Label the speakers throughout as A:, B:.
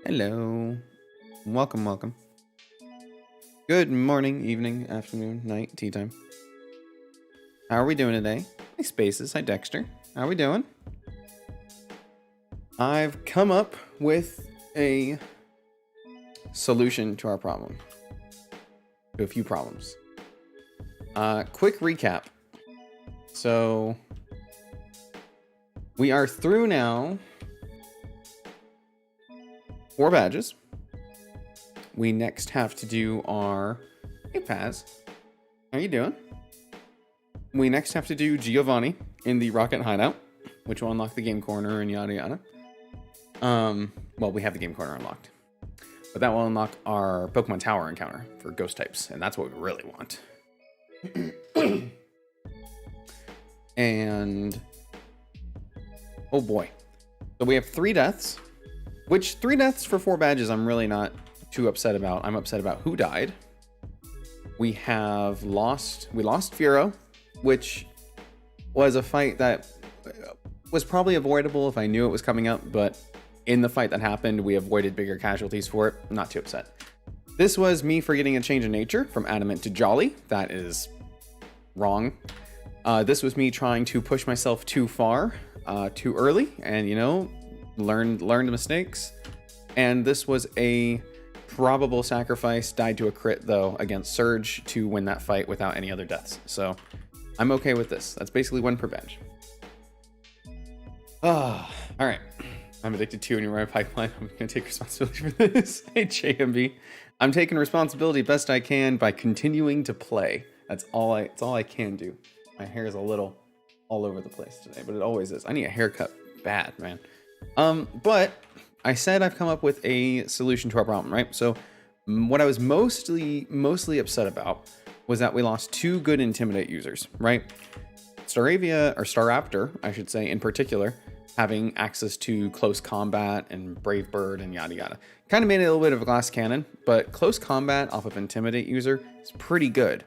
A: Hello. Welcome, welcome. Good morning, evening, afternoon, night, tea time. How are we doing today? Hi, Spaces. Hi, Dexter. How are we doing? I've come up with a solution to our problem. To a few problems. Quick recap. So, we are through now 4 badges. We next have to do our... Hey, Paz. How you doing? We next have to do Giovanni in the Rocket Hideout, which will unlock the game corner and yada yada. Well, we have the game corner unlocked. But that will unlock our Pokemon Tower encounter for ghost types, and that's what we really want. And... oh boy. So we have 3 deaths. Which 3 deaths for 4 badges I'm really not too upset about. I'm upset about who died. We lost Furo, which was a fight that was probably avoidable if I knew it was coming up, but in the fight that happened, we avoided bigger casualties for it. I'm not too upset. This was me forgetting a change in nature from Adamant to Jolly. That is wrong. This was me trying to push myself too far, too early, and learn the mistakes. And this was a probable sacrifice. Died to a crit though against Surge to win that fight without any other deaths. So I'm okay with this. That's basically 1 per badge. All right. I'm addicted to your pipeline. I'm gonna take responsibility for this. Hey JMB, I'm taking responsibility best I can by continuing to play. That's all I can do. My hair is a little all over the place today, but it always is. I need a haircut bad, man. But I said I've come up with a solution to our problem, right? So what I was mostly upset about was that we lost 2 good Intimidate users, right? Staravia, or Staraptor, I should say, in particular, having access to close combat and Brave Bird and yada yada. Kind of made it a little bit of a glass cannon, but close combat off of Intimidate user is pretty good.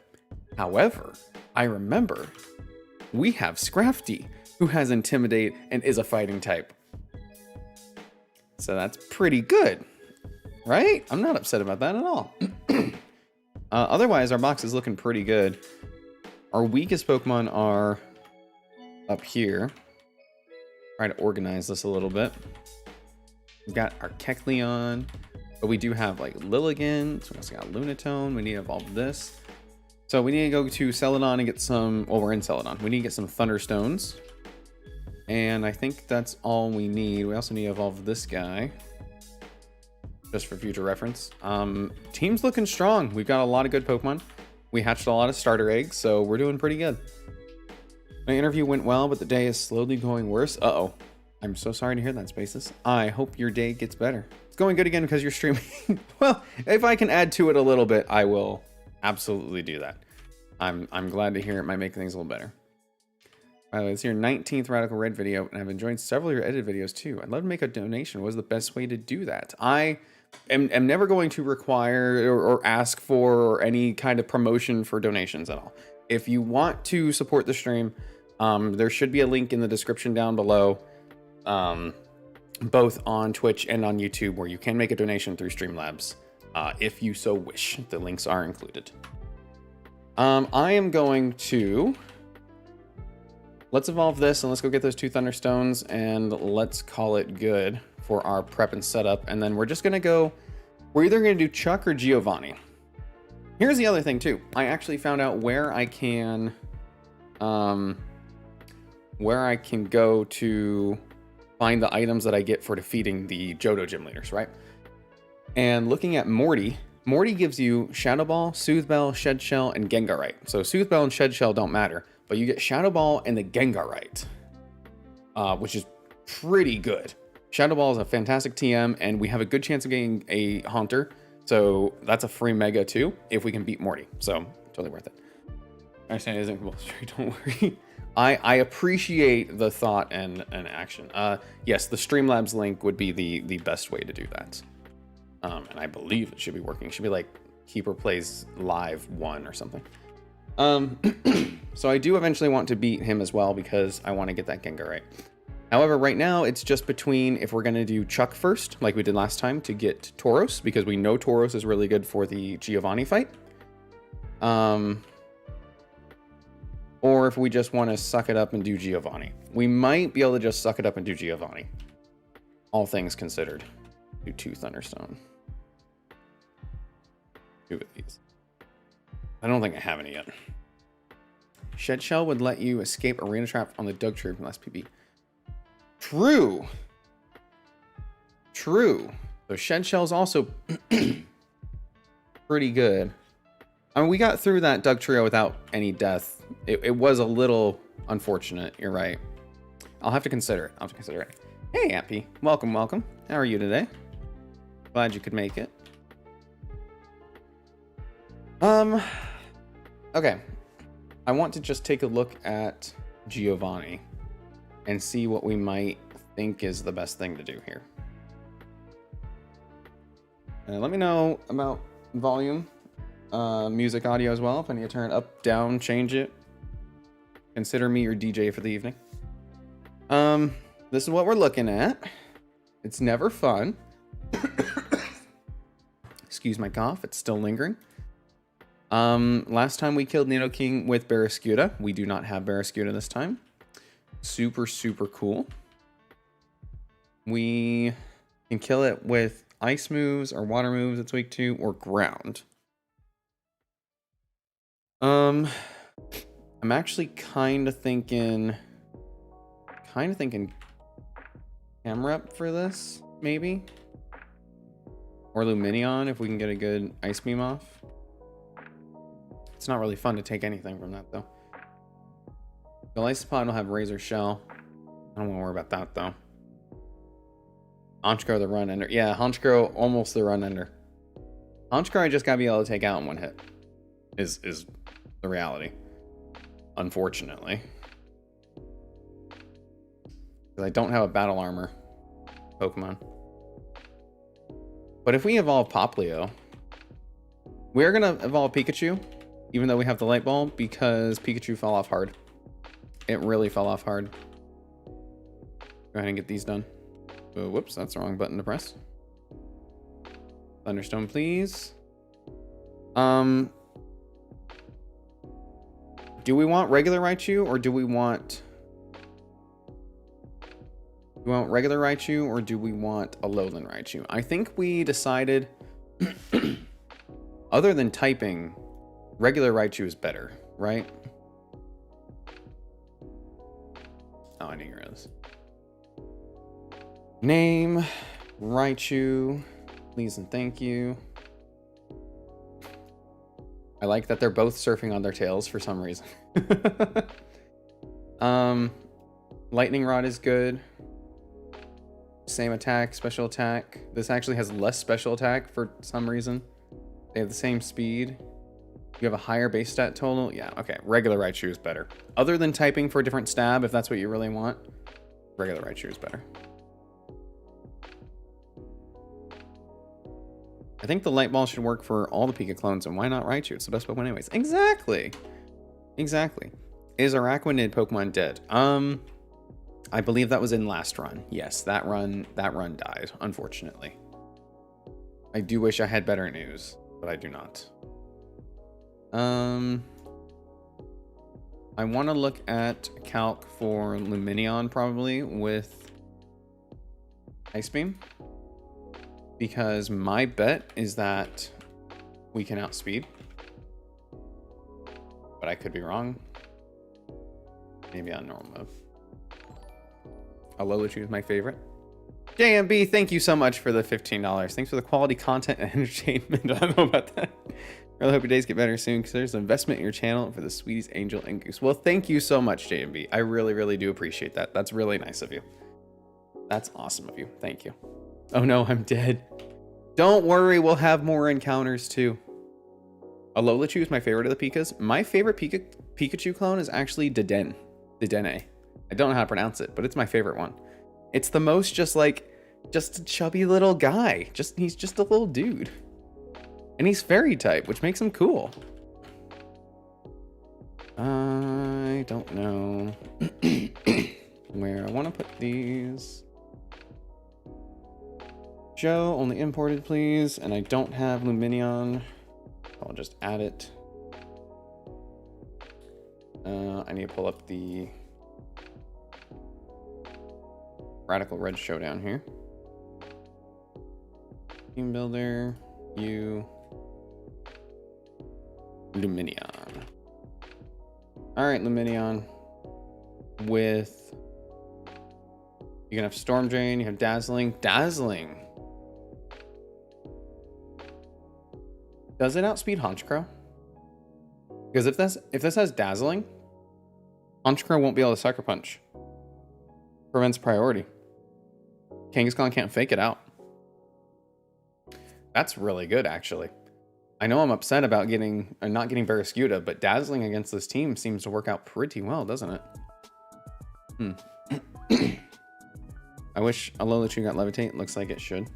A: However, I remember we have Scrafty, who has Intimidate and is a fighting type. So that's pretty good, right? I'm not upset about that at all. Otherwise, our box is looking pretty good. Our weakest Pokemon are up here. Try to organize this a little bit. We've got our Kecleon, but we do have like Lilligant. So we also got Lunatone. We need to evolve this. So we need to go to Celadon and get some... well, we're in Celadon. We need to get some Thunderstones. And I think that's all we need. We also need to evolve this guy. Just for future reference. Team's looking strong. We've got a lot of good Pokemon. We hatched a lot of starter eggs, so we're doing pretty good. My interview went well, but the day is slowly going worse. Uh-oh. I'm so sorry to hear that, Spaces. I hope your day gets better. It's going good again because you're streaming. Well, if I can add to it a little bit, I will absolutely do that. I'm glad to hear it might make things a little better. By the way, it's your 19th Radical Red video, and I've enjoyed several of your edited videos too. I'd love to make a donation. What is the best way to do that? I am never going to require or ask for any kind of promotion for donations at all. If you want to support the stream, there should be a link in the description down below, both on Twitch and on YouTube, where you can make a donation through Streamlabs, if you so wish. The links are included. I am going to... let's evolve this and let's go get those 2 Thunderstones and let's call it good for our prep and setup. And then we're just going to go... we're either going to do Chuck or Giovanni. Here's the other thing too. I actually found out where I can... where I can go to find the items that I get for defeating the Johto gym leaders, right? And looking at Morty gives you Shadow Ball, Soothe Bell, Shed Shell, and Gengarite. So Soothe Bell and Shed Shell don't matter, but you get Shadow Ball and the Gengarite, which is pretty good. Shadow Ball is a fantastic TM, and we have a good chance of getting a Haunter. So that's a free Mega too, if we can beat Morty. So totally worth it. I understand it isn't compulsory, don't worry. I appreciate the thought and action. Yes, the Streamlabs link would be the best way to do that. And I believe it should be working. It should be like Keeper Plays Live 1 or something. So I do eventually want to beat him as well because I want to get that Gengarite. However, right now it's just between if we're going to do Chuck first, like we did last time, to get Tauros, because we know Tauros is really good for the Giovanni fight. Or if we just want to suck it up and do Giovanni. We might be able to just suck it up and do Giovanni. All things considered. Do 2 Thunderstone. 2 of these. I don't think I have any yet. Shed Shell would let you escape Arena Trap on the Dugtrio from last PB. True. True. So Shed Shell's also pretty good. I mean, we got through that Dugtrio without any death. It was a little unfortunate. You're right. I'll have to consider it. I'll have to consider it. Hey, Ampy. Welcome, welcome. How are you today? Glad you could make it. Okay. I want to just take a look at Giovanni and see what we might think is the best thing to do here. Let me know about volume, music audio as well. If I need to turn it up, down, change it. Consider me your DJ for the evening. This is what we're looking at. It's never fun. Excuse my cough, it's still lingering. Last time we killed Nidoking with Barraskewda. We do not have Barraskewda this time. Super, super cool. We can kill it with ice moves or water moves, it's weak to, or ground. I'm actually kind of thinking Camerupt for this, maybe. Or Lumineon if we can get a good ice beam off. It's not really fun to take anything from that, though. Golisopod will have Razor Shell. I don't want to worry about that, though. Honchkrow the run ender. Yeah, Honchkrow almost the run ender. Honchkrow I just gotta be able to take out in one hit. Is the reality. Unfortunately. Because I don't have a battle armor Pokemon. But if we evolve Poplio, we're gonna evolve Pikachu. Even though we have the Light Ball, because Pikachu fell off hard. It really fell off hard. Go ahead and get these done. Oh, whoops, that's the wrong button to press. Thunderstone, please. Do we want regular Raichu, or do we want... Do we want regular Raichu, or do we want a Alolan Raichu? I think we decided... other than typing... regular Raichu is better, right? Oh, I didn't hear this. Name, Raichu, please and thank you. I like that they're both surfing on their tails for some reason. Lightning Rod is good. Same attack, special attack. This actually has less special attack for some reason. They have the same speed. You have a higher base stat total? Yeah, okay. Regular Raichu is better. Other than typing for a different stab, if that's what you really want, regular Raichu is better. I think the Light Ball should work for all the Pika clones, and why not Raichu? It's the best Pokemon anyways. Exactly! Exactly. Is Araquanid Pokemon dead? I believe that was in last run. Yes, that run died, unfortunately. I do wish I had better news, but I do not. I want to look at calc for Lumineon probably with Ice Beam, because my bet is that we can outspeed, but I could be wrong. Maybe on normal mode. Alolan is my favorite. JMB, thank you so much for the $15. Thanks for the quality content and entertainment. I don't know about that. Really hope your days get better soon, because there's an investment in your channel for the Sweeties, Angel, and Goose. Well, thank you so much, JMB. I really, really do appreciate that. That's really nice of you. That's awesome of you. Thank you. Oh no, I'm dead. Don't worry, we'll have more encounters too. Alolan is my favorite of the Pikas. My favorite Pikachu clone is actually Dedenne. Dedenne. I don't know how to pronounce it, but it's my favorite one. It's the most just a chubby little guy. He's just a little dude. And he's fairy type, which makes him cool. I don't know. where I want to put these. Joe, only imported, please. And I don't have Luminion. I'll just add it. I need to pull up the Radical Red Showdown here. Team Builder, you, Luminion. All right, Luminion. With, you can have Storm Drain, you have Dazzling. Dazzling. Does it outspeed Honchkrow? Because if this has Dazzling, Honchkrow won't be able to Sucker Punch. Prevents priority. Kangaskhan can't fake it out. That's really good, actually. I know I'm upset about not getting Barraskewda, but Dazzling against this team seems to work out pretty well, doesn't it? I wish Alola got Levitate. Looks like it should.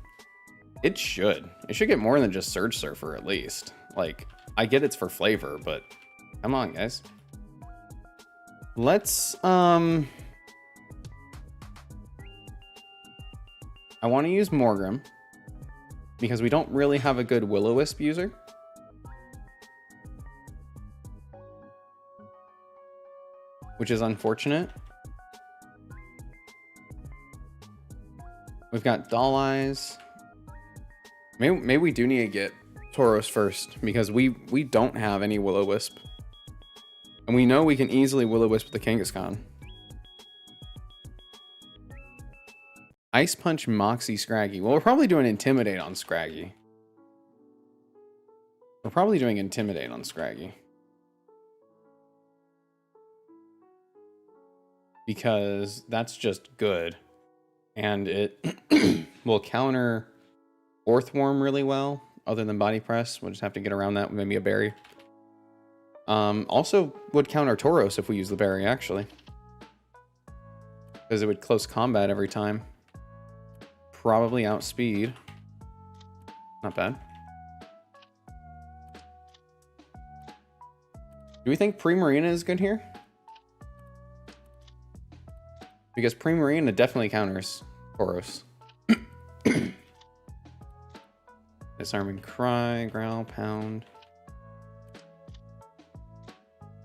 A: It should. It should get more than just Surge Surfer, at least. Like, I get it's for flavor, but come on, guys. Let's, I want to use Morgrem because we don't really have a good Will-O-Wisp user. Which is unfortunate. We've got Doll Eyes. Maybe we do need to get Tauros first because we don't have any Will-O-Wisp. And we know we can easily Will-O-Wisp the Kangaskhan. Ice Punch Moxie Scraggy. Well, we're probably doing Intimidate on Scraggy. We're probably doing Intimidate on Scraggy. Because that's just good. And it will counter Orthworm really well. Other than Body Press. We'll just have to get around that with maybe a berry. Also would counter Tauros if we use the berry, actually. Because it would close combat every time. Probably outspeed. Not bad. Do we think Primarina is good here? Because Primarina definitely counters Tauros. Disarming Cry, Growl, Pound.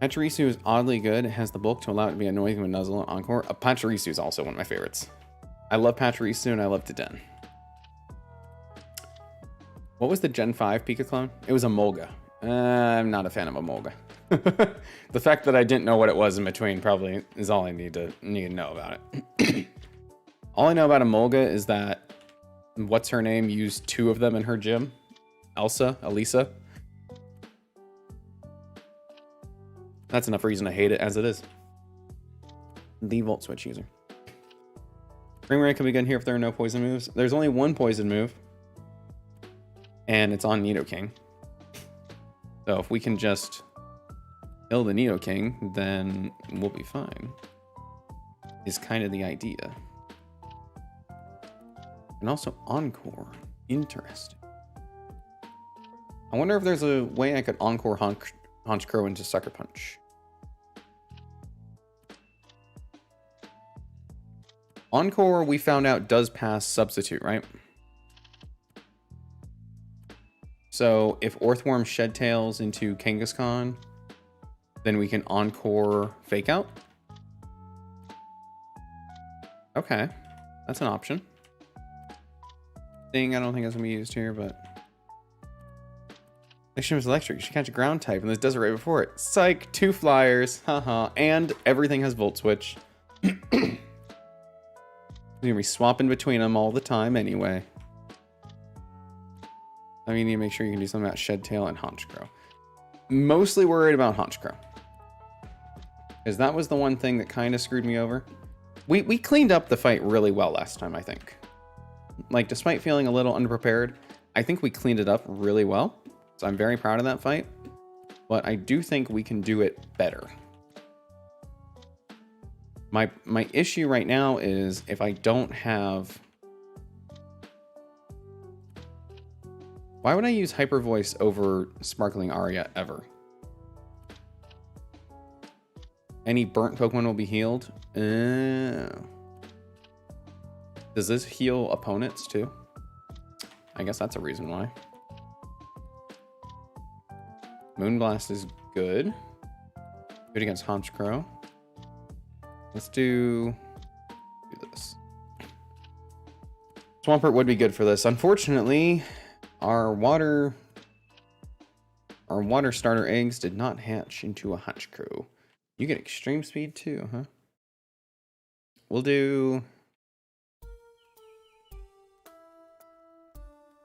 A: Pachirisu is oddly good. It has the bulk to allow it to be annoying with Nuzzle and Encore. Pachirisu is also one of my favorites. I love Pachirisu and I love Deden. What was the Gen 5 Pika clone? It was a Molga. I'm not a fan of a Molga. The fact that I didn't know what it was in between probably is all I need to know about it. All I know about a Molga is that what's her name used 2 of them in her gym. Elisa. That's enough reason to hate it as it is. The Volt Switch user. Primarina can be good here if there are no poison moves. There's only one poison move. And it's on Nidoking. So if we can just kill the Nidoking, then we'll be fine. Is kind of the idea. And also Encore. Interesting. I wonder if there's a way I could Encore Honchkrow into Sucker Punch. Encore, we found out, does pass Substitute, right? So if Orthworm Shed Tails into Kangaskhan, then we can Encore Fake Out. Okay, that's an option. Thing I don't think is gonna be used here, but Nexium is electric. You should catch a ground type, and this does it right before it. Psych, 2 flyers, haha, and everything has Volt Switch. You're gonna be swapping between them all the time anyway. I mean, you need to make sure you can do something about Shed Tail and Honchkrow. Mostly worried about Honchkrow. Because that was the one thing that kind of screwed me over. We cleaned up the fight really well last time, I think. Like, despite feeling a little unprepared, I think we cleaned it up really well. So I'm very proud of that fight. But I do think we can do it better. My issue right now is if I don't have... Why would I use Hyper Voice over Sparkling Aria ever? Any burnt Pokemon will be healed. Does this heal opponents too? I guess that's a reason why. Moonblast is good. Good against Honchkrow. Let's do this. Swampert would be good for this. Unfortunately, our water starter eggs did not hatch into a Honchkrow. You get extreme speed too, huh? We'll do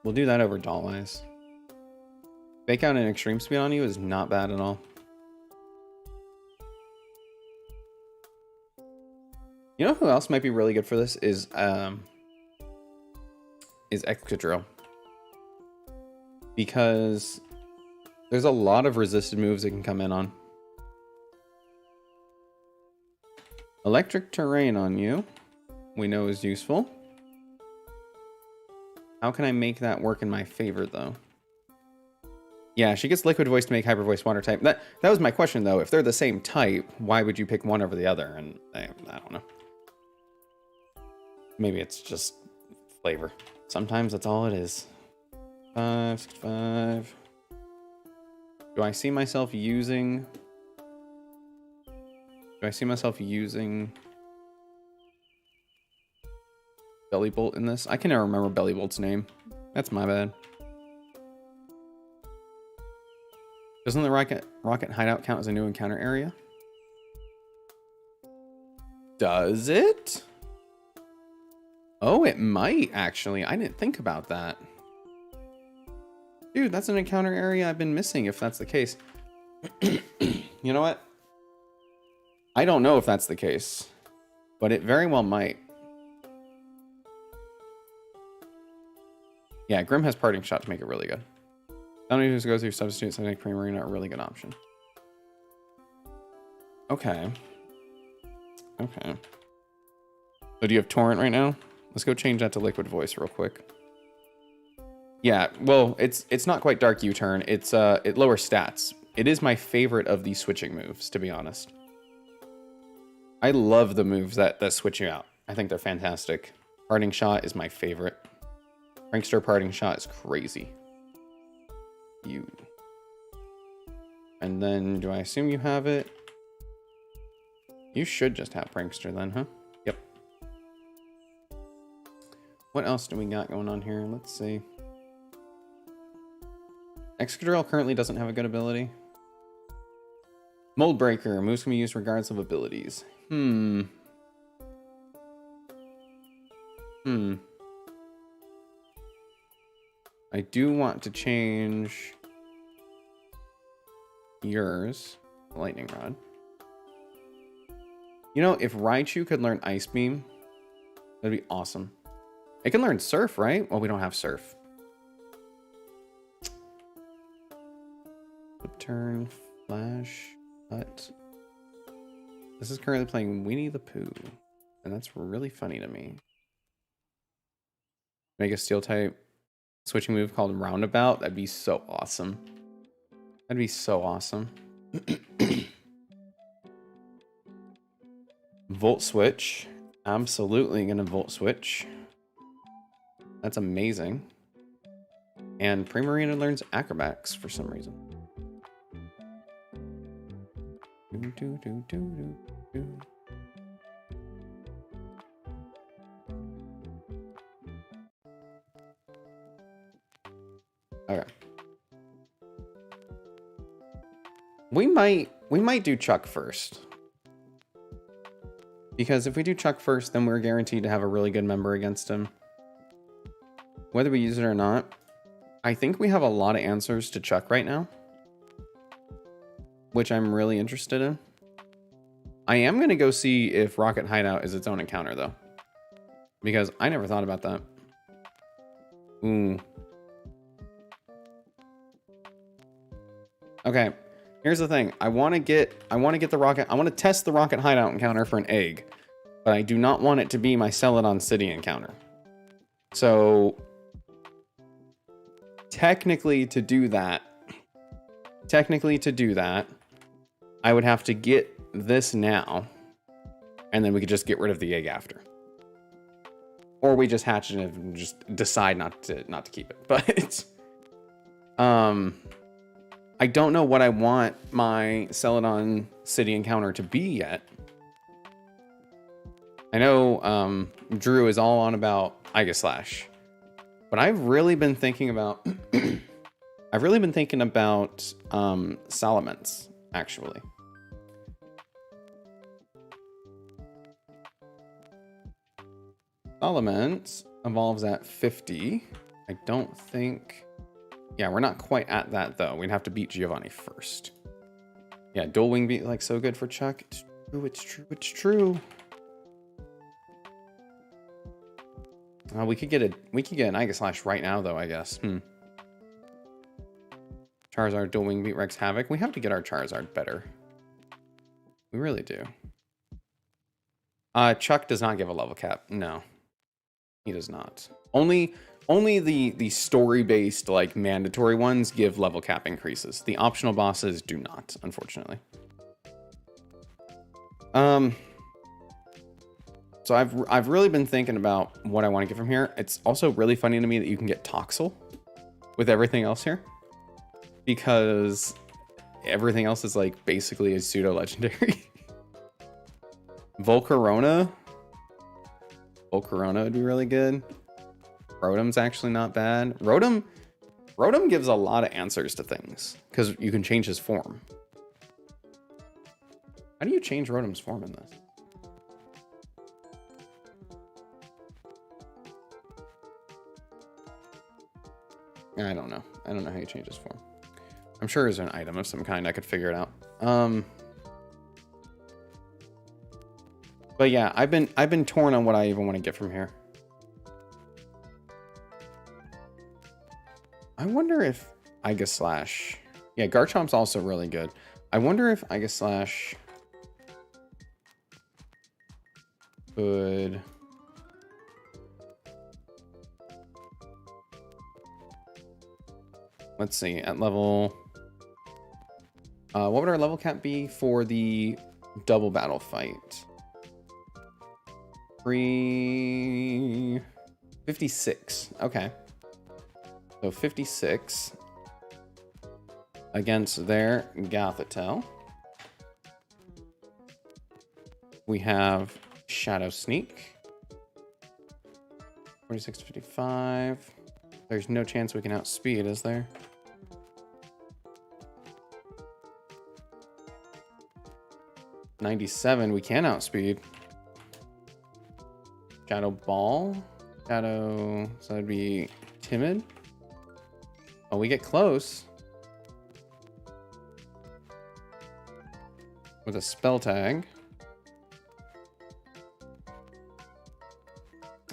A: that over Dolleyes. Fake out an extreme speed on you is not bad at all. You know who else might be really good for this is Excadrill. Because there's a lot of resisted moves it can come in on. Electric Terrain on you, we know is useful. How can I make that work in my favor, though? Yeah, she gets Liquid Voice to make Hyper Voice Water type. That was my question, though. If they're the same type, why would you pick one over the other? And I don't know. Maybe it's just flavor. Sometimes that's all it is. 5, 6, 5. Do I see myself using... Bellybolt in this? I can never remember Bellybolt's name. That's my bad. Doesn't the Rocket Hideout count as a new encounter area? Does it? Oh, it might, actually. I didn't think about that. Dude, that's an encounter area I've been missing if that's the case. You know what? I don't know if that's the case, but it very well might. Yeah, Grim has Parting Shot to make it really good. Somebody who goes through substitutes, I think Primarina are a really good option. Okay. Okay. So do you have Torrent right now? Let's go change that to Liquid Voice real quick. Yeah, well, it's not quite Dark U-Turn. It lowers stats. It is my favorite of these switching moves, to be honest. I love the moves that switch you out. I think they're fantastic. Parting Shot is my favorite. Prankster Parting Shot is crazy. You. And then, do I assume you have it? You should just have Prankster then, huh? Yep. What else do we got going on here? Let's see. Excadrill currently doesn't have a good ability. Mold Breaker. Moves can be used regardless of abilities. I do want to change yours, Lightning Rod. You know, if Raichu could learn Ice Beam, that'd be awesome. It can learn Surf, right? Well, we don't have Surf. Turn, Flash, Hut. This is currently playing Winnie the Pooh, and that's really funny to me. Make a Steel type switching move called Roundabout. That'd be so awesome. That'd be so awesome. Volt Switch. Absolutely gonna Volt Switch. That's amazing. And Primarina learns Acrobatics for some reason. Okay. We might do Chuck first. Because if we do Chuck first, then we're guaranteed to have a really good member against him. Whether we use it or not, I think we have a lot of answers to Chuck right now, which I'm really interested in. I am going to go see if Rocket Hideout is its own encounter, though, because I never thought about that. Ooh. Okay, here's the thing. I want to test the Rocket Hideout encounter for an egg, but I do not want it to be my Celadon City encounter. So technically to do that, I would have to get this now, and then we could just get rid of the egg after. Or we just hatch it and just decide not to keep it. But I don't know what I want my Celadon City encounter to be yet. I know Drew is all on about Aegislash, but I've really been thinking about Salamence, actually. Salamence evolves at 50. I don't think... Yeah, we're not quite at that, though. We'd have to beat Giovanni first. Yeah, Dual Wing Beat, like, so good for Chuck. It's true, it's true, it's true. We could get an Aegislash right now, though, I guess. Charizard, Dual Wing Beat, Rex Havoc. We have to get our Charizard better. We really do. Chuck does not give a level cap. No. He does not. Only the story-based, like, mandatory ones give level cap increases. The optional bosses do not, unfortunately. So I've really been thinking about what I want to get from here. It's also really funny to me that you can get Toxel with everything else here, because everything else is like basically a pseudo legendary. Volcarona would be really good. Rotom's actually not bad. Rotom gives a lot of answers to things because you can change his form. How do you change Rotom's form in this? I don't know. I don't know how you change his form. I'm sure there's an item of some kind. I could figure it out. But yeah, I've been torn on what I even want to get from here. I wonder if Aegislash... Yeah, Garchomp's also really good. I wonder if Aegislash could... Let's see, at level... what would our level cap be for the double battle fight? 56. Okay. So 56 against their Gothitelle. We have Shadow Sneak. 46 to 55. There's no chance we can outspeed, is there? $97, we can outspeed. Shadow Ball. So that'd be Timid. Oh, we get close. With a Spell Tag.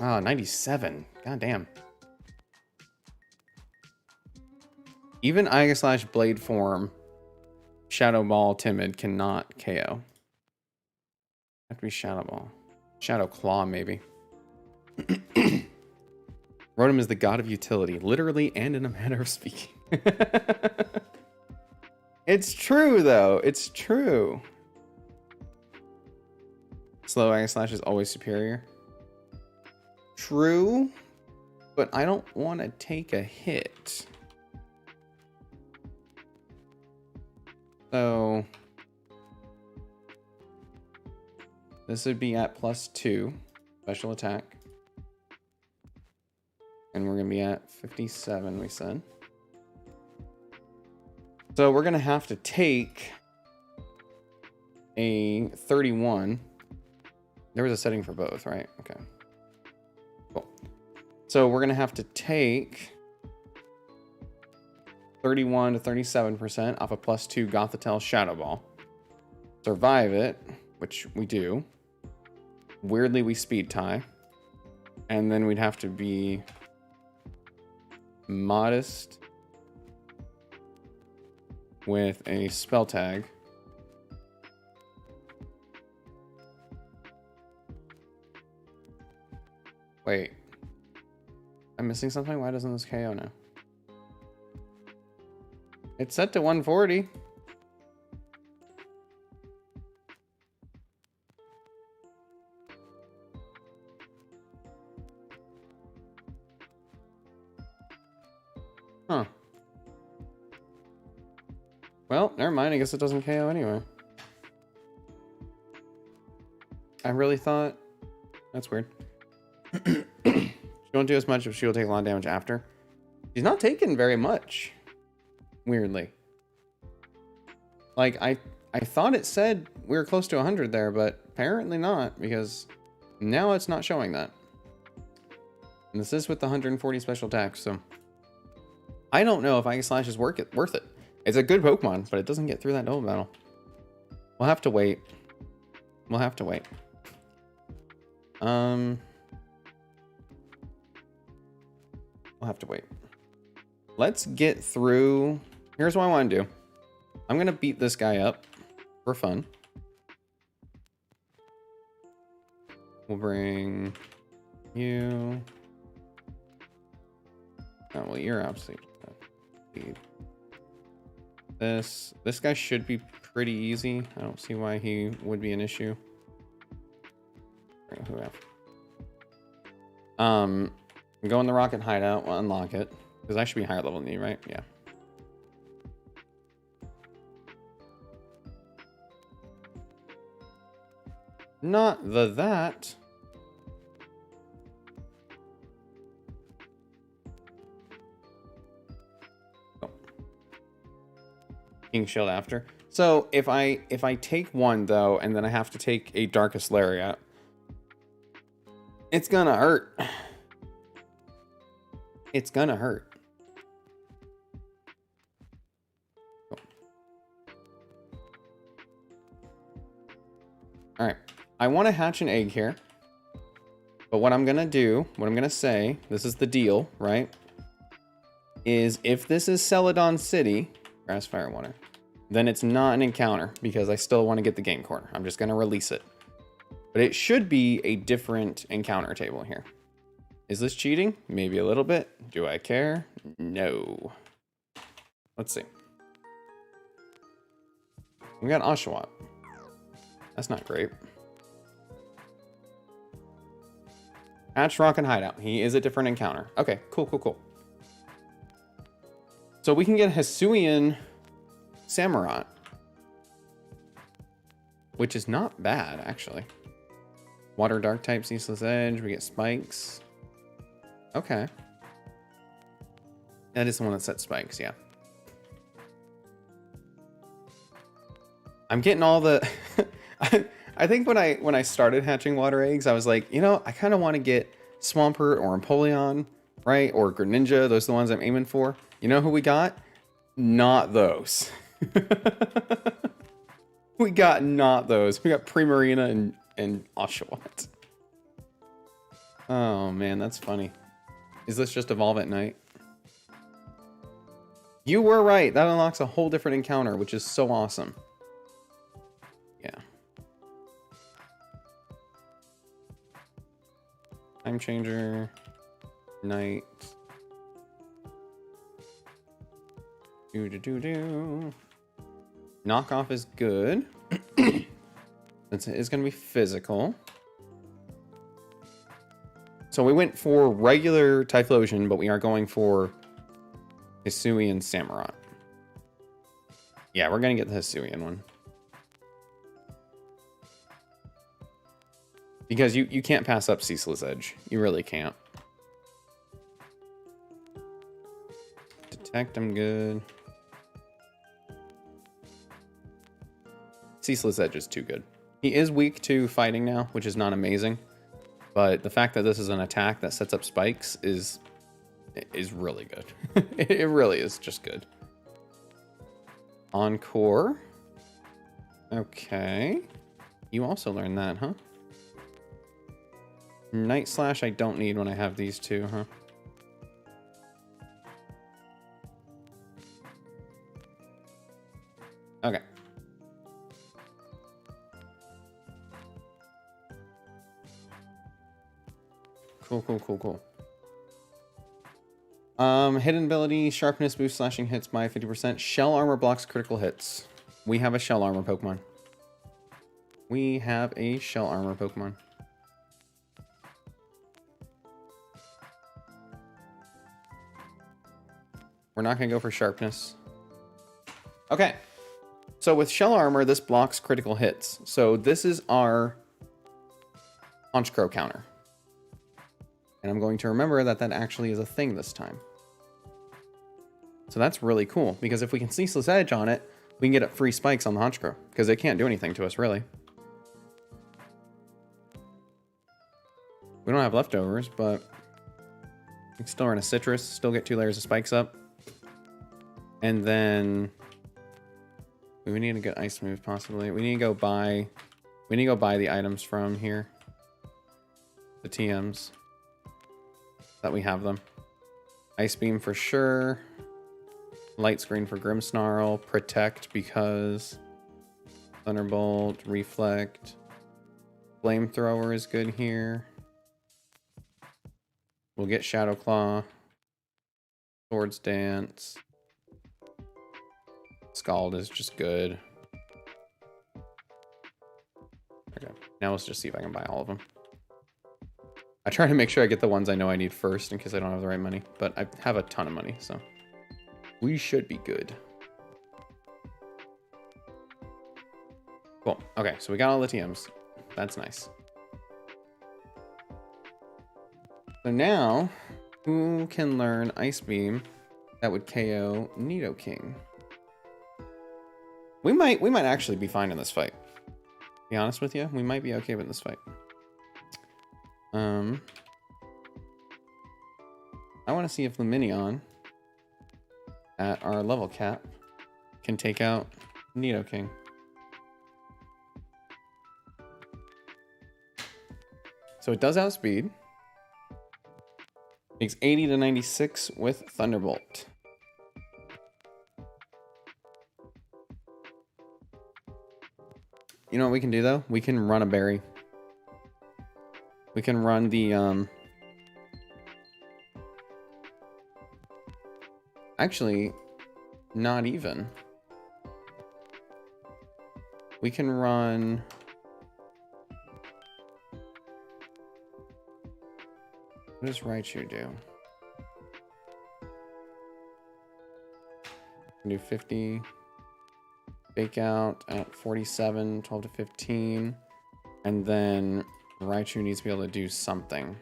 A: Ah, 97. God damn. Even Aegislash Blade Form, Shadow Ball, Timid cannot KO. Have to be Shadow Ball. Shadow Claw, maybe. Rotom is the god of utility, literally and in a manner of speaking. It's true, though. It's true. Slow Aegislash is always superior. True, but I don't want to take a hit. So this would be at +2 special attack. And we're going to be at 57, we said. So we're going to have to take a 31. There was a setting for both, right? Okay. Cool. So we're going to have to take 31 to 37% off a +2 Gothitelle Shadow Ball. Survive it, which we do. Weirdly, we speed tie. And then we'd have to be modest with a Spell Tag. Wait. I'm missing something? Why doesn't this KO now? It's set to 140. Huh. Well, never mind. I guess it doesn't KO anyway. I really thought... That's weird. She won't do as much if she'll take a lot of damage after. She's not taking very much. Weirdly. Like, I thought it said we were close to 100 there, but apparently not, because now it's not showing that. And this is with the 140 special attack, so... I don't know if Ice Slash is worth it. It's a good Pokemon, but it doesn't get through that double battle. We'll have to wait. We'll have to wait. We'll have to wait. Let's get through... Here's what I want to do. I'm going to beat this guy up for fun. We'll bring you... Oh, well, you're obviously... This guy should be pretty easy. I don't see why he would be an issue. Who have? Go in the rocket hideout. We'll unlock it because I should be higher level than you, right? Yeah. Not that. Oh. King Shield after. So if I take one though, and then I have to take a Darkest Lariat, it's gonna hurt. It's gonna hurt. Oh. All right. I want to hatch an egg here. But what I'm gonna do, what I'm gonna say, this is the deal, right? Is if this is Celadon City, Grass Fire Water, then it's not an encounter because I still want to get the game corner. I'm just gonna release it. But it should be a different encounter table here. Is this cheating? Maybe a little bit. Do I care? No. Let's see. We got Oshawott. That's not great. Hatch, Rock, and Hideout. He is a different encounter. Okay, cool, cool, cool. So we can get Hisuian Samurott, which is not bad, actually. Water Dark type, Ceaseless Edge. We get Spikes. Okay. That is the one that sets spikes, yeah. I'm getting all the... I think when I started hatching water eggs, I was like, you know, I kind of want to get Swampert or Empoleon, right? Or Greninja. Those are the ones I'm aiming for. You know who we got? Not those. We got not those. We got Primarina and Oshawott. Oh, man, that's funny. Is this just Evolve at Night? You were right. That unlocks a whole different encounter, which is so awesome. Yeah. Time Changer. Night. Do. Knockoff is good. It's going to be physical. So we went for regular Typhlosion, but we are going for Hisuian Samurott. Yeah, we're going to get the Hisuian one. Because you can't pass up Ceaseless Edge. You really can't. Detect, I'm good. Ceaseless Edge is too good. He is weak to fighting now, which is not amazing. But the fact that this is an attack that sets up spikes is really good. It really is just good. Encore. Okay. You also learned that, huh? Night Slash I don't need when I have these two, huh? Okay. Cool. Hidden ability, sharpness boost slashing hits by 50%. Shell armor blocks critical hits. We have a shell armor Pokemon. We have a shell armor Pokemon. We're not going to go for sharpness. Okay. So with shell armor, this blocks critical hits. So this is our Honchkrow counter. And I'm going to remember that that actually is a thing this time. So that's really cool, because if we can Ceaseless Edge on it, we can get free spikes on the Honchkrow, because it can't do anything to us, really. We don't have leftovers, but we can still run a Citrus, still get 2 layers of spikes up. And then we need to get Ice Move, possibly. We need to go buy the items from here. The TMs. That we have them. Ice Beam for sure. Light Screen for Grimmsnarl. Protect because Thunderbolt, Reflect. Flamethrower is good here. We'll get Shadow Claw. Swords Dance. Scald is just good. Okay, now let's just see if I can buy all of them. I try to make sure I get the ones I know I need first in case I don't have the right money, but I have a ton of money, so we should be good. Cool. Okay, so we got all the TMs. That's nice. So now, who can learn Ice Beam that would KO Nidoking? We might actually be fine in this fight. To be honest with you, we might be okay with this fight. I want to see if Lumineon at our level cap can take out Nidoking. So it does outspeed. Makes 80 to 96 with Thunderbolt. You know what we can do though? We can run a berry. We can run the actually, not even. We can run what does Raichu do? Do 50. Fake out at 47, 12 to 15. And then Raichu needs to be able to do something.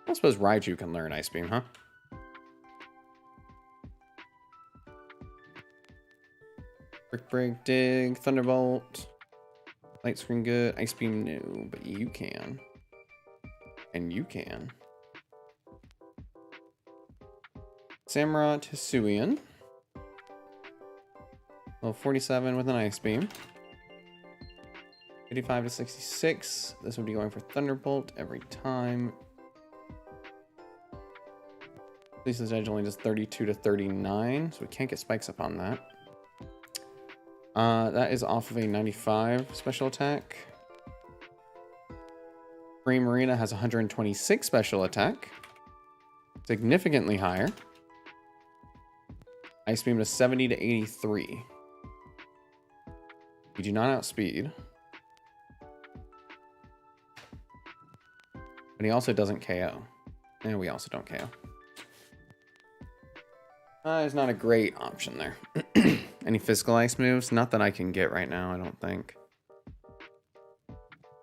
A: I suppose Raichu can learn Ice Beam, huh? Brick Break, Dig, Thunderbolt. Light Screen good. Ice Beam no, but you can. And you can. Samurott, Hisuian. Level 47 with an Ice Beam. 85 to 66. This would be going for Thunderbolt every time. Lisa's Edge only does 32 to 39, so we can't get spikes up on that. That is off of a 95 special attack. Free Marina has 126 special attack. Significantly higher. Ice Beam to 70 to 83. We do not outspeed. But he also doesn't KO. And we also don't KO. It's not a great option there. Any physical ice moves? Not that I can get right now, I don't think.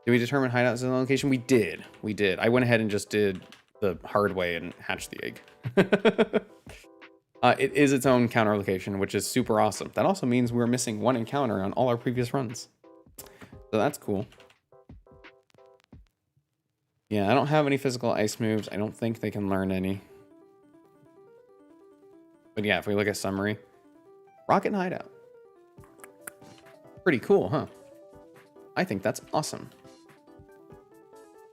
A: Did we determine hideouts in the location? We did. We did. I went ahead and just did the hard way and hatched the egg. It is its own counter location, which is super awesome. That also means we're missing one encounter on all our previous runs. So that's cool. Yeah, I don't have any physical ice moves. I don't think they can learn any. But yeah, if we look at summary, Rocket and Hideout. Pretty cool, huh? I think that's awesome.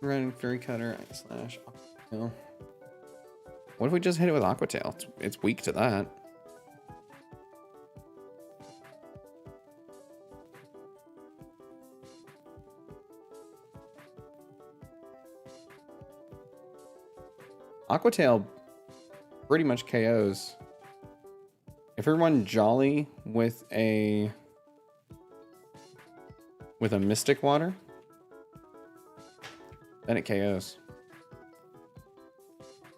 A: Red Fury Cutter, Ice Slash, Aquatail. What if we just hit it with Aquatail? It's weak to that. Aquatail pretty much KOs. If we run Jolly with a Mystic Water, then it KOs.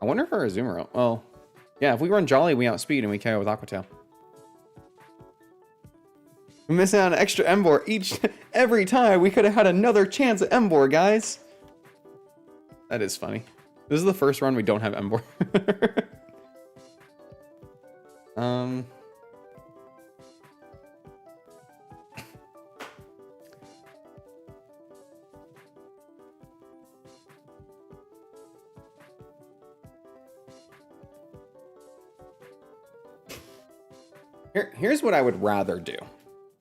A: I wonder if our Azumarill... Well, yeah, if we run Jolly, we outspeed and we KO with Aqua Tail. We miss out on an extra Emboar every time. We could have had another chance at Emboar, guys. That is funny. This is the first run we don't have Emboar. Here's what I would rather do.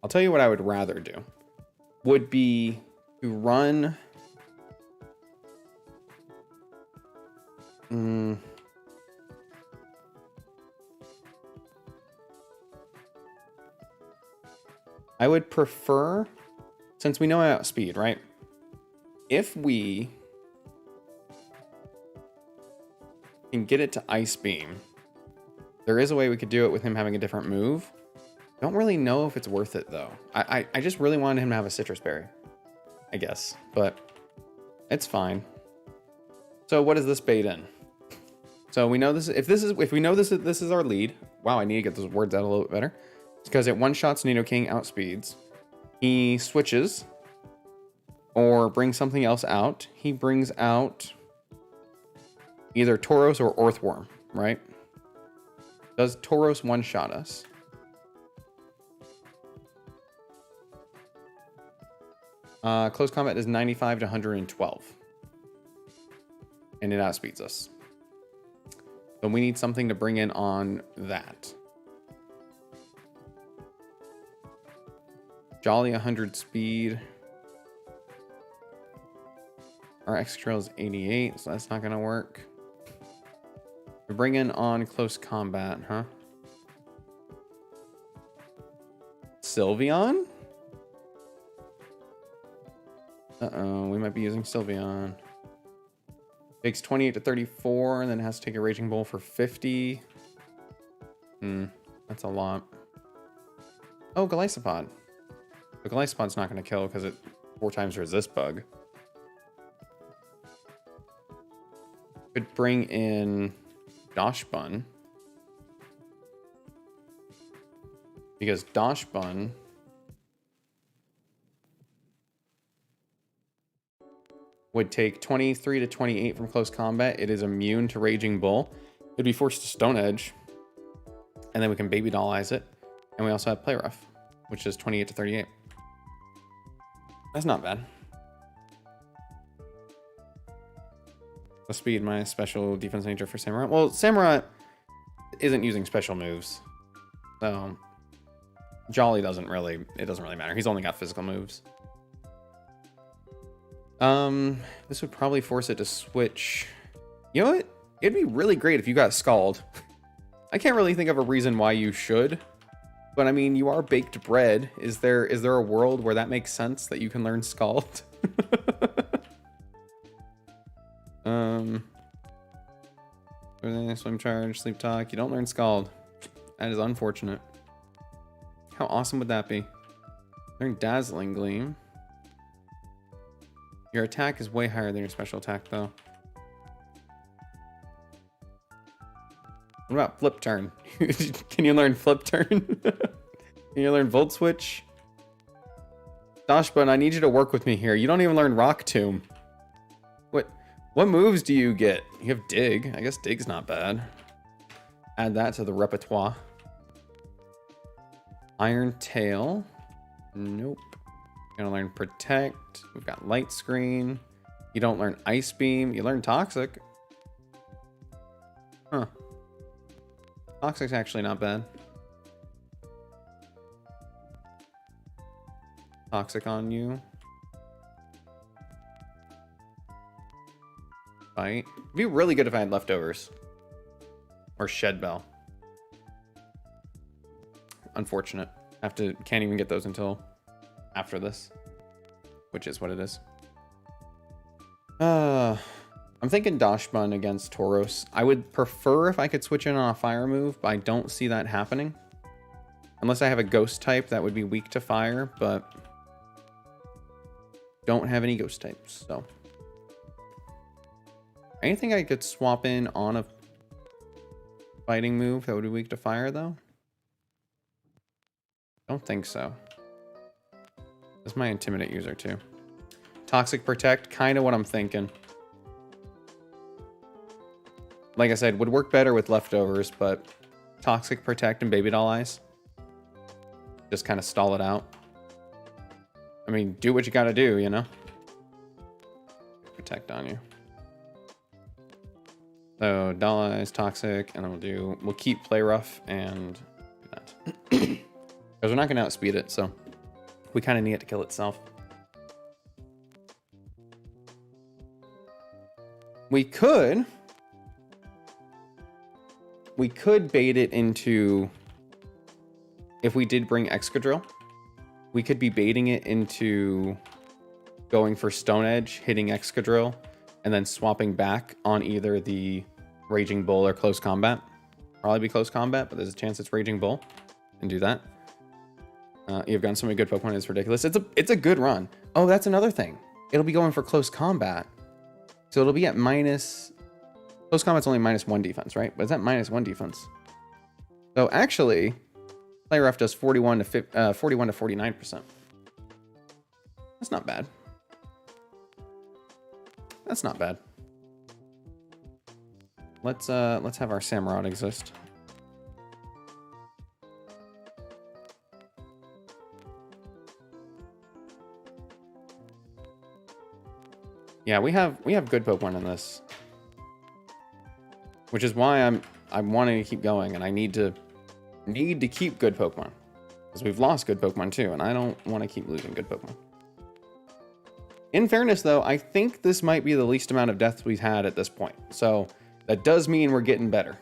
A: I'll tell you what I would rather do. Would be to run... I would prefer, since we know I outspeed, right? If we can get it to Ice Beam, there is a way we could do it with him having a different move. Don't really know if it's worth it though. I just really wanted him to have a Citrus Berry, I guess, but it's fine. So what does this bait in? So we know this. If we know this is our lead. Wow, I need to get those words out a little bit better. It's because it one-shots Nidoking, outspeeds. He switches or brings something else out. He brings out either Tauros or Earthworm, right? Does Tauros one-shot us? Close combat is 95 to 112. And it outspeeds us. So we need something to bring in on that. Jolly 100 speed. Our X-Trail is 88, so that's not going to work. We bring in on close combat, huh? Sylveon? Uh-oh, we might be using Sylveon. Takes 28 to 34, and then has to take a Raging Bull for 50. That's a lot. Oh, Golisopod. The Golisopod's not going to kill because it 4 times resist bug. Could bring in Doshbun. Because Doshbun would take 23 to 28 from close combat. It is immune to Raging Bull. It'd be forced to Stone Edge. And then we can Baby Dollize it. And we also have Play Rough, which is 28 to 38. That's not bad. The speed, my special defense nature for Samurott. Well, Samurott isn't using special moves. So Jolly doesn't really matter. He's only got physical moves. This would probably force it to switch. You know what? It'd be really great if you got Scald. I can't really think of a reason why you should. But I mean, you are baked bread. Is there a world where that makes sense that you can learn Scald? Swim Charge, Sleep Talk. You don't learn Scald. That is unfortunate. How awesome would that be? Learn Dazzling Gleam. Your attack is way higher than your special attack, though. What about Flip Turn? Can you learn Flip Turn? Can you learn Volt Switch? Doshbun, I need you to work with me here. You don't even learn Rock Tomb. What moves do you get? You have Dig. I guess Dig's not bad. Add that to the repertoire. Iron Tail. Nope. You're gonna learn Protect. We've got Light Screen. You don't learn Ice Beam. You learn Toxic. Huh. Toxic's actually not bad. Toxic on you. Bite. It'd be really good if I had leftovers. Or Shed Bell. Unfortunate. Can't even get those until after this. Which is what it is. I'm thinking Doshbun against Tauros. I would prefer if I could switch in on a fire move, but I don't see that happening. Unless I have a ghost type that would be weak to fire, but don't have any ghost types, so. Anything I could swap in on a fighting move that would be weak to fire, though? Don't think so. That's my Intimidate user, too. Toxic Protect, kind of what I'm thinking. Like I said, would work better with leftovers, but Toxic Protect and Baby Doll Eyes. Just kind of stall it out. I mean, do what you gotta do, you know? Protect on you. So, Doll Eyes, Toxic, and then we'll keep Play Rough and that. Because we're not gonna outspeed it, so we kind of need it to kill itself. We could bait it into, if we did bring Excadrill, we could be baiting it into going for Stone Edge, hitting Excadrill, and then swapping back on either the Raging Bull or Close Combat. Probably be Close Combat, but there's a chance it's Raging Bull, and do that. You've gotten so many good Pokemon, it's ridiculous. It's a good run. Oh, that's another thing. It'll be going for Close Combat. So it'll be at minus... Close Combat's only -1 defense, right? But it's at -1 defense. So actually, Play Rough does 41 to 49%. That's not bad. That's not bad. Let's have our Samurott exist. Yeah, we have good Pokemon in this, which is why I'm wanting to keep going, and I need to keep good Pokemon, because we've lost good Pokemon too, and I don't want to keep losing good Pokemon. In fairness, though, I think this might be the least amount of deaths we've had at this point, so that does mean we're getting better,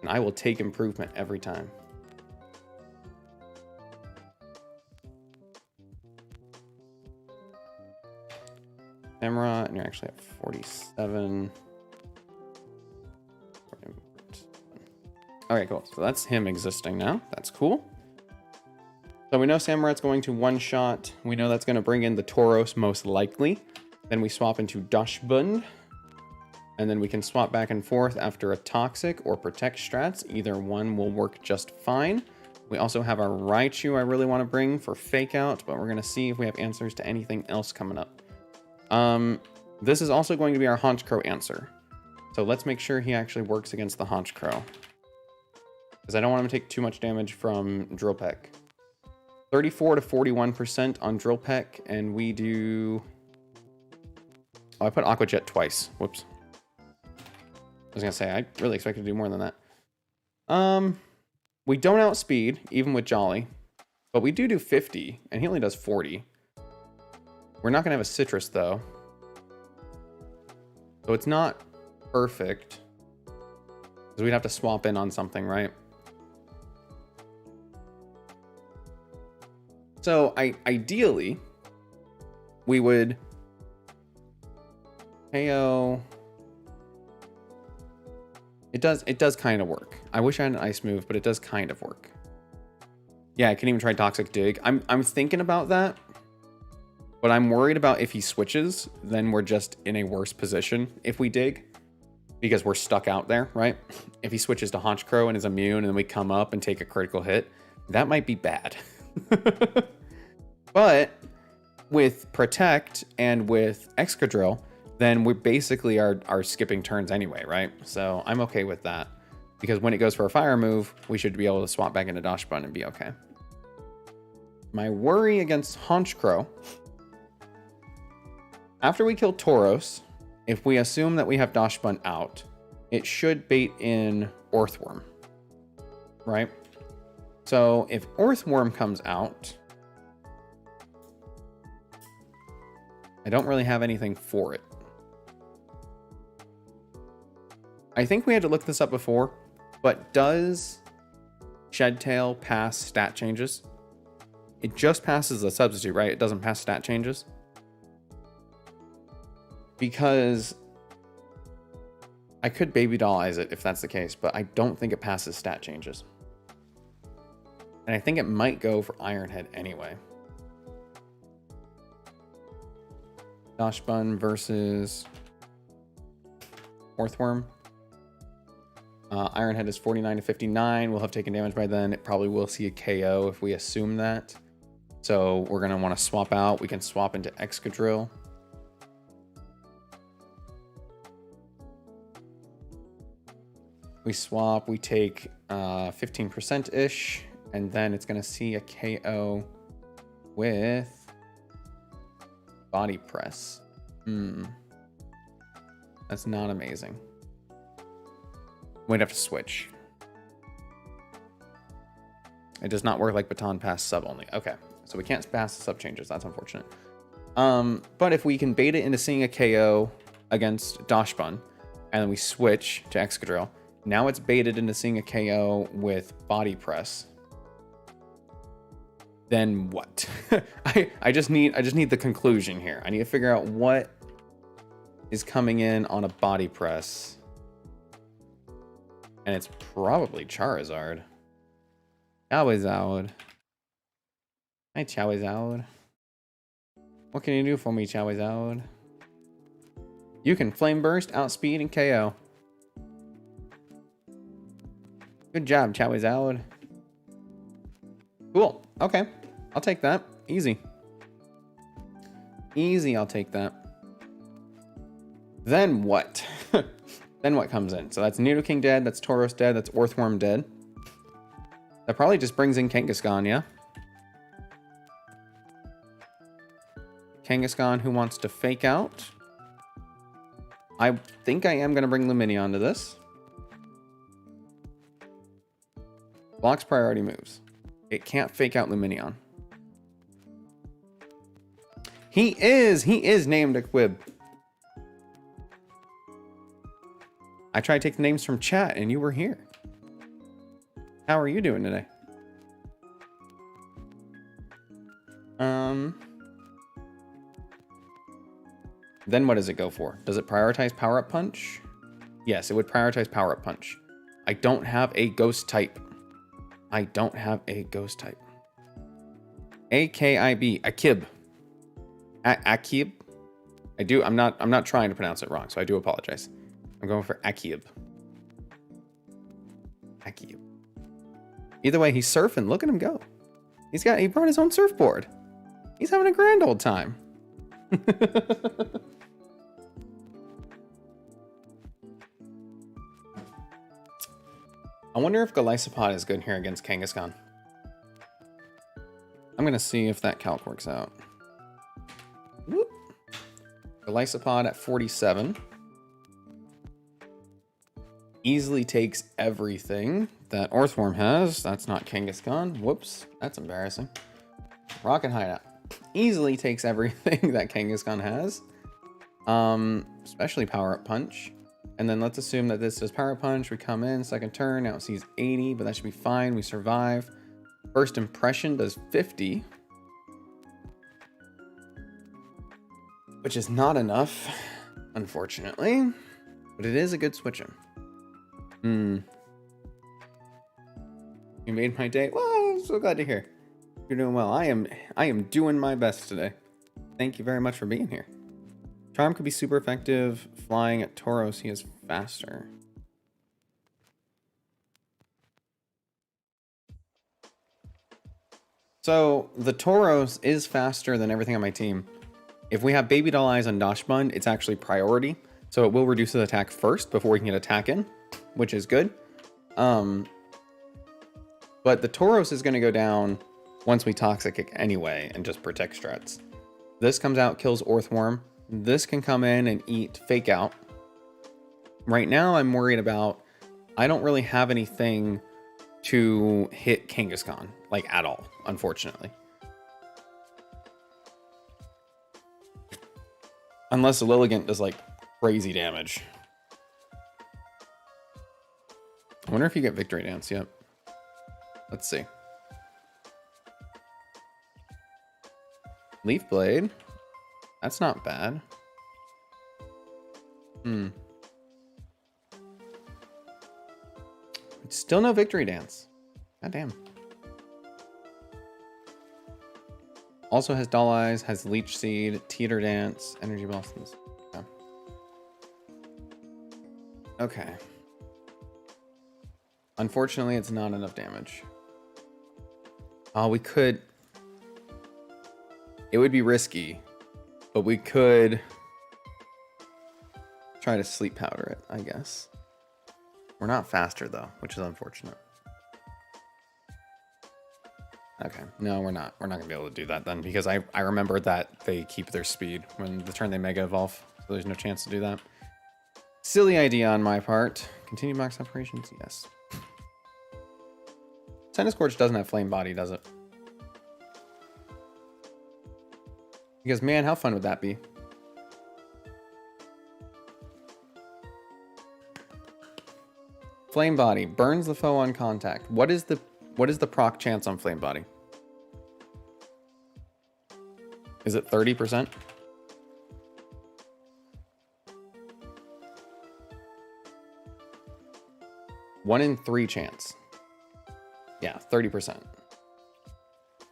A: and I will take improvement every time. Samurott, and you're actually at 47. Okay, cool. So that's him existing now. That's cool. So we know Samurott's going to one-shot. We know that's going to bring in the Tauros most likely. Then we swap into Dachshund. And then we can swap back and forth after a Toxic or Protect strats. Either one will work just fine. We also have our Raichu I really want to bring for Fake Out, but we're going to see if we have answers to anything else coming up. This is also going to be our Honchkrow answer. So let's make sure he actually works against the Honchkrow, because I don't want him to take too much damage from Drill Peck. 34 to 41% on Drill Peck, and we do... Oh, I put Aqua Jet twice. Whoops. I was gonna say, I really expected to do more than that. We don't outspeed, even with Jolly, but we do 50, and he only does 40. We're not gonna have a Citrus, though. So it's not perfect, because we'd have to swap in on something, right? So ideally, we would KO. It does kind of work. I wish I had an ice move, but it does kind of work. Yeah, I can even try Toxic Dig. I'm thinking about that, but I'm worried about if he switches, then we're just in a worse position if we dig, because we're stuck out there, right? If he switches to Honchkrow and is immune, and then we come up and take a critical hit, that might be bad. But with Protect and with Excadrill, then we basically are skipping turns anyway, right? So I'm okay with that, because when it goes for a fire move, we should be able to swap back into Dachshund and be okay. My worry against Honchkrow, after we kill Tauros, if we assume that we have Dachshund out, it should bait in Orthworm, right? So if Orthworm comes out, I don't really have anything for it. I think we had to look this up before, but does Shedtail pass stat changes? It just passes the substitute, right? It doesn't pass stat changes. Because I could Baby Doll Eyes it if that's the case, but I don't think it passes stat changes. And I think it might go for Ironhead anyway. Dachshund versus Orthworm. Ironhead is 49 to 59. We'll have taken damage by then. It probably will see a KO if we assume that. So we're going to want to swap out. We can swap into Excadrill. We swap. We take 15%-ish. And then it's going to see a KO with Body Press. That's not amazing. We'd have to switch. It does not work like Baton Pass sub only. Okay, so we can't pass the sub changes. That's unfortunate. But if we can bait it into seeing a KO against Dachshund, and then we switch to Excadrill, now it's baited into seeing a KO with Body Press. Then what? I just need the conclusion here. I need to figure out what is coming in on a Body Press. And it's probably Charizard. Charizard. Hi, Charizard. What can you do for me, Charizard? You can Flame Burst, Outspeed, and KO. Good job, Charizard. Cool. Okay. I'll take that. Easy. Easy, I'll take that. Then what? Then what comes in? So that's Nidoking dead, that's Tauros dead, that's Orthworm dead. That probably just brings in Kangaskhan, yeah? Kangaskhan who wants to fake out. I think I am going to bring Lumineon to this. Blocks priority moves. It can't fake out Lumineon. He is named a Quib. I tried to take the names from chat and you were here. How are you doing today? Then what does it go for? Does it prioritize Power Up Punch? Yes, it would prioritize Power Up Punch. I don't have a ghost type. I don't have a ghost type. AKIB, Akib. Akib. I'm not trying to pronounce it wrong, so I do apologize. I'm going for Akib. Akib. Either way, he's surfing. Look at him go. He brought his own surfboard. He's having a grand old time. I wonder if Golisopod is good here against Kangaskhan. I'm going to see if that calc works out. Whoop. Golisopod at 47. Easily takes everything that Orthworm has. That's not Kangaskhan. Whoops. That's embarrassing. Rocket Hideout. Easily takes everything that Kangaskhan has. Especially Power Up Punch. And then let's assume that this is Power Punch. We come in, second turn. Now it sees 80, but that should be fine. We survive. First Impression does 50. Which is not enough, unfortunately. But it is a good switch in. You made my day. Well, I'm so glad to hear. You're doing well. I am doing my best today. Thank you very much for being here. Charm could be super effective. Flying at Tauros, he is faster. So the Tauros is faster than everything on my team. If we have Baby Doll Eyes on Dachshund, it's actually priority. So it will reduce his attack first before we can get attack in, which is good. But the Tauros is going to go down once we Toxic Kick anyway and just protect strats. This comes out, kills Orthworm. This can come in and eat Fake Out. Right now I'm worried about, I don't really have anything to hit Kangaskhan, like at all, unfortunately. Unless the Lilligant does like crazy damage. I wonder if you get Victory Dance yet. Let's see. Leaf Blade. That's not bad. Still no Victory Dance. God damn. Also has Doll Eyes, has Leech Seed, Teeter Dance, Energy Blossoms. Okay. Okay. Unfortunately, it's not enough damage. Oh, we could... It would be risky, but we could try to sleep powder it, I guess. We're not faster, though, which is unfortunate. Okay, no, we're not. We're not going to be able to do that then, because I remember that they keep their speed when the turn they Mega Evolve, so there's no chance to do that. Silly idea on my part. Continue max operations? Yes. Centiskorch doesn't have Flame Body, does it? Because, man, how fun would that be? Flame Body burns the foe on contact. What is the proc chance on Flame Body? Is it 30%? One in 3 chance. Yeah, 30%.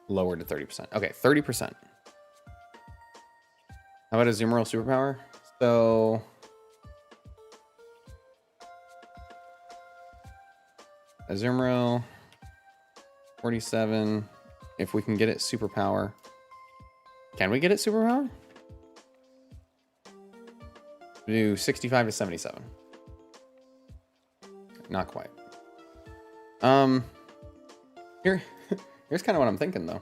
A: Lower to 30%. Okay, 30%. How about a Azumarill superpower? So... Azumarill... 47. If we can get it superpower. Can we get it superpower? Do 65 to 77. Not quite. Here's kind of what I'm thinking though.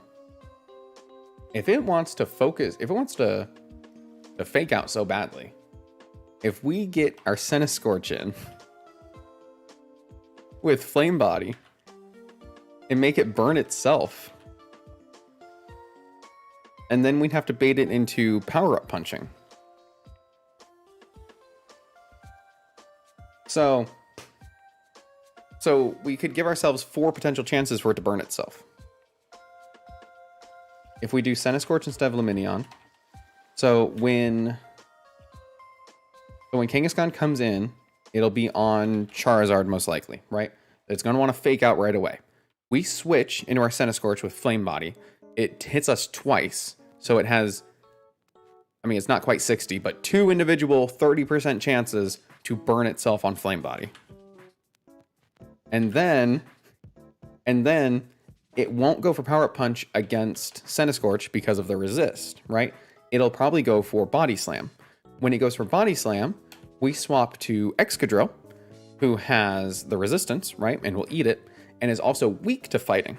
A: If it wants to focus, if it wants to fake out so badly, if we get our Centiskorch in with Flame Body and make it burn itself, and then we'd have to bait it into power-up punching. So we could give ourselves 4 potential chances for it to burn itself. If we do Centiskorch instead of Lumineon. So when Kangaskhan comes in, it'll be on Charizard most likely, right? It's going to want to fake out right away. We switch into our Centiskorch with Flame Body. It hits us twice. So it has, I mean, it's not quite 60, but 2 individual 30% chances to burn itself on Flame Body. And then it won't go for Power Up Punch against Centiskorch because of the resist, right? It'll probably go for Body Slam. When it goes for Body Slam, we swap to Excadrill, who has the resistance, right? And will eat it, and is also weak to fighting.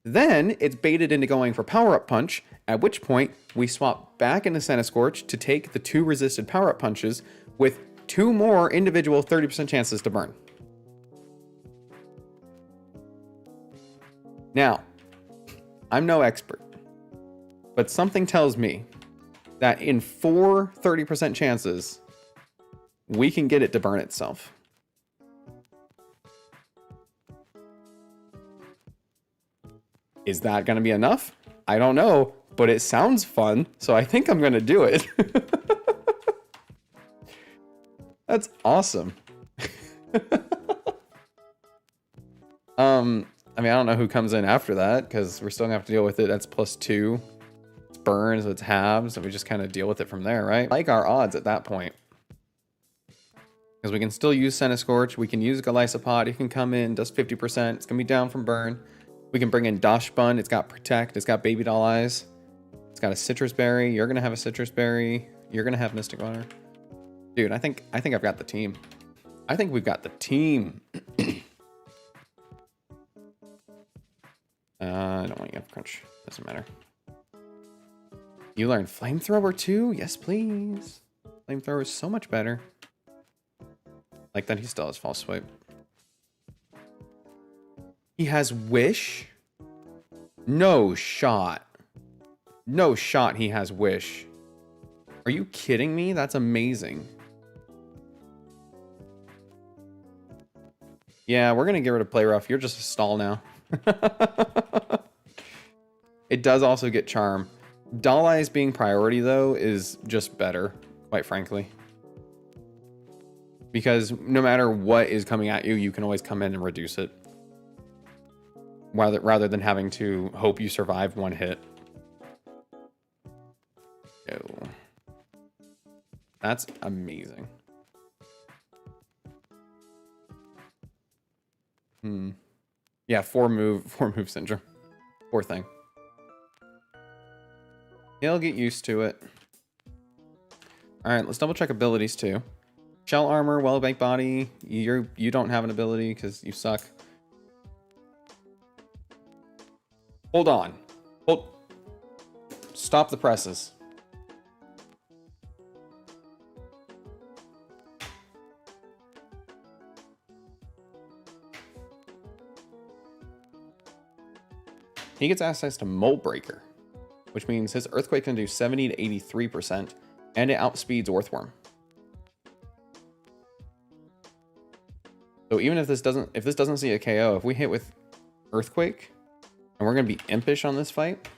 A: Then it's baited into going for Power Up Punch, at which point we swap back into Centiskorch to take the 2 resisted Power Up Punches with 2 more individual 30% chances to burn. Now, I'm no expert, but something tells me that in 4 30% chances, we can get it to burn itself. Is that going to be enough? I don't know, but it sounds fun, so I think I'm going to do it. That's awesome. I mean, I don't know who comes in after that, because we're still going to have to deal with it. That's +2. It's burns, so it's halves, so we just kind of deal with it from there, right? I like our odds at that point. Because we can still use Centiskorch, we can use Golisopod, it can come in, does 50%, it's going to be down from burn. We can bring in Dachshund, it's got Protect, it's got Baby Doll Eyes. It's got a Citrus Berry, you're going to have a Citrus Berry, you're going to have Mystic Water. Dude, I think I've got the team. I think we've got the team. I don't want you to have Crunch, doesn't matter. You learn Flamethrower too? Yes, please. Flamethrower is so much better. Like that he still has False Swipe. He has Wish? No shot. No shot he has Wish. Are you kidding me? That's amazing. Yeah, we're going to get rid of Play Rough. You're just a stall now. It does also get Charm. Doll Eyes being priority, though, is just better, quite frankly. Because no matter what is coming at you, you can always come in and reduce it. Rather than having to hope you survive one hit. Oh. That's amazing. Yeah, four move syndrome. Poor thing. He'll get used to it. Alright, let's double check abilities too. Shell armor, well-baked body. You don't have an ability because you suck. Hold on. Stop the presses. He gets access to Mold Breaker, which means his Earthquake can do 70 to 83%, and it outspeeds Earthworm. So even if this doesn't see a KO, if we hit with Earthquake, and we're gonna be impish on this fight.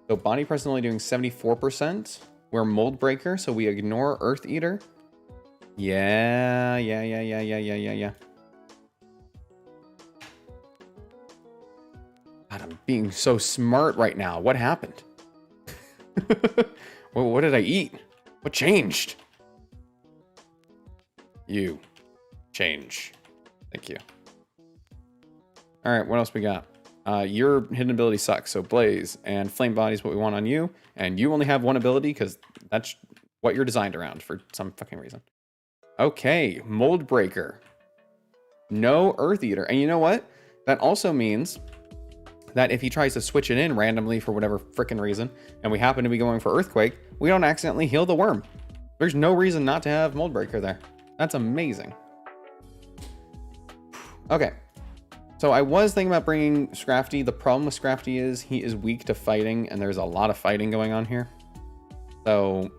A: So Body Press is only doing 74%. We're Mold Breaker, so we ignore Earth Eater. Yeah. God, I'm being so smart right now. What happened? What did I eat? What changed? You. Change. Thank you. All right, what else we got? Your hidden ability sucks, so Blaze and Flame Body is what we want on you, and you only have one ability because that's what you're designed around for some fucking reason. Okay, Mold Breaker. No Earth Eater. And you know what? That also means that if he tries to switch it in randomly for whatever frickin' reason, and we happen to be going for Earthquake, we don't accidentally heal the worm. There's no reason not to have Mold Breaker there. That's amazing. Okay. So I was thinking about bringing Scrafty. The problem with Scrafty is he is weak to fighting, and there's a lot of fighting going on here. So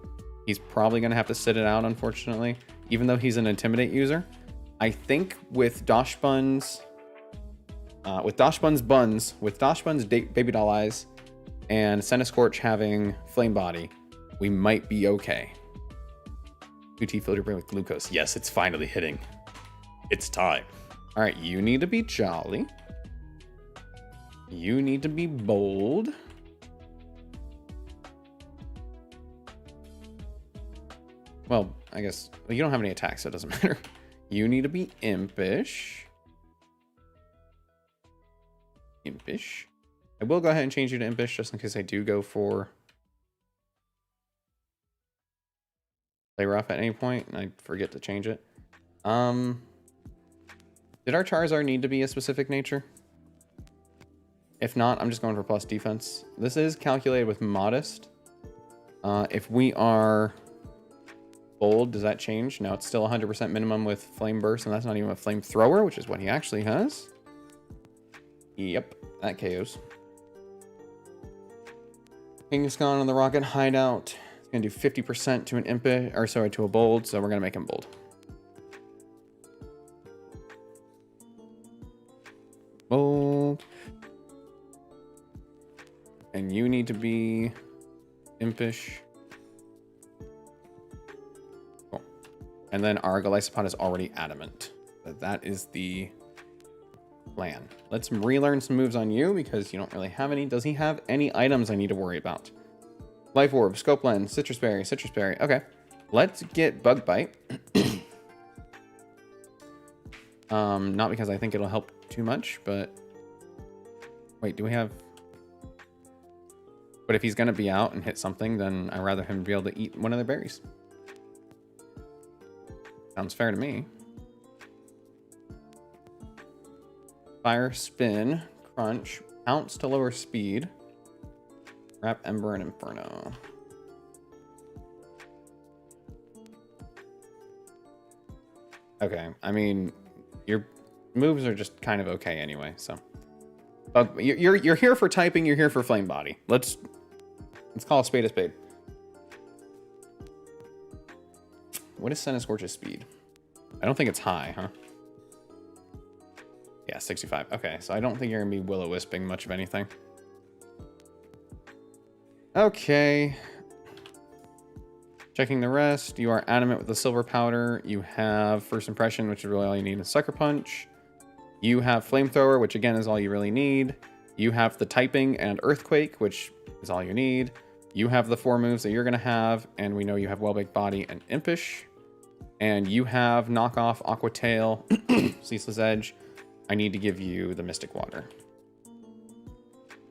A: he's probably going to have to sit it out, unfortunately, even though he's an Intimidate user. I think with Dachshbund's Baby Doll Eyes and Centiskorch having Flame Body, we might be okay. QT filter brain with glucose. Yes, it's finally hitting. It's time. All right, you need to be jolly. You need to be bold. Well, I guess you don't have any attacks, so it doesn't matter. You need to be impish. Impish. I will go ahead and change you to impish just in case I do go for play rough at any point and I forget to change it. Did our Charizard need to be a specific nature? If not, I'm just going for plus defense. This is calculated with modest. If we are bold, does that change? No, it's still 100% minimum with Flame Burst, and that's not even a Flamethrower, which is what he actually has. Yep, that KOs. Kangaskhan on the Rocket Hideout. It's gonna do 50% to an impish, or sorry, to a bold, so we're gonna make him bold. Bold. And you need to be impish. Cool. And then our Golisopod is already adamant. So that is the plan. Let's relearn some moves on you because you don't really have any. Does he have any items I need to worry about? Life Orb, Scope Lens, Citrus Berry, Citrus Berry. Okay. Let's get Bug Bite. Not because I think it'll help too much, but wait, do we have... But if he's going to be out and hit something, then I'd rather him be able to eat one of the berries. Sounds fair to me. Fire, Spin, Crunch, Pounce to lower speed. Wrap, Ember, and Inferno. Okay, I mean, your moves are just kind of okay anyway, so. You're here for typing, you're here for Flame Body. Let's call a spade a spade. What is Centiskorch's speed? I don't think it's high, huh? Yeah, 65. Okay, so I don't think you're gonna be Will-O-Wisping much of anything. Okay. Checking the rest. You are adamant with the Silver Powder. You have First Impression, which is really all you need, and Sucker Punch. You have Flamethrower, which again is all you really need. You have the Typing and Earthquake, which is all you need. You have the 4 moves that you're going to have, and we know you have Well-Baked Body and Impish. And you have Knockoff, Aqua Tail, Ceaseless Edge. I need to give you the Mystic Water.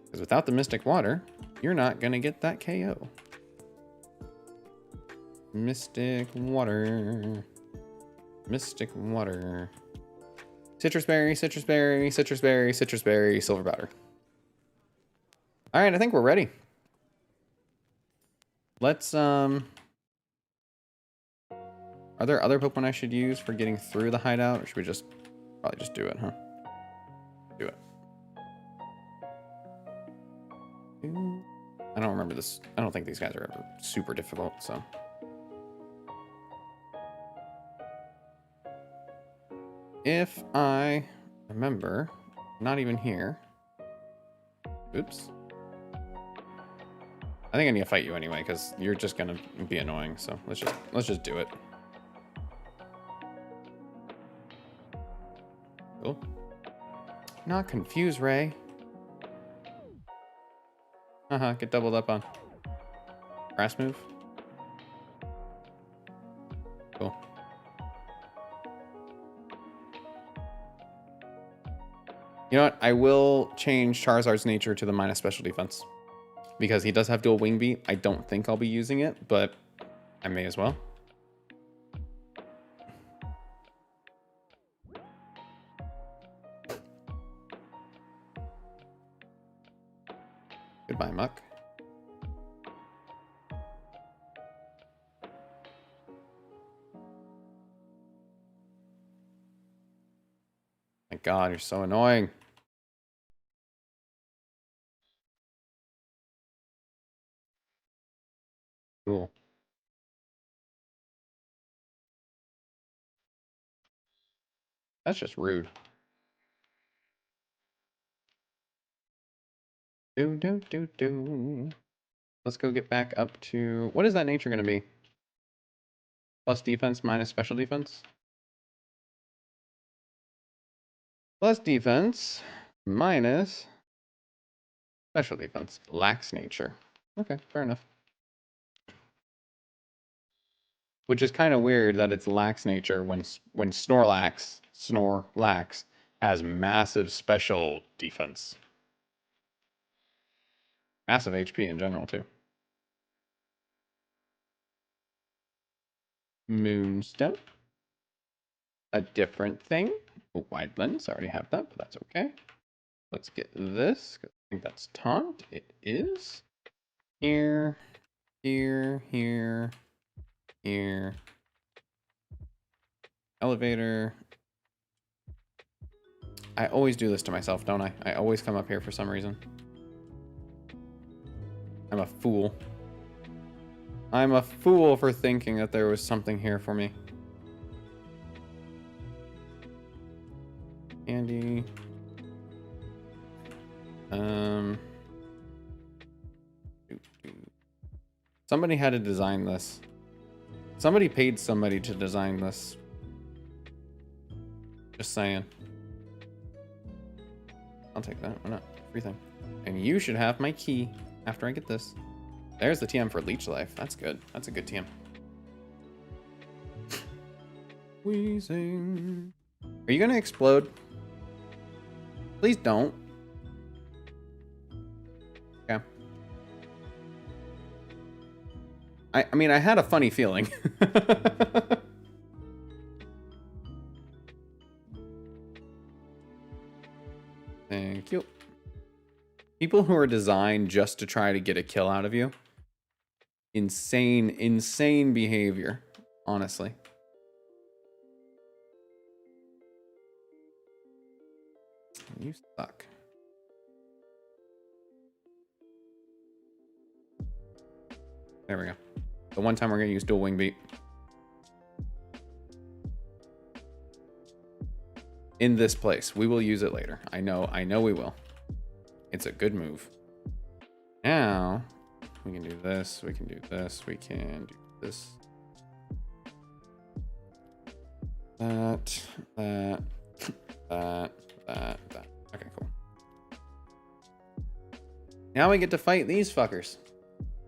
A: Because without the Mystic Water, you're not going to get that KO. Mystic Water. Mystic Water. Citrus Berry, Citrus Berry, Citrus Berry, Citrus Berry, Silver Powder. Alright, I think we're ready. Let's, Are there other Pokemon I should use for getting through the hideout? Or should we just... Probably just do it, huh? Do it. I don't remember this. I don't think these guys are ever super difficult, so... If I remember, not even here. Oops. I think I need to fight you anyway, because you're just gonna be annoying. So let's just do it. Cool. Not confused, Ray. Get doubled up on. Grass move. Cool. You know what? I will change Charizard's nature to the minus special defense. Because he does have dual wing beat. I don't think I'll be using it, but I may as well. Goodbye, Muck. My God, you're so annoying. Cool. That's just rude. Do. Let's go get back up to... What is that nature going to be? Plus defense minus special defense? Plus defense minus special defense. Lax nature. Okay, fair enough. Which is kind of weird that it's lax nature when Snorlax has massive special defense. Massive HP in general, too. Moonstone. A different thing. A wide lens. I already have that, but that's okay. Let's get this. I think that's taunt. It is. Here. Elevator. I always do this to myself, don't I? I always come up here for some reason. I'm a fool. I'm a fool for thinking that there was something here for me. Andy. Somebody had to design this. Somebody paid somebody to design this. Just saying. I'll take that. Why not? Free thing. And you should have my key after I get this. There's the TM for Leech Life. That's good. That's a good TM. Wheezing. Are you gonna explode? Please don't. Okay. I mean, I had a funny feeling. Thank you. People who are designed just to try to get a kill out of you. Insane behavior, honestly. You suck. There we go. The one time we're gonna use dual wing beat. In this place. We will use it later. I know we will. It's a good move. Now, we can do this, we can do this, we can do this. That. Okay, cool. Now we get to fight these fuckers.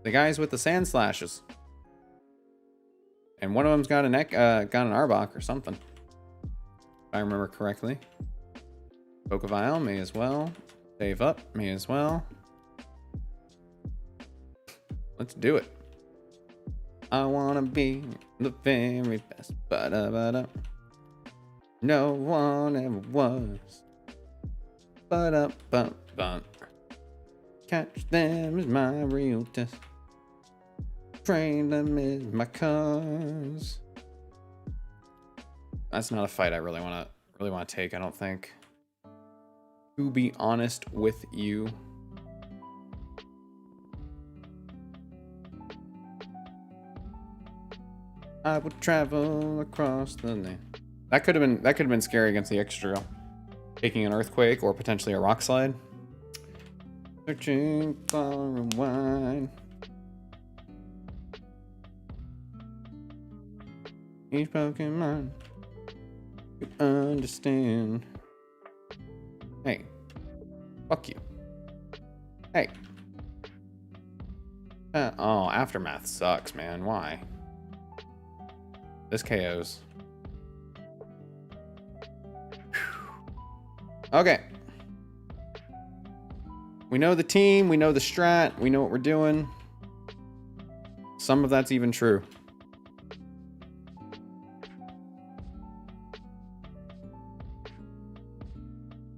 A: The guys with the sand slashes. And one of them's got an Arbok or something. If I remember correctly. Pokevile, may as well. Save up, may as well. Let's do it. I wanna be the very best. Ba-da-ba-da. No one ever was. Ba-da-ba-ba. Catch them is my real test. Train them is my cause. That's not a fight I really wanna take, I don't think. To be honest with you. I would travel across the land. That could have been scary against the extra, taking an earthquake or potentially a rock slide. Searching for a wine. Each Pokemon you understand. Hey, fuck you. Hey. Oh, Aftermath sucks, man. Why? This KOs. Okay. We know the team, we know the strat, we know what we're doing. Some of that's even true.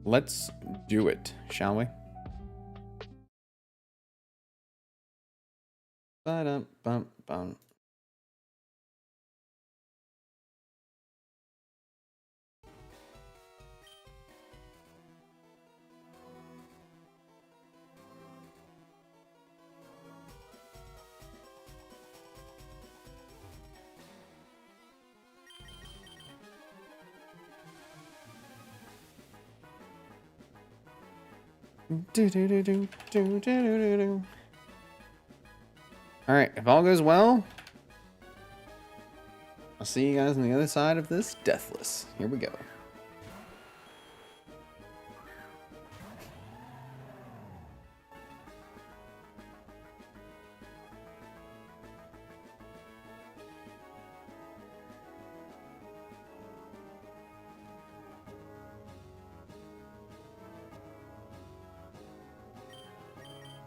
A: Let's do it, shall we? Ba-dum-bum-bum. Alright, if all goes well, I'll see you guys on the other side of this Deathless. Here we go.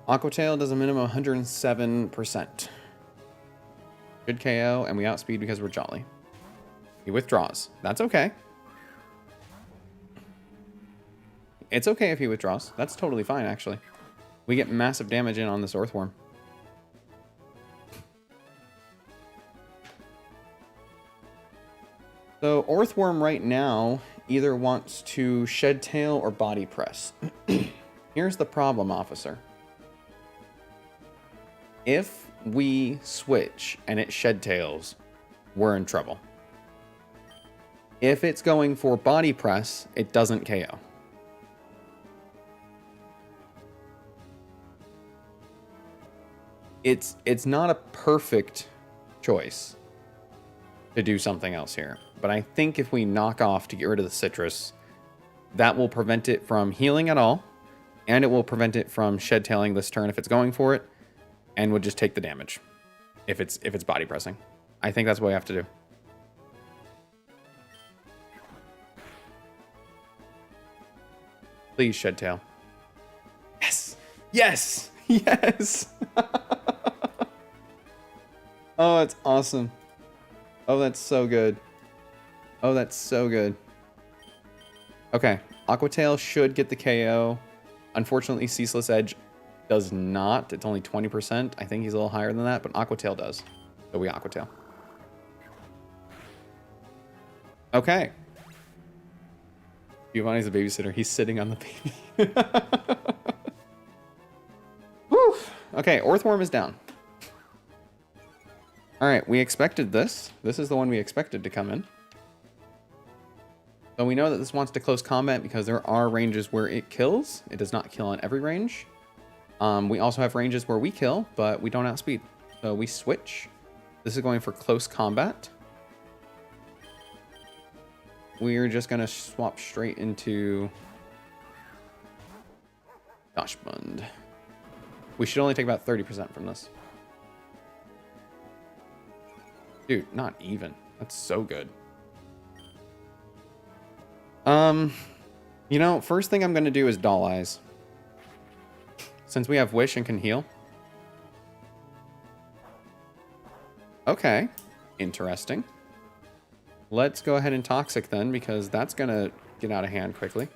A: Aqua Tail does a minimum of 107%. Good KO, and we outspeed because we're jolly. He withdraws. That's okay. It's okay if he withdraws. That's totally fine, actually. We get massive damage in on this Earthworm. So Earthworm right now either wants to Shed Tail or Body Press. Here's the problem, officer. If we switch and it Shed Tails, we're in trouble. If it's going for Body Press, it doesn't KO. It's not a perfect choice to do something else here. But I think if we knock off to get rid of the Citrus, that will prevent it from healing at all. And it will prevent it from Shed Tailing this turn if it's going for it. And would just take the damage if it's body pressing. I think that's what we have to do. Please, Shed Tail. Yes! Yes! Yes! Oh, it's awesome. Oh, that's so good. Oh, that's so good. Okay, Aqua Tail should get the KO. Unfortunately, Ceaseless Edge does not. It's only 20%. I think he's a little higher than that, but Aqua Tail does. So we Aqua Tail. Okay. Giovanni's a babysitter. He's sitting on the baby. Whew. Okay, Earthworm is down. Alright, we expected this. This is the one we expected to come in. So we know that this wants to close combat because there are ranges where it kills. It does not kill on every range. We also have ranges where we kill, but we don't outspeed. So we switch. This is going for close combat. We're just going to swap straight into Dachshund. We should only take about 30% from this. Dude, not even. That's so good. You know, first thing I'm going to do is Doll Eyes. Since we have Wish and can heal. Okay. Interesting. Let's go ahead and Toxic then, because that's going to get out of hand quickly.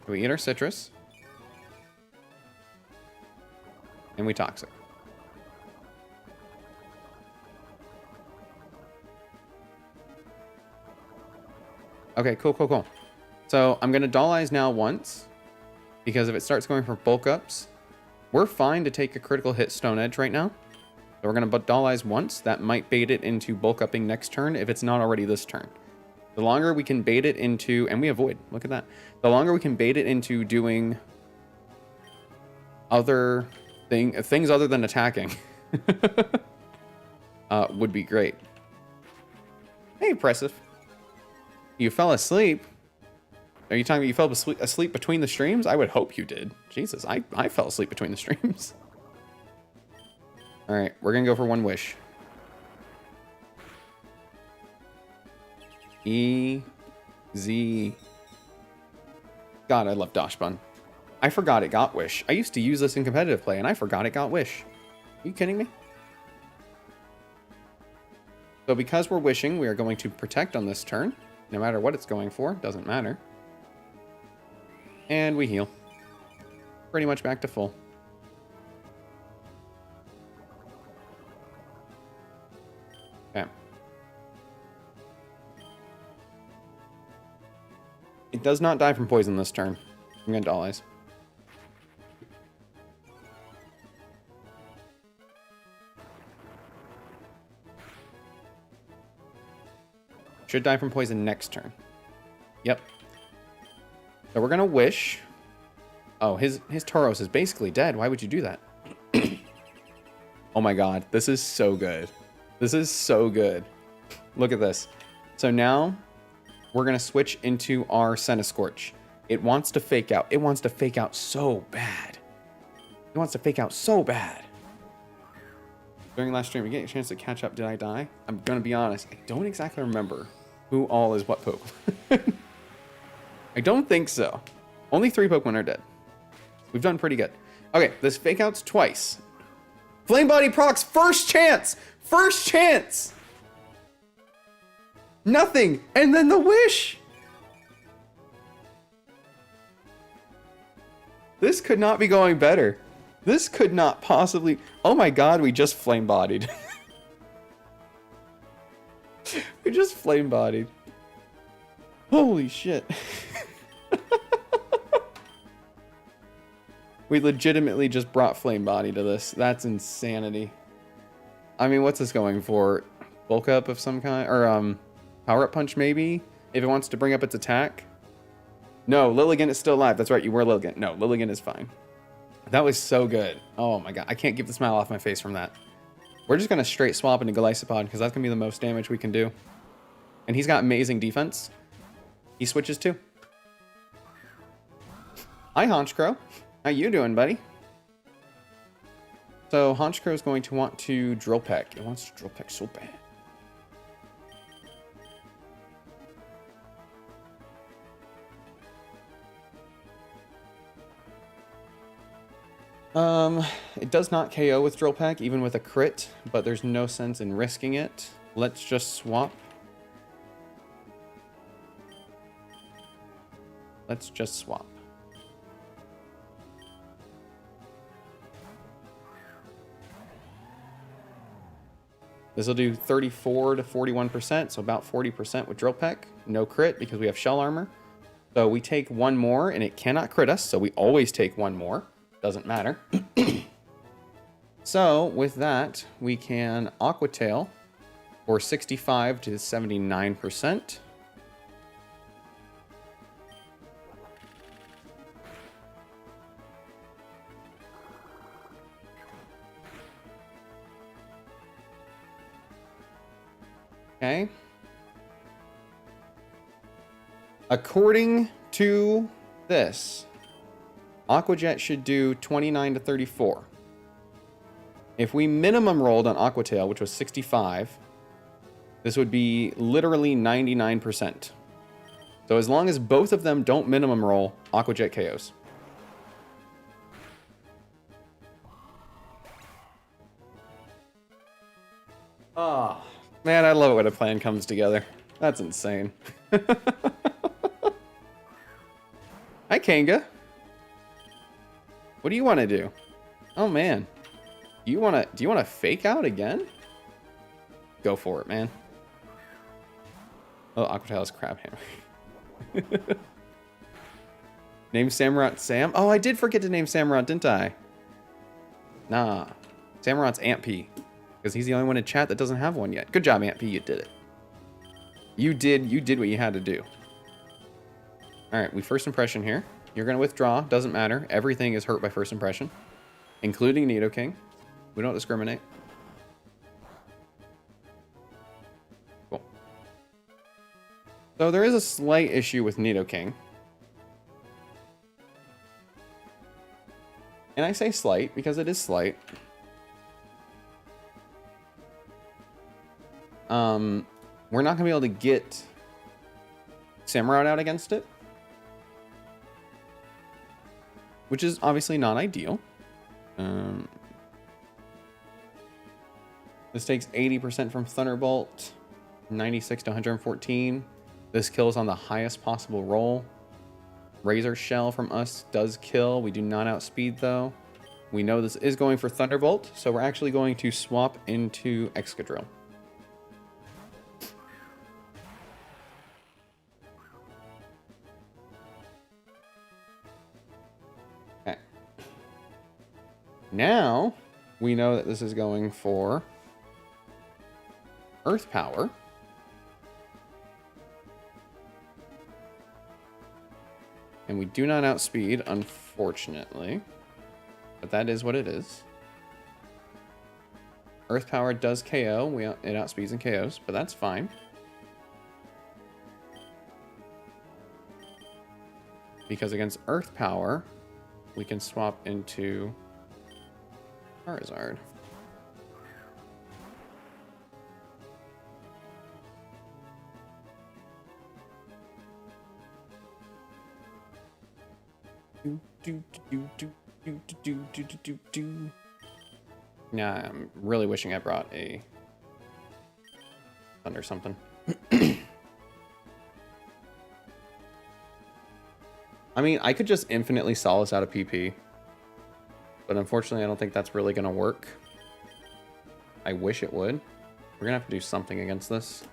A: We eat our citrus. And we Toxic. Okay, cool, cool, cool. So I'm going to Doll Eyes now once. Because if it starts going for bulk ups, we're fine to take a critical hit Stone Edge right now. So we're going to Doll Eyes once. That might bait it into bulk upping next turn if it's not already this turn. The longer we can bait it into... And we avoid. Look at that. The longer we can bait it into doing other things other than attacking would be great. Hey, Impressive. You fell asleep? Are you talking about you fell asleep between the streams? I would hope you did. Jesus, I fell asleep between the streams. All right, we're going to go for one wish. E-Z. God, I love Dashbun. I forgot it got Wish. I used to use this in competitive play, and I forgot it got Wish. Are you kidding me? So because we're wishing, we are going to protect on this turn. No matter what it's going for, doesn't matter. And we heal. Pretty much back to full. Okay. It does not die from poison this turn. I'm going to Doll Eyes. Should die from poison next turn. Yep. So we're going to wish. Oh, his Tauros is basically dead. Why would you do that? Oh my god. This is so good. This is so good. Look at this. So now we're going to switch into our Centiskorch. It wants to fake out. It wants to fake out so bad. It wants to fake out so bad. During last stream, we get a chance to catch up. Did I die? I'm going to be honest. I don't exactly remember who all is what Pokemon. I don't think so. Only 3 Pokemon are dead. We've done pretty good. Okay, this fake out's twice. Flame Body procs, first chance! First chance! Nothing! And then the wish! This could not be going better. This could not possibly... Oh my god, we just flame bodied. We just flame bodied. Holy shit. We legitimately just brought flame body to this. That's insanity. I mean, what's this going for? Bulk up of some kind? Or power up punch maybe? If it wants to bring up its attack? No, Lilligant is still alive. That's right, you were Lilligant. No, Lilligant is fine. That was so good. Oh my god, I can't keep the smile off my face from that. We're just going to straight swap into Golisopod because that's going to be the most damage we can do. And he's got amazing defense. He switches too. Hi, Honchkrow. How you doing, buddy? So Honchkrow is going to want to Drill Peck. It wants to Drill Peck so bad. It does not KO with Drill Peck, even with a crit, but there's no sense in risking it. Let's just swap. Let's just swap. This will do 34 to 41%, so about 40% with Drill Peck. No crit because we have Shell Armor. So we take one more, and it cannot crit us, so we always take one more. Doesn't matter. So with that, we can Aqua Tail for 65 to 79%. Okay. According to this, Aqua Jet should do 29 to 34. If we minimum rolled on Aqua Tail, which was 65, this would be literally 99%. So as long as both of them don't minimum roll, Aqua Jet KOs. Oh, man, I love it when a plan comes together. That's insane. Hi, Kanga. What do you want to do? Oh, man. Do you want to fake out again? Go for it, man. Oh, Aquatail's Crab Hammer. Name Samurott Sam? Oh, I did forget to name Samurott, didn't I? Nah. Samurott's Aunt P. Because he's the only one in chat that doesn't have one yet. Good job, Aunt P. You did it. You did what you had to do. Alright, we first impression here. You're going to withdraw. Doesn't matter. Everything is hurt by first impression. Including Nidoking. We don't discriminate. Cool. So there is a slight issue with Nidoking. And I say slight because it is slight. We're not going to be able to get Samurott out against it. Which is obviously not ideal. This takes 80% from Thunderbolt. 96 to 114. This kills on the highest possible roll. Razor Shell from us does kill. We do not outspeed though. We know this is going for Thunderbolt, so we're actually going to swap into Excadrill. Okay. Now, we know that this is going for Earth Power. And we do not outspeed, unfortunately. But that is what it is. Earth Power does KO. It outspeeds and KOs, but that's fine. Because against Earth Power, we can swap into Charizard. Nah, I'm really wishing I brought a Thunder something. I mean, I could just infinitely Solace out of PP. But unfortunately, I don't think that's really going to work. I wish it would. We're going to have to do something against this.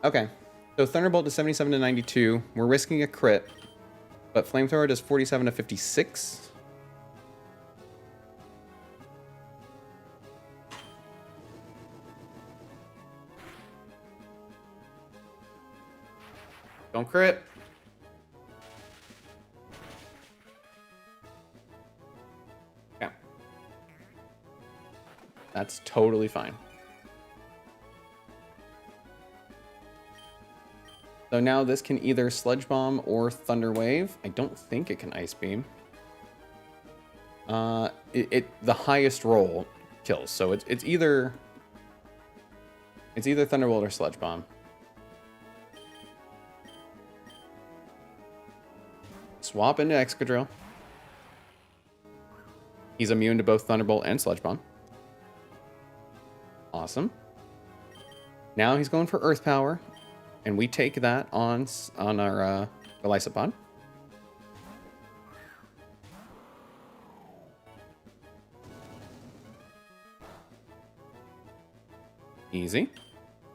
A: Okay. So Thunderbolt does 77 to 92. We're risking a crit. But Flamethrower does 47 to 56. Don't crit. Yeah. That's totally fine. So now this can either Sludge Bomb or Thunder Wave. I don't think it can Ice Beam. The highest roll kills, so it's either Thunderbolt or Sludge Bomb. Swap into Excadrill. He's immune to both Thunderbolt and Sludge Bomb. Awesome. Now he's going for Earth Power. And we take that on our Golisopod. Easy.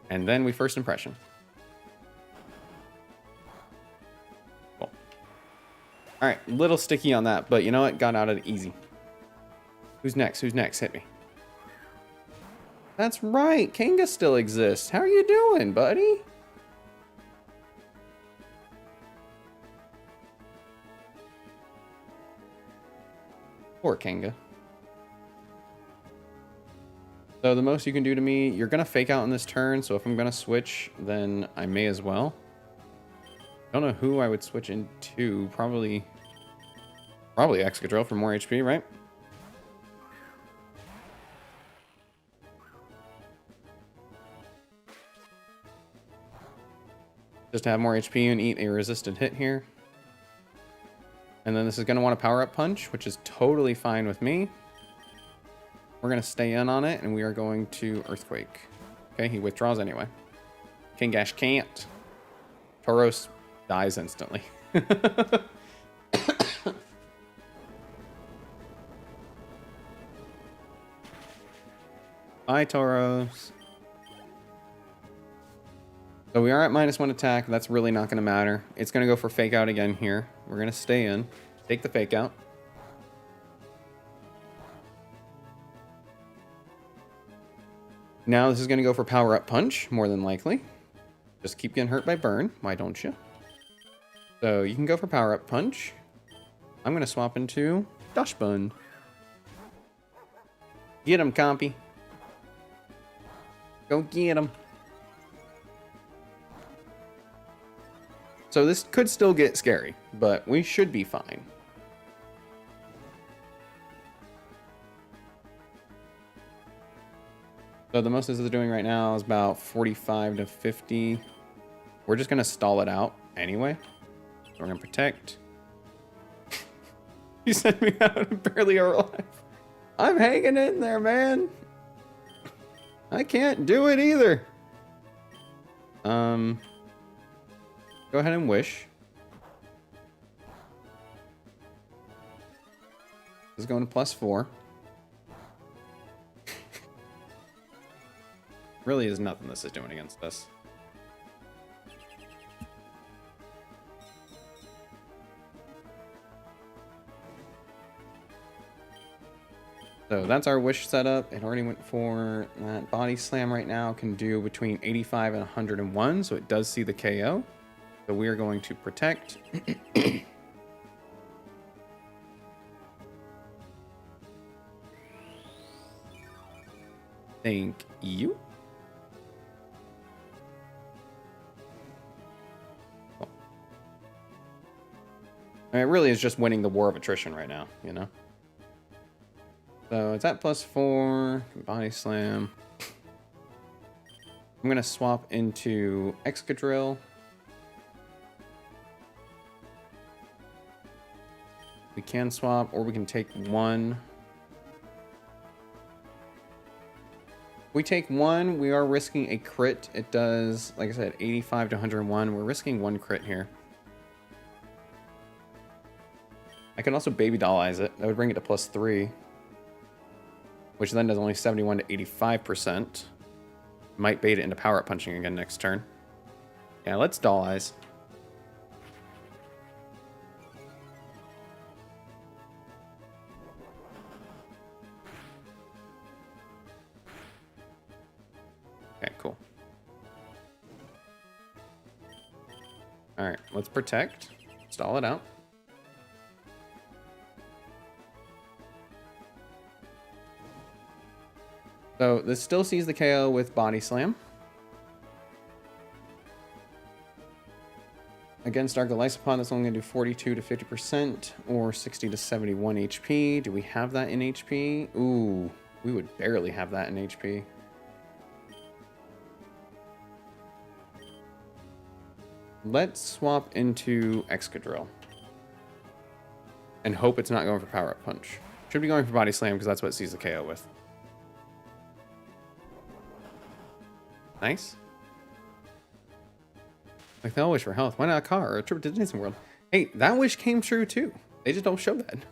A: And then we first impression. Cool. Alright, little sticky on that, but you know what? Got out of it easy. Who's next? Who's next? Hit me. That's right. Kanga still exists. How are you doing, buddy? Poor Kanga. So the most you can do to me, you're going to fake out on this turn, so if I'm going to switch, then I may as well. I don't know who I would switch into. Probably Excadrill for more HP, right? just to have more HP and eat a resisted hit here. And then this is going to want a power-up punch, which is totally fine with me. We're going to stay in on it, and we are going to Earthquake. Okay, he withdraws anyway. Kingash can't. Tauros dies instantly. Bye, Tauros. So we are at -1 attack. That's really not going to matter. It's going to go for Fake Out again here. We're going to stay in. Take the Fake Out. Now this is going to go for Power Up Punch, more than likely. Just keep getting hurt by burn. Why don't you? So you can go for Power Up Punch. I'm going to swap into Dachsbun. Get him, compy. Go get him. So this could still get scary, but we should be fine. So the most this is doing right now is about 45 to 50. We're just going to stall it out anyway. So we're going to protect. You sent me out and barely alive. I'm hanging in there, man. I can't do it either. Go ahead and wish. This is going to +4. Really is nothing this is doing against us. So that's our wish setup. It already went for that body slam right now. Can do between 85 and 101, so it does see the KO. So we are going to protect. Thank you. Cool. I mean, it really is just winning the war of attrition right now, you know? So it's at +4, body slam. I'm gonna swap into Excadrill. We can swap, or we can take one. If we take one, we are risking a crit. It does, like I said, 85 to 101. We're risking one crit here. I can also Baby Dollize it. That would bring it to +3. Which then does only 71 to 85%. Might bait it into Power Up Punching again next turn. Yeah, let's Doll Eyes. Okay, cool. Alright, let's protect. Stall it out. So this still sees the KO with Body Slam. Against our Golisopod, that's only going to do 42 to 50% or 60 to 71 HP. Do we have that in HP? Ooh, we would barely have that in HP. Let's swap into Excadrill. And hope it's not going for Power Up Punch. Should be going for Body Slam because that's what it sees the KO with. Nice. Like, they all wish for health. Why not a car or a trip to Disney World? Hey, that wish came true too. They just don't show that.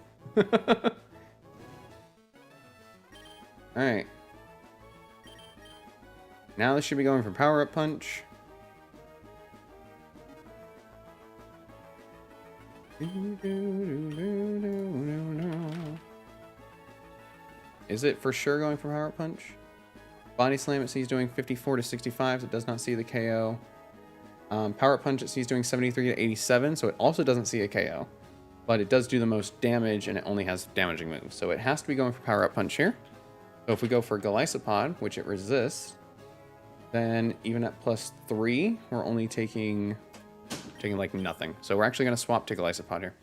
A: Alright. Now this should be going for Power Up Punch. Is it for sure going for Power Up Punch? Body Slam it sees doing 54 to 65, so it does not see the KO. Power Up Punch it sees doing 73 to 87, so it also doesn't see a KO. But it does do the most damage, and it only has damaging moves. So it has to be going for Power Up Punch here. So if we go for Golisopod, which it resists, then even at +3, we're only taking like nothing. So we're actually going to swap to Golisopod here.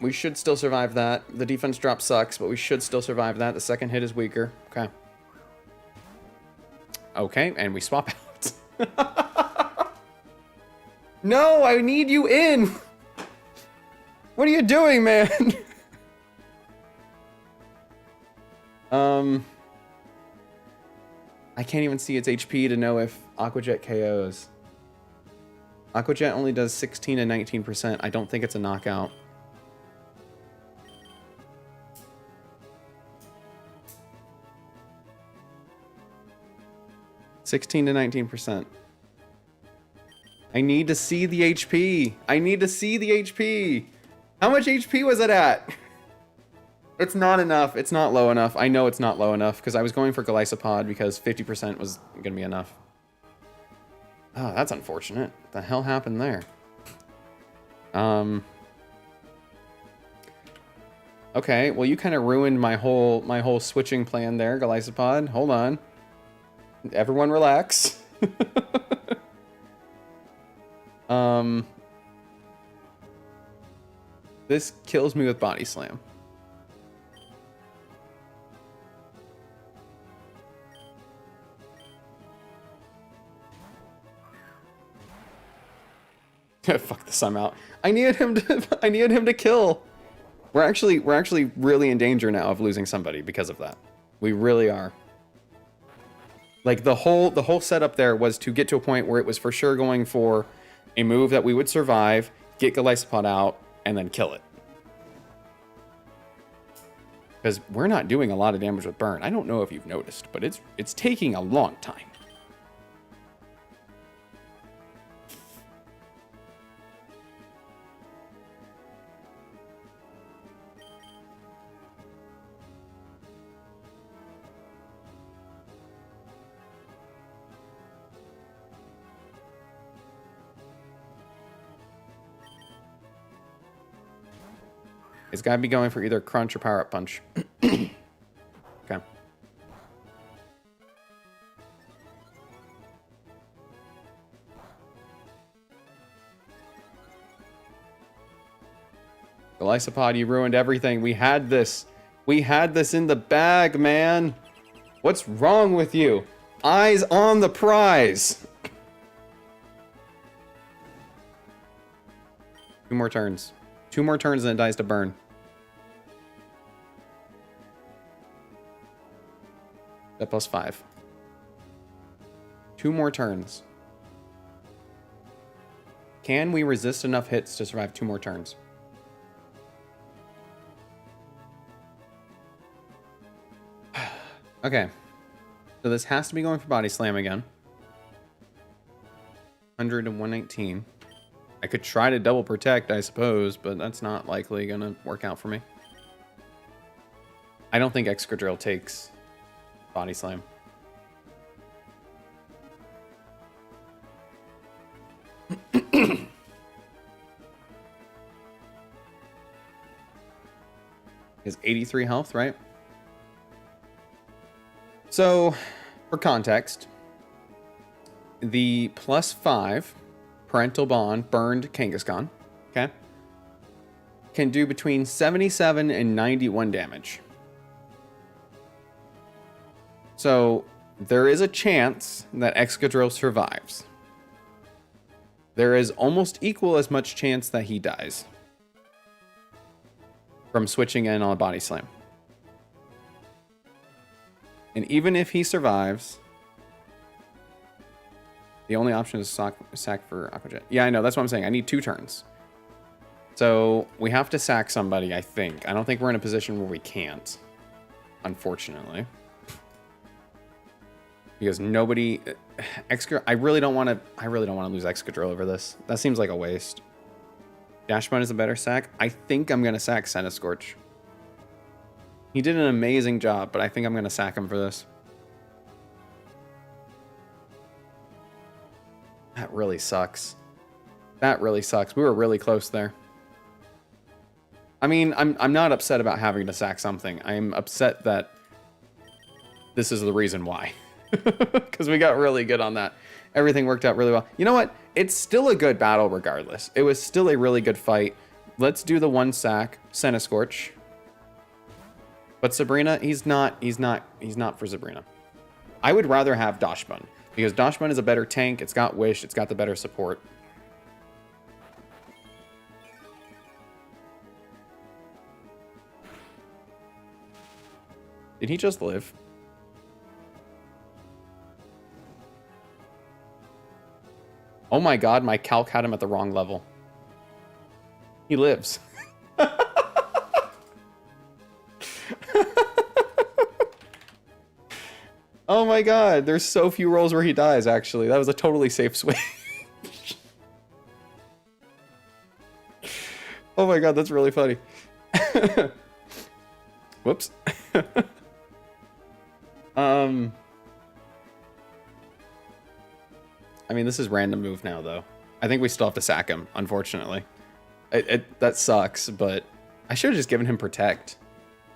A: We should still survive that. The defense drop sucks, but we should still survive that. The second hit is weaker. Okay. Okay, and we swap out. No, I need you in. What are you doing, man? I can't even see its HP to know if Aqua Jet KOs. Aqua Jet only does 16 and 19%. I don't think it's a knockout. $16 to 19%. I need to see the HP. I need to see the HP. How much HP was it at? It's not enough. It's not low enough. I know it's not low enough because I was going for Golisopod because 50% was going to be enough. Oh, that's unfortunate. What the hell happened there? Okay, well you kind of ruined my whole switching plan there, Golisopod. Hold on. Everyone relax. This kills me with Body Slam. Fuck this, I'm out. I needed him to kill. We're actually really in danger now of losing somebody because of that. We really are. Like the whole setup there was to get to a point where it was for sure going for a move that we would survive, get Golisopod out, and then kill it. Because we're not doing a lot of damage with burn. I don't know if you've noticed, but it's taking a long time. It's got to be going for either Crunch or Power Up Punch. Okay. Golisopod, you ruined everything. We had this. We had this in the bag, man. What's wrong with you? Eyes on the prize. 2 more turns. 2 more turns and it dies to burn. That plus 5. 2 more turns. Can we resist enough hits to survive 2 more turns? Okay. So this has to be going for Body Slam again. 100 to 119. I could try to double protect, I suppose, but that's not likely gonna work out for me. I don't think Excadrill takes Body Slam. Is 83 health, right? So, for context, the plus 5 Parental Bond burned Kangaskhan, okay, can do between 77 and 91 damage. So, there is a chance that Excadrill survives. There is almost equal as much chance that he dies from switching in on a Body Slam. And even if he survives, the only option is sack for Aqua Jet. Yeah, I know. That's what I'm saying. I need 2 turns. So we have to sack somebody, I think. I don't think we're in a position where we can't, unfortunately. Because nobody... I really don't want to lose Excadrill over this. That seems like a waste. Dashbun is a better sack. I think I'm going to sack Centiskorch. He did an amazing job, but I think I'm going to sack him for this. That really sucks. That really sucks. We were really close there. I mean, I'm not upset about having to sack something. I'm upset that this is the reason why. Because we got really good on that. Everything worked out really well. You know what? It's still a good battle regardless. It was still a really good fight. let's do the one sack Centiskorch. But Sabrina, he's not for Sabrina. I would rather have Dachshund because Dachshund is a better tank. It's got Wish. It's got the better support. Did he just live? Oh my god, my calc had him at the wrong level. He lives. Oh my god, there's so few rolls where he dies, actually. That was a totally safe switch. Oh my god, that's really funny. Whoops. I mean, this is random move now, though. I think we still have to sack him, unfortunately. That sucks, but I should have just given him Protect.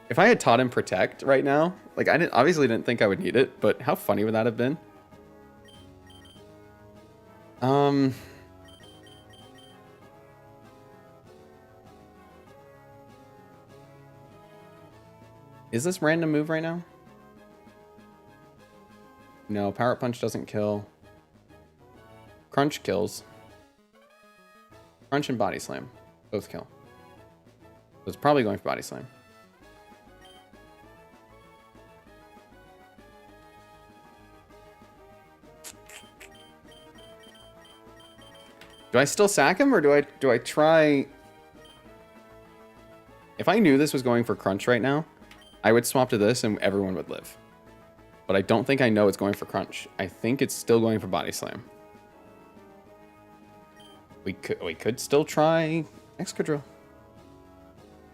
A: If I had taught him Protect right now, like, I obviously didn't think I would need it, but how funny would that have been? Is this random move right now? No, Power Punch doesn't kill. Crunch kills. Crunch and Body Slam both kill. So it's probably going for Body Slam. Do I still sack him or do I try? If I knew this was going for Crunch right now, I would swap to this and everyone would live. But I don't think I know it's going for Crunch. I think it's still going for Body Slam. We could still try Excadrill.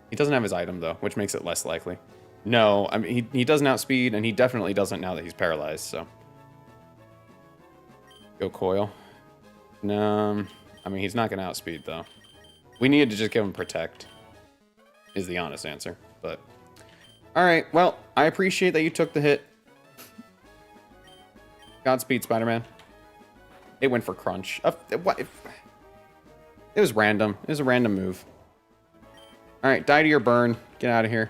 A: He doesn't have his item though, which makes it less likely. No, I mean he doesn't outspeed, and he definitely doesn't now that he's paralyzed. So go Coil. No, I mean he's not gonna outspeed though. We needed to just give him Protect. Is the honest answer. But all right, well I appreciate that you took the hit. Godspeed, Spider-Man. It went for Crunch. What? It was random. It was a random move. All right, die to your burn. Get out of here.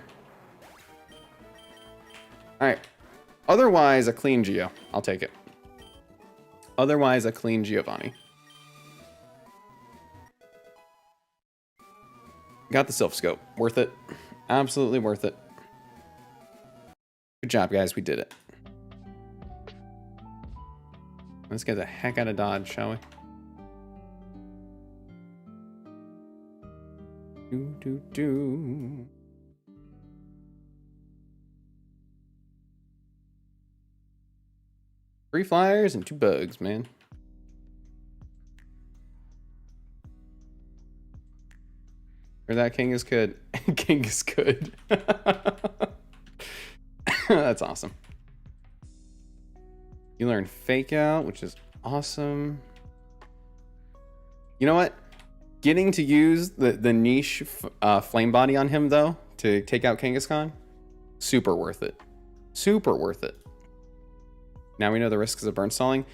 A: All right. Otherwise, a clean Geo. I'll take it. Otherwise, a clean Giovanni. Got the Sylph Scope. Worth it. Absolutely worth it. Good job, guys. We did it. Let's get the heck out of Dodge, shall we? Do. 3 flyers and 2 bugs, man. Or that King is good. King is good. That's awesome. You learn Fake Out, which is awesome. You know what? Getting to use the niche flame body on him, though, to take out Kangaskhan, super worth it. Super worth it. Now we know the risks of burn stalling.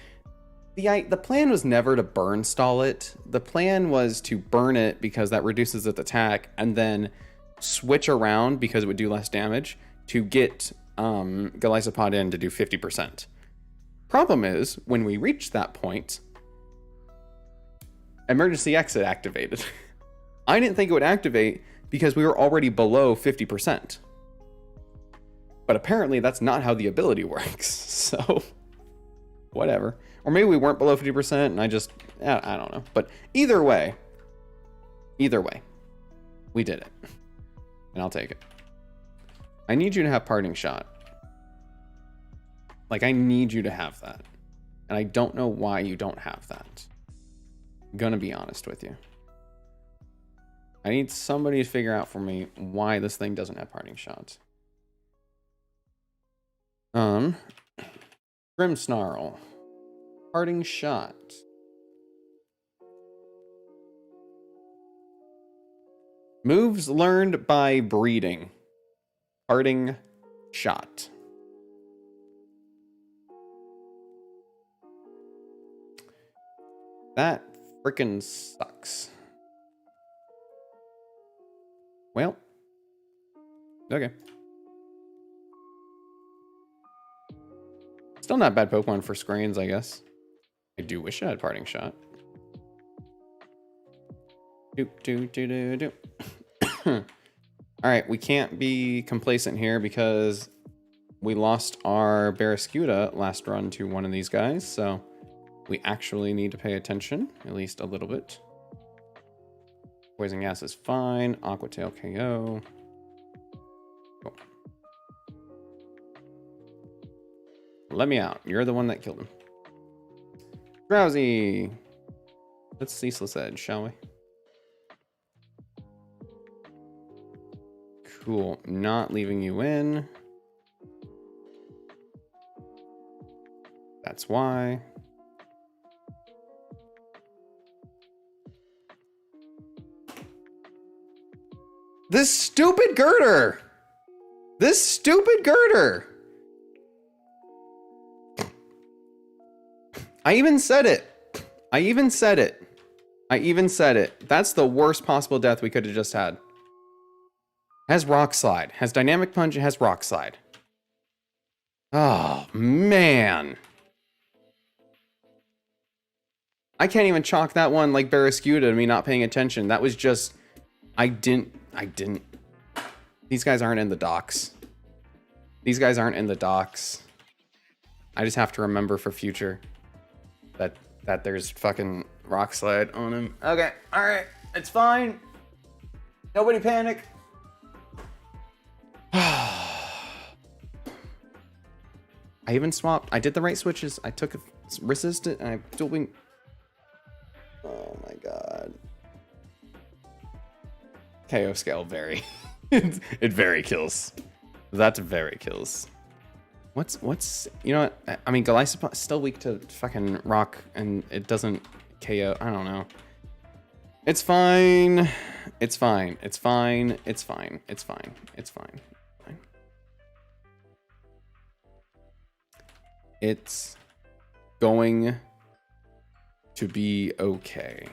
A: The plan was never to burn stall it. The plan was to burn it because that reduces its attack, and then switch around because it would do less damage to get Golisopod in to do 50%. Problem is, when we reached that point, emergency exit activated. I didn't think it would activate because we were already below 50%. But apparently that's not how the ability works. So, whatever. Or maybe we weren't below 50% and I don't know. But either way, we did it. And I'll take it. I need you to have Parting Shot. Like, I need you to have that. And I don't know why you don't have that. Gonna be honest with you. I need somebody to figure out for me why this thing doesn't have Parting Shots. Grimmsnarl. Parting Shot. Moves learned by breeding. Parting Shot. That freaking sucks. Well. Okay. Still not bad Pokemon for screens, I guess. I do wish I had Parting Shot. Alright, we can't be complacent here because we lost our Barraskewda last run to one of these guys, so we actually need to pay attention, at least a little bit. Poison Gas is fine. Aqua Tail KO. Cool. Let me out. You're the one that killed him. Drowsy. Let's Ceaseless Edge, shall we? Cool. Not leaving you in. That's why. This stupid girder! This stupid girder! I even said it. I even said it. That's the worst possible death we could have just had. Has Rock Slide. Has Dynamic Punch. It has Rock Slide. Oh, man. I can't even chalk that one like Barraskewda to me not paying attention. That was just... I didn't... These guys aren't in the docks. These guys aren't in the docks. I just have to remember for future that there's fucking Rock Slide on him. Okay, alright. It's fine. Nobody panic. I even swapped. I did the right switches. I took a resistant and I dual wing. Oh my god. KO scale very. It very kills. That's very kills. What's you know what? I mean, Golisopod still weak to fucking rock and it doesn't KO. I don't know. It's fine. It's fine. It's fine. It's fine. It's fine. It's fine. It's going to be okay.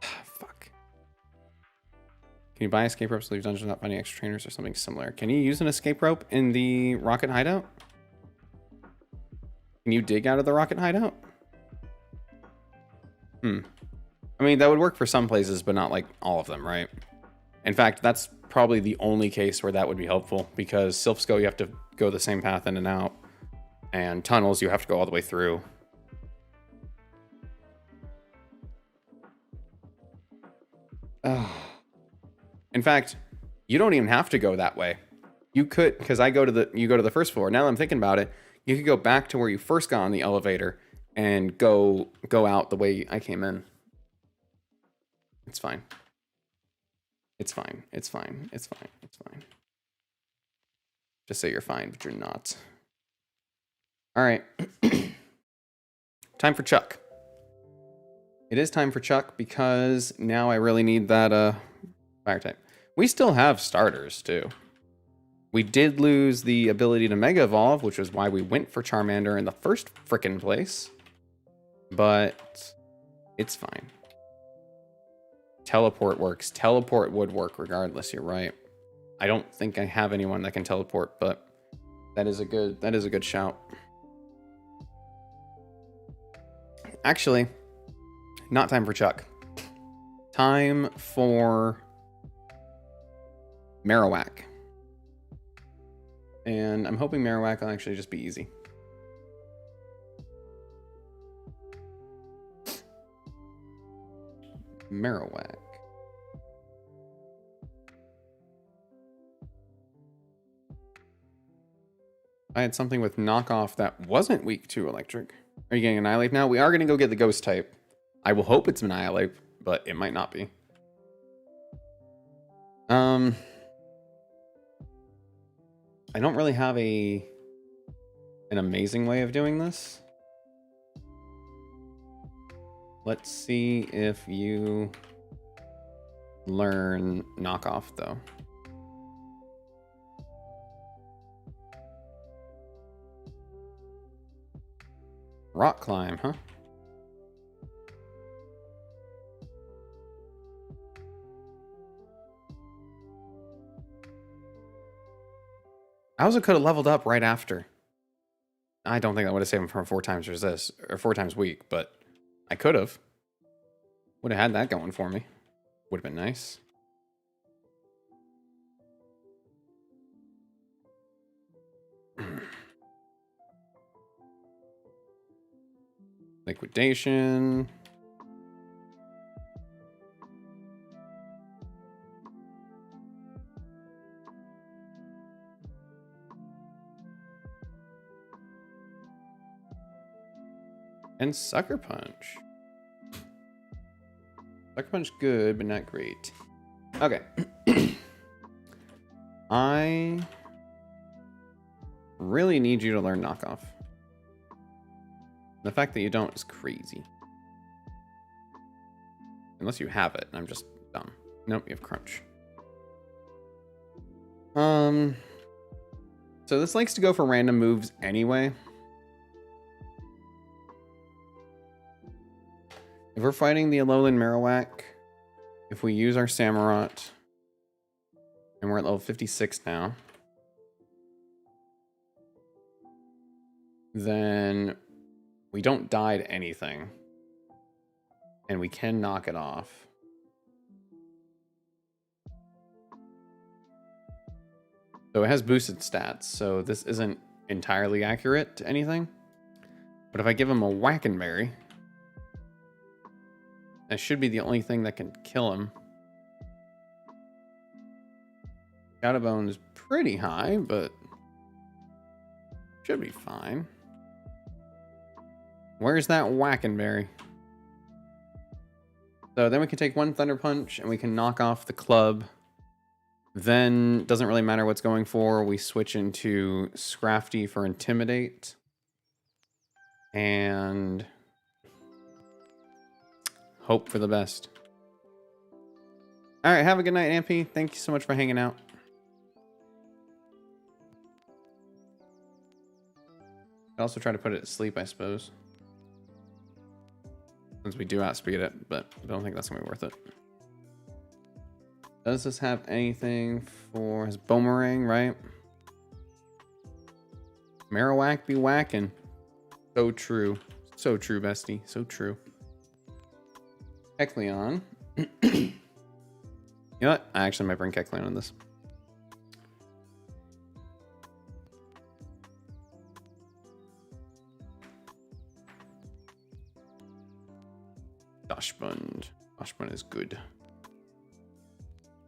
A: Fuck. Can you buy escape ropes to leave dungeons without finding extra trainers or something similar? Can you use an escape rope in the rocket hideout? Can you dig out of the rocket hideout? I mean, that would work for some places, but not like all of them, right? In fact, that's probably the only case where that would be helpful, because Silphsco, you have to go the same path in and out, and tunnels, you have to go all the way through. In fact, you don't even have to go that way. You could, because you go to the first floor. Now that I'm thinking about it, you could go back to where you first got on the elevator and go out the way I came in. It's fine. It's fine. It's fine. It's fine. It's fine. Just say you're fine, but you're not. All right. Time for Chuck. It is time for Chuck because now I really need that fire type. We still have starters too. We did lose the ability to Mega Evolve, which is why we went for Charmander in the first frickin' place. But it's fine. Teleport works. Teleport would work regardless, you're right. I don't think I have anyone that can teleport, but that is a good shout. Actually, not time for Chuck. Time for Marowak. And I'm hoping Marowak will actually just be easy. Marowak. I had something with knockoff that wasn't weak to electric. Are you getting Annihilate now? We are going to go get the ghost type. I will hope it's Annihilate, but it might not be. I don't really have an amazing way of doing this. Let's see if you learn knockoff though. Rock climb, huh? I also could have leveled up right after. I don't think I would have saved him from 4 times resist or 4 times weak, but I could have. Would have had that going for me. Would have been nice. Liquidation. And Sucker Punch. Sucker Punch good, but not great. Okay. I really need you to learn Knockoff. The fact that you don't is crazy. Unless you have it, I'm just dumb. Nope, you have Crunch. So this likes to go for random moves anyway. If we're fighting the Alolan Marowak, if we use our Samurott, and we're at level 56 now, then we don't die to anything, and we can knock it off. So it has boosted stats, so this isn't entirely accurate to anything. But if I give him a Wackenberry, that should be the only thing that can kill him. Shadowbone is pretty high, but should be fine. Where's that Wackenberry? So then we can take 1 Thunder Punch and we can knock off the club. Then, doesn't really matter what's going for, we switch into Scrafty for Intimidate. And hope for the best. Alright, have a good night, Ampy. Thank you so much for hanging out. I'd also try to put it to sleep, I suppose. Since we do outspeed it, but I don't think that's going to be worth it. Does this have anything for his Boomerang, right? Marowak be whacking. So true. So true, bestie. So true. Kecleon. You know what? I actually might bring Kecleon on this. Dachshund. Dachshund is good.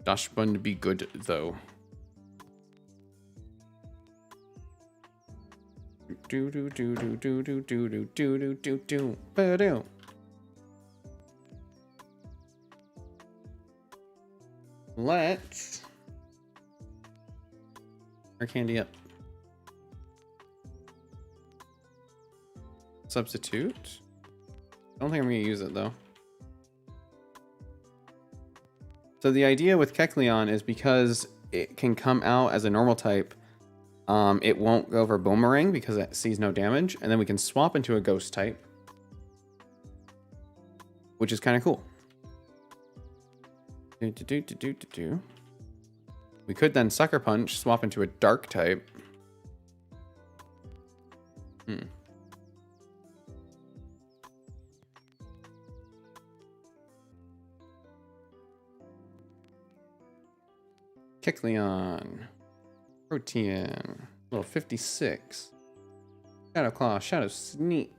A: Dachshund be good though. Do do do do do do do do do do do do do. Let's our candy up. Substitute. I don't think I'm gonna use it though. So the idea with Kecleon is because it can come out as a normal type, it won't go for Boomerang because it sees no damage, and then we can swap into a ghost type, which is kind of cool. We could then Sucker Punch, swap into a dark type. Kecleon. Protean. Level 56. Shadow Claw, Shadow Sneak.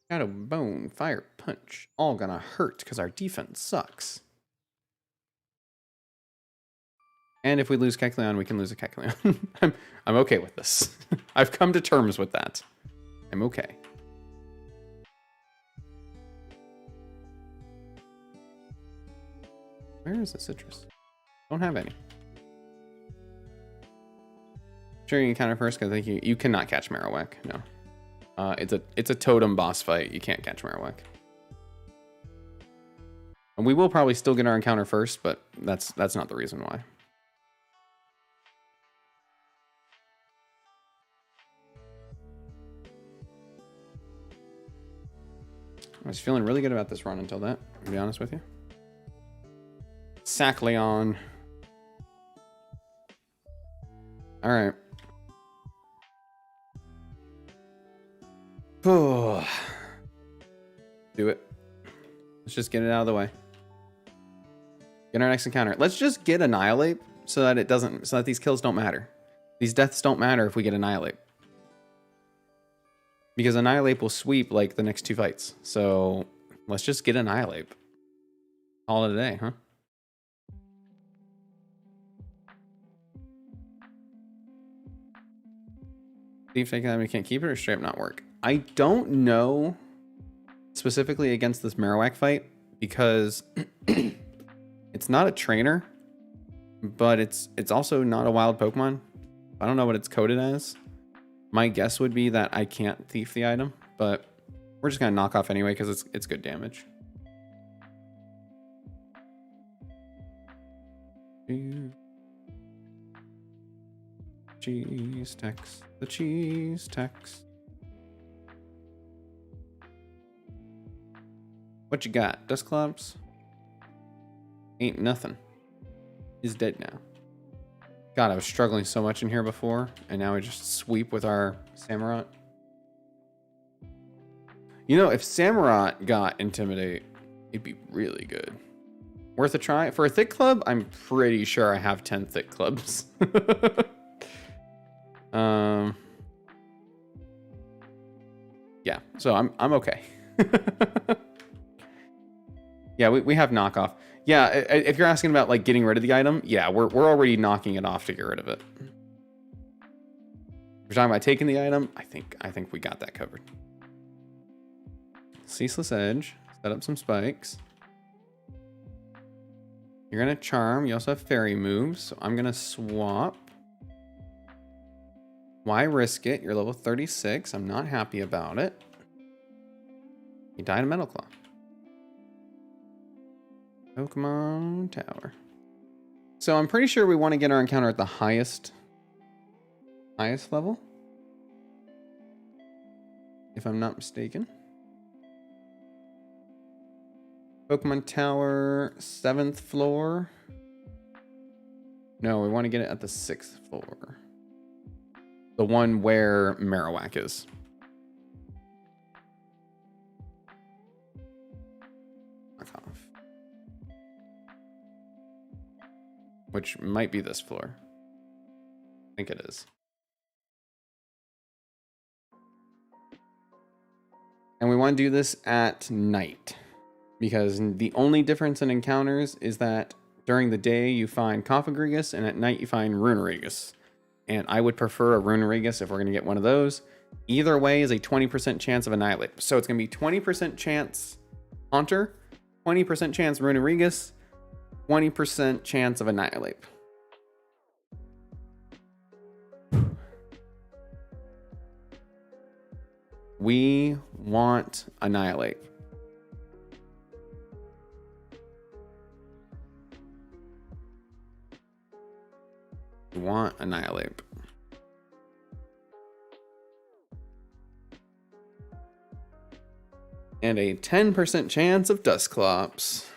A: Shadow Bone, Fire Punch. All gonna hurt because our defense sucks. And if we lose Kecleon, we can lose a Kecleon. I'm okay with this. I've come to terms with that. I'm okay. Where is the citrus? Don't have any. Sure, you can counter first because I think you cannot catch Marowak. No, it's a totem boss fight. You can't catch Marowak. And we will probably still get our encounter first, but that's not the reason why. I was feeling really good about this run until that, to be honest with you. Sacleon. All right. Do it. Let's just get it out of the way. Get our next encounter. Let's just get Annihilate so that it doesn't, so that these kills don't matter. These deaths don't matter if we get Annihilate. Because Annihilate will sweep like the next 2 fights. So let's just get Annihilate. Call it a day, huh? Thief taking that we can't keep it or straight up not work. I don't know specifically against this Marowak fight because it's not a trainer, but it's also not a wild Pokemon. I don't know what it's coded as. My guess would be that I can't thief the item, but we're just gonna knock off anyway because it's good damage. Cheese text. The cheese text. What you got? Dusclops? Ain't nothing. He's dead now. God, I was struggling so much in here before, and now I just sweep with our Samurott. You know, if Samurott got Intimidate, it'd be really good. Worth a try. For a Thick Club, I'm pretty sure I have 10 Thick Clubs. Yeah, so I'm okay. Yeah, we have knockoff. Yeah, if you're asking about like getting rid of the item, yeah, we're already knocking it off to get rid of it. If you're talking about taking the item, I think we got that covered. Ceaseless Edge, set up some spikes. You're gonna charm. You also have fairy moves, so I'm gonna swap. Why risk it? You're level 36. I'm not happy about it. You died a Metal Claw. Pokemon Tower. So I'm pretty sure we want to get our encounter at the highest level, if I'm not mistaken. Pokemon Tower, 7th floor. No, we want to get it at the 6th floor. The one where Marowak is. Knock off. Which might be this floor. I think it is. And we want to do this at night. Because the only difference in encounters is that during the day you find Cofagrigus and at night you find Runerigus. And I would prefer a Runerigus if we're going to get one of those. Either way is a 20% chance of Annihilate. So it's going to be 20% chance Haunter, 20% chance Runerigus, 20% chance of Annihilate. We want Annihilate. We want Annihilate. And a 10% chance of Dusclops.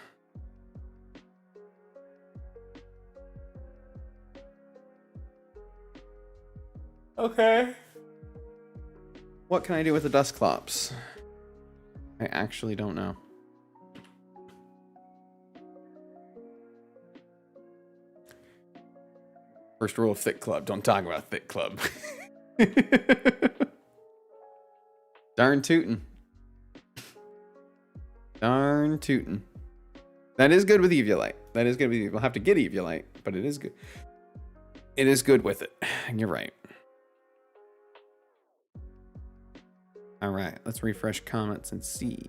A: Okay. What can I do with the Dusclops? I actually don't know. First rule of Thick Club, don't talk about Thick Club. Darn tootin'. Darn tootin'. That is good with Eviolite. That is good with Eviolite. We'll have to get Eviolite, but it is good. It is good with it. You're right. All right, let's refresh comments and see.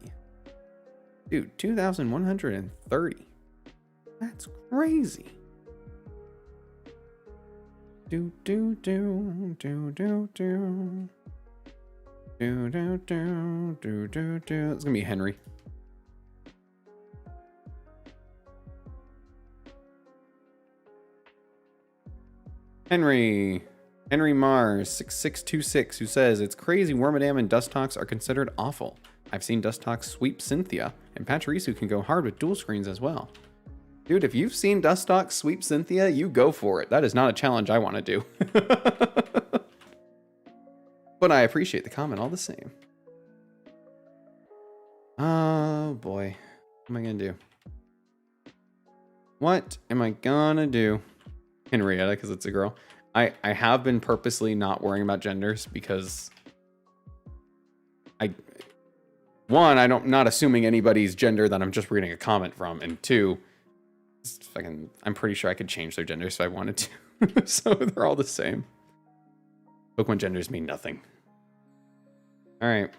A: Dude, 2,130. That's crazy. Do do do do do do do do do do do do. It's gonna be Henry. Henry Mars 6626, who says it's crazy Wormadam and Dustox are considered awful. I've seen Dustox sweep Cynthia, and Pachirisu can go hard with dual screens as well. Dude, if you've seen Dustox sweep Cynthia, you go for it. That is not a challenge I want to do. But I appreciate the comment all the same. Oh boy. What am I gonna do? What am I gonna do? Henrietta, because it's a girl. I have been purposely not worrying about genders because one, not assuming anybody's gender that I'm just reading a comment from, and two, I'm pretty sure I could change their gender if I wanted to. So they're all the same. Pokemon genders mean nothing. Alright.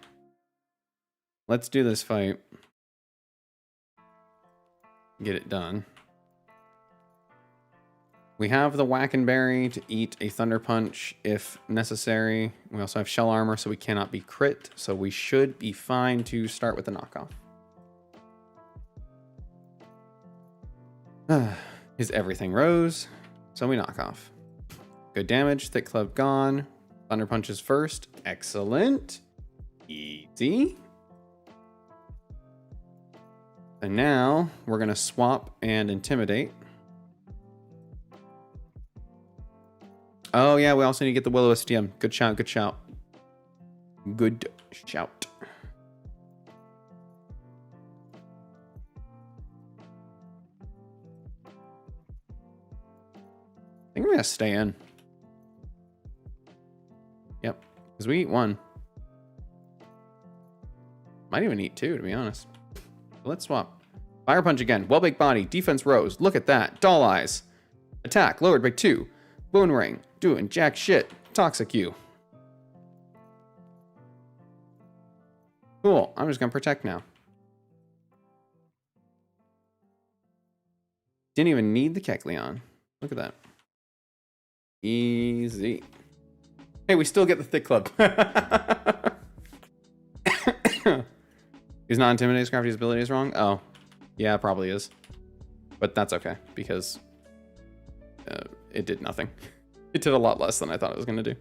A: Let's do this fight. Get it done. We have the Wackenberry to eat a Thunder Punch if necessary. We also have Shell Armor, so we cannot be crit. So we should be fine to start with the knockoff. His everything rose, so we knock off. Good damage. Thick Club gone. Thunder Punch is first. Excellent. Easy. And now we're going to swap and Intimidate. Oh, yeah, we also need to get the Will-O-Wisp TM. Good shout, good shout. Good shout. I think I'm going to stay in. Yep, because we eat one. Might even eat two, to be honest. Let's swap. Fire Punch again. Well-baked body. Defense rose. Look at that. Doll eyes. Attack lowered by 2. Bone ring. Doing jack shit. Toxic you. Cool. I'm just gonna protect now. Didn't even need the Kecleon. Look at that. Easy. Hey, we still get the Thick Club. He's not intimidating. Scrafty's ability is wrong. Oh, yeah, probably is. But that's okay because it did nothing. It did a lot less than I thought it was going to do.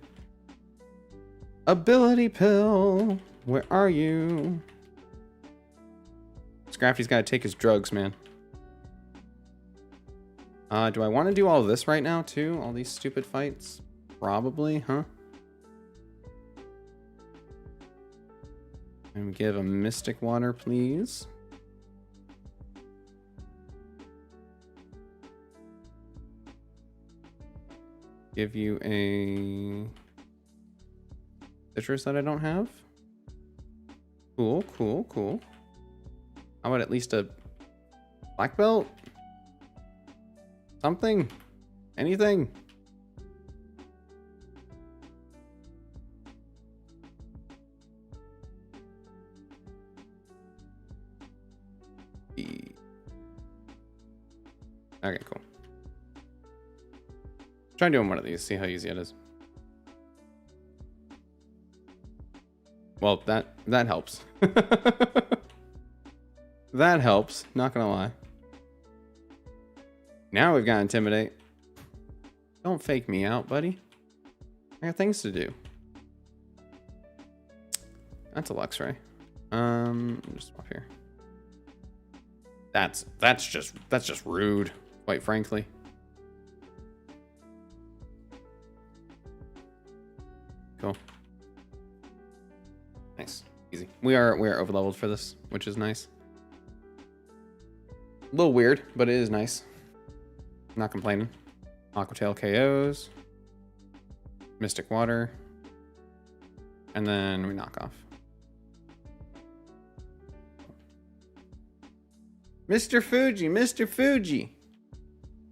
A: Ability pill. Where are you? Scrafty's got to take his drugs, man. Do I want to do all of this right now, too? All these stupid fights? Probably, huh? And give a Mystic Water, please. Give you a citrus that I don't have. Cool, cool, cool. How about at least a black belt? Something? Anything? Okay, cool. Try doing one of these, see how easy it is. Well, that helps. That helps, not gonna lie. Now we've got Intimidate. Don't fake me out, buddy. I got things to do. That's a Luxray. Just swap here. That's just rude, quite frankly. Cool. Nice. Easy. We are overleveled for this, which is nice. A little weird, but it is nice. Not complaining. Aquatail KOs. Mystic Water. And then we knock off. Mr. Fuji, Mr. Fuji.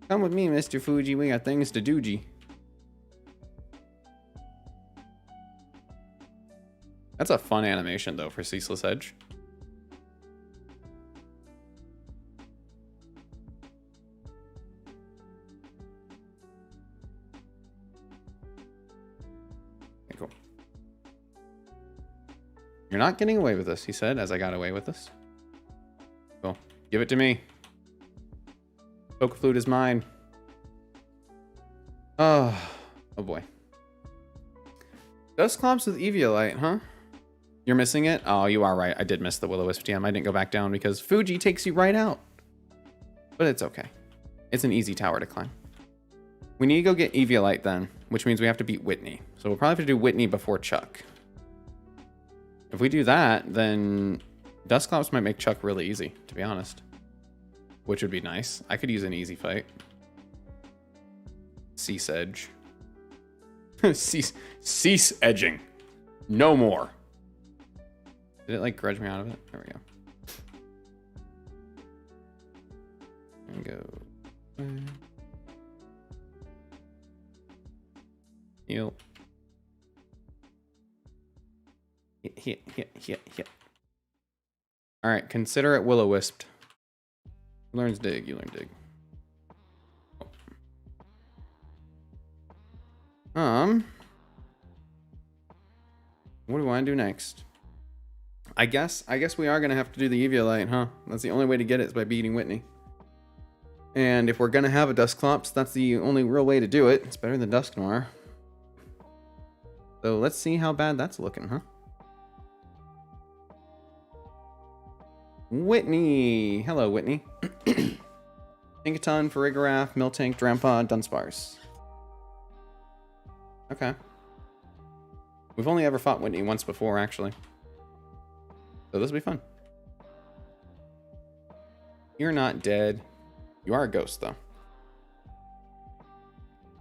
A: Come with me, Mr. Fuji. We got things to do-G. That's a fun animation, though, for Ceaseless Edge. Okay, cool. You're not getting away with this, he said, as I got away with this. Cool. Give it to me. Poke Flute is mine. Oh boy. Dusclops with Eviolite, huh? You're missing it? Oh, you are right. I did miss the Will-O-Wisp TM. I didn't go back down because Fuji takes you right out. But it's okay. It's an easy tower to climb. We need to go get Eviolite then, which means we have to beat Whitney. So we'll probably have to do Whitney before Chuck. If we do that, then Dusclops might make Chuck really easy, to be honest. Which would be nice. I could use an easy fight. Cease edge. Cease edging. No more. Did it like grudge me out of it? There we go. And go. Heal. Hit. All right, consider it Will-O-Wisped. Who learns dig? You learn dig. What do I want to do next? I guess we are gonna have to do the Eviolite, huh? That's the only way to get it is by beating Whitney. And if we're gonna have a Dusclops, that's the only real way to do it. It's better than Dusknoir. So let's see how bad that's looking, huh? Whitney! Hello, Whitney. Tinkaton, Farigiraf, Miltank, Drampa, Dunsparce. Okay. We've only ever fought Whitney once before, actually. So this will be fun. You're not dead. You are a ghost, though.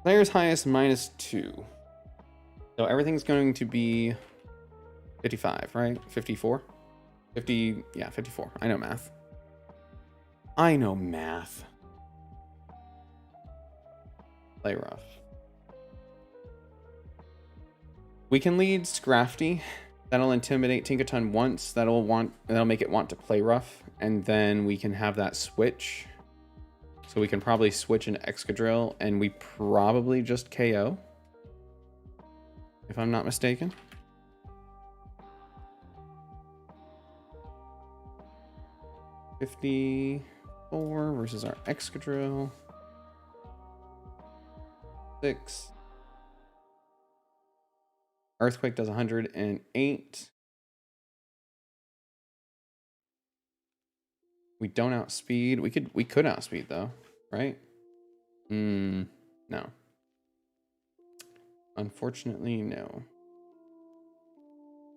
A: Player's highest -2. So everything's going to be 55, right? 54? 50, yeah, 54. I know math. I know math. Play rough. We can lead Scrafty. That'll intimidate Tinkaton once. That'll make it want to play rough. And then we can have that switch. So we can probably switch into Excadrill, and we probably just KO. If I'm not mistaken. $54 versus our Excadrill. 6. Earthquake does 108. We don't outspeed. We could outspeed though, right? No. Unfortunately, no.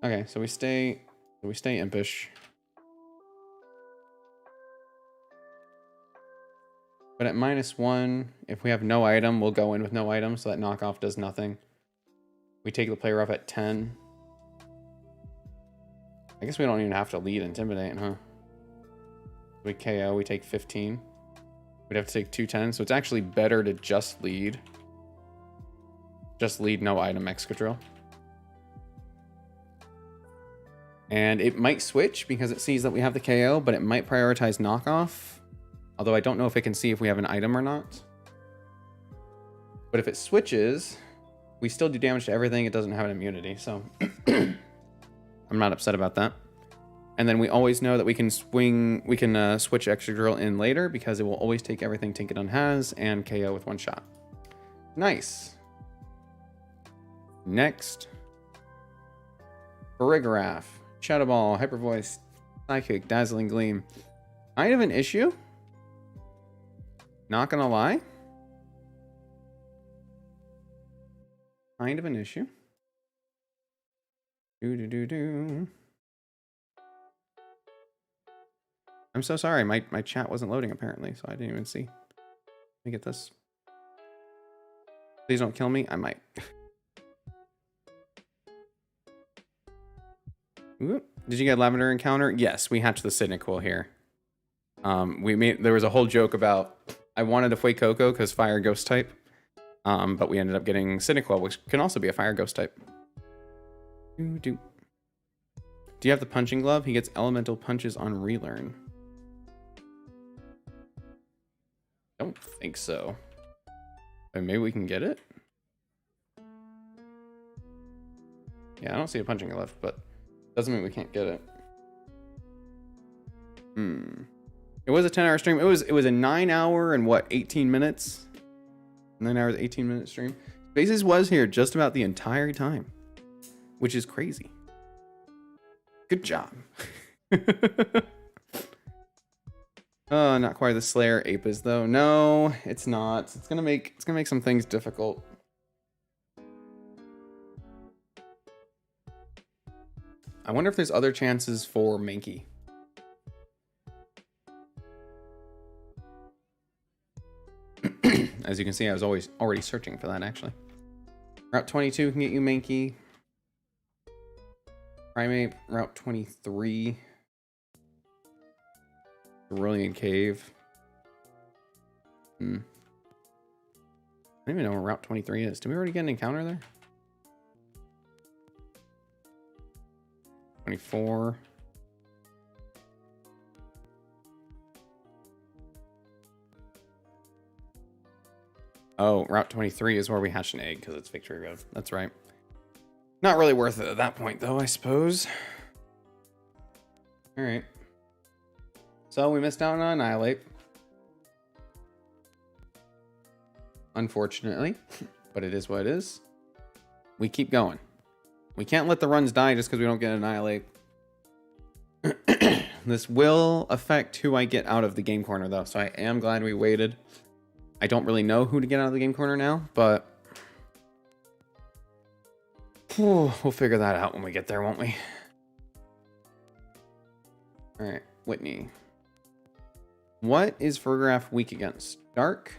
A: Okay, so we stay impish. But at -1, if we have no item, we'll go in with no item, so that knockoff does nothing. We take the player off at 10. I guess we don't even have to lead Intimidate, huh? We KO, we take 15. We'd have to take 210, so it's actually better to just lead. Just lead no item Excadrill. And it might switch because it sees that we have the KO, but it might prioritize knockoff. Although I don't know if it can see if we have an item or not. But if it switches, we still do damage to everything. It doesn't have an immunity, so I'm not upset about that. And then we always know that we can switch Excadrill in later because it will always take everything Tinkaton has and KO with one shot. Nice. Next. Farigiraf, Shadow Ball, Hyper Voice, Psychic, Dazzling Gleam. Kind of an issue. Not gonna lie. Kind of an issue. I'm so sorry. My chat wasn't loading apparently, so I didn't even see. Let me get this. Please don't kill me. I might. Did you get Lavender Encounter? Yes, we hatched the Cyndaquil here. There was a whole joke about I wanted a Fuecoco because fire ghost type. But we ended up getting Cyndaquil, which can also be a fire ghost type. Do you have the punching glove? He gets elemental punches on relearn. Don't think so. Maybe we can get it? Yeah, I don't see a punching glove, but doesn't mean we can't get it. It was a 10-hour stream. It was a 9-hour and what, 18 minutes? 9 hours, 18-minute stream. Spaces was here just about the entire time, which is crazy. Good job. Oh, not quite the Slayer Apis though. No, it's not. It's gonna make some things difficult. I wonder if there's other chances for Mankey. As you can see, I was already searching for that actually. Route 22 can get you Mankey. Primate, Route 23. Cerulean Cave. I don't even know where Route 23 is. Did we already get an encounter there? 24. Oh, Route 23 is where we hatched an egg because it's Victory Road. That's right. Not really worth it at that point, though, I suppose. All right. So we missed out on Annihilate. Unfortunately, but it is what it is. We keep going. We can't let the runs die just because we don't get Annihilate. This will affect who I get out of the game corner, though, so I am glad we waited. I don't really know who to get out of the game corner now, but we'll figure that out when we get there, won't we? All right, Whitney. What is Farigiraf weak against? Dark?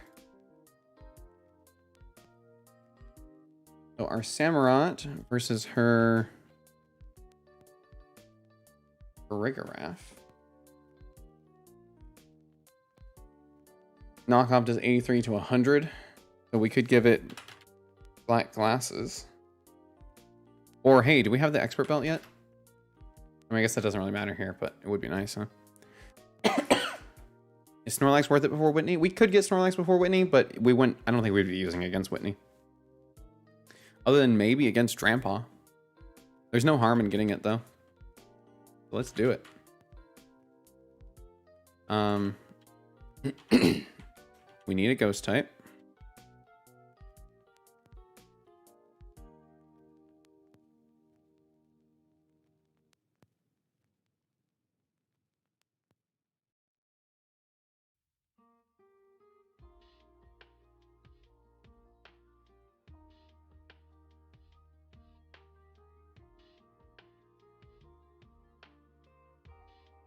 A: So our Samurott versus her Farigiraf. Knockoff does 83 to 100. So we could give it black glasses. Or hey, do we have the expert belt yet? I mean, I guess that doesn't really matter here, but it would be nice, huh? Is Snorlax worth it before Whitney? We could get Snorlax before Whitney, but we wouldn't. I don't think we'd be using it against Whitney. Other than maybe against Drampa. There's no harm in getting it, though. So let's do it. We need a ghost type.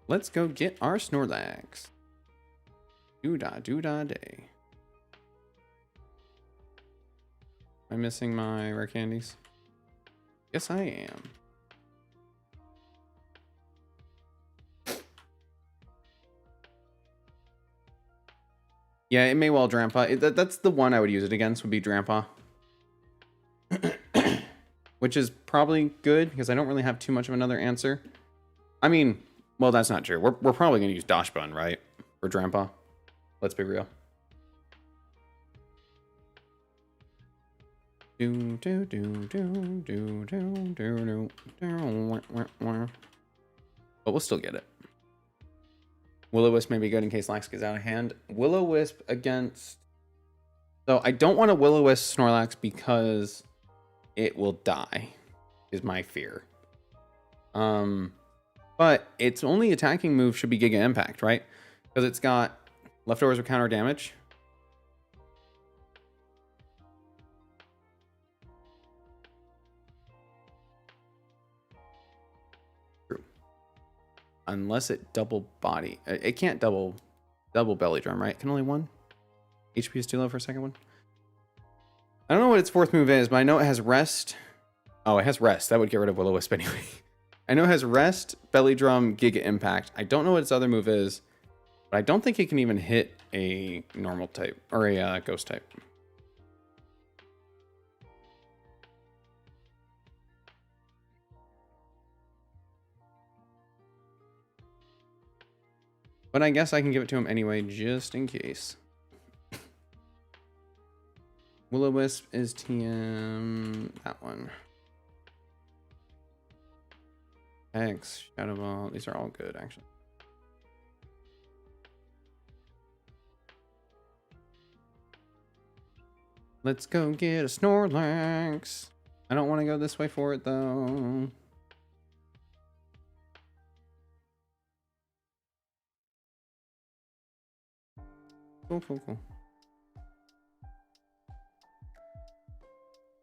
A: Let's go get our Snorlax. Doo-dah day. Am I missing my rare candies? Yes, I am. Yeah, it may well Drampa. That's the one I would use it against, would be Drampa. Which is probably good, because I don't really have too much of another answer. I mean, well, that's not true. We're probably going to use Dachshund, right? For Drampa. Let's be real. But we'll still get it. Will-O-Wisp may be good in case Lax gets out of hand. Will-O-Wisp against... So I don't want to Will-O-Wisp Snorlax because it will die, is my fear. But its only attacking move should be Giga Impact, right? Because it's got leftovers with counter damage. True. Unless it double body. It can't double belly drum, right? It can only one? HP is too low for a second one. I don't know what its fourth move is, but I know it has Rest. Oh, it has Rest. That would get rid of Will-O-Wisp anyway. I know it has Rest, Belly Drum, Giga Impact. I don't know what its other move is, but I don't think it can even hit a normal type or a ghost type. But I guess I can give it to him anyway, just in case. Will-O-Wisp is TM, that one. X, Shadow Ball, these are all good, actually. Let's go get a Snorlax. I don't want to go this way for it, though. Cool, cool, cool.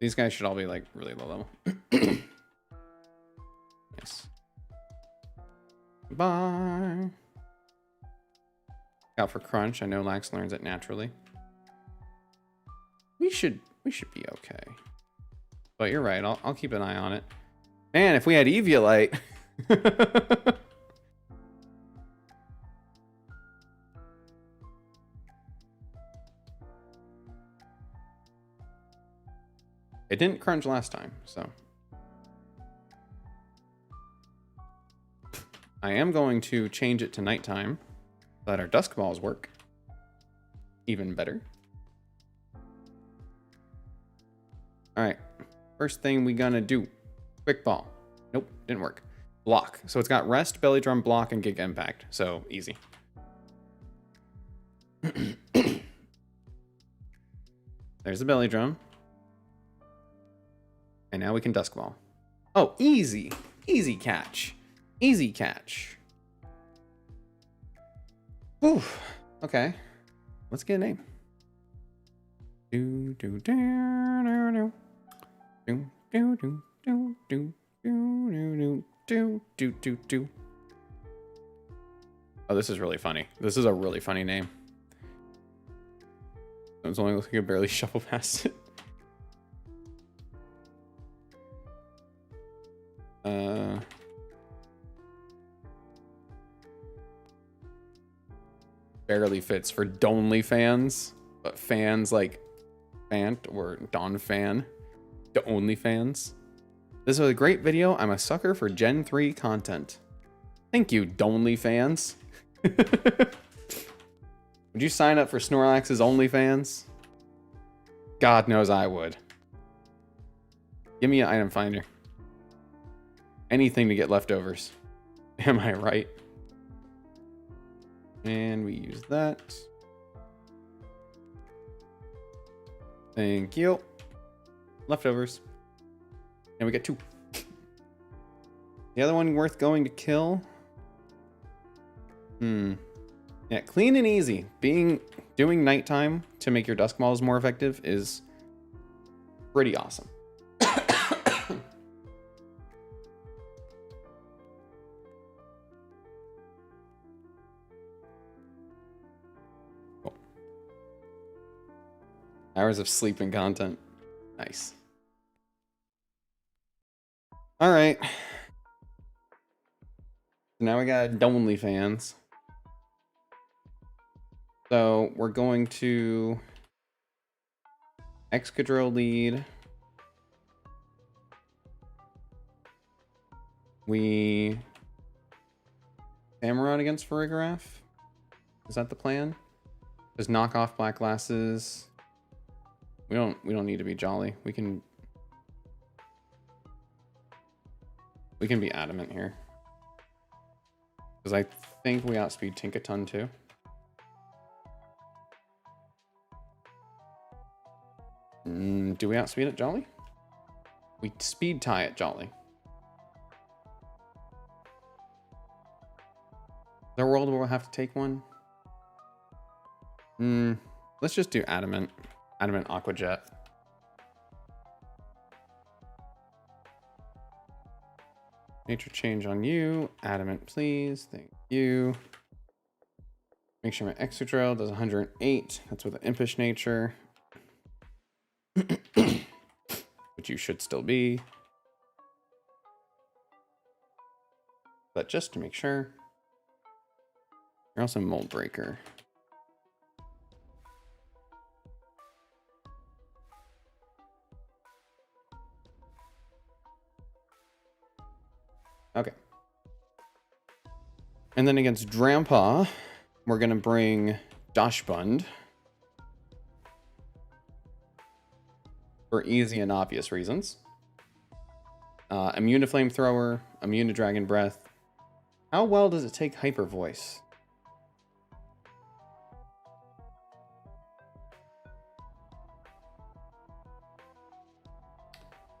A: These guys should all be like really low level. Nice. Bye. Out for crunch. I know Lax learns it naturally. We should be okay. But you're right. I'll keep an eye on it. Man, if we had Eviolite. It didn't crunch last time, so. I am going to change it to nighttime so that our dusk balls work even better. All right, first thing we gonna do, quick ball. Nope, didn't work. Block. So it's got rest, belly drum, block, and Giga Impact. So easy. There's the belly drum. And now we can dusk ball. Oh, easy. Easy catch. Easy catch. Whew. Okay. Let's get a name. Do do do do do do do do do do do do do do. Oh, this is really funny. This is a really funny name. It's only looking to barely shuffle past it. Barely fits for Donly fans, but fans like Fant or Don Fan to only fans. This was a great video. I'm a sucker for Gen 3 content. Thank you, Donly fans. Would you sign up for Snorlax's OnlyFans? God knows I would. Give me an item finder. Anything to get leftovers. Am I right? And we use that. Thank you. Leftovers. And we get 2. The other one worth going to kill. Yeah, clean and easy. Doing nighttime to make your dusk balls more effective is pretty awesome. Cool. Hours of sleeping content. Nice. All right. Now we got Donly fans. So we're going to Excadrill lead. We Samurott against Farigiraf. Is that the plan? Just knock off Black Glasses. We don't need to be Jolly. We can be Adamant here. Because I think we outspeed Tinkaton too. Do we outspeed at Jolly? We speed tie at Jolly. Is there a world where we'll have to take one? Let's just do Adamant. Adamant Aqua Jet. Nature change on you. Adamant, please. Thank you. Make sure my Excadrill does 108. That's with an Impish nature. Which you should still be. But just to make sure. You're also Mold Breaker. Okay. And then against Drampa, we're going to bring Dachshund. For easy and obvious reasons. Immune to Flamethrower, immune to Dragon Breath. How well does it take Hyper Voice?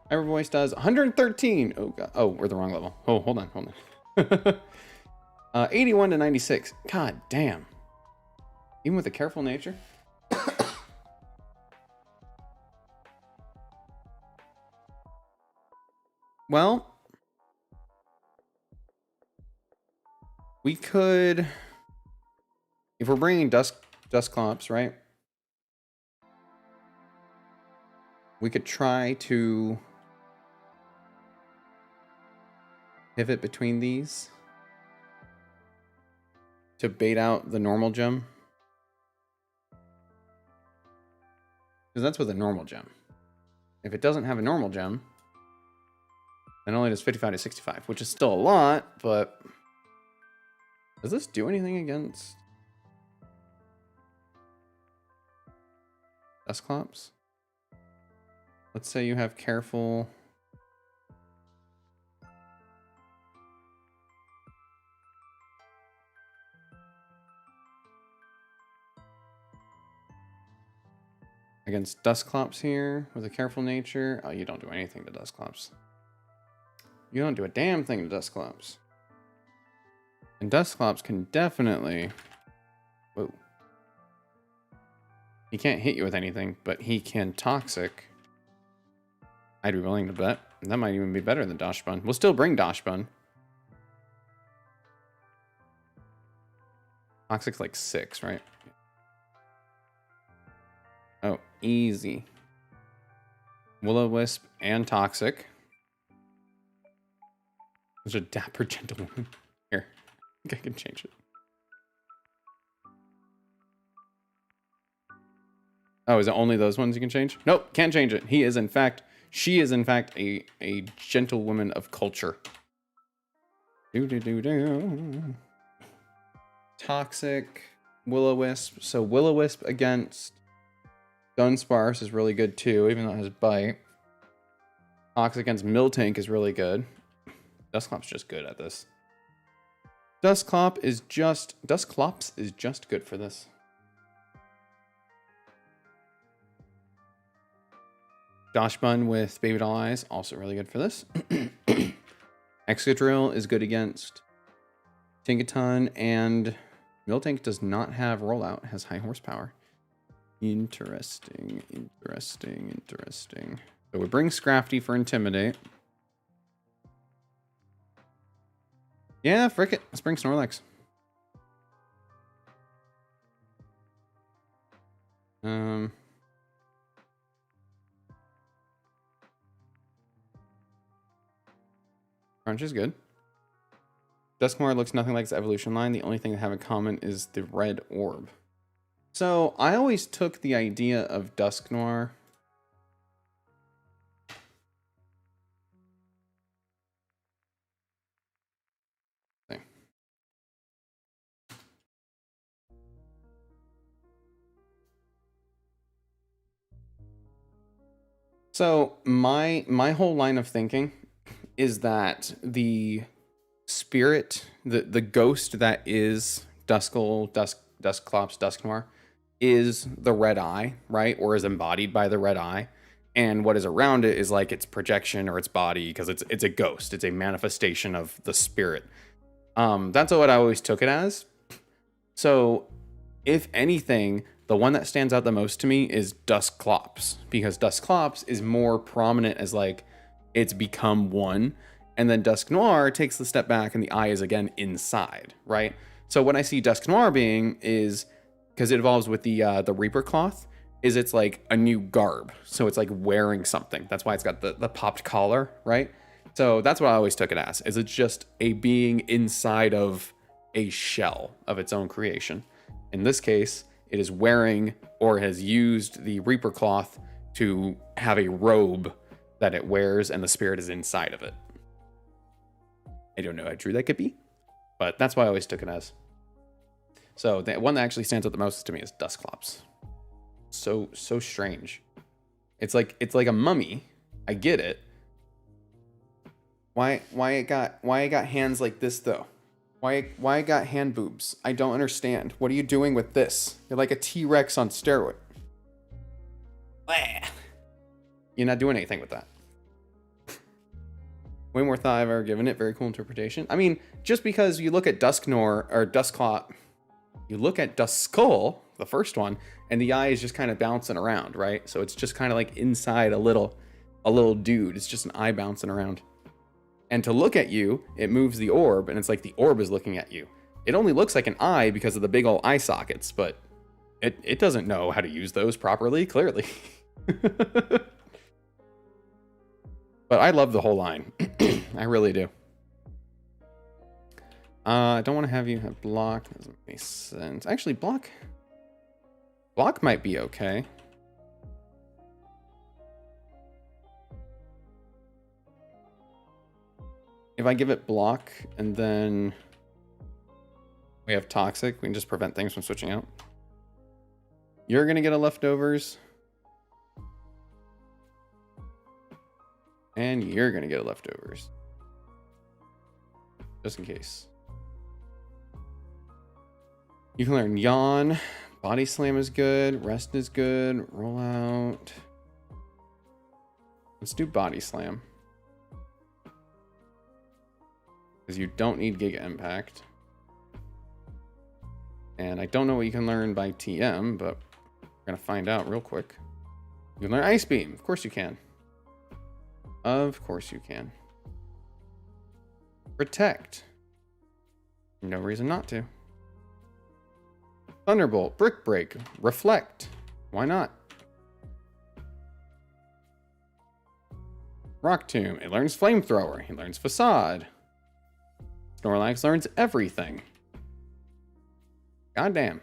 A: Hyper Voice does 113. Oh, God. Oh, we're the wrong level. Oh, hold on. 81 to 96. God damn. Even with a careful nature. Well, we could, if we're bringing Dusclops, right? We could try to pivot between these to bait out the normal gem. Because that's with a normal gem. If it doesn't have a normal gem, then only does 55 to 65, which is still a lot, but does this do anything against Dusclops? Let's say you have careful. Against Dusclops here with a careful nature. Oh, you don't do anything to Dusclops. You don't do a damn thing to Dusclops. And Dusclops can definitely... Whoa. He can't hit you with anything, but he can Toxic. I'd be willing to bet. That might even be better than Dachsbun. We'll still bring Dachsbun. Toxic's like 6, right? Oh, easy. Will-O-Wisp and Toxic. There's a dapper gentlewoman. Here, I think I can change it. Oh, is it only those ones you can change? Nope, can't change it. He is in fact, she is in fact a gentlewoman of culture. Do. Toxic, Will-O-Wisp. So Will-O-Wisp against Dunsparce is really good too, even though it has Bite. Toxic against Miltank is really good. Dusclops just good at this. Dusclops is just good for this. Dachsbun with Baby Doll Eyes, also really good for this. Excadrill is good against Tinkaton, and Miltank does not have rollout, has high horsepower. Interesting. So we bring Scrafty for Intimidate. Yeah, frick it. Let's bring Snorlax. Crunch is good. Dusknoir looks nothing like its evolution line. The only thing they have in common is the red orb. So I always took the idea of Dusknoir. So my whole line of thinking is that the spirit, the ghost that is Dusclops, Dusknoir, is the red eye, right? Or is embodied by the red eye. And what is around it is like its projection or its body, because it's a ghost. It's a manifestation of the spirit. That's what I always took it as. So if anything, the one that stands out the most to me is Dusclops, because Dusclops is more prominent as like it's become one, and then Dusknoir takes the step back and the eye is again inside, right? So what I see Dusknoir being is, because it evolves with the Reaper Cloth, is it's like a new garb. So it's like wearing something. That's why it's got the popped collar, right? So that's what I always took it as, is it's just a being inside of a shell of its own creation. In this case, it is wearing or has used the Reaper Cloth to have a robe that it wears, and the spirit is inside of it. I don't know how true that could be, but that's why I always took it as. So the one that actually stands out the most to me is Dusclops. So strange. It's like a mummy. I get it. Why it got hands like this though? Why it got hand boobs? I don't understand. What are you doing with this? You're like a T-Rex on steroid. You're not doing anything with that. Way more thought I've ever given it. Very cool interpretation. I mean, just because you look at Dusknoir or Dusclops, You look at Duskull, the first one, and the eye is just kind of bouncing around, right? So it's just kind of like inside a little dude. It's just an eye bouncing around. And to look at you, it moves the orb, and it's like the orb is looking at you. It only looks like an eye because of the big old eye sockets, but it doesn't know how to use those properly, clearly. But I love the whole line. I really do. I don't want to have you have block. That doesn't make sense. Actually, block might be okay. If I give it block and then we have toxic, we can just prevent things from switching out. You're going to get a leftovers. And you're going to get a leftovers. Just in case. You can learn Yawn. Body Slam is good. Rest is good. Roll out. Let's do Body Slam. Because you don't need Giga Impact. And I don't know what you can learn by TM, but we're going to find out real quick. You can learn Ice Beam. Of course you can. Of course you can. Protect. No reason not to. Thunderbolt, Brick Break, Reflect. Why not? Rock Tomb. It learns Flamethrower. He learns Facade. Snorlax learns everything. Goddamn.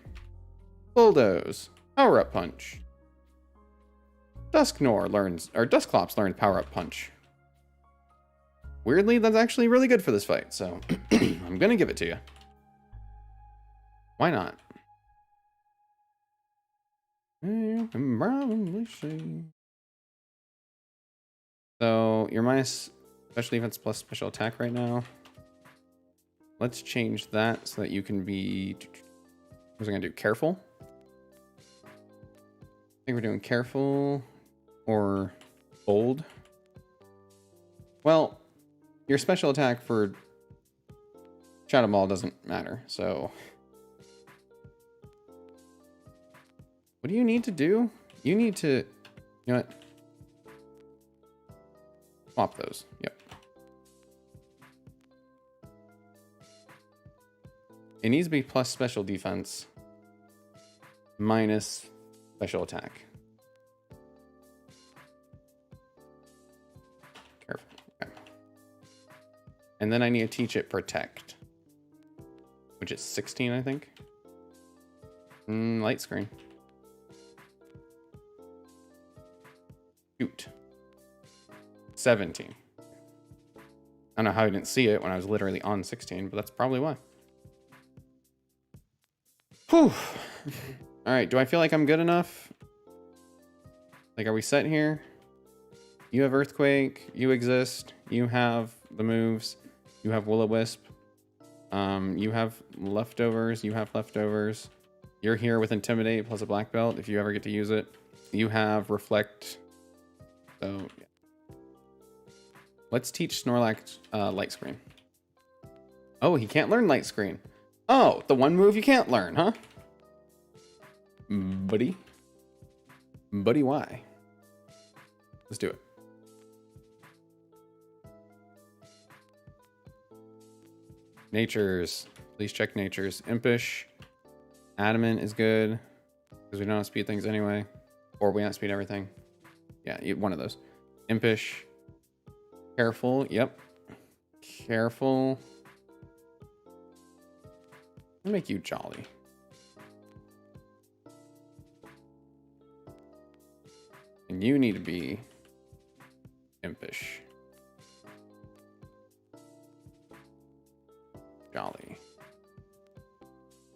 A: Bulldoze. Power Up Punch. Dusclops learns Power Up Punch. Weirdly, that's actually really good for this fight, so I'm gonna give it to you. Why not? You can probably see. So you're minus special defense plus special attack right now. Let's change that so that you can be. What was I gonna do? Careful. I think we're doing careful or bold. Well, your special attack for Shadow Ball doesn't matter, so. What do you need to do? You need to, you know what? Swap those. Yep. It needs to be plus special defense minus special attack. Careful. Okay. And then I need to teach it protect, which is 16, I think. Light screen. Shoot. 17. I don't know how I didn't see it when I was literally on 16, but that's probably why. Whew. All right, do I feel like I'm good enough? Like, are we set here? You have Earthquake, you exist, you have the moves, you have Will-O-Wisp, you have leftovers, You're here with Intimidate plus a black belt if you ever get to use it. You have Reflect. So, yeah. Let's teach Snorlax Light Screen. Oh, he can't learn Light Screen. Oh, the one move you can't learn, huh? Buddy? Buddy, why? Let's do it. Natures. Please check Natures. Impish. Adamant is good. Because we don't speed things anyway. Or we don't speed everything. Yeah, one of those. Impish. Careful. Yep. Careful. I'll make you Jolly. And you need to be Impish. Jolly.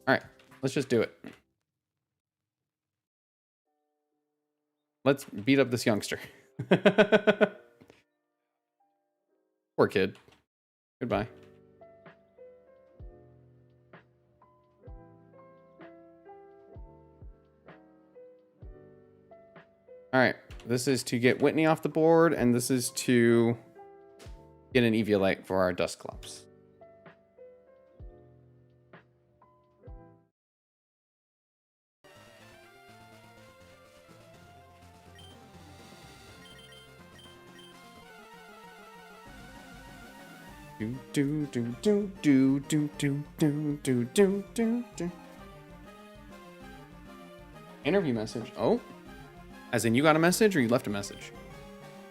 A: All right, let's just do it. Let's beat up this youngster. Poor kid. Goodbye. All right, this is to get Whitney off the board, and this is to get an Eviolite for our Dusclops. do do do do do do do do do do do. Interview message. Oh, as in you got a message or you left a message?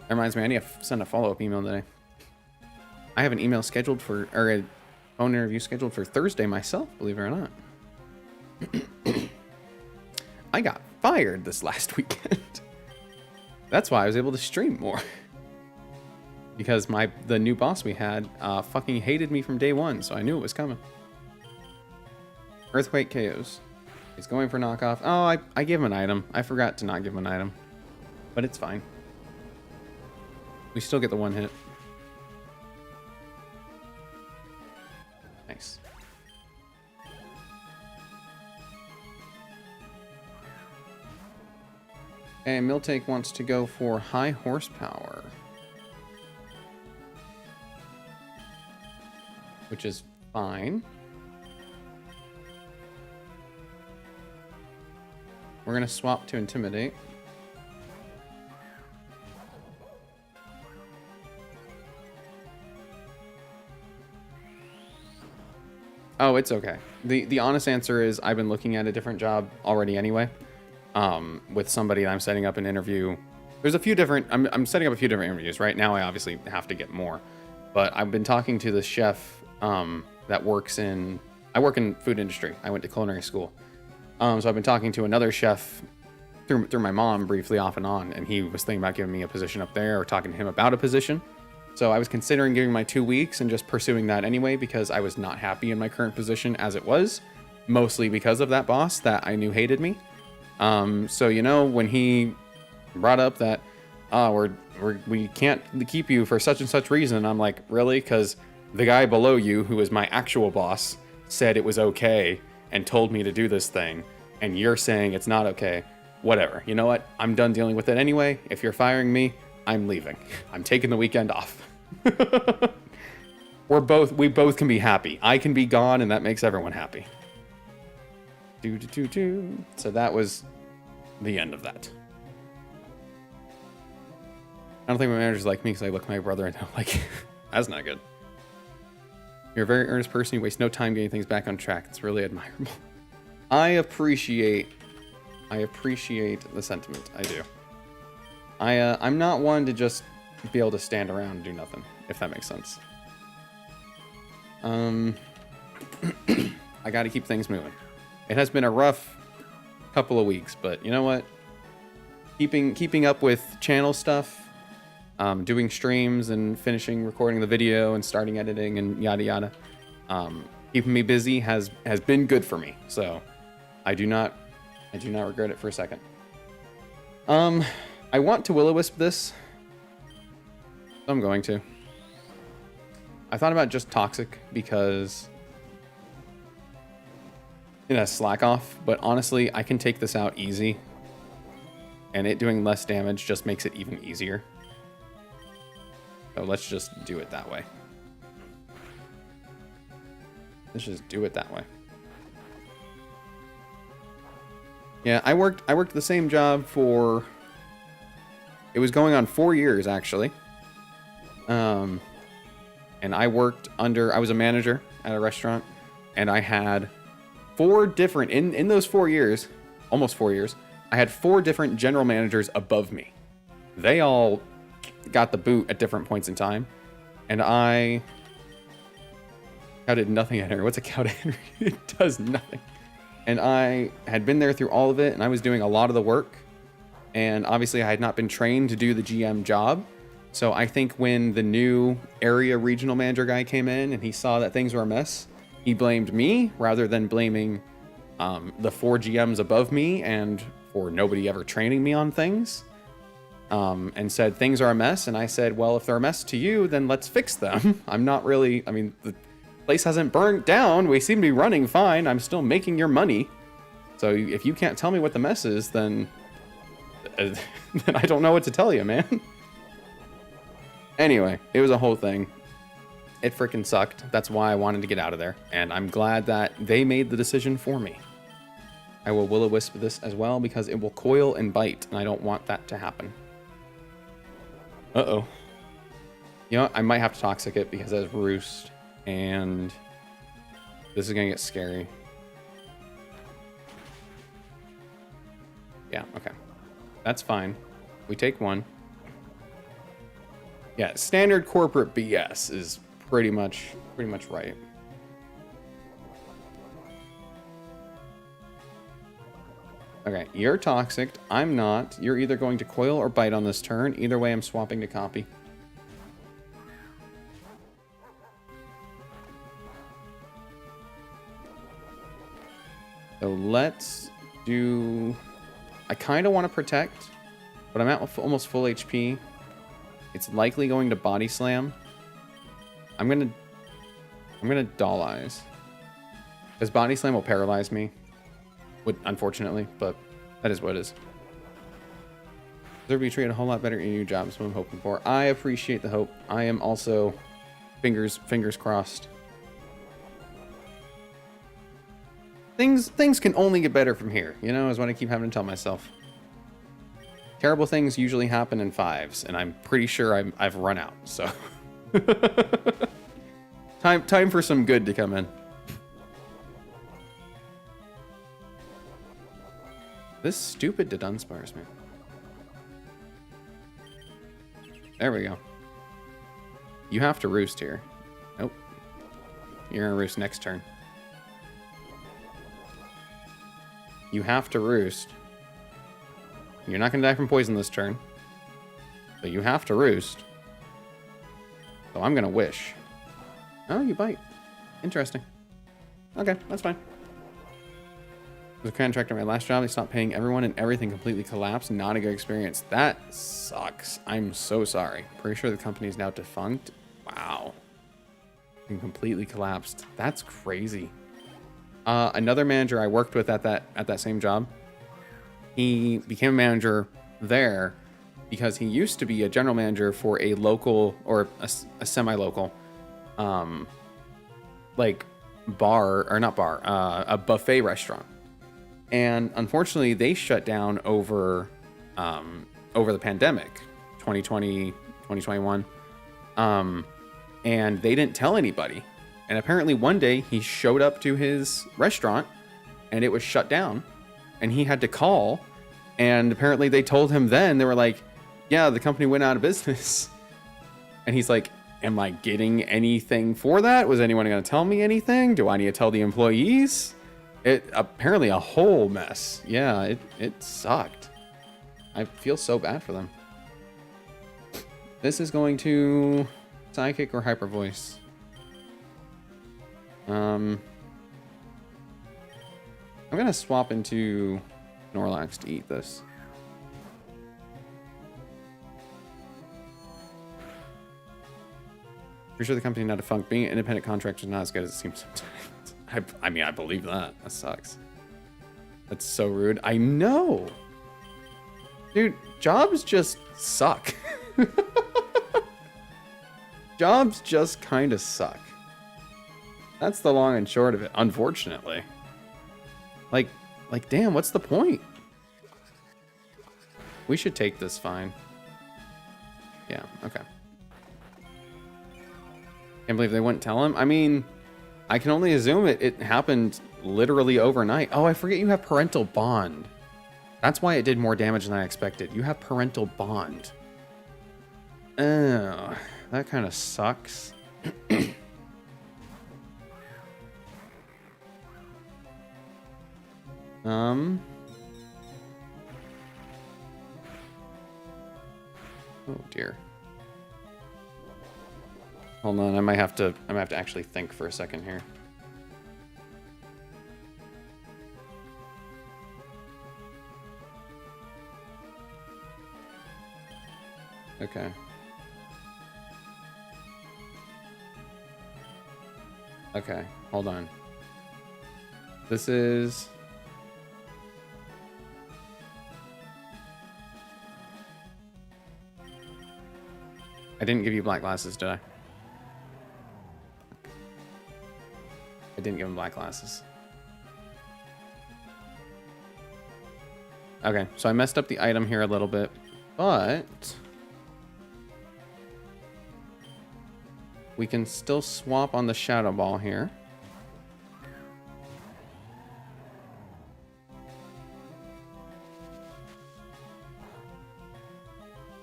A: That reminds me, I need to send a follow-up email today. I have an email scheduled for, or a phone interview scheduled for Thursday myself, believe it or not. I got fired this last weekend. That's why I was able to stream more. Because the new boss we had fucking hated me from day one, so I knew it was coming. Earthquake KOs. He's going for knockoff. Oh, I gave him an item. I forgot to not give him an item. But it's fine. We still get the one hit. Nice. And Miltank wants to go for high horsepower. Which is fine. We're going to swap to Intimidate. Oh, it's okay. The honest answer is I've been looking at a different job already anyway. With somebody I'm setting up an interview. There's a few different, I'm setting up a few different interviews. Right now I obviously have to get more. But I've been talking to the chef that works in, I work in food industry. I went to culinary school. So I've been talking to another chef through my mom briefly off and on, and he was thinking about giving me a position up there or talking to him about a position. So I was considering giving my 2 weeks and just pursuing that anyway because I was not happy in my current position as it was, mostly because of that boss that I knew hated me. So, you know, when he brought up that, we can't keep you for such and such reason, I'm like, really? Because the guy below you, who is my actual boss, said it was okay and told me to do this thing, and you're saying it's not okay. Whatever. You know what? I'm done dealing with it anyway. If you're firing me, I'm leaving. I'm taking the weekend off. We both can be happy. I can be gone, and that makes everyone happy. So that was the end of that. I don't think my manager's like me because I look at my brother and I'm like, that's not good. You're a very earnest person. You waste no time getting things back on track. It's really admirable. I appreciate the sentiment. I do. I'm not one to just be able to stand around and do nothing, if that makes sense. I got to keep things moving. It has been a rough couple of weeks, but you know what? Keeping up with channel stuff, doing streams and finishing recording the video and starting editing and yada yada, keeping me busy has been good for me. So I do not regret it for a second. I want to will-o-wisp this. So I'm going to. I thought about just toxic because it has slack off, but honestly, I can take this out easy. And it doing less damage just makes it even easier. So let's just do it that way. Let's just do it that way. Yeah, I worked the same job for, it was going on 4 years actually. And I worked I was a manager at a restaurant, and I had 4 different, in those 4 years, almost 4 years, I had 4 different general managers above me. They all got the boot at different points in time, and I counted nothing at her. What's a count at Henry? It does nothing. And I had been there through all of it, and I was doing a lot of the work. And obviously I had not been trained to do the GM job. So I think when the new area regional manager guy came in and he saw that things were a mess, he blamed me rather than blaming the 4 GMs above me and for nobody ever training me on things. And said things are a mess. And I said, well, if they're a mess to you, then let's fix them. I'm not really, I mean, the place hasn't burnt down. We seem to be running fine. I'm still making your money. So if you can't tell me what the mess is, then I don't know what to tell you, man. Anyway, it was a whole thing. It freaking sucked. That's why I wanted to get out of there. And I'm glad that they made the decision for me. I will will-o-wisp this as well because it will coil and bite, and I don't want that to happen. Uh-oh. You know what? I might have to toxic it because it has roost, and this is gonna get scary. Yeah, okay. That's fine. We take one. Yeah, standard corporate BS is pretty much right. Okay, you're toxic. I'm not. You're either going to coil or bite on this turn. Either way, I'm swapping to copy. So let's do... I kind of want to protect, but I'm at almost full HP. It's likely going to body slam. I'm gonna doll eyes. Because body slam will paralyze me. Unfortunately, but that is what it is. Deserve to be treated a whole lot better in your job is what I'm hoping for. I appreciate the hope. I am also fingers crossed. Things can only get better from here, you know, is what I keep having to tell myself. Terrible things usually happen in 5s, and I'm pretty sure I've run out, so. Time for some good to come in. This stupid Dunsparce, man. There we go. You have to roost here. Nope. You're gonna roost next turn. You have to roost. You're not gonna die from poison this turn. So you have to roost. So I'm gonna wish. Oh, you bite. Interesting. Okay, that's fine. As a contractor, my last job, they stopped paying everyone and everything completely collapsed. Not a good experience. That sucks. I'm so sorry. Pretty sure the company is now defunct. Wow. And completely collapsed. That's crazy. Another manager I worked with at that same job, he became a manager there because he used to be a general manager for a local or a semi-local, like bar or not bar, a buffet restaurant. And unfortunately, they shut down over the pandemic, 2020, 2021. And they didn't tell anybody. And apparently one day he showed up to his restaurant and it was shut down and he had to call. And apparently they told him then, they were like, yeah, the company went out of business. And he's like, am I getting anything for that? Was anyone going to tell me anything? Do I need to tell the employees? It apparently a whole mess. Yeah, it sucked. I feel so bad for them. This is going to Psychic or Hyper Voice. I'm gonna swap into Snorlax to eat this. Pretty sure the company not defunct. Being an independent contractor is not as good as it seems sometimes. I mean, I believe that. That sucks. That's so rude. I know. Dude, jobs just suck. Jobs just kind of suck. That's the long and short of it, unfortunately. Like, damn, what's the point? We should take this fine. Yeah, okay. Can't believe they wouldn't tell him. I mean, I can only assume it happened literally overnight. Oh, I forget you have parental bond. That's why it did more damage than I expected. You have parental bond. Oh, that kind of sucks. Oh dear. Hold on, I might have to actually think for a second here. Okay. Okay, hold on. This is... I didn't give you black glasses, did I? I didn't give him black glasses. Okay, so I messed up the item here a little bit, but... We can still swap on the Shadow Ball here.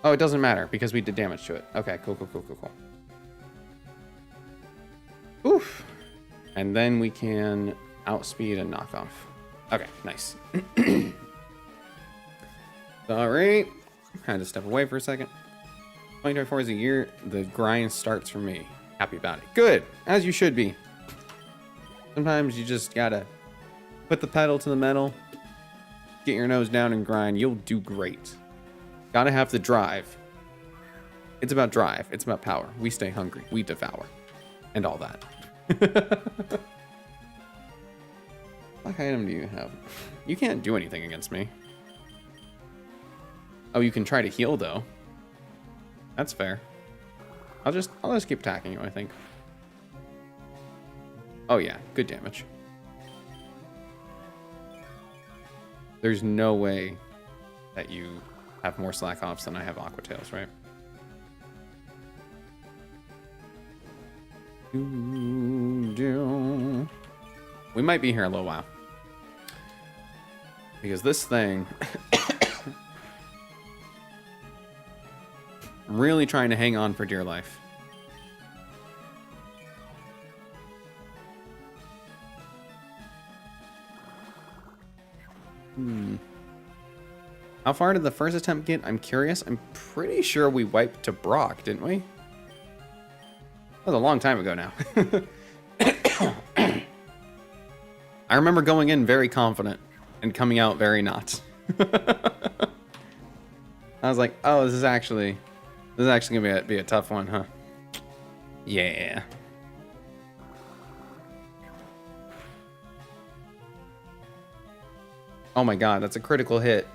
A: Oh, it doesn't matter because we did damage to it. Okay, cool. Oof. And then we can outspeed and knock off. Okay, nice. Sorry. Had to step away for a second. 2024 is a year the grind starts for me. Happy about it. Good, as you should be. Sometimes you just gotta put the pedal to the metal, get your nose down and grind. You'll do great. Gotta have the drive. It's about drive. It's about power. We stay hungry. We devour. And all that. What item do you have? You can't do anything against me. Oh, you can try to heal though. That's fair. I'll just keep attacking you, I think. Oh yeah, good damage. There's no way that you have more Slack Ops than I have Aqua Tails, right? We might be here a little while. Because this thing... I'm really trying to hang on for dear life. How far did the first attempt get? I'm curious. I'm pretty sure we wiped to Brock, didn't we? That was a long time ago now. I remember going in very confident and coming out very not. I was like, oh, this is actually gonna be a tough one, huh? Yeah. Oh my god, that's a critical hit.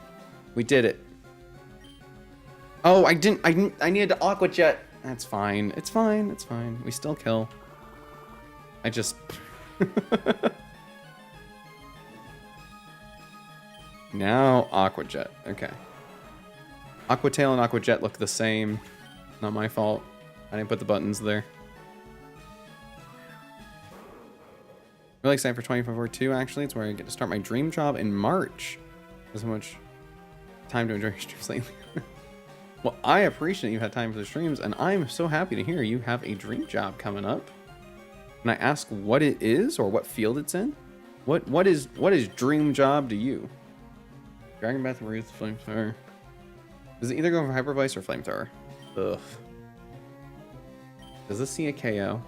A: We did it. Oh, I needed to Aqua Jet. That's fine. It's fine. It's fine. We still kill. I just... Now Aqua Jet. Okay. Aqua Tail and Aqua Jet look the same. Not my fault. I didn't put the buttons there. Really excited for 2042, actually. It's where I get to start my dream job in March. There's so much time to enjoy your streams lately. Well, I appreciate you've had time for the streams, and I'm so happy to hear you have a dream job coming up. Can I ask what it is or what field it's in? What is dream job to you? Dragon Breath, Ruth, Flamethrower. Does it either go for Hyper Voice or Flamethrower? Ugh. Does this see a KO?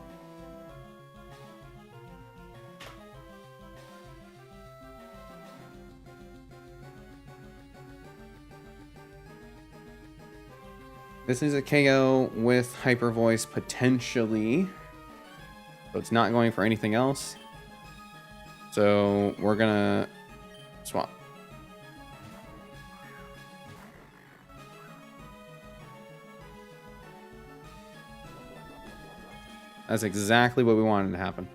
A: This is a KO with Hyper Voice potentially. So it's not going for anything else. So we're gonna swap. That's exactly what we wanted to happen.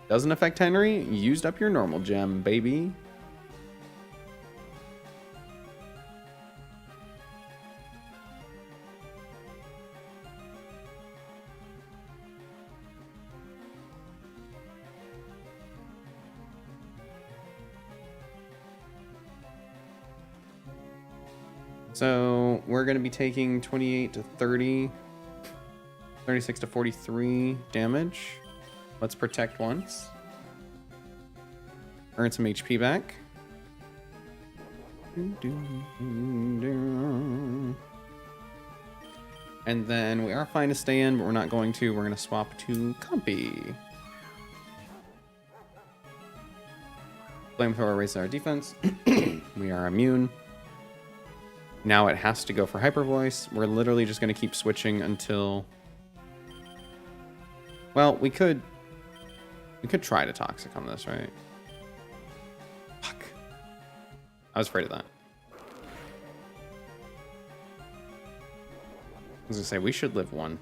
A: Doesn't affect Henry. Used up your normal gem, baby. So we're going to be taking 28 to 30, 36 to 43 damage. Let's protect once. Earn some HP back. And then we are fine to stay in, but we're not going to. We're going to swap to Compy. Flamethrower raises our defense. We are immune. Now it has to go for Hyper Voice. We're literally just going to keep switching until... Well, we could try to Toxic on this, right? Fuck. I was afraid of that. I was going to say, we should live one.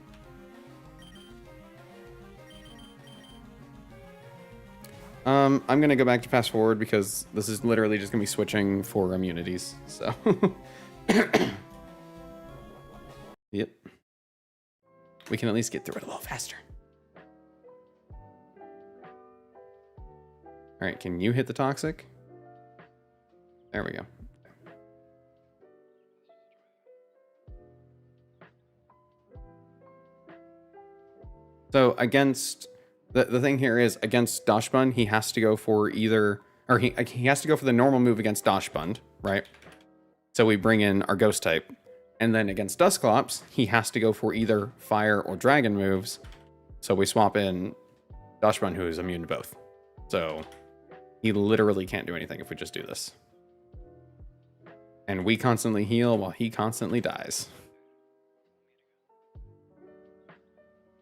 A: I'm going to go back to fast forward because this is literally just going to be switching for immunities, so... Yep. we can at least get through it a little faster. All right, can you hit the toxic? There we go. So against the thing here is against Dachshund, he has to go for either, or he has to go for the normal move against Dachshund, right? So we bring in our ghost type, and then against Dusclops, he has to go for either fire or dragon moves. So we swap in Dachshund, who is immune to both. So he literally can't do anything if we just do this. And we constantly heal while he constantly dies.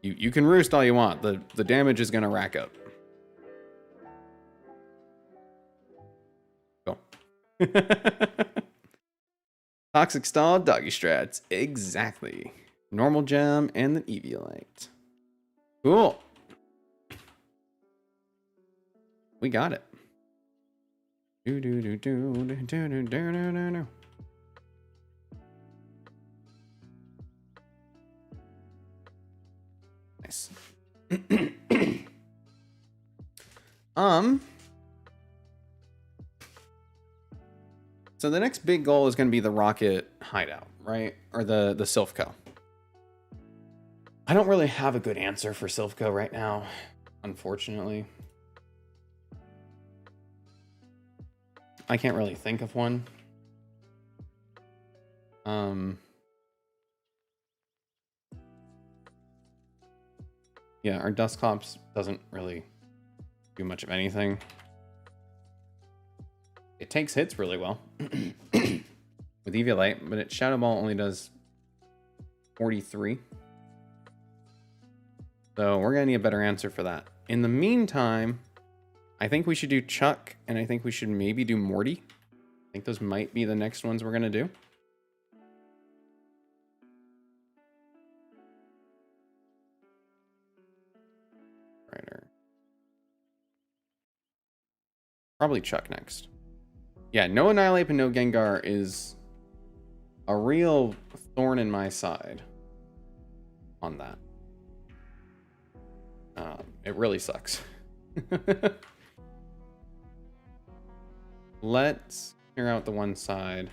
A: You can roost all you want. The damage is going to rack up. Go. Toxic stall, doggy strats. Exactly. Normal gem and the Eviolite. Cool. We got it. Do do do do do do do do do do. Nice. So the next big goal is going to be the rocket hideout, right? Or the Silphco. I don't really have a good answer for Silphco right now, unfortunately. I can't really think of one. Yeah, our Dusclops doesn't really do much of anything. It takes hits really well with Eviolite, but its Shadow Ball only does 43. So we're gonna need a better answer for that. In the meantime, I think we should do Chuck, and I think we should maybe do Morty. I think those might be the next ones we're gonna do. Probably Chuck next. Yeah, no Annihilate and no Gengar is a real thorn in my side on that. It really sucks. Let's clear out the one side.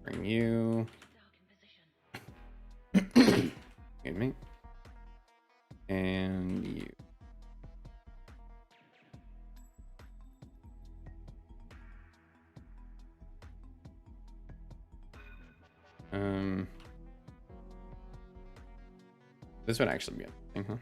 A: Bring you. Excuse me. And you. This would actually be interesting, huh?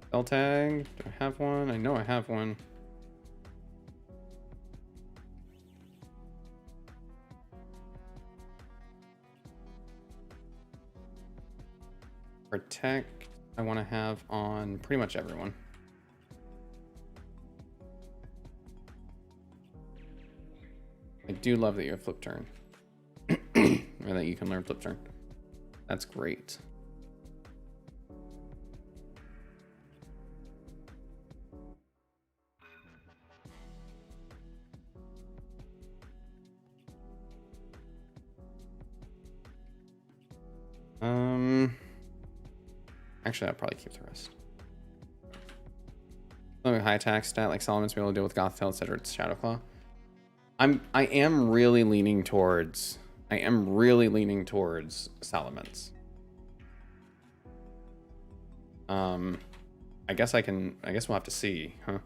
A: Spell tag. Do I have one? I know I have one. Protect. I want to have on pretty much everyone. I do love that you have flip turn. Or that you can learn flip turn. That's great. Actually, I'll probably keep the rest. High attack stat like Solomon's be able to deal with Gothtail, etc. It's Shadowclaw. I am really leaning towards Salamence. I guess we'll have to see, huh?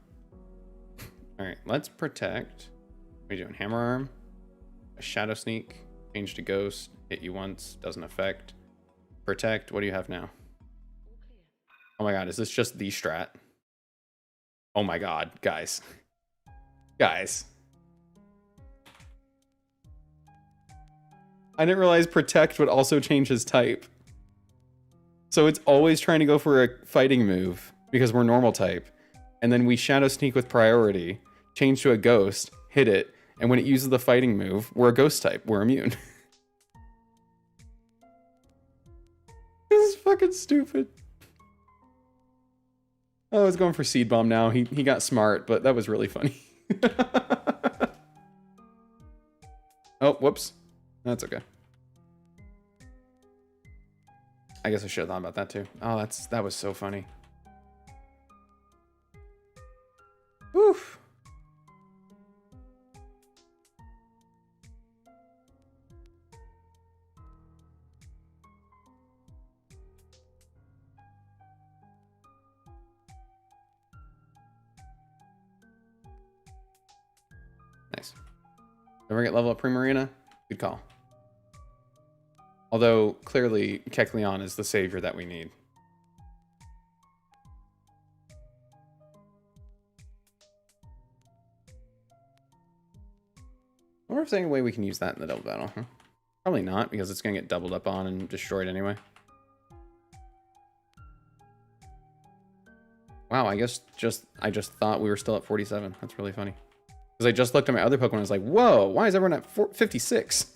A: Alright, let's protect. What are you doing? Hammer Arm? A Shadow Sneak, change to Ghost, hit you once, doesn't affect. Protect, what do you have now? Oh my god, is this just the strat? Oh my god, guys. Guys. I didn't realize Protect would also change his type. So it's always trying to go for a fighting move, because we're normal type. And then we Shadow Sneak with priority, change to a Ghost, hit it, And when it uses the fighting move, we're a ghost type. We're immune. This is fucking stupid. Oh, I was going for Seed Bomb now. He got smart, but that was really funny. Oh, whoops. That's okay. I guess I should have thought about that too. Oh, that was so funny. Oof. Nice. Ever get level up Primarina? Good call. Although, clearly, Kecleon is the savior that we need. I wonder if there's any way we can use that in the double battle, huh? Probably not, because it's going to get doubled up on and destroyed anyway. Wow, I just thought we were still at 47. That's really funny. Because I just looked at my other Pokemon and was like, whoa, why is everyone at 56?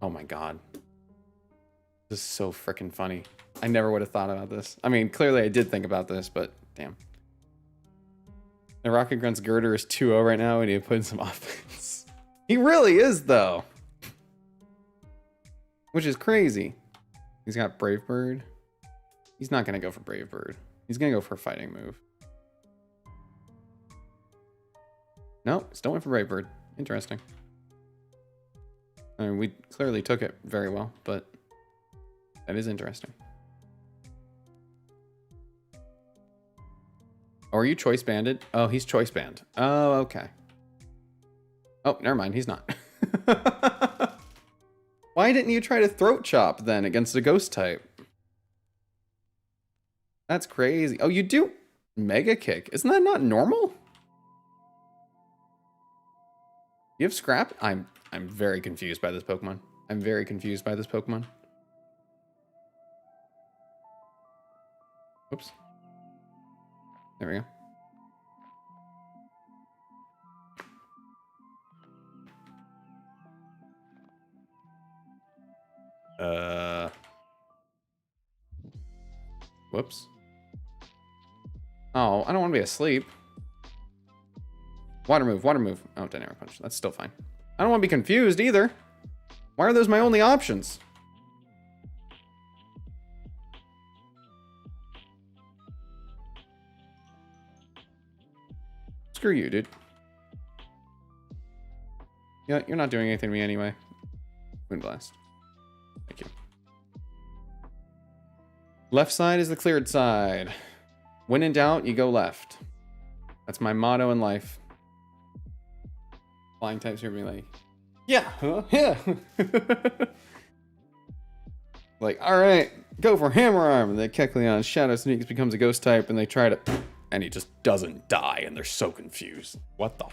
A: Oh my god. This is so freaking funny. I never would have thought about this. I mean, clearly I did think about this, but damn. The Rocket Grunt's girder is 2-0 right now. We need to put in some offense. He really is, though. Which is crazy. He's got Brave Bird. He's not going to go for Brave Bird. He's going to go for a fighting move. No, still went for Brave Bird. Interesting. I mean, we clearly took it very well, but that is interesting. Oh, are you choice banded? Oh, he's choice banned. Oh, okay. Oh, never mind. He's not. Why didn't you try to throat chop then against a ghost type? That's crazy. Oh, you do Mega Kick. Isn't that not normal? You have Scrap? I'm very confused by this Pokemon. I'm very confused by this Pokemon. Oops. There we go. Whoops. Oh, I don't want to be asleep. Water move, water move. Oh, Dynamic Punch. That's still fine. I don't want to be confused either. Why are those my only options? Screw you, dude. Yeah, you're not doing anything to me anyway. Moonblast. Thank you. Left side is the cleared side. When in doubt, you go left. That's my motto in life. Flying types hear me like, yeah, huh? Yeah. Like, all right, go for Hammer Arm. And then Kecleon Shadow Sneaks becomes a ghost type, and they try to, and he just doesn't die, and they're so confused. What the?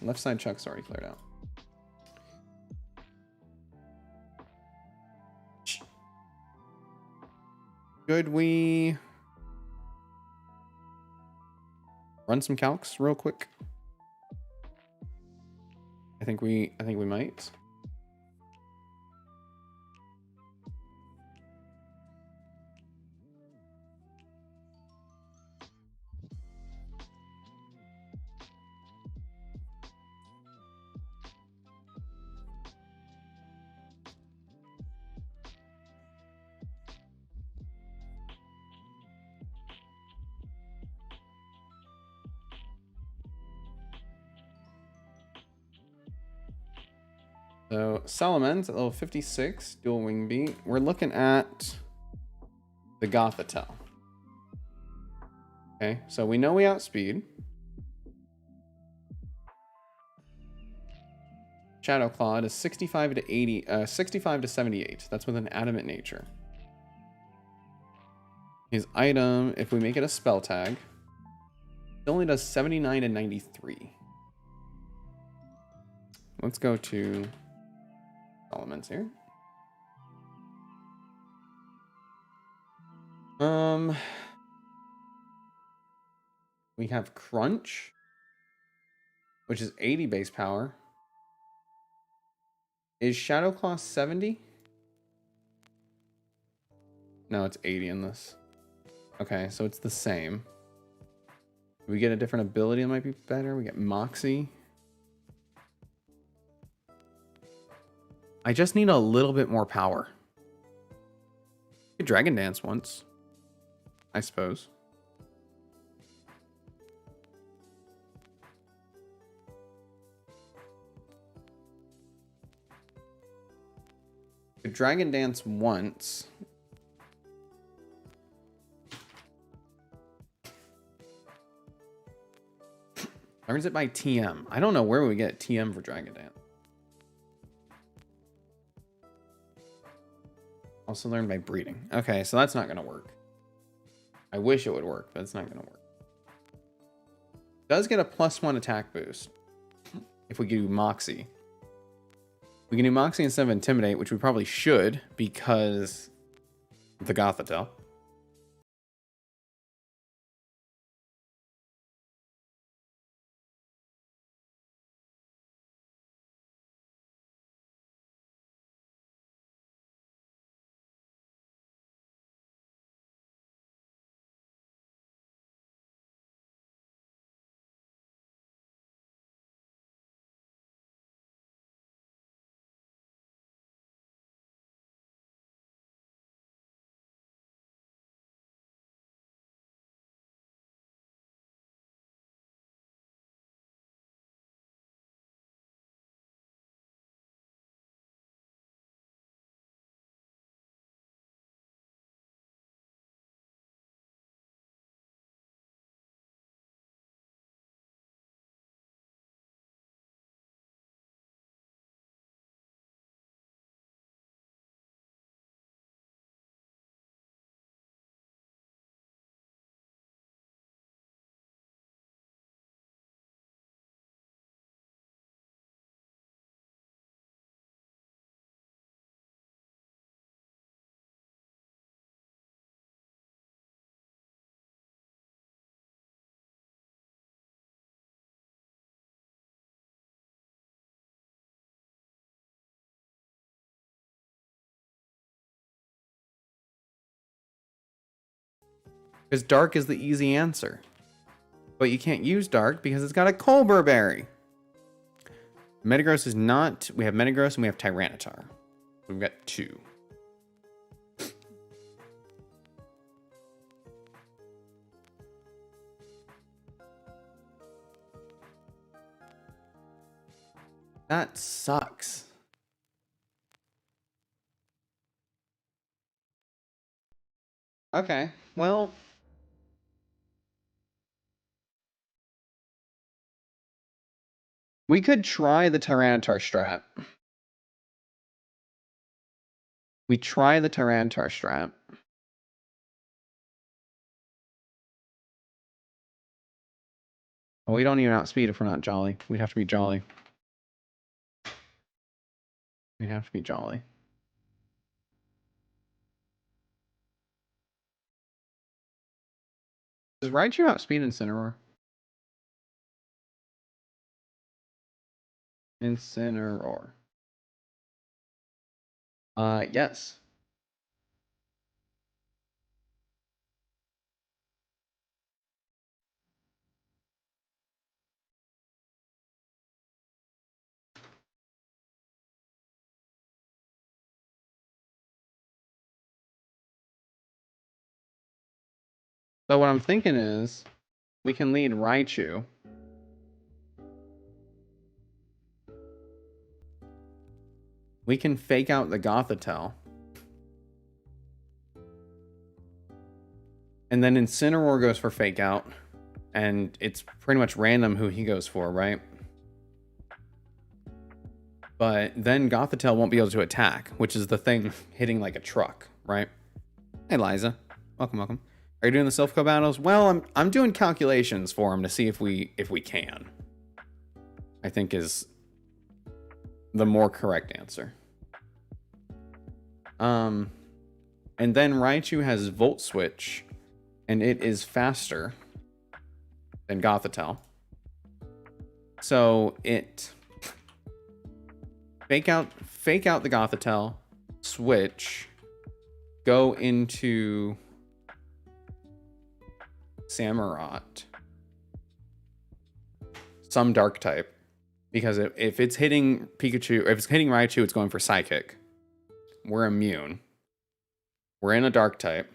A: Left side Chuck's already cleared out. Should we run some calcs real quick? I think we might. So Salamence at level 56, dual wing beat. We're looking at the Gothitelle. Okay, so we know we outspeed. Shadow Claw is 65 to 80, 65 to 78. That's with an adamant nature. His item, if we make it a spell tag, it only does 79 to 93. Let's go to elements here. We have Crunch, which is 80 base power. Is Shadow Claw 70? No, it's 80 in this. Okay, so it's the same. We get a different ability that might be better. We get Moxie. I just need a little bit more power. I could Dragon Dance once, I suppose. Could Dragon Dance once. Learns it by TM. I don't know where we get TM for Dragon Dance. Also learned by breeding. Okay, so that's not going to work. I wish it would work, but it's not going to work. Does get a +1 attack boost if we do Moxie. We can do Moxie instead of Intimidate, which we probably should because of the Gothitelle. Because Dark is the easy answer. But you can't use Dark because it's got a Colbur Berry. Metagross is not... We have Metagross and we have Tyranitar. We've got 2. That sucks. Okay, well... We could try the Tyranitar strat. We try the Tyranitar strat. Oh, we don't even outspeed if we're not Jolly. We'd have to be Jolly. We'd have to be Jolly. Does Raichu outspeed Incineroar? Incineroar. Yes. So what I'm thinking is, we can lead Raichu. We can fake out the Gothitelle. And then Incineroar goes for fake out. And it's pretty much random who he goes for, right? But then Gothitelle won't be able to attack, which is the thing hitting like a truck, right? Hey, Liza. Welcome, welcome. Are you doing the Silph Co battles? Well, I'm doing calculations for them to see if we can. I think is the more correct answer. And then Raichu has Volt Switch, and it is faster than Gothitelle. So it fake out the Gothitelle, switch, go into Samurott, some dark type, because if it's hitting Pikachu, if it's hitting Raichu, it's going for Psychic. We're immune. We're in a dark type.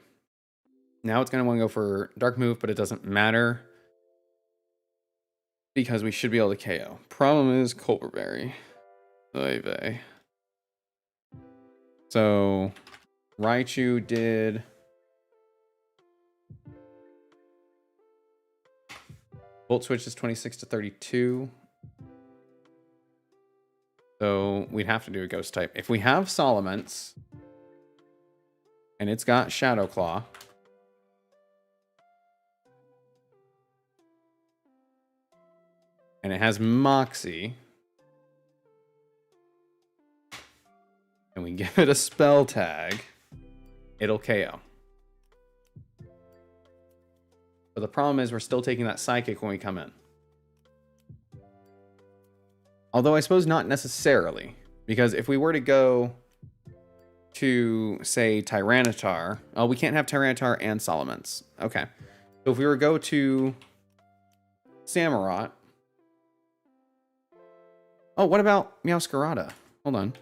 A: Now it's going to want to go for Dark Move, but it doesn't matter because we should be able to KO. Problem is Colbur Berry. Oy vey. So Raichu did Volt Switch is 26 to 32. So we'd have to do a Ghost type. If we have Salamence and it's got Shadow Claw, and it has Moxie, and we give it a spell tag, it'll KO. But the problem is we're still taking that Psychic when we come in. Although I suppose not necessarily, because if we were to go to, say, Tyranitar, oh, we can't have Tyranitar and Salamence. Okay. So if we were to go to Samurott, oh, what about Meowscarada? Hold on.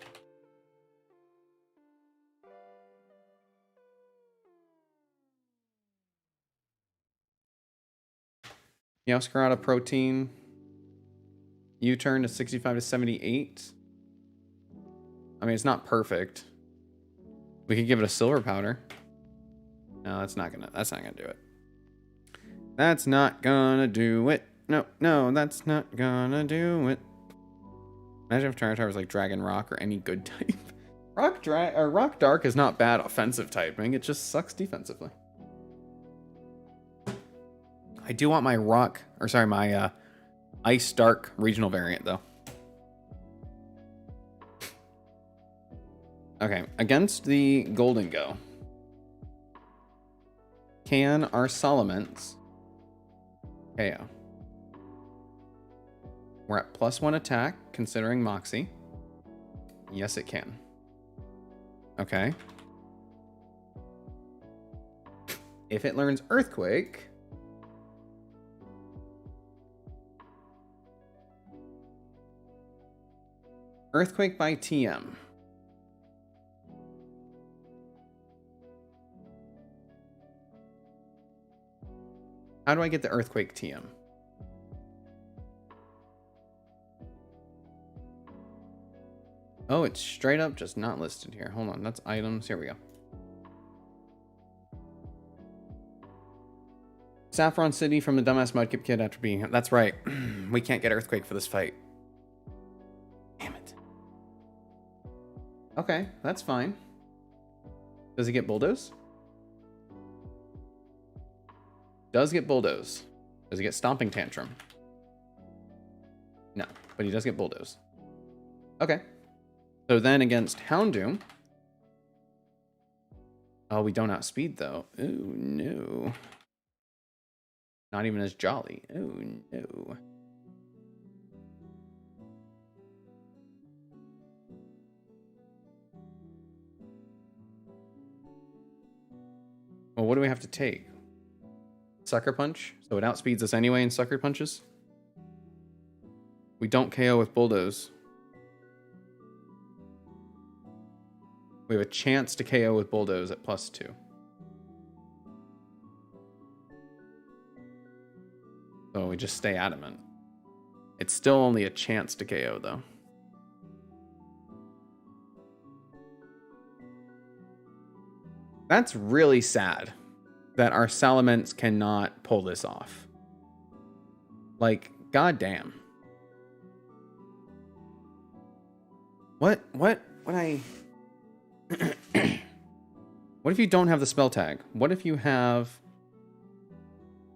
A: Meowscarada Protein. U-turn to 65 to 78. I mean, it's not perfect. We could give it a Silver Powder. No, that's not gonna do it. That's not gonna do it. No, that's not gonna do it. Imagine if Tyranitar was like Dragon Rock or any good type. Rock Dark is not bad offensive typing. It just sucks defensively. I do want my my Ice Dark regional variant though. Okay, against the Golden Go. Can our Salamence KO? We're at +1 attack, considering Moxie. Yes, it can. Okay. If it learns Earthquake, Earthquake by TM. How do I get the Earthquake TM? Oh, it's straight up just not listed here. Hold on, that's items. Here we go. Saffron City from the Dumbass Mudkip Kid after being... That's right. We can't get Earthquake for this fight. Damn it. Okay, that's fine. Does he get Bulldoze? Does get Bulldoze. Does he get Stomping Tantrum? No, but he does get Bulldoze. Okay. So then against Houndoom... Oh, we don't outspeed though. Ooh, no. Not even as jolly. Oh, no. Well, what do we have to take? Sucker Punch? So it outspeeds us anyway in Sucker Punches? We don't KO with Bulldoze. We have a chance to KO with Bulldoze at +2. So we just stay adamant. It's still only a chance to KO though. That's really sad that our Salamence cannot pull this off. Like, goddamn. What I... What if you don't have the spell tag? What if you have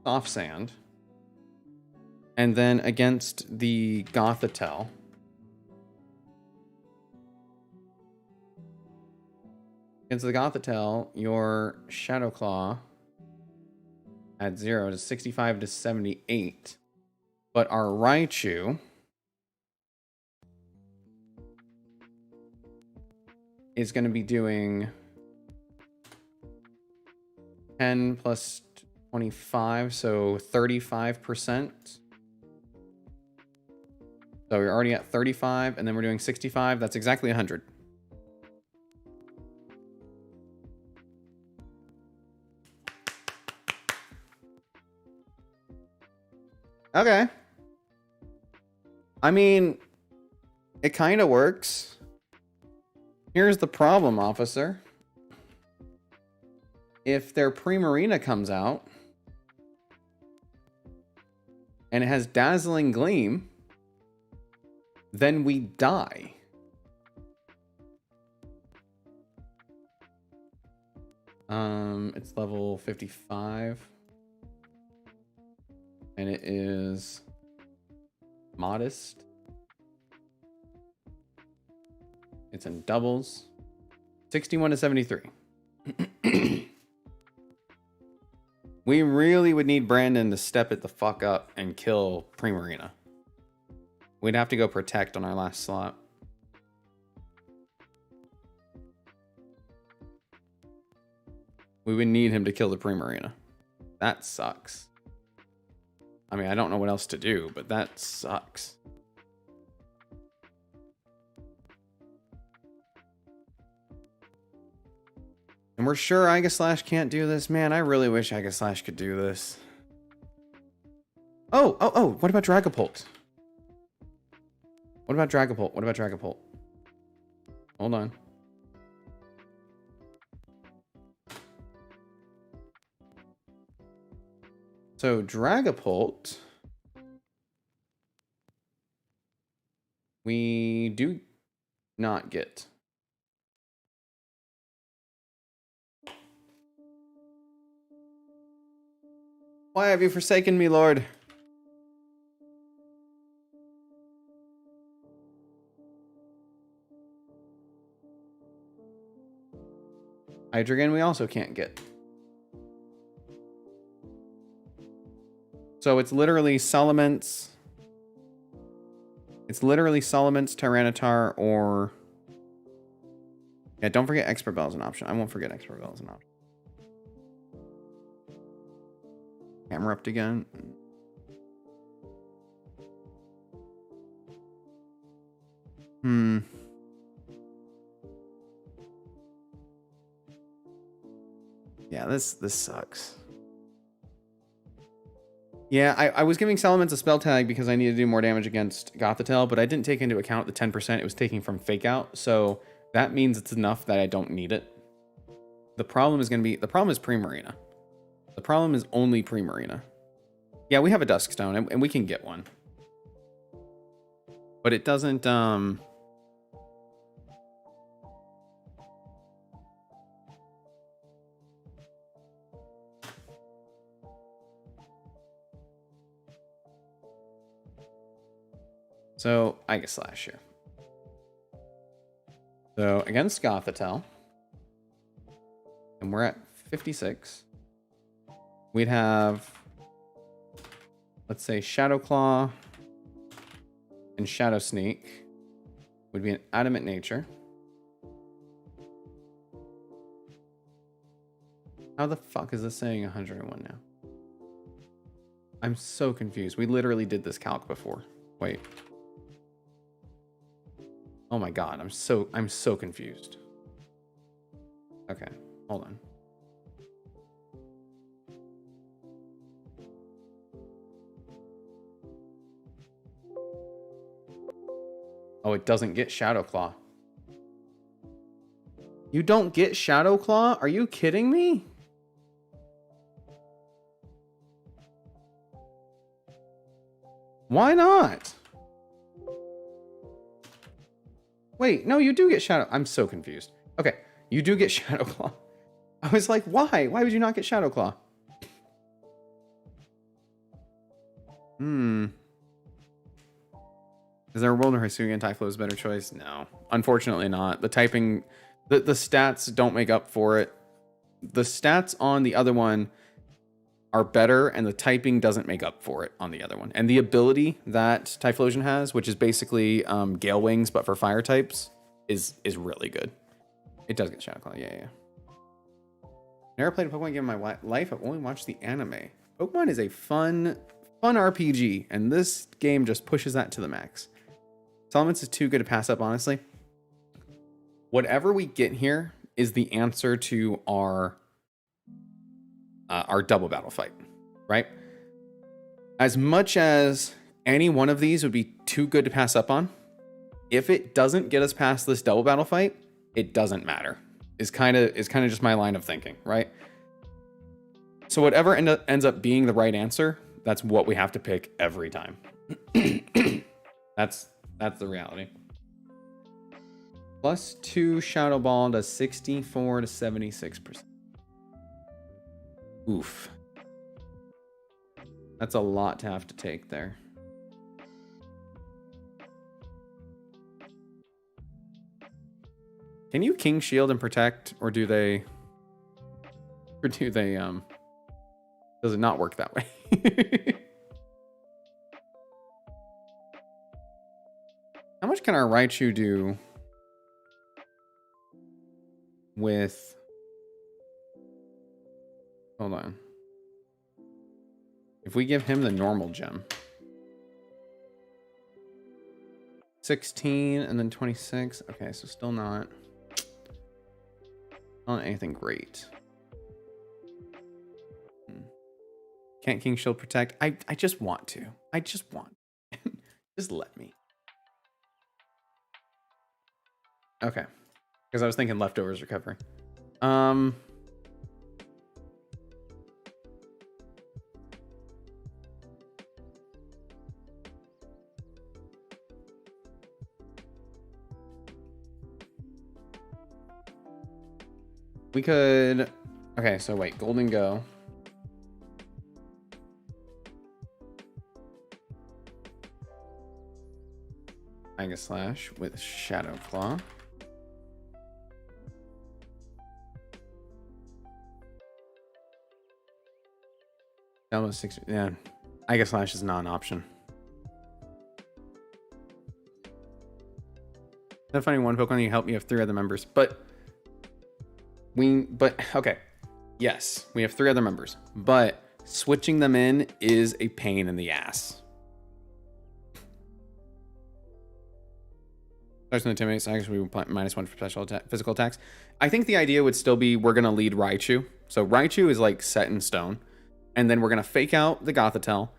A: Soft Sand, and then against the Gothitelle, your Shadow Claw at 0 to 65 to 78, but our Raichu is going to be doing 10 plus 25, so 35%. So we're already at 35, and then we're doing 65. That's exactly 100. Okay. I mean, it kind of works. Here's the problem, officer. If their Primarina comes out and it has Dazzling Gleam, then we die. It's level 55. And it is modest. It's in doubles. 61 to 73. We really would need Brandon to step it the fuck up and kill Primarina. We'd have to go protect on our last slot. We would need him to kill the Primarina. That sucks. I mean, I don't know what else to do, but that sucks. And we're sure Aegislash can't do this? Man, I really wish Aegislash could do this. Oh, what about Dragapult? What about Dragapult? Hold on. So Dragapult, we do not get. Why have you forsaken me, Lord? Hydreigon we also can't get. So it's literally Salamence. It's literally Salamence, Tyranitar, or... Yeah, don't forget Expert Bell is an option. I won't forget Expert Bell is an option. Camerupt again. Yeah, this sucks. Yeah, I was giving Salamence a spell tag because I needed to do more damage against Gothitelle, but I didn't take into account the 10% it was taking from Fake Out, so that means it's enough that I don't need it. The problem is Primarina. The problem is only Primarina. Yeah, we have a Duskstone, and we can get one. But it doesn't, So, Aegislash here. So, against Gothitelle, and we're at 56, we'd have, let's say, Shadow Claw and Shadow Sneak would be an Adamant Nature. How the fuck is this saying 101 now? I'm so confused. We literally did this calc before. Wait. Oh my god, I'm so confused. Okay, hold on. Oh, it doesn't get Shadow Claw. You don't get Shadow Claw? Are you kidding me? Why not? Wait, no, you do get Shadow. I'm so confused. Okay, you do get Shadow Claw. I was like, why? Why would you not get Shadow Claw? Is there a world where Hisuian Typhlo is a better choice? No, unfortunately not. The typing, the stats don't make up for it. The stats on the other one are better, and the typing doesn't make up for it on the other one. And the ability that Typhlosion has, which is basically Gale Wings but for fire types, is really good. It does get Shadow Claw, yeah. Never played a Pokemon game in my life. I've only watched the anime. Pokemon is a fun RPG, and this game just pushes that to the max. Salamence is too good to pass up, honestly. Whatever we get here is the answer to our double battle fight, right? As much as any one of these would be too good to pass up on, if it doesn't get us past this double battle fight, it doesn't matter. Is kind of just my line of thinking, right? So whatever ends up being the right answer, that's what we have to pick every time. That's the reality. +2 Shadow Ball does 64 to 76%. Oof. That's a lot to have to take there. Can you King Shield and protect, or do they does it not work that way? How much can our Raichu do with... Hold on. If we give him the normal gem. 16 and then 26. Okay, so still not anything great. Can't King Shield protect? I just want to. I just want. Just let me. Okay. Because I was thinking leftovers recovery. We could... Okay, so wait. Golden Go. Mega Slash with Shadow Claw. That was 6. Yeah. Mega Slash is not an option. Not finding one Pokemon you help me have 3 other members, but okay. Yes, we have 3 other members, but switching them in is a pain in the ass. Starts in the teammates. I guess we would -1 for special physical attacks. I think the idea would still be we're gonna lead Raichu. So Raichu is like set in stone, and then we're gonna fake out the Gothitelle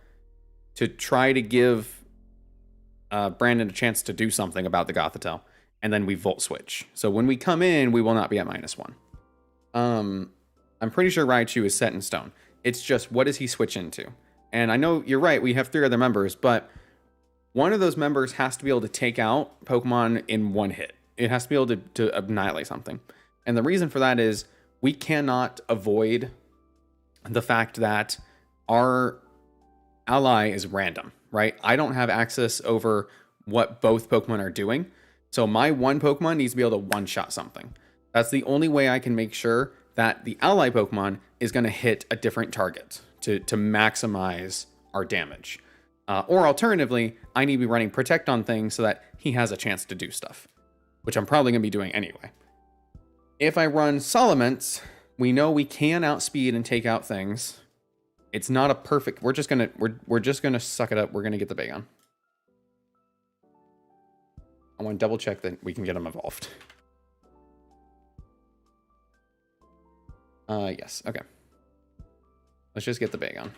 A: to try to give Brandon a chance to do something about the Gothitelle, and then we Volt Switch. So when we come in, we will not be at -1. I'm pretty sure Raichu is set in stone. It's just, what does he switch into? And I know you're right, we have 3 other members, but one of those members has to be able to take out Pokemon in 1 hit. It has to be able to annihilate something. And the reason for that is we cannot avoid the fact that our ally is random, right? I don't have access over what both Pokemon are doing. So my one Pokemon needs to be able to one-shot something. That's the only way I can make sure that the ally Pokemon is going to hit a different target to maximize our damage. Or alternatively, I need to be running Protect on things so that he has a chance to do stuff, which I'm probably going to be doing anyway. If I run Salamence, we know we can outspeed and take out things. It's not a perfect... We're just gonna suck it up. We're going to get the Bagon. I want to double check that we can get him evolved. Yes. Okay. Let's just get the Bagon.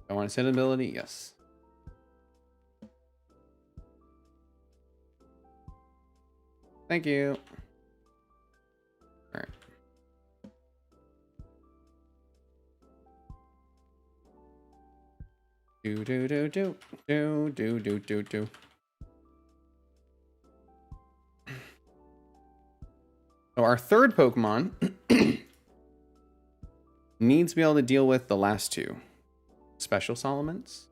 A: I want to send ability. Yes. Thank you. All right. Do. So our third Pokemon needs to be able to deal with the last two. Special Salamence.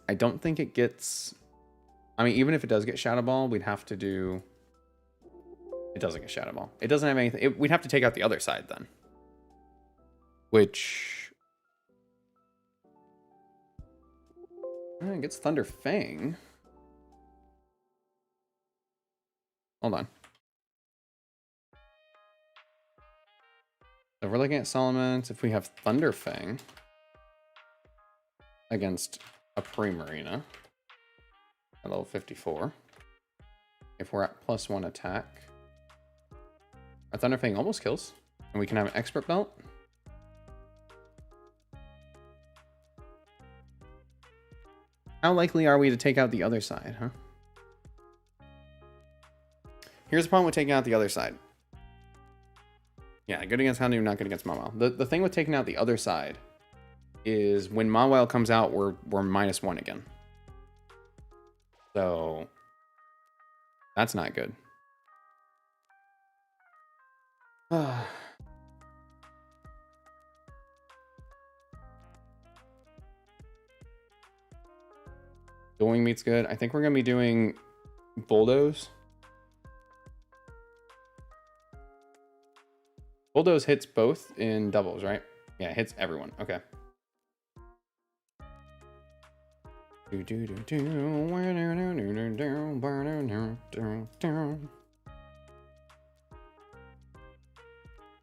A: I don't think it gets... I mean, even if it does get Shadow Ball, we'd have to do... It doesn't get Shadow Ball. It doesn't have anything... We'd have to take out the other side then. Which... It gets Thunder Fang. Hold on. So if we're looking at Salamence, if we have Thunder Fang against a Primarina at level 54, if we're at +1 attack, our Thunder Fang almost kills, and we can have an Expert Belt. How likely are we to take out the other side, huh? Here's the problem with taking out the other side. Yeah, good against Houndoom, not good against Mawile. The thing with taking out the other side is when Mawile comes out, we're -1 again. So that's not good. Dueling Meat's good. I think we're gonna be doing Bulldoze. Bulldoze hits both in doubles, right? Yeah, it hits everyone. Okay.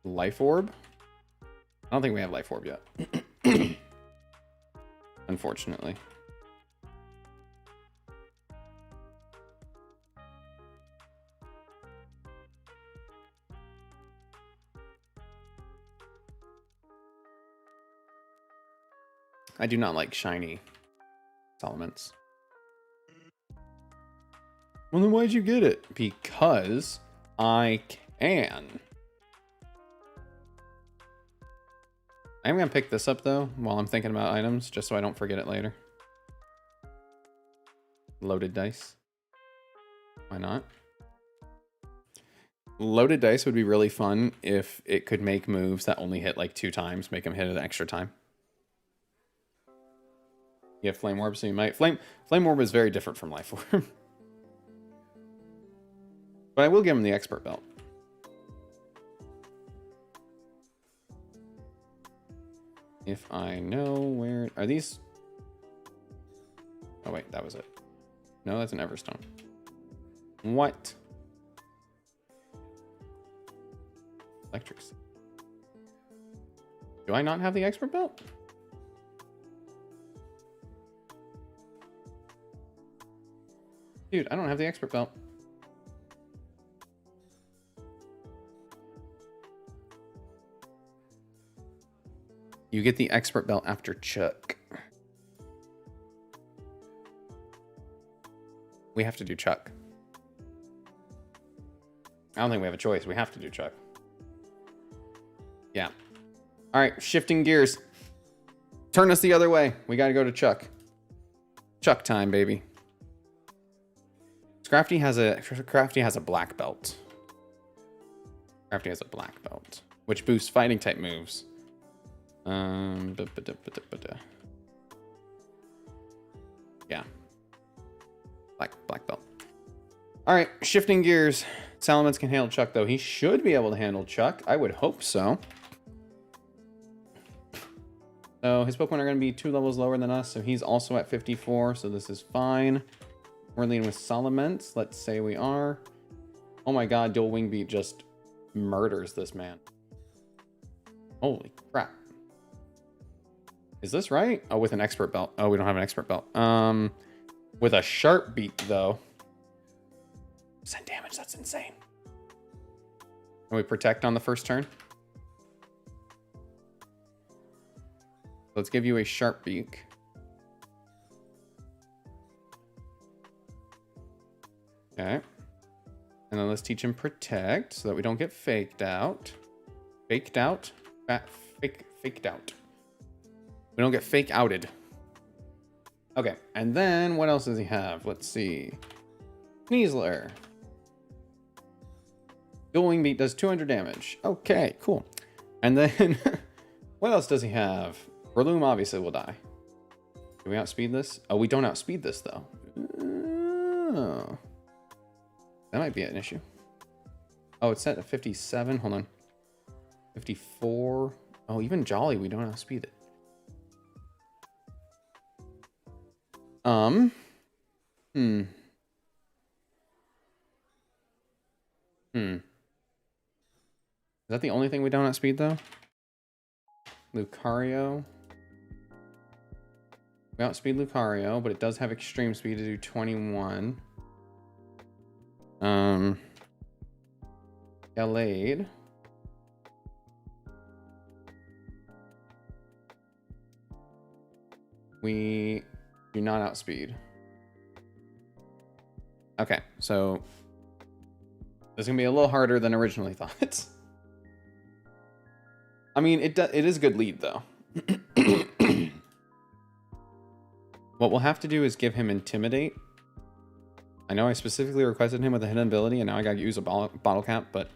A: Life Orb? I don't think we have Life Orb yet. Unfortunately. I do not like shiny Salamence. Well, then why'd you get it? Because I can. I'm gonna pick this up though while I'm thinking about items, just so I don't forget it later. Loaded dice. Why not? Loaded dice would be really fun if it could make moves that only hit like 2 times, make them hit an extra time. You have Flame Orb, so you might... Flame Orb is very different from Life Orb. But I will give him the Expert Belt. If I know where... Are these... Oh, wait, that was it. No, that's an Everstone. What? Electric. Do I not have the Expert Belt? Dude, I don't have the Expert Belt. You get the Expert Belt after Chuck. We have to do Chuck. I don't think we have a choice. We have to do Chuck. Yeah. All right, shifting gears. Turn us the other way. We got to go to Chuck. Chuck time, baby. Crafty has a black belt. Crafty has a black belt, which boosts fighting type moves. Yeah. Black belt. All right, shifting gears. Salamence can handle Chuck though. He should be able to handle Chuck. I would hope so. So his Pokemon are going to be 2 levels lower than us. So he's also at 54. So this is fine. We're leading with Salamence. Let's say we are. Oh my god, Dual Wing Beat just murders this man. Holy crap. Is this right? Oh, with an Expert Belt. Oh, we don't have an Expert Belt. With a Sharp Beat, though. 10% damage, that's insane. Can we Protect on the first turn? Let's give you a Sharp Beak. Okay. And then let's teach him Protect so that we don't get faked out. Faked out? Faked out. We don't get fake outed. Okay, and then what else does he have? Let's see. Sneasler. Dual Wing Beat does 200 damage. Okay, cool. And then, what else does he have? Breloom obviously will die. Do we outspeed this? Oh, we don't outspeed this, though. Oh. That might be an issue. Oh, it's set at 57. Hold on. 54. Oh, even Jolly, we don't outspeed it. Is that the only thing we don't outspeed, though? Lucario. We outspeed Lucario, but it does have extreme speed to do 21. Gallade. We do not outspeed. Okay, so this is gonna be a little harder than originally thought. I mean, it is a good lead though. What we'll have to do is give him Intimidate. I know I specifically requested him with a hidden ability, and now I gotta use a bottle cap, but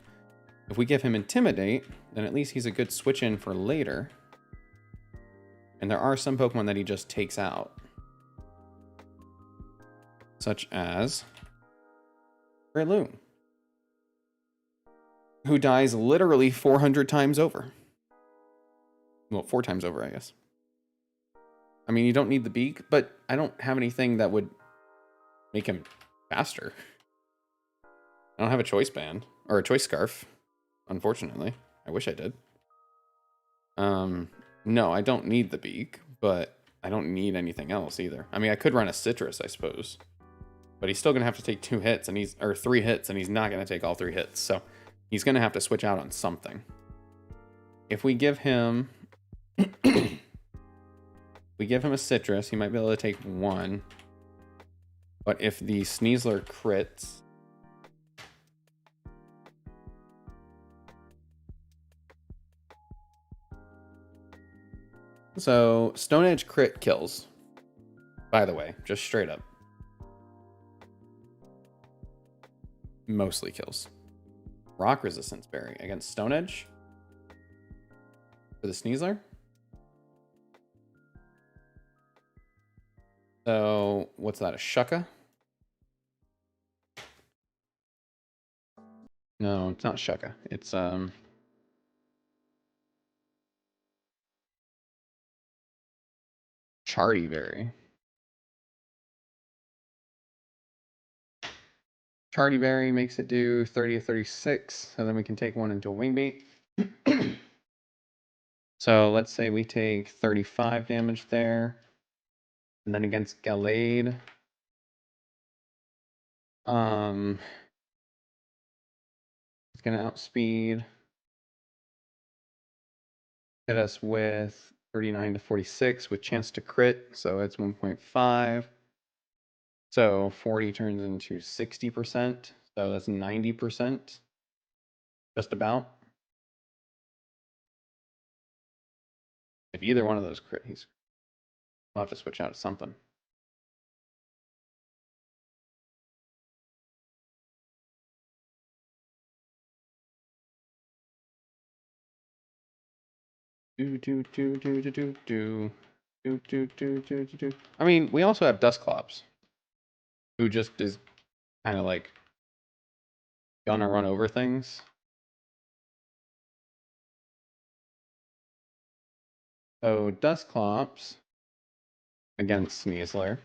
A: if we give him Intimidate, then at least he's a good switch in for later. And there are some Pokemon that he just takes out. Such as Breloom, who dies literally 400 times over. Well, 4 times over, I guess. I mean, you don't need the beak, but I don't have anything that would make him faster. I don't have a choice band or a choice scarf, unfortunately. I wish I did. No, I don't need the beak, but I don't need anything else either. I mean, I could run a citrus, I suppose, but he's still gonna have to take 2 hits, and 3 hits, and he's not gonna take all 3 hits. So he's gonna have to switch out on something. If we give him, we give him a citrus, he might be able to take 1. But if the Sneasler crits, so Stone Edge crit kills, by the way, just straight up. Mostly kills. Rock Resistance Berry against Stone Edge for the Sneasler. So what's that, a Shucka? No, it's not Shucka. It's Chartyberry. Chartyberry makes it do 30 to 36, so then we can take 1 into a Wing Beat. So let's say we take 35 damage there. And then against Gallade, it's gonna outspeed. Hit us with 39 to 46 with chance to crit, so it's 1.5. So 40 turns into 60%, so that's 90%. Just about. If either one of those crit, we'll have to switch out something. I mean, we also have Dusclops, who just is kind of like gonna run over things. So Dusclops against Sneasler.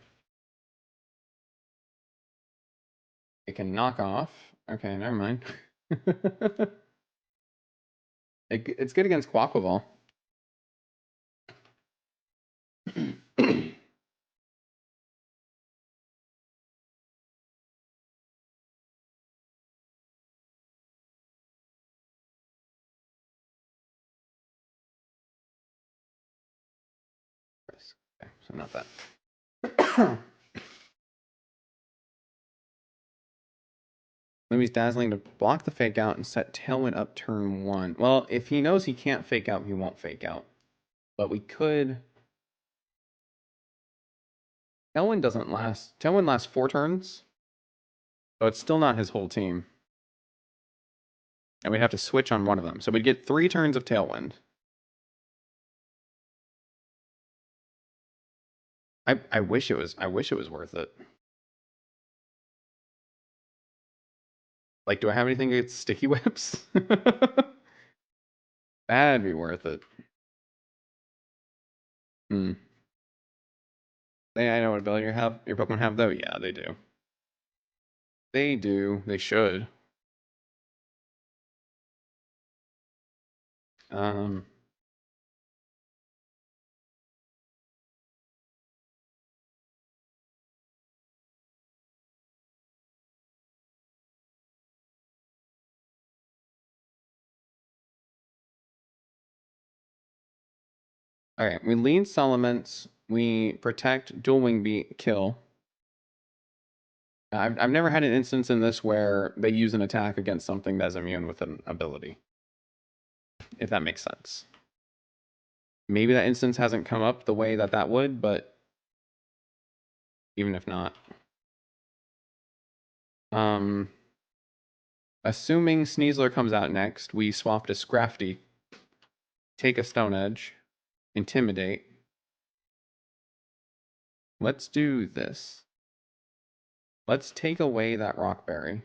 A: It can knock off. Okay, never mind. It's good against Quaquaval. Okay, so not that. Maybe he's Dazzling to block the fake out and set Tailwind up turn 1. Well, if he knows he can't fake out, he won't fake out. But we could... Tailwind doesn't last... Tailwind lasts 4 turns.
B: So it's still not his whole team. And we'd have to switch on one of them. So we'd get 3 turns of Tailwind. I wish it was worth it. Like, do I have anything against sticky whips? That'd be worth it. Hmm. I know what ability your Pokemon have though. Yeah, they do. They do. They should. Um. All right. We lead Salamence. We protect Dual Wing Beat. Kill. I've never had an instance in this where they use an attack against something that's immune with an ability. If that makes sense. Maybe that instance hasn't come up the way that would, but even if not. Assuming Sneasler comes out next, we swap to Scrafty, take a Stone Edge, Intimidate. Let's do this. Let's take away that Rockberry.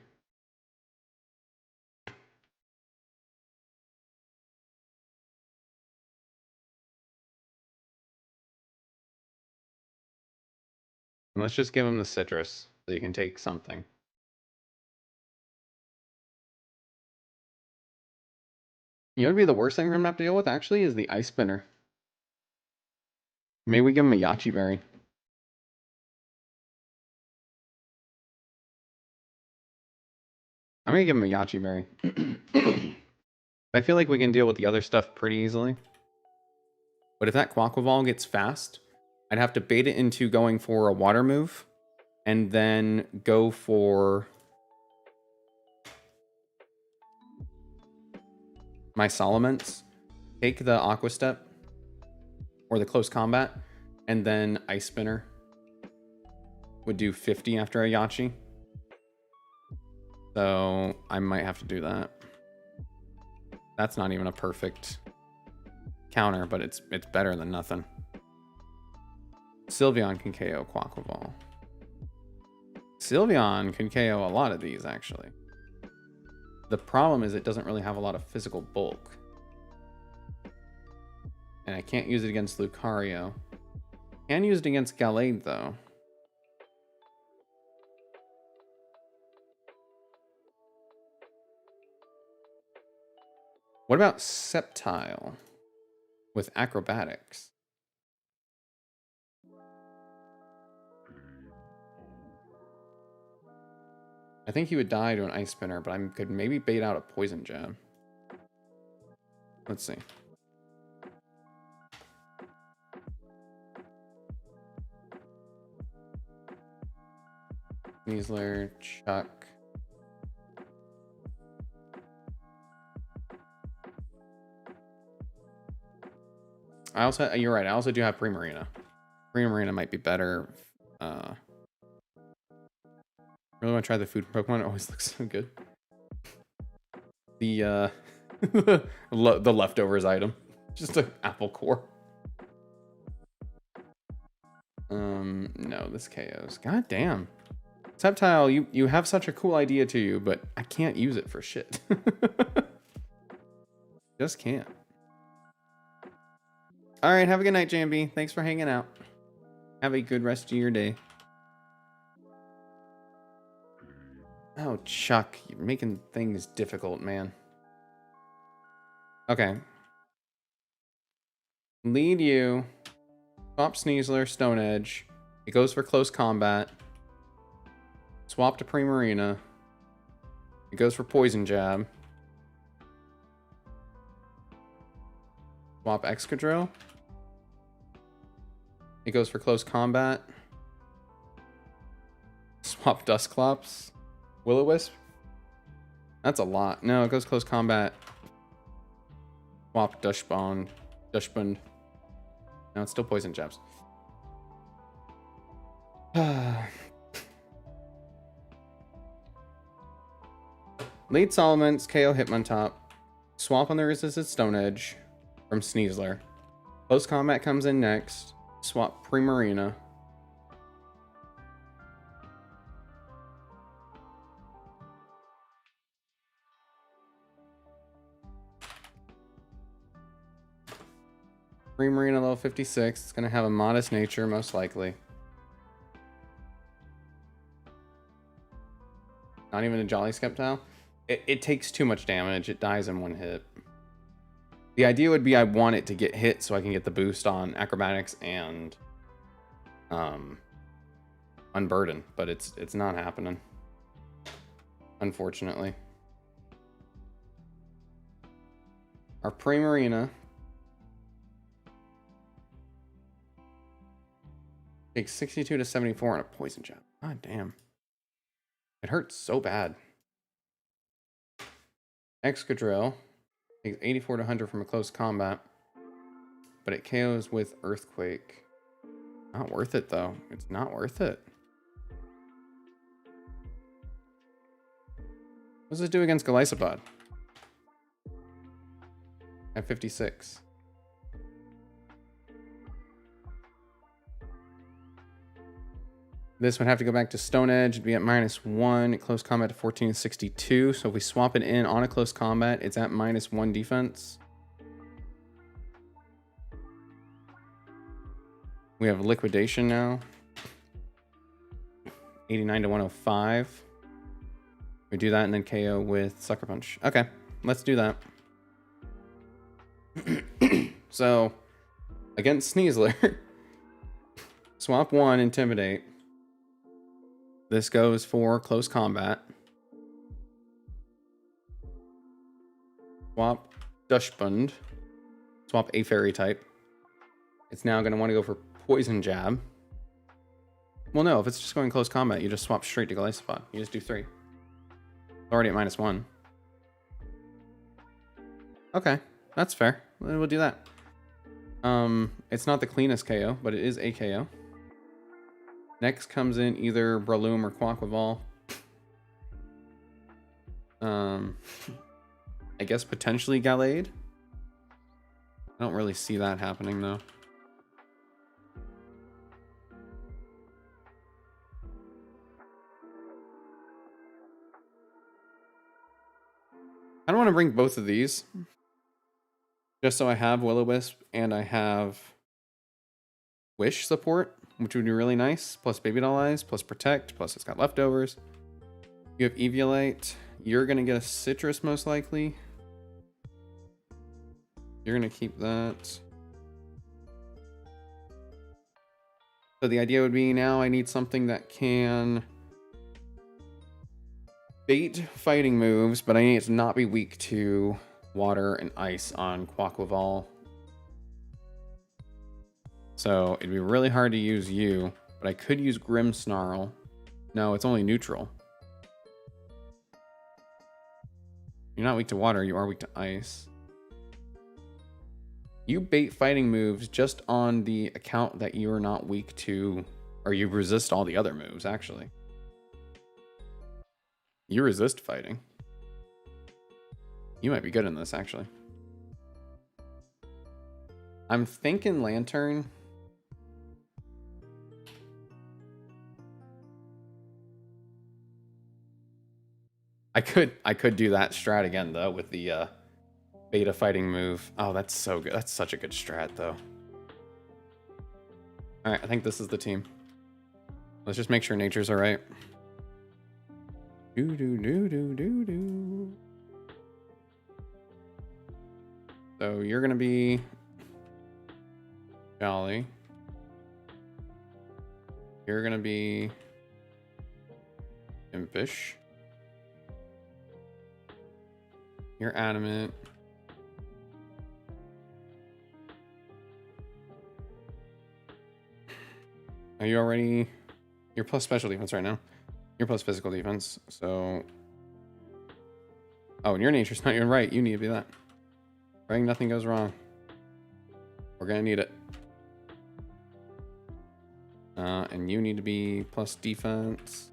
B: And let's just give him the Citrus so you can take something. You know what would be the worst thing for him to have to deal with, actually, is the Ice Spinner. Maybe we give him a Yachi Berry. I'm gonna give him a Yachi Berry. I feel like we can deal with the other stuff pretty easily. But if that Quaquaval gets fast, I'd have to bait it into going for a water move, and then go for my Salamence, take the Aqua Step, or the Close Combat, and then Ice Spinner. Would do 50 after a Yachi. So I might have to do that. That's not even a perfect counter, but it's better than nothing. Sylveon can KO Quaquaval. Sylveon can KO a lot of these, actually. The problem is it doesn't really have a lot of physical bulk. And I can't use it against Lucario. Can use it against Gallade, though. What about Sceptile with Acrobatics? I think he would die to an Ice Spinner, but I could maybe bait out a Poison Jab. Let's see. Sneasler, Chuck. You're right, I also do have Primarina. Primarina might be better. Really want to try the food from Pokemon. It always looks so good. The the leftovers item. Just an apple core. No, this KOs. God damn. Sceptile, you have such a cool idea to you, but I can't use it for shit. Just can't. All right, have a good night, JMB. Thanks for hanging out. Have a good rest of your day. Oh, Chuck, you're making things difficult, man. Okay. Lead you. Swap Sneasler, Stone Edge. It goes for Close Combat. Swap to Primarina. It goes for Poison Jab. Swap Excadrill. It goes for Close Combat. Swap Dusclops. Will-O-Wisp. That's a lot. No, it goes Close Combat. Swap Dushbond. No, it's still Poison Jabs.
A: Lead Solomons, KO Hitmontop. Swap on the resisted Stone Edge from Sneasler. Close Combat comes in next. Swap Primarina. Primarina level 56. It's going to have a modest nature, most likely. Not even a Jolly Sceptile. It takes too much damage. It dies in one hit. The idea would be I want it to get hit so I can get the boost on Acrobatics and Unburden, but it's not happening, unfortunately. Our Primarina takes 62 to 74 on a Poison Jab. God damn. It hurts so bad. Excadrill takes 84 to 100 from a close combat, but it KOs with Earthquake. Not worth it, though. It's not worth it. What does it do against Golisopod? At 56. This would have to go back to Stone Edge. It'd be at -1. Close combat to 1462. So if we swap it in on a close combat, it's at -1 defense. We have Liquidation now. 89 to 105. We do that and then KO with Sucker Punch. Okay, let's do that. So, against Sneasler, swap 1, Intimidate. This goes for close combat. Swap Dushbund. Swap a fairy type. It's now going to want to go for Poison Jab. Well, no, if it's just going close combat, you just swap straight to Golisopod. You just do 3. It's already at -1. Okay, that's fair. We'll do that. It's not the cleanest KO, but it is a KO. Next comes in either Breloom or Quaquaval. I guess potentially Gallade. I don't really see that happening though. I don't want to bring both of these. Just so I have Will-O-Wisp and I have Wish support, which would be really nice. Plus Baby Doll Eyes, plus Protect, plus it's got leftovers. You have Eviolite. You're going to get a Citrus most likely. You're going to keep that. So the idea would be now I need something that can bait fighting moves, but I need it to not be weak to water and ice on Quaquaval. So it'd be really hard to use you, but I could use Grimmsnarl. No, it's only neutral. You're not weak to water, you are weak to ice. You bait fighting moves just on the account that you are not weak to, or you resist all the other moves, actually. You resist fighting. You might be good in this, actually. I'm thinking Lantern. I could do that strat again though with the beta fighting move. Oh, that's so good. That's such a good strat though. All right, I think this is the team. Let's just make sure nature's all right. Do do do do do do. So you're gonna be Jolly. You're gonna be Impish. You're Adamant. Are you already? You're plus special defense right now. You're plus physical defense, so. Oh, and your nature's not even right. You need to be that. Praying nothing goes wrong. We're gonna need it. And you need to be plus defense.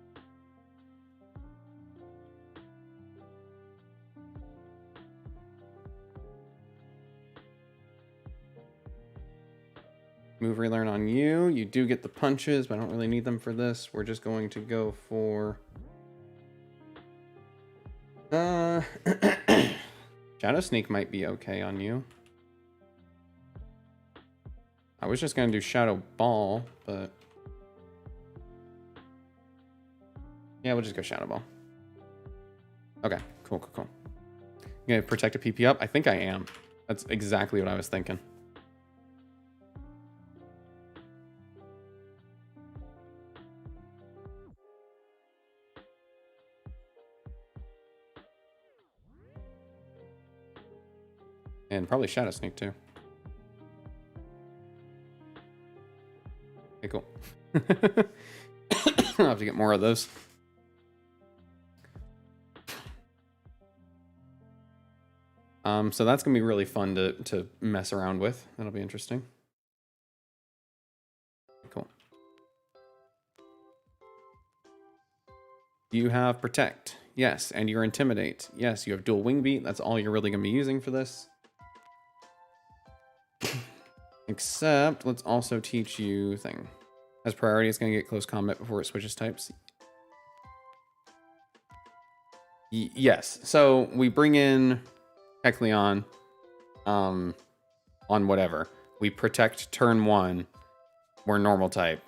A: move relearn on you. You do get the punches, but I don't really need them for this. We're just going to go for Shadow Sneak might be okay on you. I was just gonna do Shadow Ball, but yeah, we'll just go Shadow Ball. Okay, cool, cool, cool. You gonna protect a PP up? I think I am. That's exactly what I was thinking. And probably Shadow Sneak too. Okay, cool. I'll have to get more of those. So that's gonna be really fun to mess around with. That'll be interesting. Cool. You have Protect, yes, and you're Intimidate, yes. You have Dual Wing Beat. That's all you're really gonna be using for this. Except, let's also teach you thing. As priority, it's gonna get close combat before it switches types. Yes. So we bring in Kecleon on whatever. We protect turn 1, we're normal type.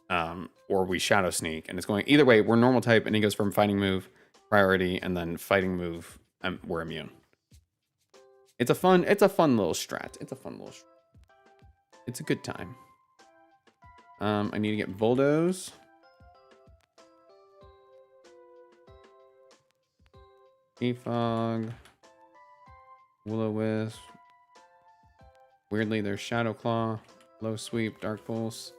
A: Or we Shadow Sneak, and it's going either way, we're normal type, and he goes from fighting move, priority, and then fighting move, we're immune. It's a fun little strat. It's a good time. I need to get Bulldoze. Defog. Will-O-Wisp. Weirdly, there's Shadow Claw, Low Sweep, Dark Pulse.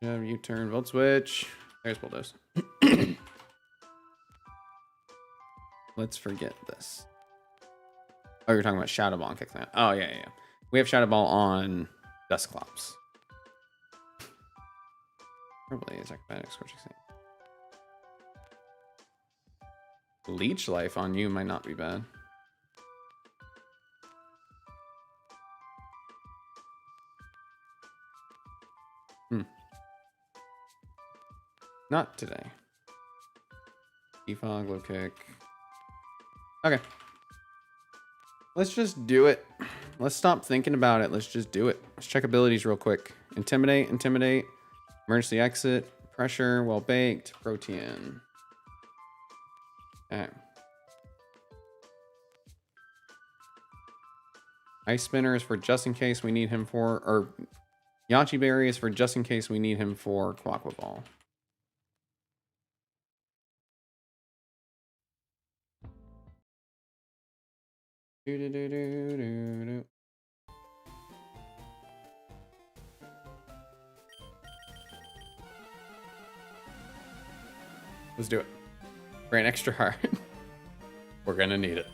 A: Yeah, U-turn, Volt Switch. There's Bulldoze. Let's forget this. Oh, you're talking about Shadow Ball and Kecleon. Oh, yeah, yeah, yeah. We have Shadow Ball on Dusclops. Probably is acrobatic scorching. Leech Life on you might not be bad. Not today. Defog, low kick. Okay. Let's just do it. Let's stop thinking about it. Let's just do it. Let's check abilities real quick. Intimidate, Intimidate. Emergency Exit. Pressure, Well Baked. Protean. Okay. Ice Spinner is for just in case we need him for, or Yachi Berry is for just in case we need him for Aqua Ball. Let's do it. Brain extra hard. We're gonna need it.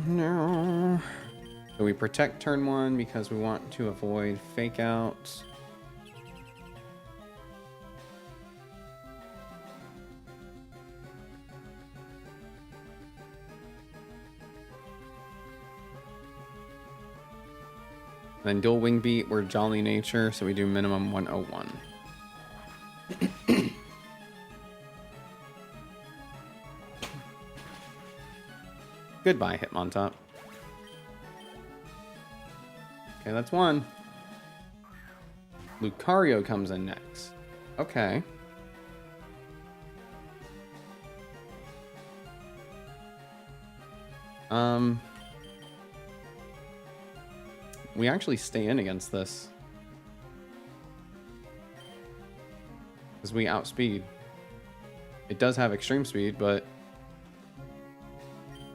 A: No. So we protect turn 1 because we want to avoid fake outs. Then dual wing beat, we're Jolly Nature, so we do minimum 101. Goodbye, Hitmontop. Okay, that's one. Lucario comes in next. Okay. We actually stay in against this. Because we outspeed. It does have extreme speed, but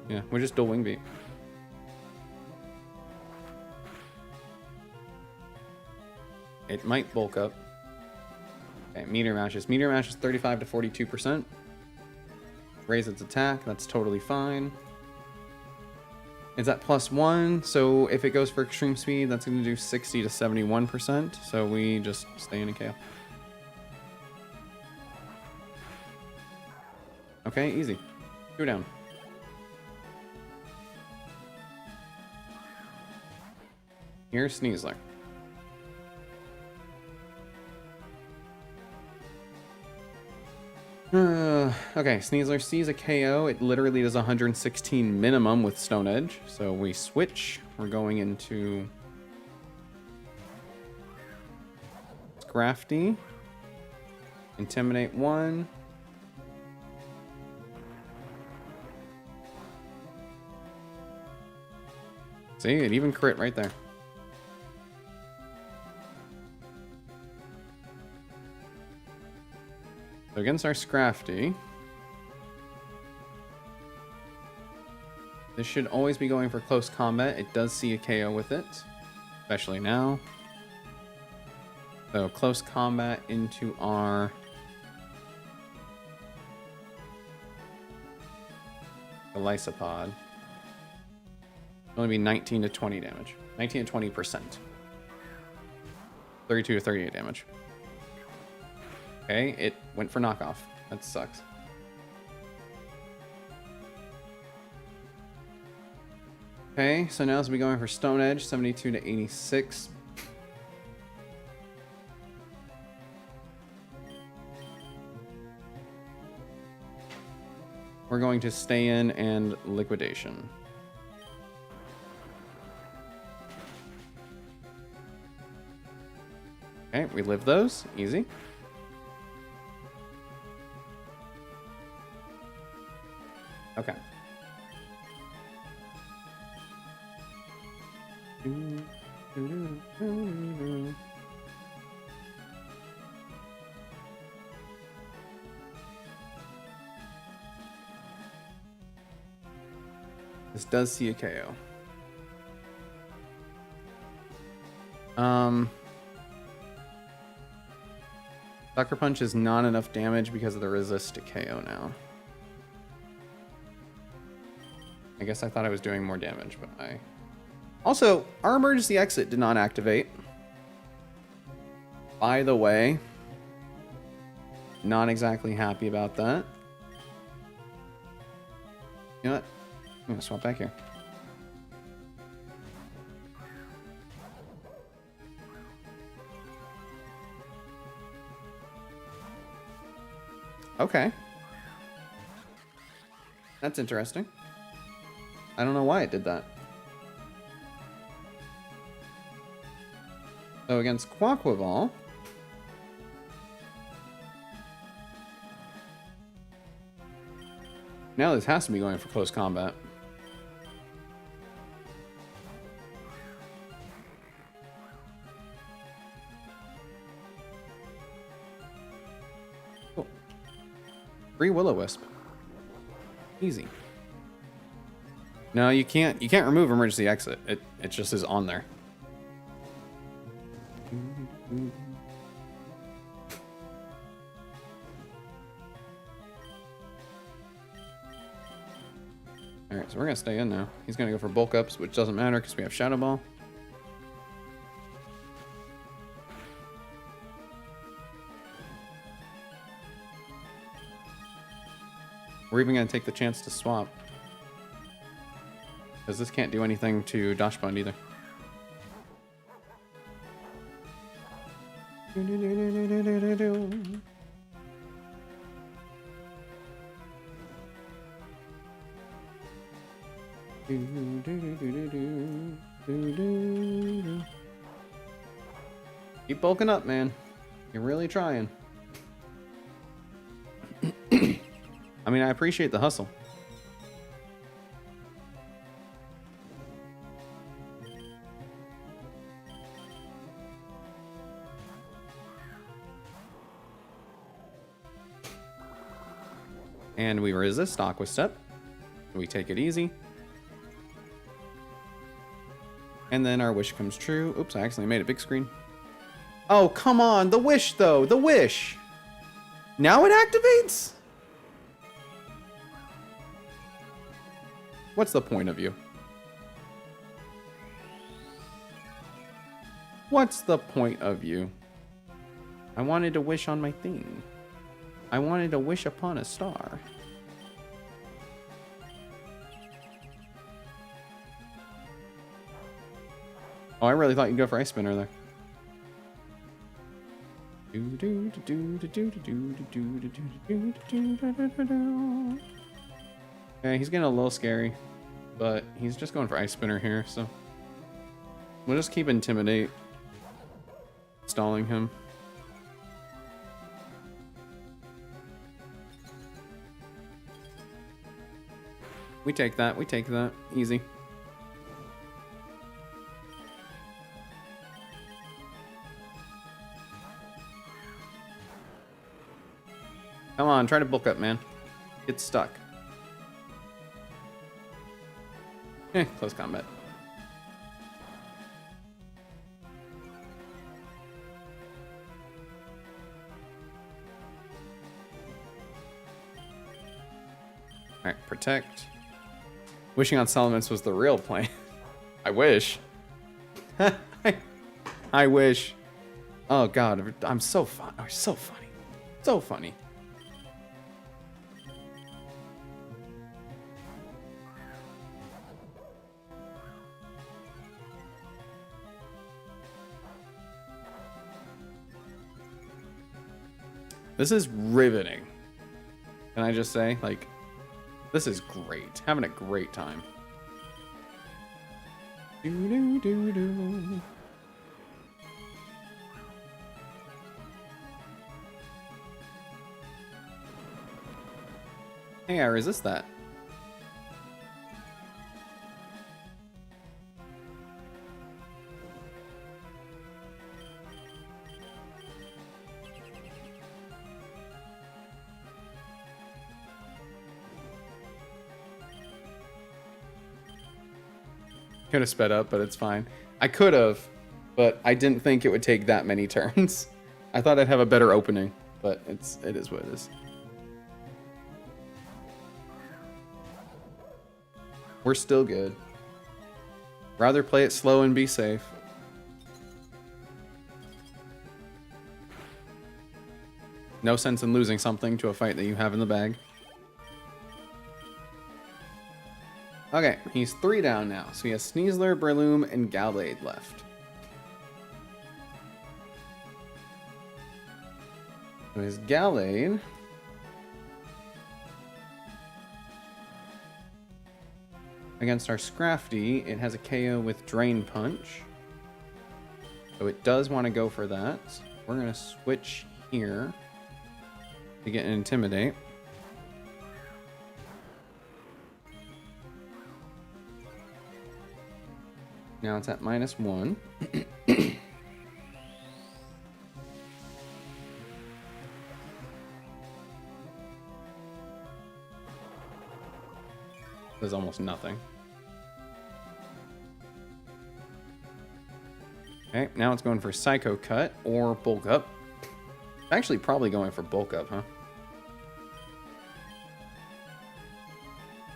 A: yeah, we're just dual wing beat. It might bulk up. Okay, Meteor Mash is 35 to 42%. raise its attack. That's totally fine. It's at +1, so if it goes for extreme speed, that's going to do 60 to 71%. So we just stay in a KO. Okay, easy. 2 down. Here's Sneasler. Okay, Sneasler sees a KO. It literally does 116 minimum with Stone Edge. So we switch. We're going into Scrafty. Intimidate 1. See, it even crit right there. So against our Scrafty, this should always be going for close combat. It does see a KO with it, especially now. So close combat into our Elysopod. Only be 19 to 20 damage. 19 to 20%. 32 to 38 damage. Okay, it went for knockoff. That sucks. Okay, so now it's be going for Stone Edge, 72 to 86. We're going to stay in and liquidation. Okay, we live those. Easy. Okay. This does see a KO. Sucker Punch is not enough damage because of the resist to KO now. I guess I thought I was doing more damage, but I... Also, our emergency exit did not activate. By the way, not exactly happy about that. You know what? I'm gonna swap back here. Okay. That's interesting. I don't know why it did that. So against Quaquaval, now this has to be going for close combat. Cool. Free Will-O-Wisp. Easy. No, you can't remove emergency exit. It just is on there. Alright, so we're gonna stay in now. He's gonna go for bulk ups, which doesn't matter because we have Shadow Ball. We're even gonna take the chance to swap. Because this can't do anything to Dachshund either. Keep bulking up, man. You're really trying. I mean, I appreciate the hustle. And we resist Aqua Step. We take it easy. And then our wish comes true. Oops, I accidentally made a big screen. Oh, come on. The wish, though. The wish. Now it activates? What's the point of you? What's the point of you? I wanted to wish on my thing. I wanted to wish upon a star. Oh, I really thought you'd go for Ice Spinner there. Okay, he's getting a little scary, but he's just going for Ice Spinner here, so we'll just keep Intimidate, stalling him. We take that, easy. Come on, try to bulk up, man. Get stuck. Close combat. Alright, protect. Wishing on Settlements was the real plan. I wish. I wish. Oh god, I'm so fun. Oh, so funny. So funny. This is riveting. Can I just say, like, this is great. Having a great time. Hey, I resist that. Could have sped up, but it's fine. I could have, but I didn't think it would take that many turns. I thought I'd have a better opening, but it is what it is. We're still good. Rather play it slow and be safe. No sense in losing something to a fight that you have in the bag. Okay, he's 3 down now. So he has Sneasler, Breloom, and Gallade left. So his Gallade. Against our Scrafty, it has a KO with Drain Punch. So it does want to go for that. We're going to switch here to get an Intimidate. Now it's at -1. There's almost nothing. Okay, now it's going for Psycho Cut or Bulk Up. Actually, probably going for Bulk Up, huh?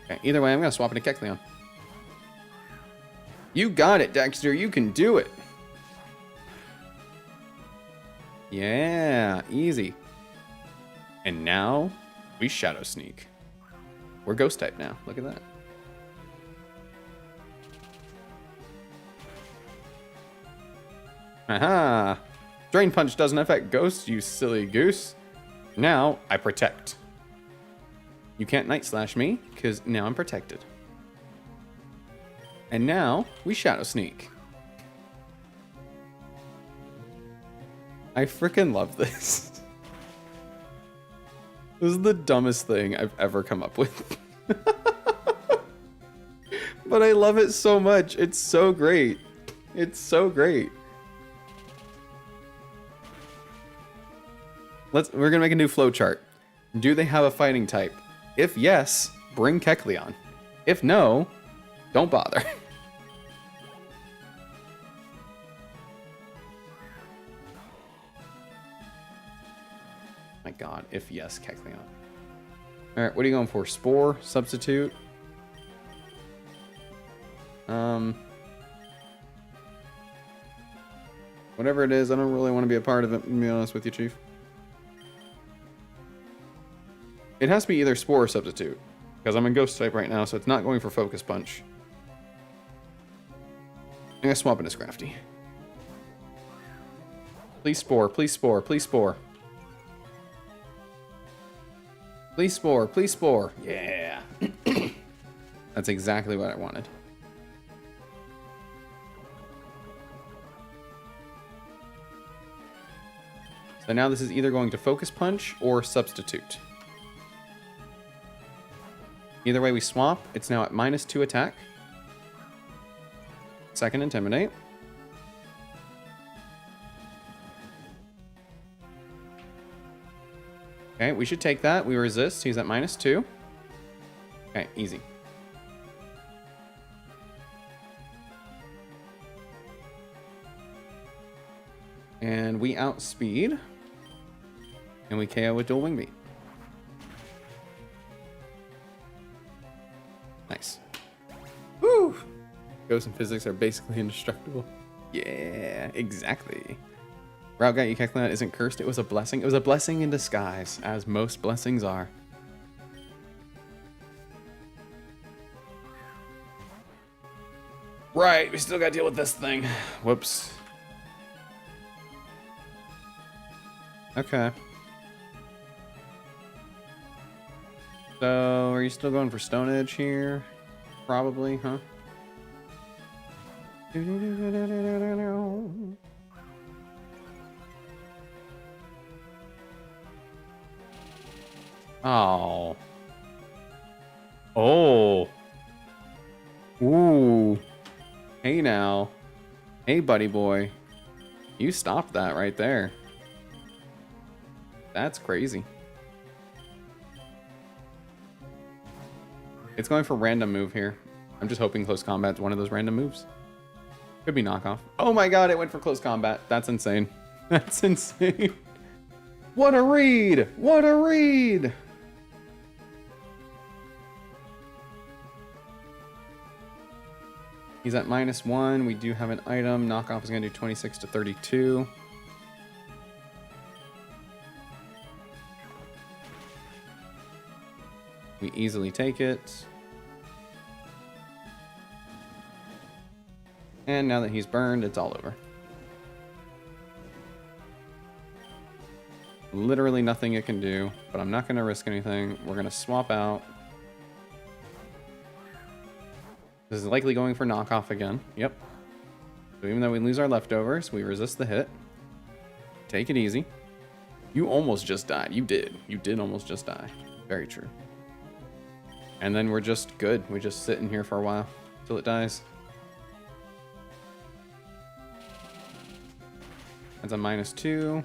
A: Okay, either way, I'm going to swap it to Kecleon. You got it, Dexter. You can do it. Yeah, easy. And now we Shadow Sneak. We're Ghost type now. Look at that. Aha! Drain Punch doesn't affect Ghosts, you silly goose. Now I protect. You can't Night Slash me, because now I'm protected. And now we Shadow Sneak. I freaking love this. This is the dumbest thing I've ever come up with. But I love it so much. It's so great. It's so great. We're gonna make a new flowchart. Do they have a fighting type? If yes, bring Kecleon. If no, don't bother. My god, if yes, Kecleon. Alright, what are you going for? Spore? Substitute? Whatever it is, I don't really want to be a part of it, to be honest with you, Chief. It has to be either Spore or Substitute, because I'm in Ghost type right now, so it's not going for Focus Punch. I'm going to swap into Scrafty. Please Spore, please Spore, please Spore. Please Spore, please Spore. Yeah. That's exactly what I wanted. So now this is either going to Focus Punch or Substitute. Either way we swap, it's now at -2 attack. Second Intimidate. Okay, we should take that. We resist. He's at -2. Okay, easy. And we outspeed. And we KO with Dual Wing Beat. Nice. Woo! Ghosts and physics are basically indestructible. Yeah, exactly. Route got you, Kecleon isn't cursed. It was a blessing. It was a blessing in disguise, as most blessings are. Right, we still gotta deal with this thing. Whoops. Okay. So, are you still going for Stone Edge here? Probably, huh? Oh. Oh. Ooh. Hey now. Hey, buddy boy. You stopped that right there. That's crazy. It's going for random move here. I'm just hoping close combat's one of those random moves. Could be knockoff. Oh my god, it went for close combat. That's insane. That's insane. What a read! What a read! He's at -1. We do have an item. Knockoff is going to do 26 to 32. We easily take it. And now that he's burned, it's all over. Literally nothing it can do, but I'm not going to risk anything. We're going to swap out. This is likely going for knockoff again. Yep. So even though we lose our leftovers, we resist the hit. Take it easy. You almost just died. You did. You did almost just die. Very true. And then we're just good. We just sit in here for a while till it dies. That's a -2.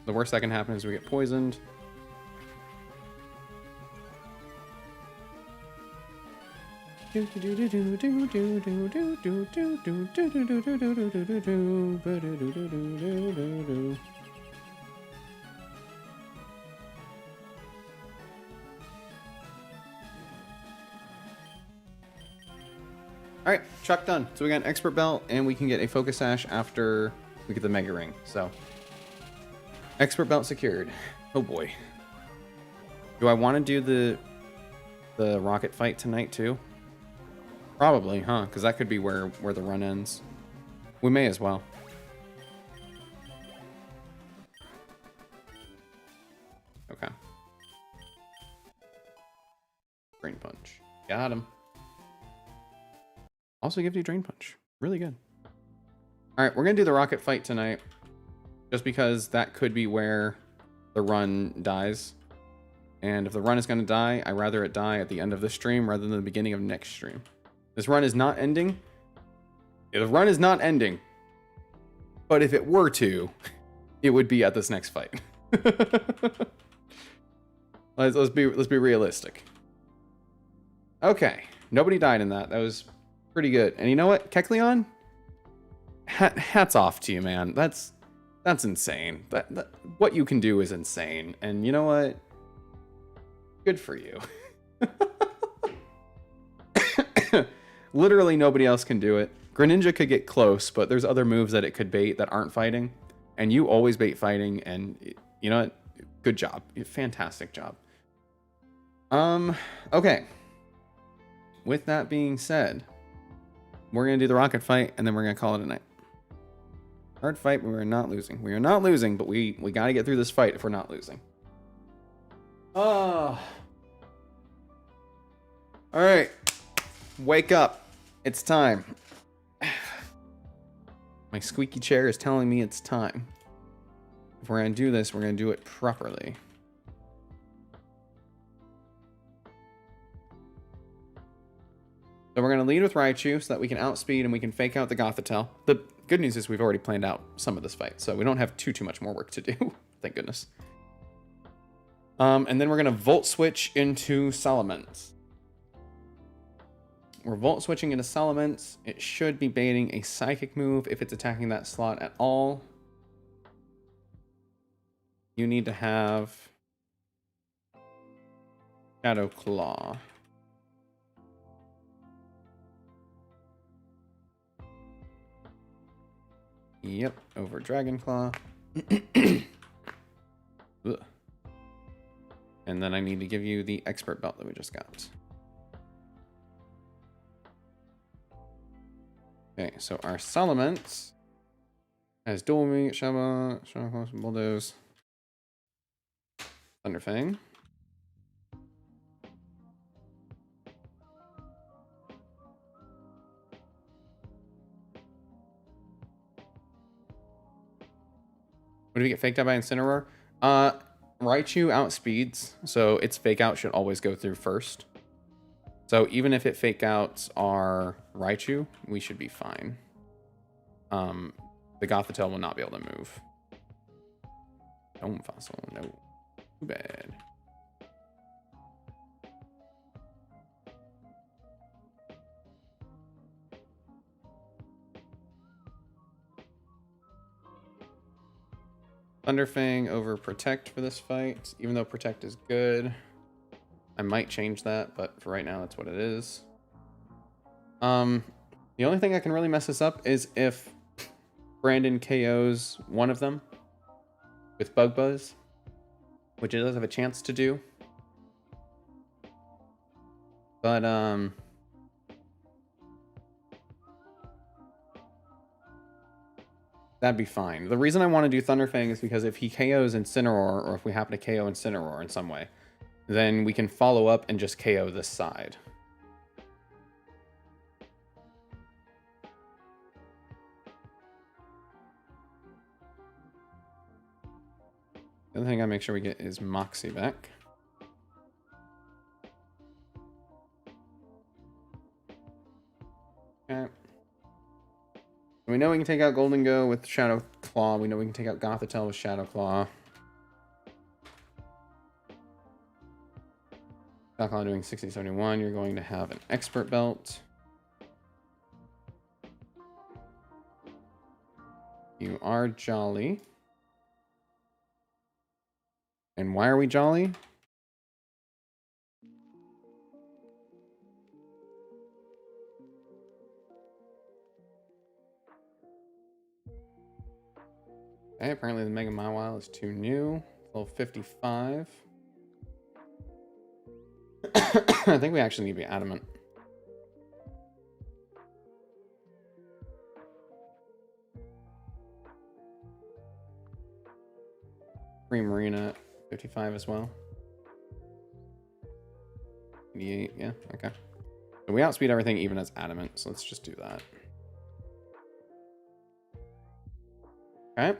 A: The worst that can happen is we get poisoned. Alright, Chuck done. So we got an expert belt and we can get a focus sash after we get the mega ring. So expert belt secured. Oh boy. Do I want to do the rocket fight tonight too? Probably, huh? Because that could be where the run ends. We may as well. Okay. Drain punch. Got him. Also gives you drain punch. Really good. All right, we're gonna do the rocket fight tonight, just because that could be where the run dies. And if the run is gonna die, I'd rather it die at the end of the stream rather than the beginning of next stream. This run is not ending. The run is not ending. But if it were to, it would be at this next fight. let's be realistic. Okay, nobody died in that. That was pretty good. And you know what, Kecleon? Hats off to you, man. That's insane. That what you can do is insane. And you know what? Good for you. Literally nobody else can do it. Greninja could get close, but there's other moves that it could bait that aren't fighting. And you always bait fighting, and you know what? Good job. Fantastic job. Okay. With that being said, we're going to do the rocket fight, and then we're going to call it a night. Hard fight, but we're not losing. We are not losing, but we got to get through this fight if we're not losing. Oh. All right. Wake up. It's time. My squeaky chair is telling me it's time. If we're going to do this, we're going to do it properly. So we're going to lead with Raichu so that we can outspeed and we can fake out the Gothitelle. The good news is we've already planned out some of this fight, so we don't have too much more work to do. Thank goodness. And then we're going to Volt Switch into Salamence. We're Volt Switching into Salamence. It should be baiting a Psychic move if it's attacking that slot at all. You need to have Shadow Claw. Yep, over Dragon Claw. And then I need to give you the Expert Belt that we just got. Okay, so our Salamence has Dual Wing, Shadow Claw, Bulldoze, Thunderfang. What do we get faked out by Incineroar? Raichu outspeeds, so its fake out should always go through first. So even if it fake outs our Raichu, we should be fine. The Gothitelle will not be able to move. Dome Fossil, no. Too bad. Thunderfang over Protect for this fight, even though Protect is good. I might change that, but for right now, that's what it is. The only thing that can really mess this up is if Brandon KOs one of them with Bug Buzz, which it does have a chance to do. But, that'd be fine. The reason I want to do Thunderfang is because if he KOs Incineroar, or if we happen to KO Incineroar in some way, then we can follow up and just KO this side. The other thing I make sure we get is Moxie back. Okay. We know we can take out Golden Go with Shadow Claw. We know we can take out Gothitelle with Shadow Claw. Shadow Claw doing 60-71. You're going to have an Expert Belt. You are Jolly. And why are we Jolly? Okay, apparently the Mega Mawile is too new. Level 55. I think we actually need to be Adamant. Free Marina 55 as well. 88, yeah, okay. So we outspeed everything even as Adamant, so let's just do that. Okay.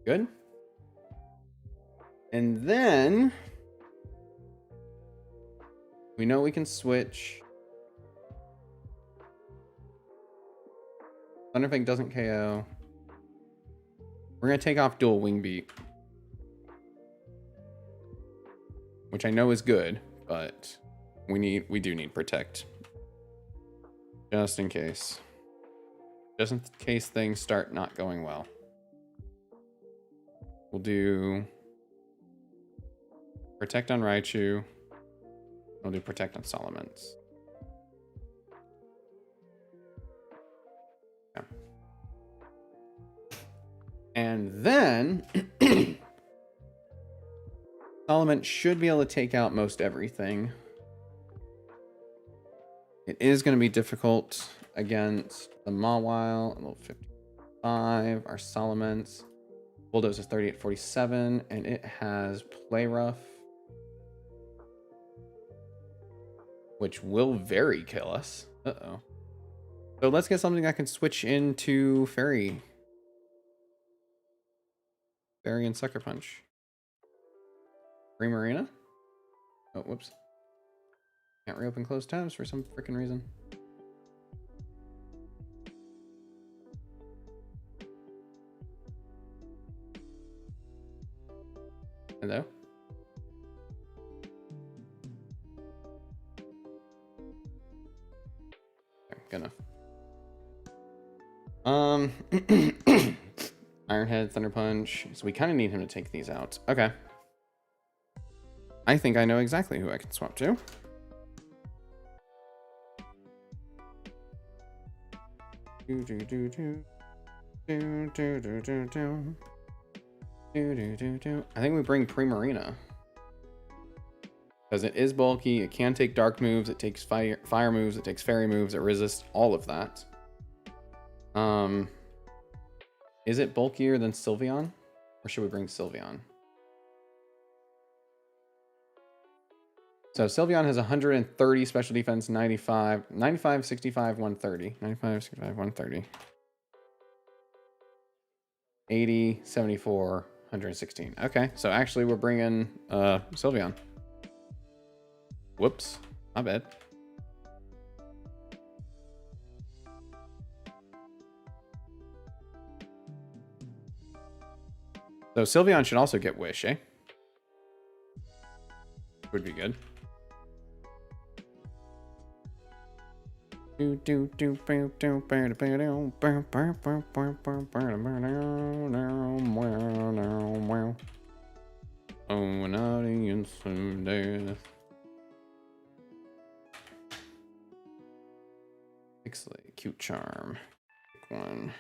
A: Good. And then we know we can switch. Thunderfang doesn't KO. We're gonna take off Dual Wing Beat, which I know is good, but we do need Protect. Just in case. Just in case things start not going well. We'll do Protect on Raichu. We'll do Protect on Salamence. And then Solomon should be able to take out most everything. It is going to be difficult against the Mawile, level 55, our Solomons. Bulldoze is 3847, and it has Play Rough, which will very kill us. Uh-oh. So let's get something that can switch into Fairy. Fairy and Sucker Punch. Primarina? Oh, whoops. Can't reopen closed tabs for some freaking reason. Hello? Okay, good enough. Ironhead, Thunder Punch. So we kind of need him to take these out. Okay. I think I know exactly who I can swap to. I think we bring Primarina. Because it is bulky, it can take dark moves, it takes fire moves, it takes fairy moves, it resists all of that. Is it bulkier than Sylveon? Or should we bring Sylveon? So Sylveon has 130 special defense, 95, 65, 130. 95, 65, 130. 80, 74, 116. Okay, so actually we're bringing Sylveon. Whoops, my bad. So Sylveon should also get Wish, eh? Would be good. Oh, an audience of death. Pixelate, cute charm. Pick one.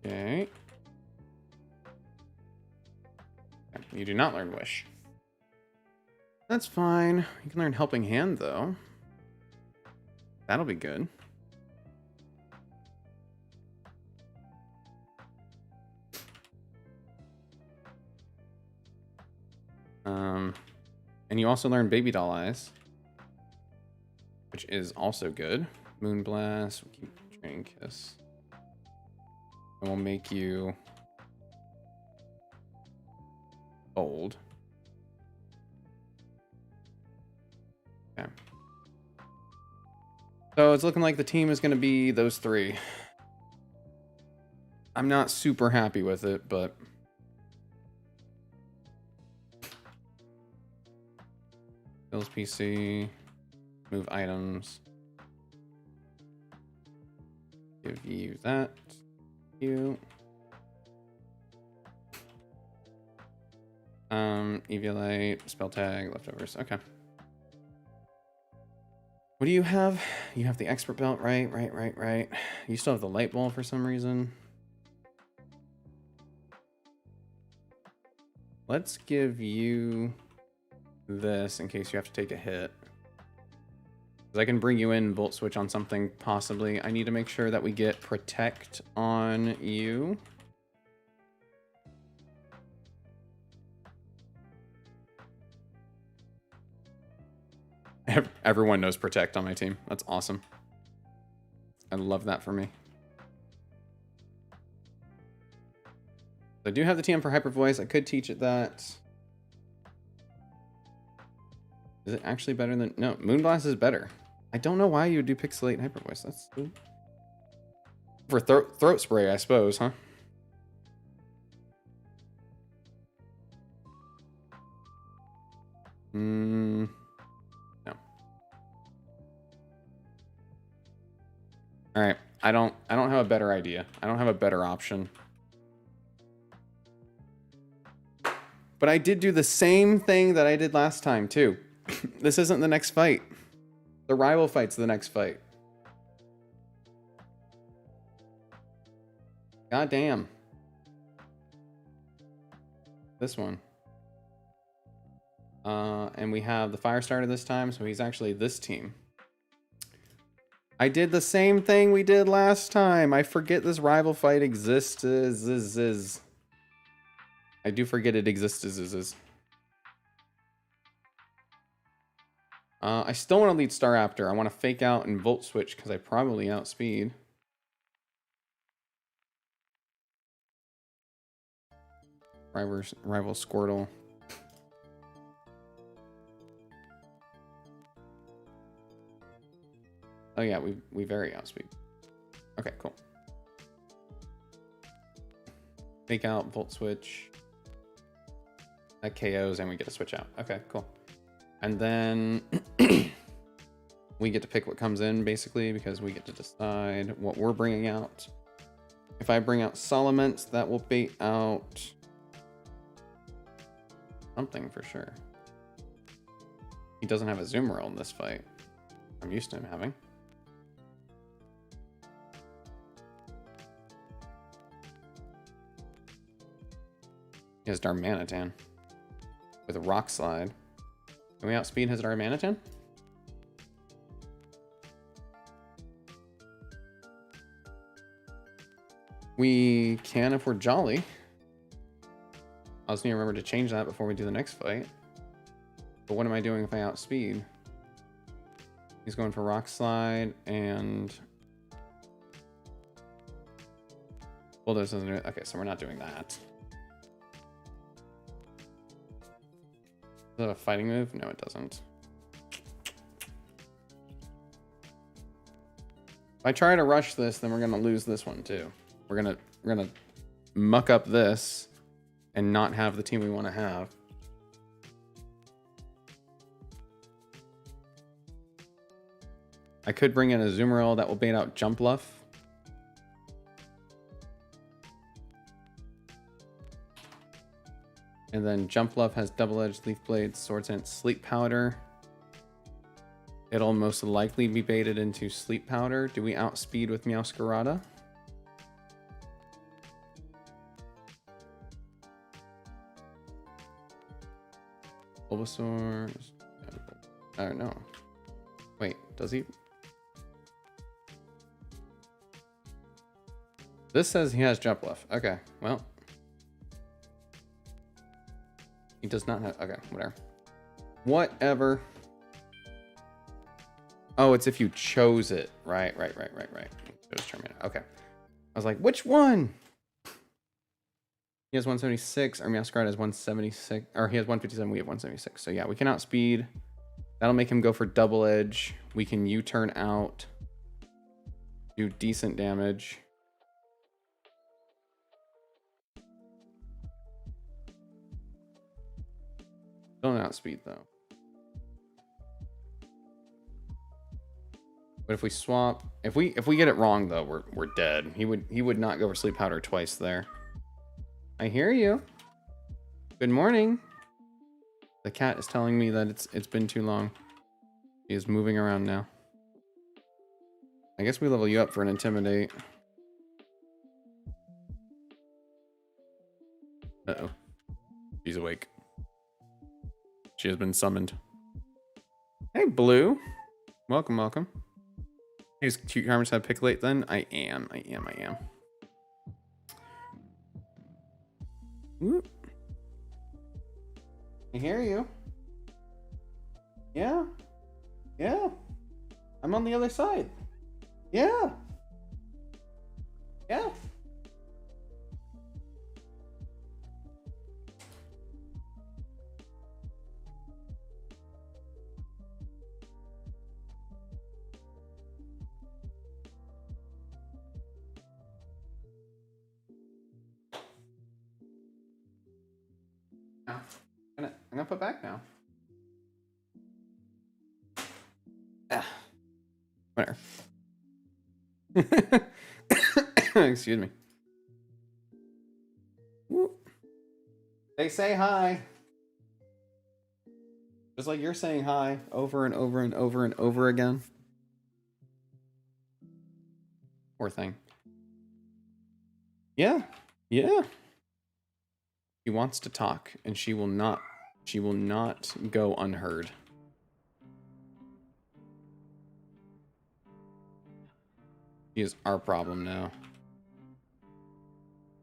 A: Okay. You do not learn Wish. That's fine. You can learn Helping Hand, though. That'll be good. And you also learn Baby Doll Eyes, which is also good. Moonblast, we'll keep Training Kiss. And we'll make you old. Okay. So it's looking like the team is going to be those three. I'm not super happy with it, but Bill's PC, move items, give you that, you. Eviolite, spell tag, leftovers. Okay. What do you have? You have the expert belt, right? Right. You still have the light ball for some reason. Let's give you this in case you have to take a hit. Because I can bring you in Volt Switch on something, possibly. I need to make sure that we get Protect on you. Everyone knows Protect on my team. That's awesome. I love that for me. I do have the TM for Hyper Voice. I could teach it that. Is it actually better than... No, Moonblast is better. I don't know why you would do Pixelate and Hyper Voice. That's... For throat spray, I suppose, huh? No. Alright. I don't have a better idea. I don't have a better option. But I did do the same thing that I did last time, too. This isn't the next fight. The rival fight's the next fight. God damn. This one. And we have the Firestarter this time, so he's actually this team. I did the same thing we did last time. I forget this rival fight exists. I do forget it exists. I still want to lead Staraptor. I want to fake out and Volt Switch because I probably outspeed. Rival Squirtle. Oh yeah, we very outspeed. Okay, cool. Fake out, Volt Switch. That KOs and we get to switch out. Okay, cool. And then we get to pick what comes in basically because we get to decide what we're bringing out. If I bring out Salamence, that will bait out something for sure. He doesn't have a Zoomerl in this fight. I'm used to him having. He has Darmanitan with a Rock Slide. Can we outspeed his Darmanitan? We can if we're jolly. I just need to remember to change that before we do the next fight. But what am I doing if I outspeed? He's going for Rock Slide and... Bulldoze doesn't do it. Okay, so we're not doing that. Does it have a fighting move? No, it doesn't. If I try to rush this, then we're gonna lose this one too. We're gonna muck up this and not have the team we want to have. I could bring in a Zoomerl that will bait out Jumpluff. And then Jumpluff has Double-Edged Leaf Blade, Swords and Sleep Powder. It'll most likely be baited into Sleep Powder. Do we outspeed with Meowscarada? Bulbasaur. I don't know. Wait, does he? This says he has Jumpluff. Okay, well. He does not have... Okay, whatever. Whatever. Oh, it's if you chose it. Right. Chose Terminator. Okay. I was like, which one? He has 176. Our Meowscarada has 176. Or he has 157. We have 176. So yeah, we can outspeed. That'll make him go for Double Edge. We can U-turn out. Do decent damage. Don't outspeed though. But if we swap, if we get it wrong though, we're dead. He would not go for Sleep Powder twice there. I hear you. Good morning. The cat is telling me that it's been too long. He is moving around now. I guess we level you up for an Intimidate. Uh-oh. She's awake. She has been summoned. Hey, Blue. Welcome, welcome. Is Cute Carmers have Piccolate then? I am. Whoop. I hear you. Yeah. Yeah. I'm on the other side. Yeah. Yeah. I'm gonna put back now. Whatever. Excuse me. Whoop. They say hi. Just like you're saying hi over and over and over and over again. Poor thing. Yeah. Yeah. She wants to talk, and she will not go unheard. She is our problem now.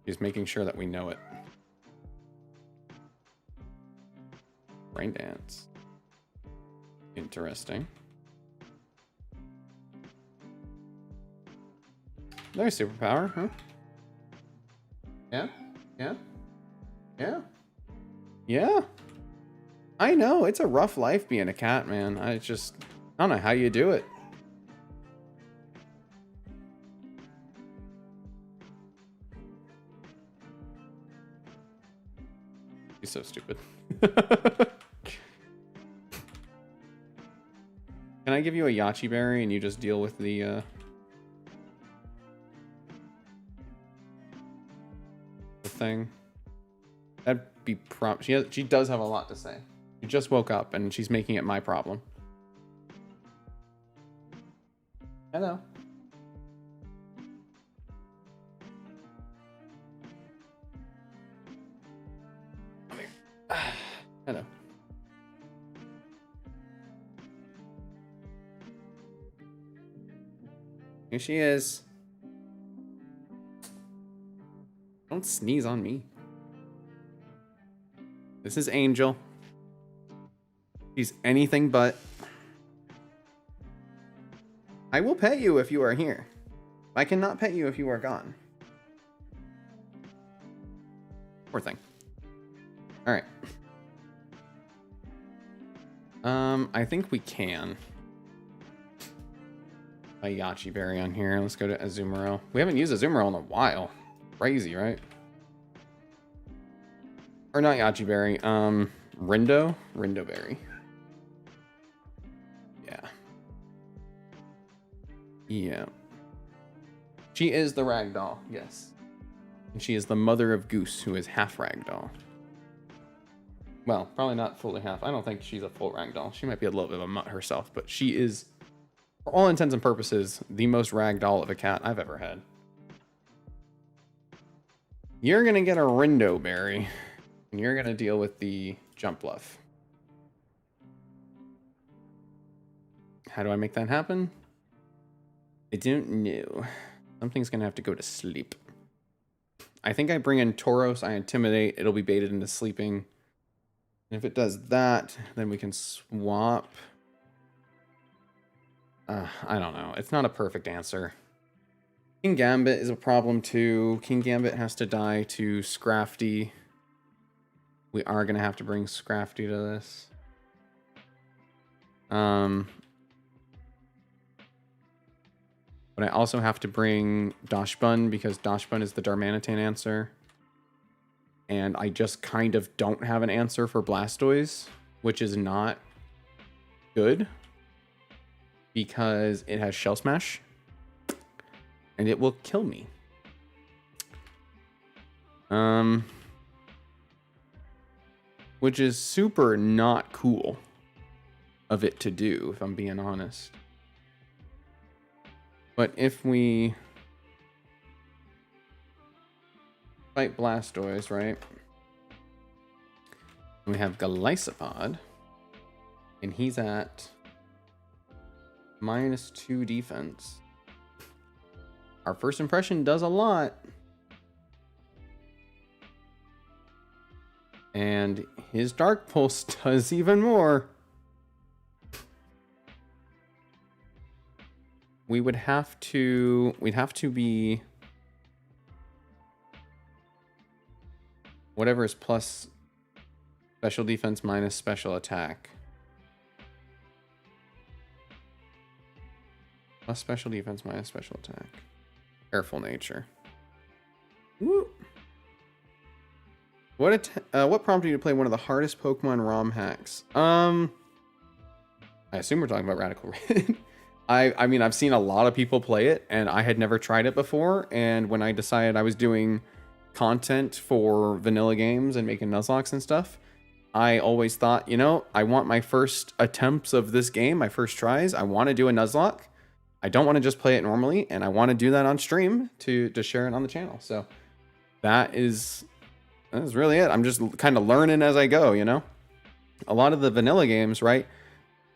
A: She's making sure that we know it. Rain dance. Interesting. There's superpower, huh? Yeah? Yeah? Yeah? Yeah? I know, it's a rough life being a cat, man. I don't know how you do it. He's so stupid. Can I give you a Yachi berry and you just deal with the thing? That'd be she does have a lot to say. She just woke up and she's making it my problem. Hello. Come here. Hello. Here she is. Don't sneeze on me. This is Angel. She's anything but. I will pet you if you are here. I cannot pet you if you are gone. Poor thing. Alright. I think we can. A Yachi berry on here. Let's go to Azumarill. We haven't used Azumarill in a while. Crazy, right? Or not Yachi berry. Rindo berry. Yeah. Yeah. She is the ragdoll, yes. And she is the mother of Goose, who is half ragdoll. Well, probably not fully half. I don't think she's a full ragdoll. She might be a little bit of a mutt herself, but she is, for all intents and purposes, the most ragdoll of a cat I've ever had. You're gonna get a Rindo berry, and you're gonna deal with the jump bluff. How do I make that happen? I don't know. Something's gonna have to go to sleep. I think I bring in Tauros, I intimidate, it'll be baited into sleeping. And if it does that, then we can swap. I don't know. It's not a perfect answer. King Gambit is a problem too. King Gambit has to die to Scrafty. We are going to have to bring Scrafty to this. But I also have to bring Dachshund because Dachshund is the Darmanitan answer. And I just kind of don't have an answer for Blastoise, which is not good because it has Shell Smash and it will kill me. Which is super not cool of it to do, if I'm being honest. But if we fight Blastoise, right? We have Golisopod, and he's at -2 defense. Our first impression does a lot. And his Dark Pulse does even more. We'd have to be whatever is plus special defense minus special attack. Plus special defense minus special attack. Careful nature. Woo. What prompted you to play one of the hardest Pokemon ROM hacks? I assume we're talking about Radical Red. I mean, I've seen a lot of people play it, and I had never tried it before. And when I decided I was doing content for vanilla games and making Nuzlocke and stuff, I always thought, you know, I want my first attempts of this game, my first tries, I want to do a Nuzlocke. I don't want to just play it normally, and I want to do that on stream to share it on the channel. So that is really it. I'm just kind of learning as I go, you know? A lot of the vanilla games, right?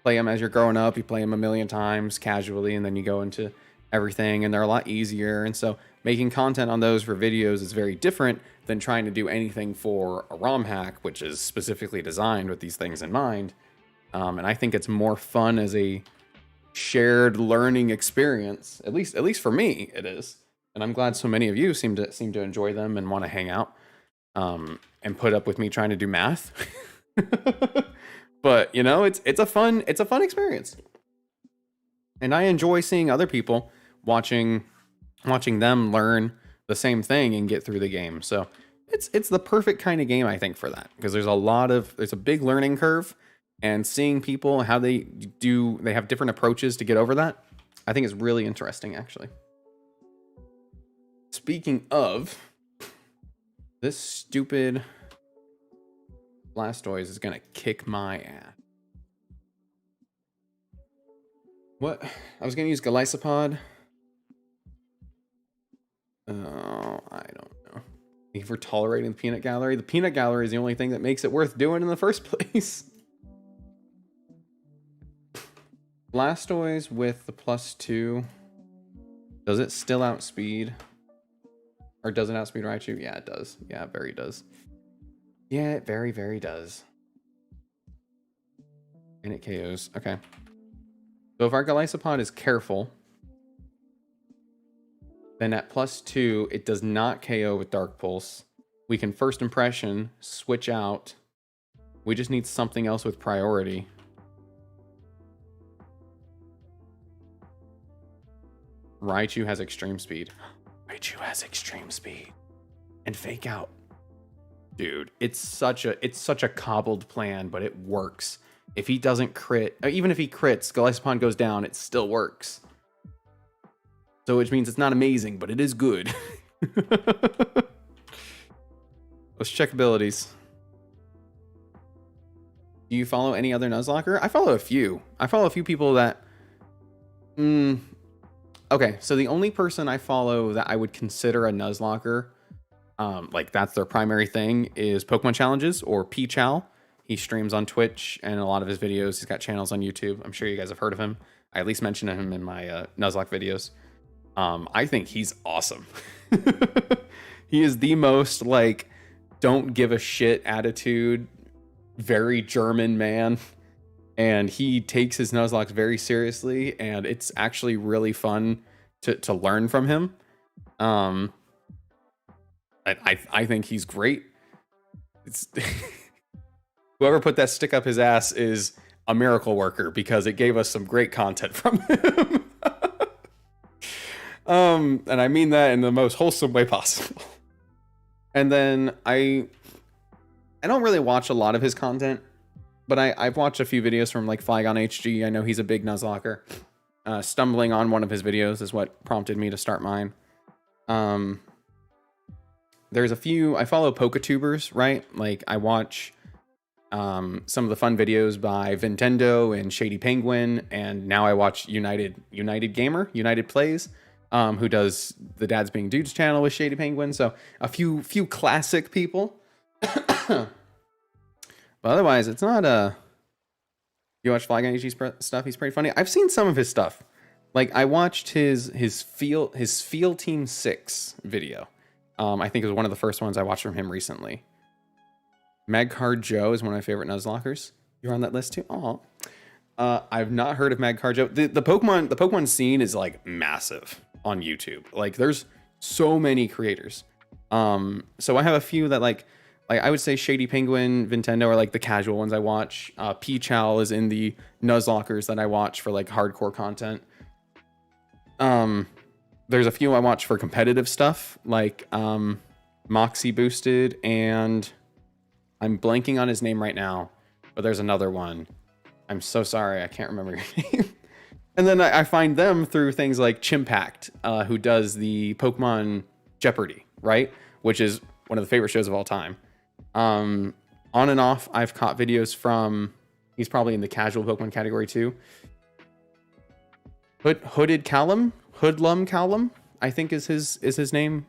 A: Play them as you're growing up. You play them a million times casually, and then you go into everything, and they're a lot easier. And so making content on those for videos is very different than trying to do anything for a ROM hack, which is specifically designed with these things in mind. And I think it's more fun as a shared learning experience. At least for me, it is. And I'm glad so many of you seem to enjoy them and want to hang out and put up with me trying to do math. But you know, it's a fun experience. And I enjoy seeing other people watching them learn the same thing and get through the game. So it's the perfect kind of game, I think, for that, because there's a big learning curve, and seeing people how they have different approaches to get over that, I think is really interesting, actually. Speaking of, this stupid Blastoise is gonna kick my ass. What? I was gonna use Golisopod. Oh, I don't know. Thank you for tolerating the peanut gallery. The peanut gallery is the only thing that makes it worth doing in the first place. Blastoise with the +2. Does it still outspeed? Or does it outspeed Raichu? Yeah, it does. Yeah, it very does. Yeah, it very, very does. And it KOs. Okay. So if our Golisopod is careful, then at +2, it does not KO with Dark Pulse. We can first impression, switch out. We just need something else with priority. Raichu has extreme speed. Raichu has extreme speed. And fake out. Dude, it's such a cobbled plan, but it works. If he doesn't crit, even if he crits, Golisopod goes down, it still works. So which means it's not amazing, but it is good. Let's check abilities. Do you follow any other Nuzlocker? I follow a few. I follow a few people that... Okay, so the only person I follow that I would consider a Nuzlocker, like that's their primary thing, is Pokemon Challenges, or P-Chow. He streams on Twitch, and a lot of his videos, he's got channels on YouTube. I'm sure you guys have heard of him. I at least mentioned him in my Nuzlocke videos. I think he's awesome. He is the most, like, don't give a shit attitude, very German man. And he takes his Nuzlocke very seriously, and it's actually really fun to learn from him. I think he's great. It's whoever put that stick up his ass is a miracle worker, because it gave us some great content from him. And I mean that in the most wholesome way possible. And then I don't really watch a lot of his content, but I've watched a few videos from like Flygon HG. I know he's a big Nuzlocker. Stumbling on one of his videos is what prompted me to start mine. There's a few, I follow Poketubers, right? Like I watch some of the fun videos by Nintendo and Shady Penguin, and now I watch United Gamer, United Plays, who does the Dads Being Dudes channel with Shady Penguin. So a few classic people. But otherwise, it's not you watch Flygon HG stuff? He's pretty funny. I've seen some of his stuff. Like I watched his Field Team 6 video. I think it was one of the first ones I watched from him recently. Magcard Joe is one of my favorite Nuzlockers. You're on that list too? Oh, I've not heard of Magcard Joe. The Pokemon scene is like massive on YouTube. Like there's so many creators. So I have a few that like I would say Shady Penguin, Nintendo are like the casual ones I watch. P-Chow is in the Nuzlockers that I watch for like hardcore content. There's a few I watch for competitive stuff, like Moxie Boosted, and I'm blanking on his name right now, but there's another one. I'm so sorry, I can't remember your name. And then I find them through things like Chimpact, who does the Pokemon Jeopardy, right? Which is one of the favorite shows of all time. On and off, I've caught videos from, he's probably in the casual Pokemon category too. Hoodlum Callum, I think is his name.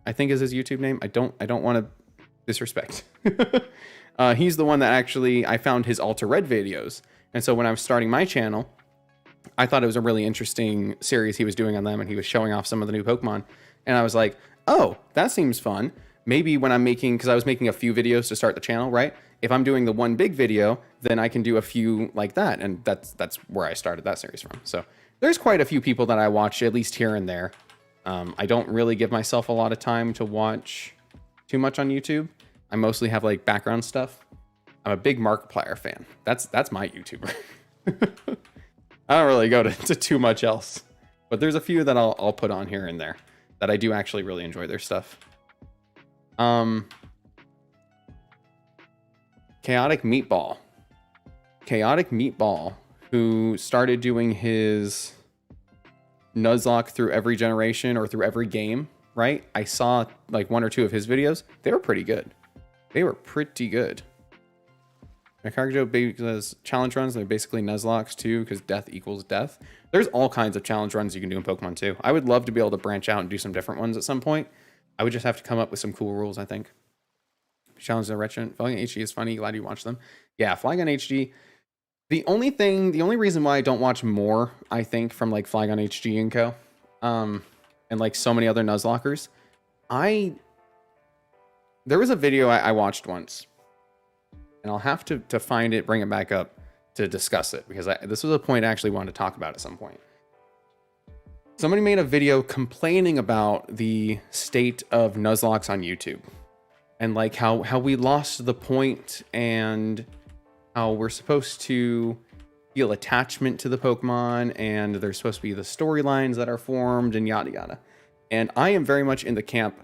A: I think is his YouTube name. I don't want to disrespect. He's the one that actually, I found his Alter Red videos. And so when I was starting my channel, I thought it was a really interesting series he was doing on them, and he was showing off some of the new Pokemon. And I was like, oh, that seems fun. Maybe when I'm making, because I was making a few videos to start the channel, right? If I'm doing the one big video, then I can do a few like that. And that's where I started that series from. So there's quite a few people that I watch, at least here and there. I don't really give myself a lot of time to watch too much on YouTube. I mostly have like background stuff. I'm a big Markiplier fan. That's my YouTuber. I don't really go to too much else, but there's a few that I'll put on here and there that I do actually really enjoy their stuff. Chaotic Meatball, who started doing his Nuzlocke through every generation or through every game, right? I saw like 1 or 2 of his videos. They were pretty good. My cargo because challenge runs, they're basically Nuzlockes too, because death equals death. There's all kinds of challenge runs you can do in Pokemon too. I would love to be able to branch out and do some different ones at some point. I would just have to come up with some cool rules, I think. Challenge the Retchant. Flygon HD is funny. Glad you watched them. Yeah, Flygon HD. The only reason why I don't watch more, I think, from like Flygon HD and Co. And like so many other Nuzlockers, there was a video I watched once, and I'll have to find it, bring it back up to discuss it, because this was a point I actually wanted to talk about at some point. Somebody made a video complaining about the state of Nuzlocks on YouTube, and like how we lost the point, and how we're supposed to feel attachment to the Pokemon, and there's supposed to be the storylines that are formed, and yada yada. And I am very much in the camp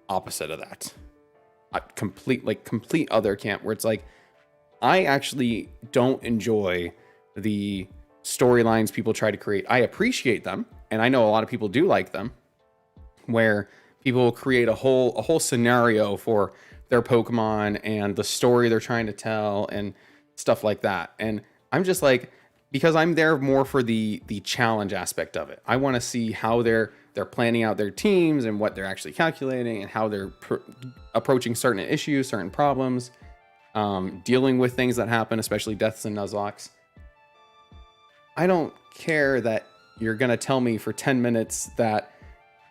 A: opposite of that. Complete other camp, where it's like, I actually don't enjoy the storylines people try to create. I appreciate them, and I know a lot of people do like them, where people create a whole scenario for their Pokemon and the story they're trying to tell and stuff like that. And I'm just like, because I'm there more for the challenge aspect of it. I want to see how they're planning out their teams and what they're actually calculating, and how they're approaching certain issues, certain problems, dealing with things that happen, especially deaths and Nuzlocks. I don't care that you're going to tell me for 10 minutes that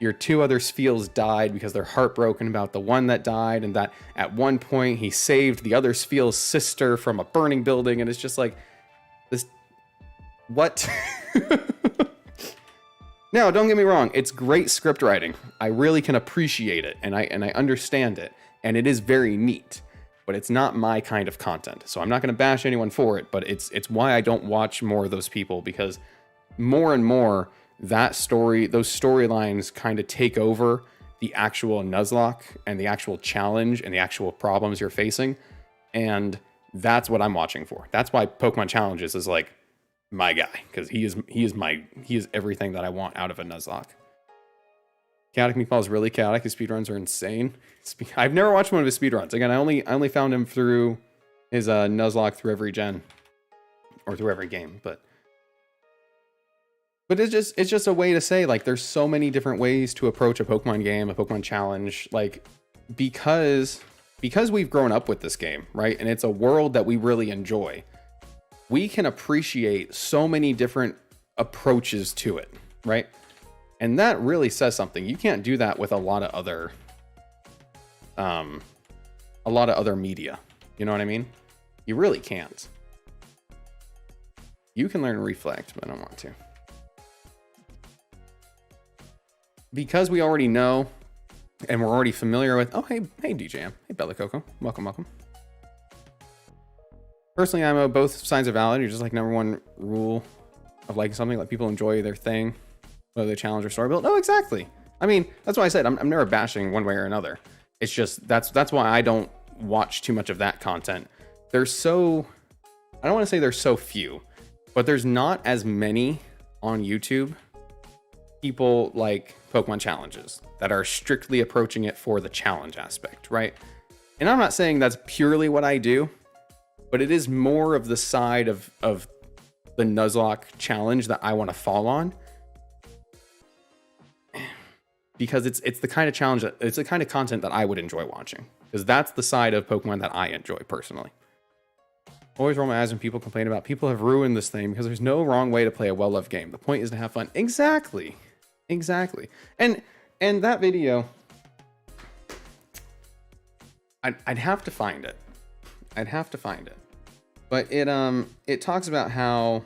A: your 2 other Spheals died because they're heartbroken about the one that died, and that at one point he saved the other Spheal's sister from a burning building. And it's just like, this, what? Now, don't get me wrong, it's great script writing. I really can appreciate it, and I understand it, and it is very neat, but it's not my kind of content. So I'm not going to bash anyone for it, but it's why I don't watch more of those people, because more and more those storylines kind of take over the actual Nuzlocke and the actual challenge and the actual problems you're facing, and that's what I'm watching for. That's why Pokemon Challenges is like my guy, because he is everything that I want out of a Nuzlocke. Chaotic Meatball is really chaotic. His speedruns are insane. I've never watched one of his speedruns. Again, I only found him through his Nuzlocke through every gen, or through every game. But it's just a way to say, like, there's so many different ways to approach a Pokemon game, a Pokemon challenge, like, because we've grown up with this game, right? And it's a world that we really enjoy. We can appreciate so many different approaches to it, right? And that really says something. You can't do that with a lot of other media. You know what I mean? You really can't. You can learn Reflect, but I don't want to. Because we already know, and we're already familiar with, oh, hey DJM. Hey, Bella Coco. Welcome. Personally, I'm a both sides are valid. You're just like number one rule of liking something, let people enjoy their thing, whether they challenge or story build. Oh, exactly. I mean, that's why I said I'm never bashing one way or another. It's just that's why I don't watch too much of that content. I don't want to say there's so few, but there's not as many on YouTube people like Pokemon challenges that are strictly approaching it for the challenge aspect, right? And I'm not saying that's purely what I do, but it is more of the side of the Nuzlocke challenge that I want to fall on. Because it's the kind of challenge it's the kind of content that I would enjoy watching. Because that's the side of Pokemon that I enjoy personally. Always roll my eyes when people complain about people have ruined this thing because there's no wrong way to play a well-loved game. The point is to have fun. Exactly. And that video, I'd have to find it. But it talks about how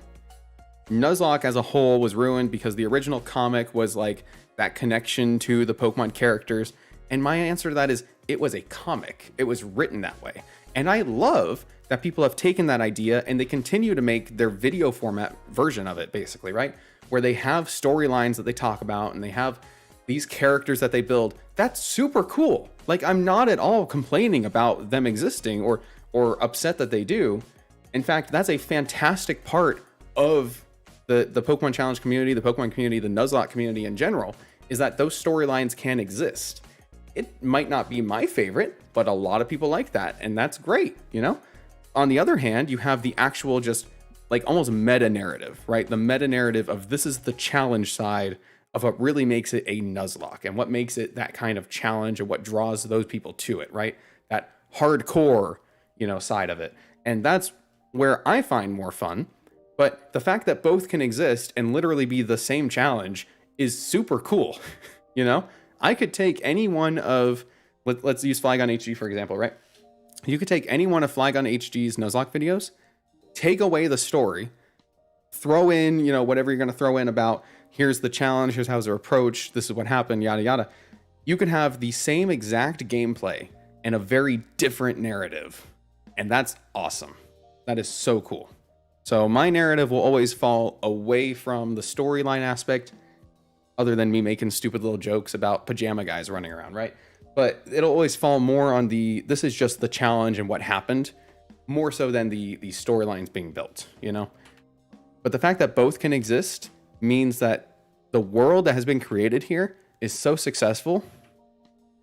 A: Nuzlocke as a whole was ruined because the original comic was like that connection to the Pokemon characters. And my answer to that is it was a comic. It was written that way. And I love that people have taken that idea and they continue to make their video format version of it, basically, right? Where they have storylines that they talk about and they have these characters that they build. That's super cool. Like, I'm not at all complaining about them existing or upset that they do. In fact, that's a fantastic part of the Pokemon Challenge community, the Pokemon community, the Nuzlocke community in general, is that those storylines can exist. It might not be my favorite, but a lot of people like that, and that's great, you know? On the other hand, you have the actual just like almost meta narrative, right? The meta narrative of this is the challenge side of what really makes it a Nuzlocke and what makes it that kind of challenge and what draws those people to it, right? That hardcore, you know, side of it. And that's where I find more fun. But the fact that both can exist and literally be the same challenge is super cool. You know, I could take any one of, let's use Flygon HG for example, right? You could take any one of Flygon HG's Nuzlocke videos, take away the story, throw in, you know, whatever you're going to throw in about here's the challenge, here's how it's approached, this is what happened, yada yada. You can have the same exact gameplay and a very different narrative. And that's awesome. That is so cool. So my narrative will always fall away from the storyline aspect, other than me making stupid little jokes about pajama guys running around, right? But it'll always fall more on this is just the challenge and what happened, more so than the storylines being built, you know? But the fact that both can exist means that the world that has been created here is so successful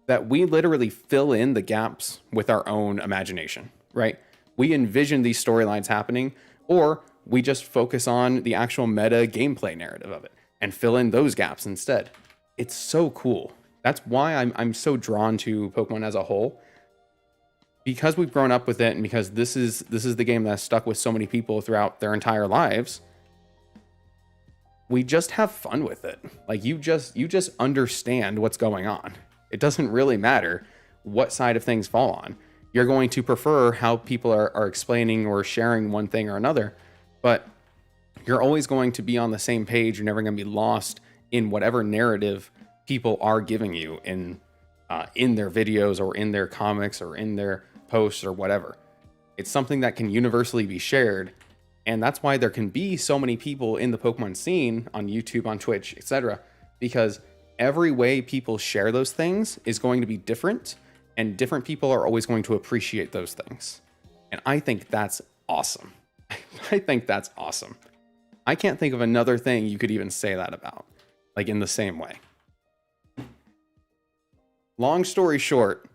A: that we literally fill in the gaps with our own imagination, right? We envision these storylines happening, or we just focus on the actual meta gameplay narrative of it and fill in those gaps instead. It's so cool. That's why I'm so drawn to Pokemon as a whole, because we've grown up with it, and because this is the game that's stuck with so many people throughout their entire lives. We just have fun with it. Like you just understand what's going on. It doesn't really matter what side of things fall on. You're going to prefer how people are explaining or sharing one thing or another, but you're always going to be on the same page. You're never going to be lost in whatever narrative people are giving you in their videos or in their comics or in their posts or whatever. It's something that can universally be shared, and that's why there can be so many people in the Pokemon scene on YouTube, on Twitch, etc. Because every way people share those things is going to be different, and different people are always going to appreciate those things. And I think that's awesome. I think that's awesome. I can't think of another thing you could even say that about, like in the same way. Long story short,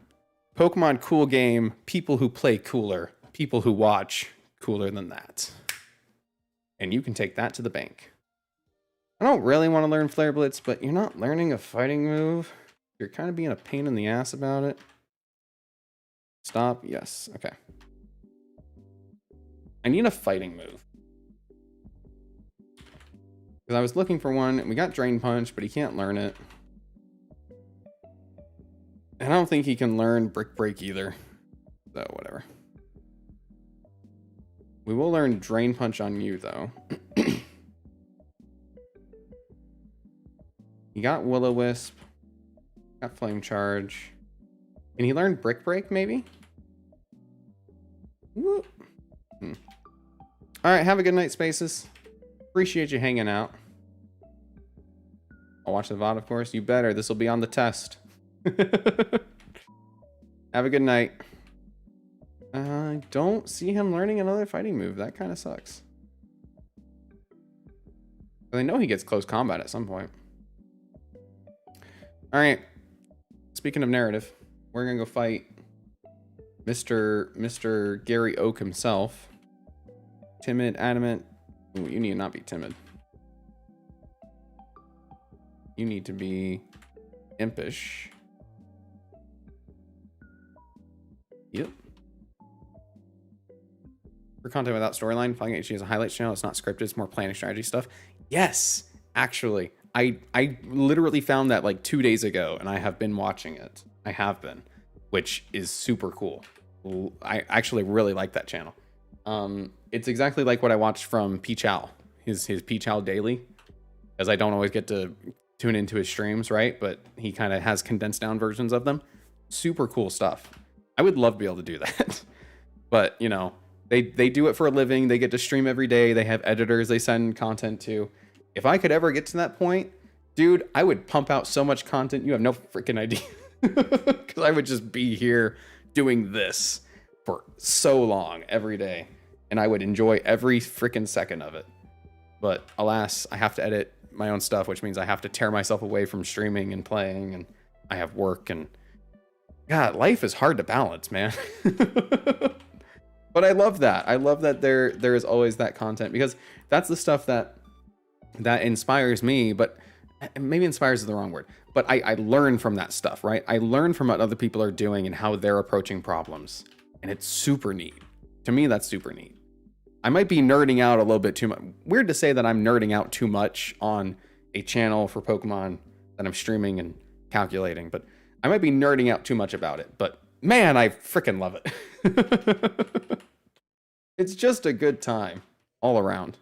A: Pokemon cool game, people who play cooler, people who watch cooler than that. And you can take that to the bank. I don't really want to learn Flare Blitz, but you're not learning a fighting move. You're kind of being a pain in the ass about it. Stop. Yes. Okay. I need a fighting move. Because I was looking for one, and we got Drain Punch, but he can't learn it. And I don't think he can learn Brick Break either. So, whatever. We will learn Drain Punch on you, though. He got Will-O-Wisp. Got Flame Charge. Can he learn Brick Break, maybe? Whoop. Alright, have a good night, Spaces. Appreciate you hanging out. I'll watch the VOD, of course. You better. This will be on the test. Have a good night. I don't see him learning another fighting move. That kind of sucks. But I know he gets close combat at some point. Alright. Speaking of narrative, we're going to go fight Mr. Gary Oak himself. Timid, adamant. Ooh, you need to not be timid. You need to be impish. Yep. For content without storyline, Flying HD has a highlights channel. It's not scripted. It's more planning strategy stuff. Yes, actually, I literally found that like 2 days ago, and I have been watching it. I have been, which is super cool. I actually really like that channel. It's exactly like what I watched from Peach Owl, his Peach Owl Daily, because I don't always get to tune into his streams, right? But he kind of has condensed down versions of them. Super cool stuff. I would love to be able to do that. But, you know, they do it for a living. They get to stream every day. They have editors they send content to. If I could ever get to that point, dude, I would pump out so much content. You have no freaking idea. Because I would just be here doing this for so long every day. And I would enjoy every freaking second of it. But alas, I have to edit my own stuff, which means I have to tear myself away from streaming and playing. And I have work and... God, life is hard to balance, man. But I love that. I love that there is always that content, because that's the stuff that inspires me. But maybe inspires is the wrong word. But I learn from that stuff, right? I learn from what other people are doing and how they're approaching problems. And it's super neat. To me, that's super neat. I might be nerding out a little bit too much. Weird to say that I'm nerding out too much on a channel for Pokemon that I'm streaming and calculating, but I might be nerding out too much about it. But man, I freaking love it. It's just a good time all around.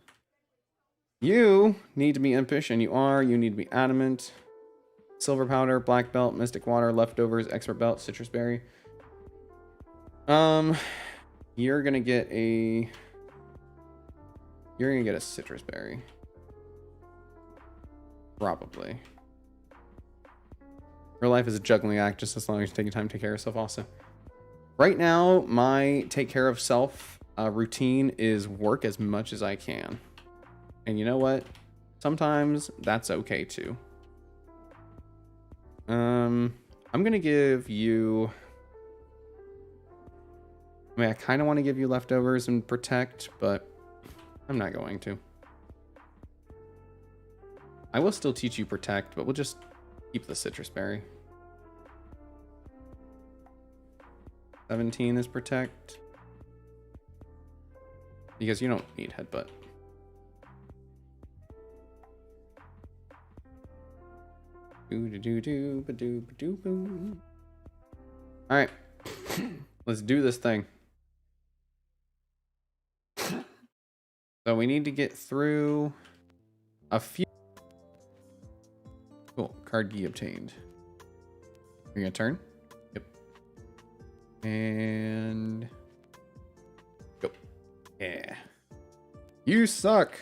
A: You need to be impish, and you are. You need to be adamant. Silver powder, black belt, mystic water, leftovers, expert belt, citrus berry. You're gonna get a citrus berry. Probably. Real life is a juggling act, just as long as you're taking time to take care of yourself also. Right now, my take care of self routine is work as much as I can. And you know what? Sometimes that's okay too. I'm gonna give you... I mean, I kind of want to give you leftovers and protect, but I'm not going to. I will still teach you protect, but we'll just keep the citrus berry. 17 is protect. Because you don't need headbutt. Alright. Let's do this thing. So we need to get through a few. Cool. Card key obtained. You're gonna turn? Yep. And go. Yeah. You suck.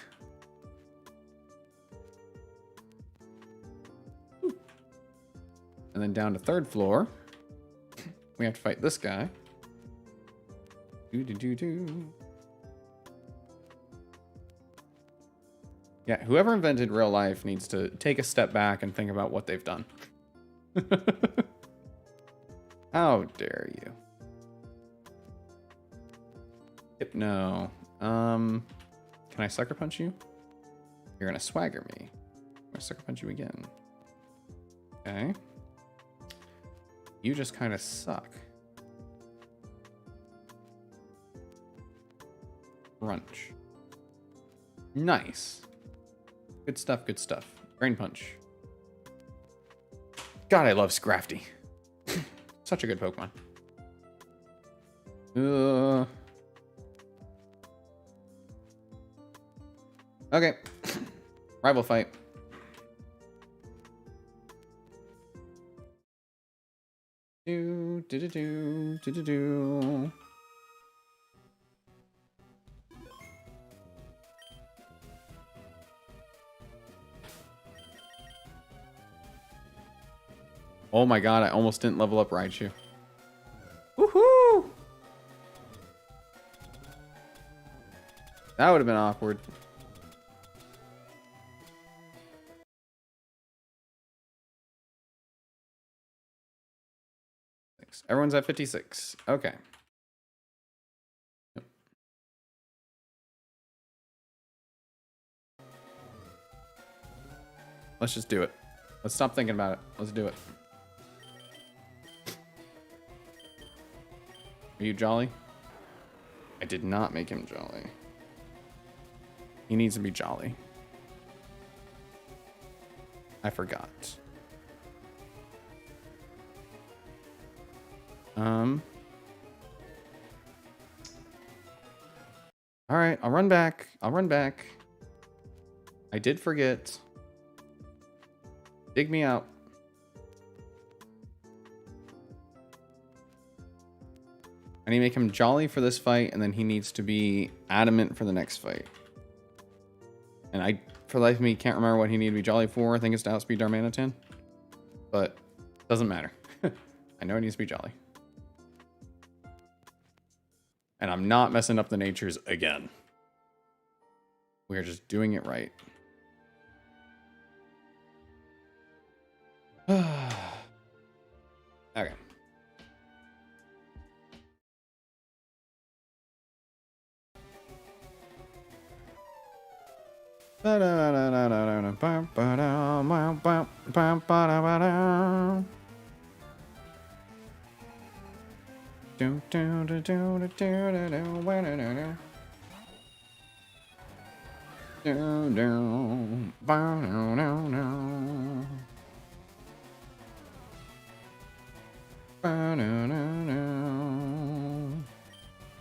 A: And then down to third floor. We have to fight this guy. Yeah, whoever invented real life needs to take a step back and think about what they've done. How dare you? Hypno. Can I sucker punch you? You're gonna swagger me. I'm gonna sucker punch you again. Okay. You just kind of suck. Crunch. Nice. Good stuff, good stuff. Drain punch. God, I love Scrafty. Such a good Pokemon. Okay. Rival fight. Do. Oh my god, I almost didn't level up Raichu. Woohoo! That would have been awkward. Everyone's at 56. Okay. Let's just do it. Let's stop thinking about it. Let's do it. Are you jolly? I did not make him jolly. He needs to be jolly. I forgot. All right, I'll run back. I did forget. Dig me out. I need to make him jolly for this fight, and then he needs to be adamant for the next fight. And I, for the life of me, can't remember what he needed to be jolly for. I think it's to outspeed Darmanitan. But doesn't matter. I know he needs to be jolly. And I'm not messing up the natures again. We are just doing it right. Okay.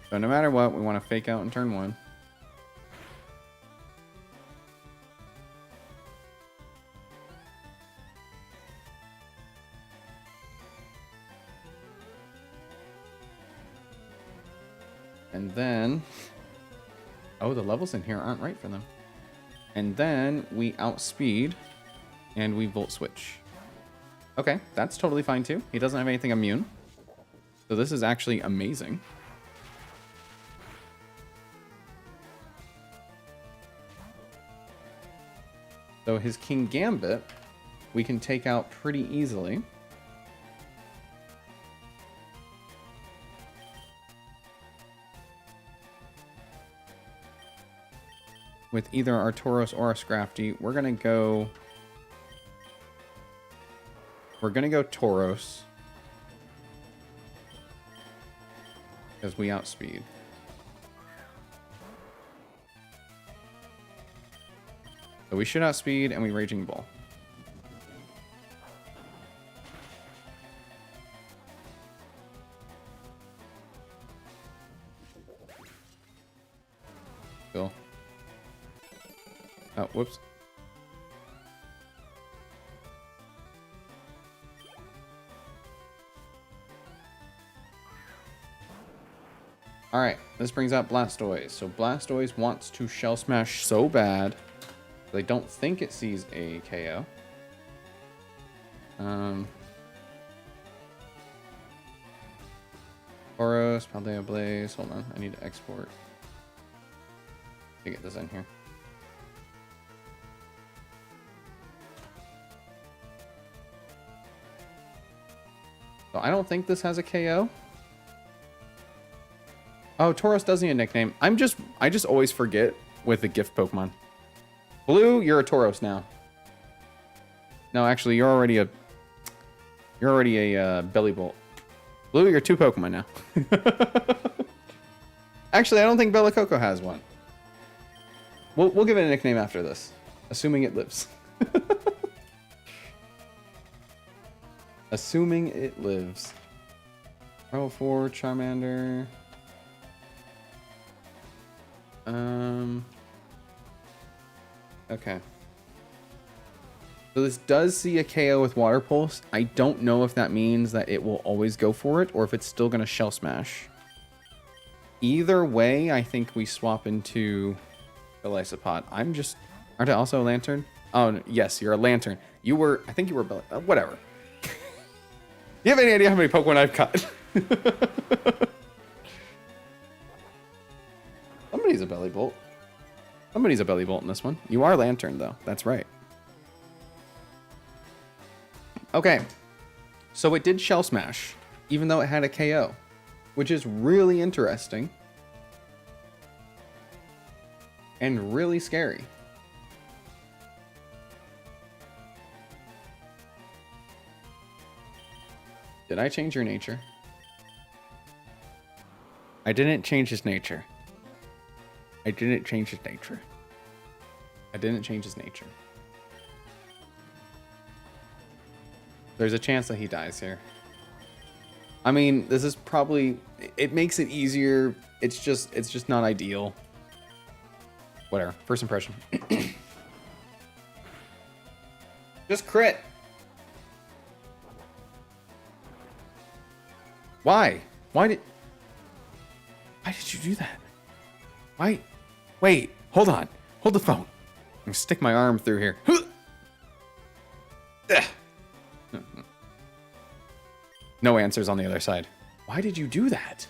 A: So no matter what, we want to fake out in turn 1. And then, oh, the levels in here aren't right for them. And then we outspeed and we volt switch. Okay, that's totally fine too. He doesn't have anything immune. So this is actually amazing. So his King Gambit, we can take out pretty easily. With either our Tauros or our Scrafty, we're gonna go Tauros. Because we outspeed. So we should outspeed and we Raging Bull. Cool. Oh, whoops. Alright, this brings out Blastoise. So Blastoise wants to Shell Smash so bad. They don't think it sees a KO. Tauros, Paldea Blaze. Hold on, I need to export to get this in here. So I don't think this has a KO. Oh, Tauros does need a nickname. I just always forget with the gift Pokemon. Blue, you're a Tauros now. No, actually, you're already a Bellibolt. Blue, you're 2 Pokemon now. Actually, I don't think Bellicoco has one. We'll give it a nickname after this, assuming it lives. Assuming it lives. Level 4, Charmander. Okay. So this does see a KO with Water Pulse. I don't know if that means that it will always go for it or if it's still going to Shell Smash. Either way, I think we swap into Golisopod. Aren't I also a Lantern? Oh, yes, you're a Lantern. I think you were, whatever. Do you have any idea how many Pokemon I've caught? Somebody's a Bellibolt. Somebody's a Bellibolt in this one. You are Lantern, though. That's right. Okay. So it did Shell Smash, even though it had a KO, which is really interesting. And really scary. Did I change your nature? I didn't change his nature. I didn't change his nature. I didn't change his nature. There's a chance that he dies here. I mean, this is probably... It makes it easier. It's just not ideal. Whatever. First impression. Just crit. Why? Why did you do that? Why? Wait, hold on. Hold the phone. I'm gonna stick my arm through here. No answers on the other side. Why did you do that?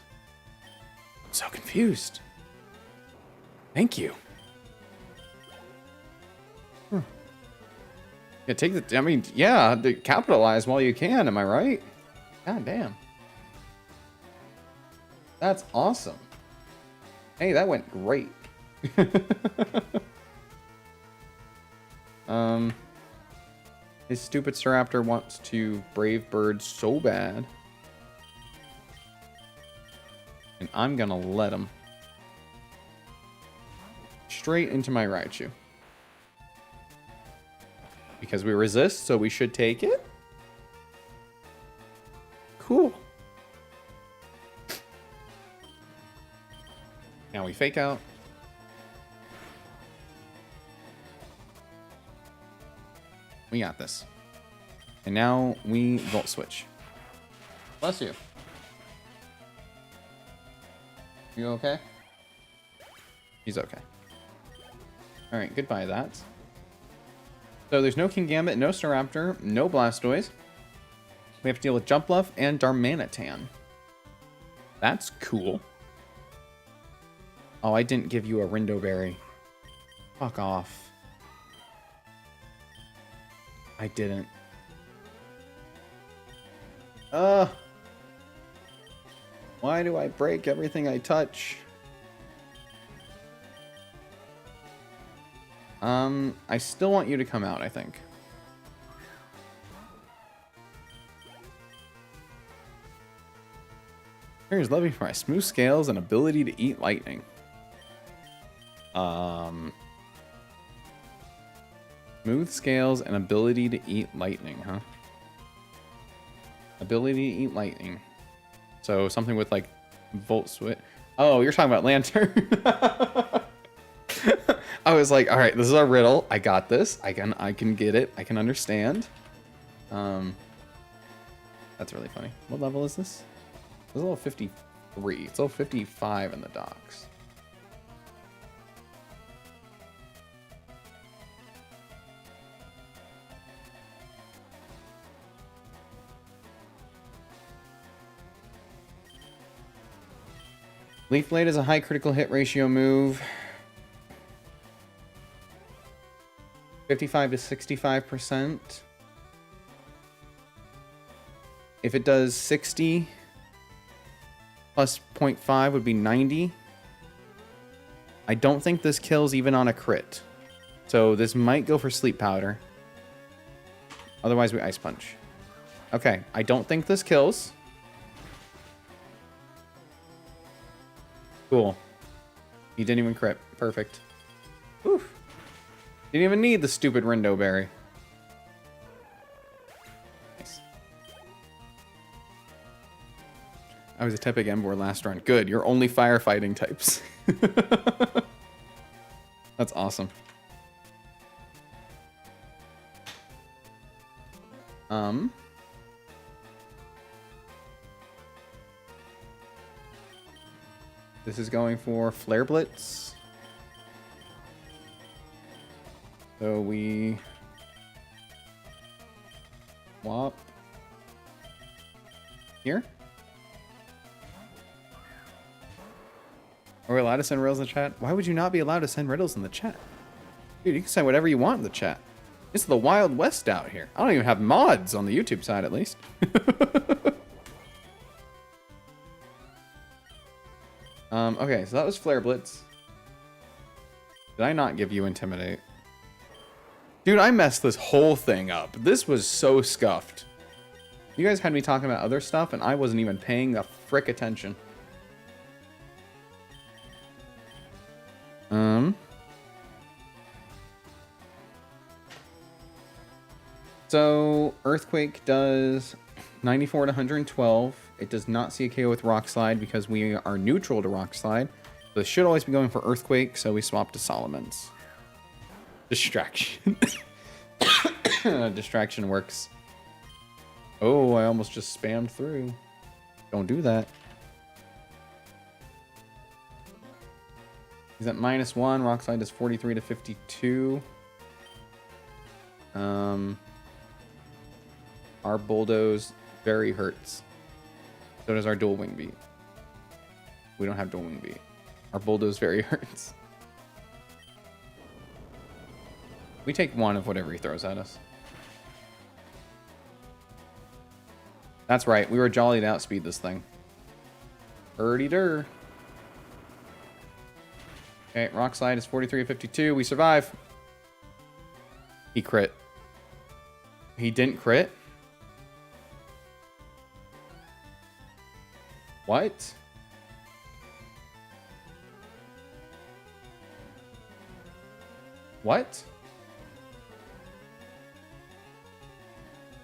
A: I'm so confused. Thank you. Yeah, take the... I mean, yeah, capitalize while you can, am I right? God damn. That's awesome. Hey, that went great. His stupid Staraptor wants to Brave Bird so bad. And I'm gonna let him. Straight into my Raichu. Because we resist, so we should take it. Cool. Now we fake out. We got this. And now we Volt Switch. Bless you. You okay? He's okay. Alright, goodbye that. So there's no Kingambit, no Staraptor, no Blastoise. We have to deal with Jumpluff and Darmanitan. That's cool. Oh, I didn't give you a Rindoberry. Fuck off. I didn't. Why do I break everything I touch? I still want you to come out, I think. Here's love me for my smooth scales and ability to eat lightning. Smooth scales and ability to eat lightning, huh? Ability to eat lightning. So something with like Volt Switch. Oh, you're talking about Lantern. I was like, all right, this is our riddle. I got this. I can get it. I can understand. That's really funny. What level is this? It's level 53. It's level 55 in the docks. Leaf Blade is a high critical hit ratio move. 55 to 65%. If it does 60 plus 0.5 would be 90. I don't think this kills even on a crit. So this might go for Sleep Powder. Otherwise we Ice Punch. Okay, I don't think this kills. Cool. He didn't even crit. Perfect. Oof. Didn't even need the stupid Rindoberry. Nice. I was a Tepig Emboar last run. Good. You're only firefighting types. That's awesome. This is going for Flare Blitz. So we swap here. Are we allowed to send riddles in the chat? Why would you not be allowed to send riddles in the chat? Dude, you can send whatever you want in the chat. It's the Wild West out here. I don't even have mods on the YouTube side, at least. Okay, so that was Flare Blitz. Did I not give you Intimidate? Dude, I messed this whole thing up. This was so scuffed. You guys had me talking about other stuff, and I wasn't even paying a frick attention. So Earthquake does 94 to 112. It does not see a KO with Rock Slide because we are neutral to Rock Slide. So it should always be going for Earthquake, so we swap to Solomon's. Distraction. Distraction works. Oh, I almost just spammed through. Don't do that. He's at -1. Rock Slide does 43 to 52. Our Bulldoze very hurts. So does our Dual Wing Beat. We don't have Dual Wing Beat. Our Bulldoze very hurts. We take one of whatever he throws at us. That's right. We were jolly to outspeed this thing. Erdy-dur. Okay, Rock Slide is 43 to 52. We survive. He crit. He didn't crit? What? What?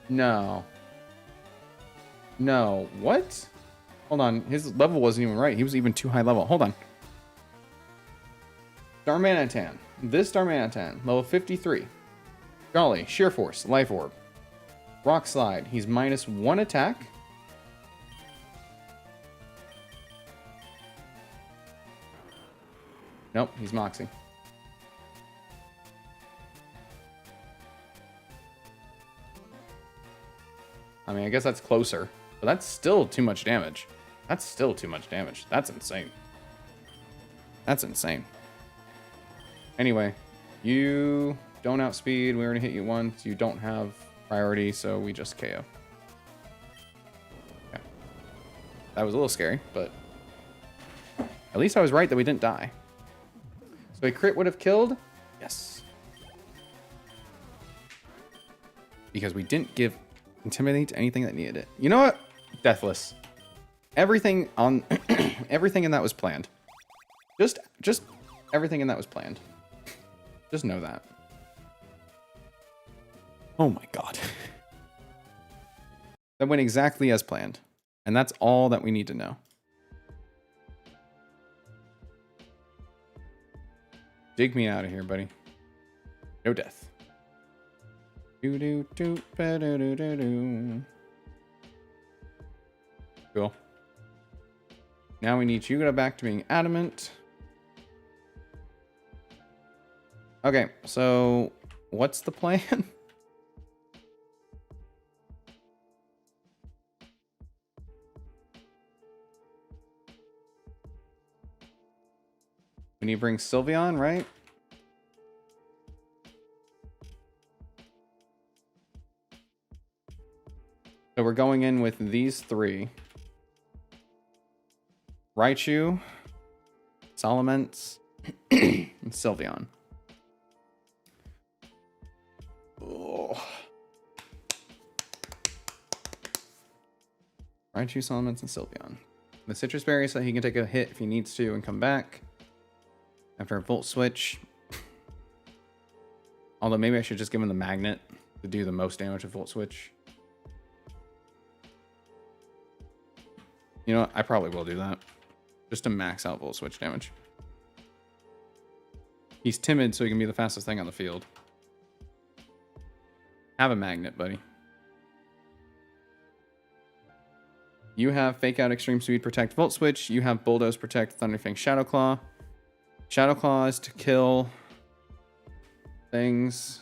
A: No. No. What? Hold on. His level wasn't even right. He was even too high level. Hold on. Darmanitan. This Darmanitan. Level 53. Jolly. Sheer Force. Life Orb. Rock Slide. He's -1 attack. Nope. He's Moxie. I mean, I guess that's closer. But that's still too much damage. That's still too much damage. That's insane. That's insane. Anyway, you don't outspeed. We already hit you once. You don't have priority, so we just KO. Okay. That was a little scary, but at least I was right that we didn't die. So a crit would have killed? Yes. Because we didn't give Intimidate to anything that needed it. You know what? Deathless. Everything on everything in that was planned. Just everything in that was planned. Just know that. Oh my god. That went exactly as planned. And that's all that we need to know. Dig me out of here, buddy. No death. Do do do ba do do do do. Cool. Now we need you to go back to being adamant. Okay, so what's the plan? We need to bring Sylveon, right? So we're going in with these three. Raichu, Salamence, and Sylveon. Oh. Raichu, Salamence, and Sylveon. The Citrus Berry so he can take a hit if he needs to and come back. After a Volt Switch. Although maybe I should just give him the Magnet to do the most damage with Volt Switch. You know what? I probably will do that. Just to max out Volt Switch damage. He's timid, so he can be the fastest thing on the field. Have a Magnet, buddy. You have Fake Out, Extreme Speed, Protect, Volt Switch. You have Bulldoze, Protect, Thunderfang, Shadow Claw. Shadow Claw is to kill things.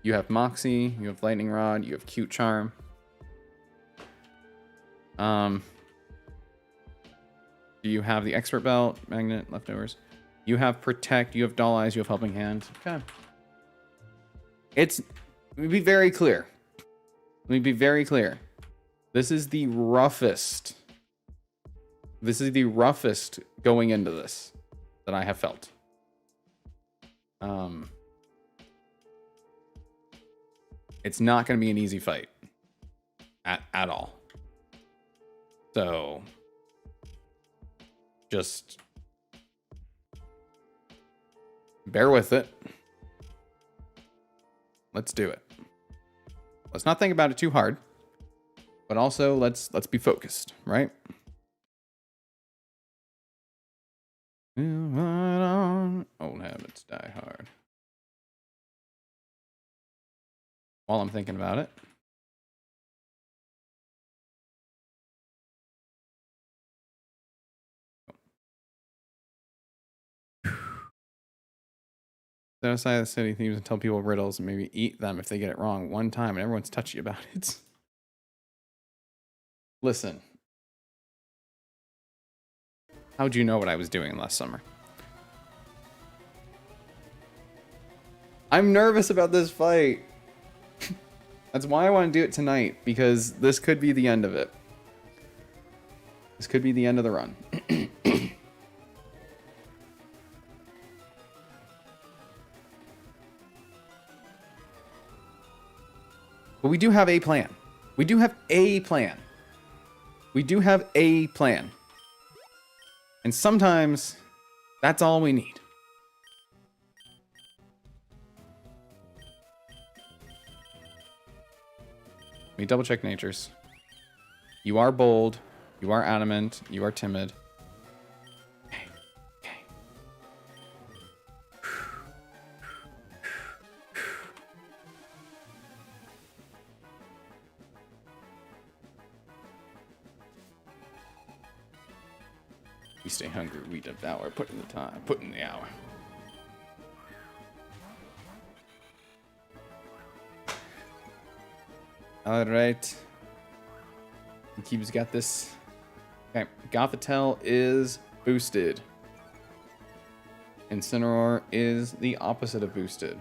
A: You have Moxie. You have Lightning Rod. You have Cute Charm. You have the Expert Belt, Magnet, Leftovers. You have Protect, you have Doll Eyes, you have Helping Hand. Okay. Let me be very clear. Let me be very clear. This is the roughest. This is the roughest going into this that I have felt. It's not going to be an easy fight. at all. So just bear with it. Let's do it. Let's not think about it too hard, but also let's be focused, right? Old habits die hard. While I'm thinking about it. Set aside the city thieves and tell people riddles and maybe eat them if they get it wrong one time and everyone's touchy about it. Listen. How'd you know what I was doing last summer? I'm nervous about this fight. That's why I want to do it tonight, because this could be the end of it. This could be the end of the run. But we do have a plan. We do have a plan. We do have a plan. And sometimes that's all we need. Let me double check natures. You are bold. You are adamant. You are timid. Okay. Okay. We stay hungry, we devour, put in the time, put in the hour. Alright. Keeb's got this. Okay, Gothitelle is boosted. Incineroar is the opposite of boosted.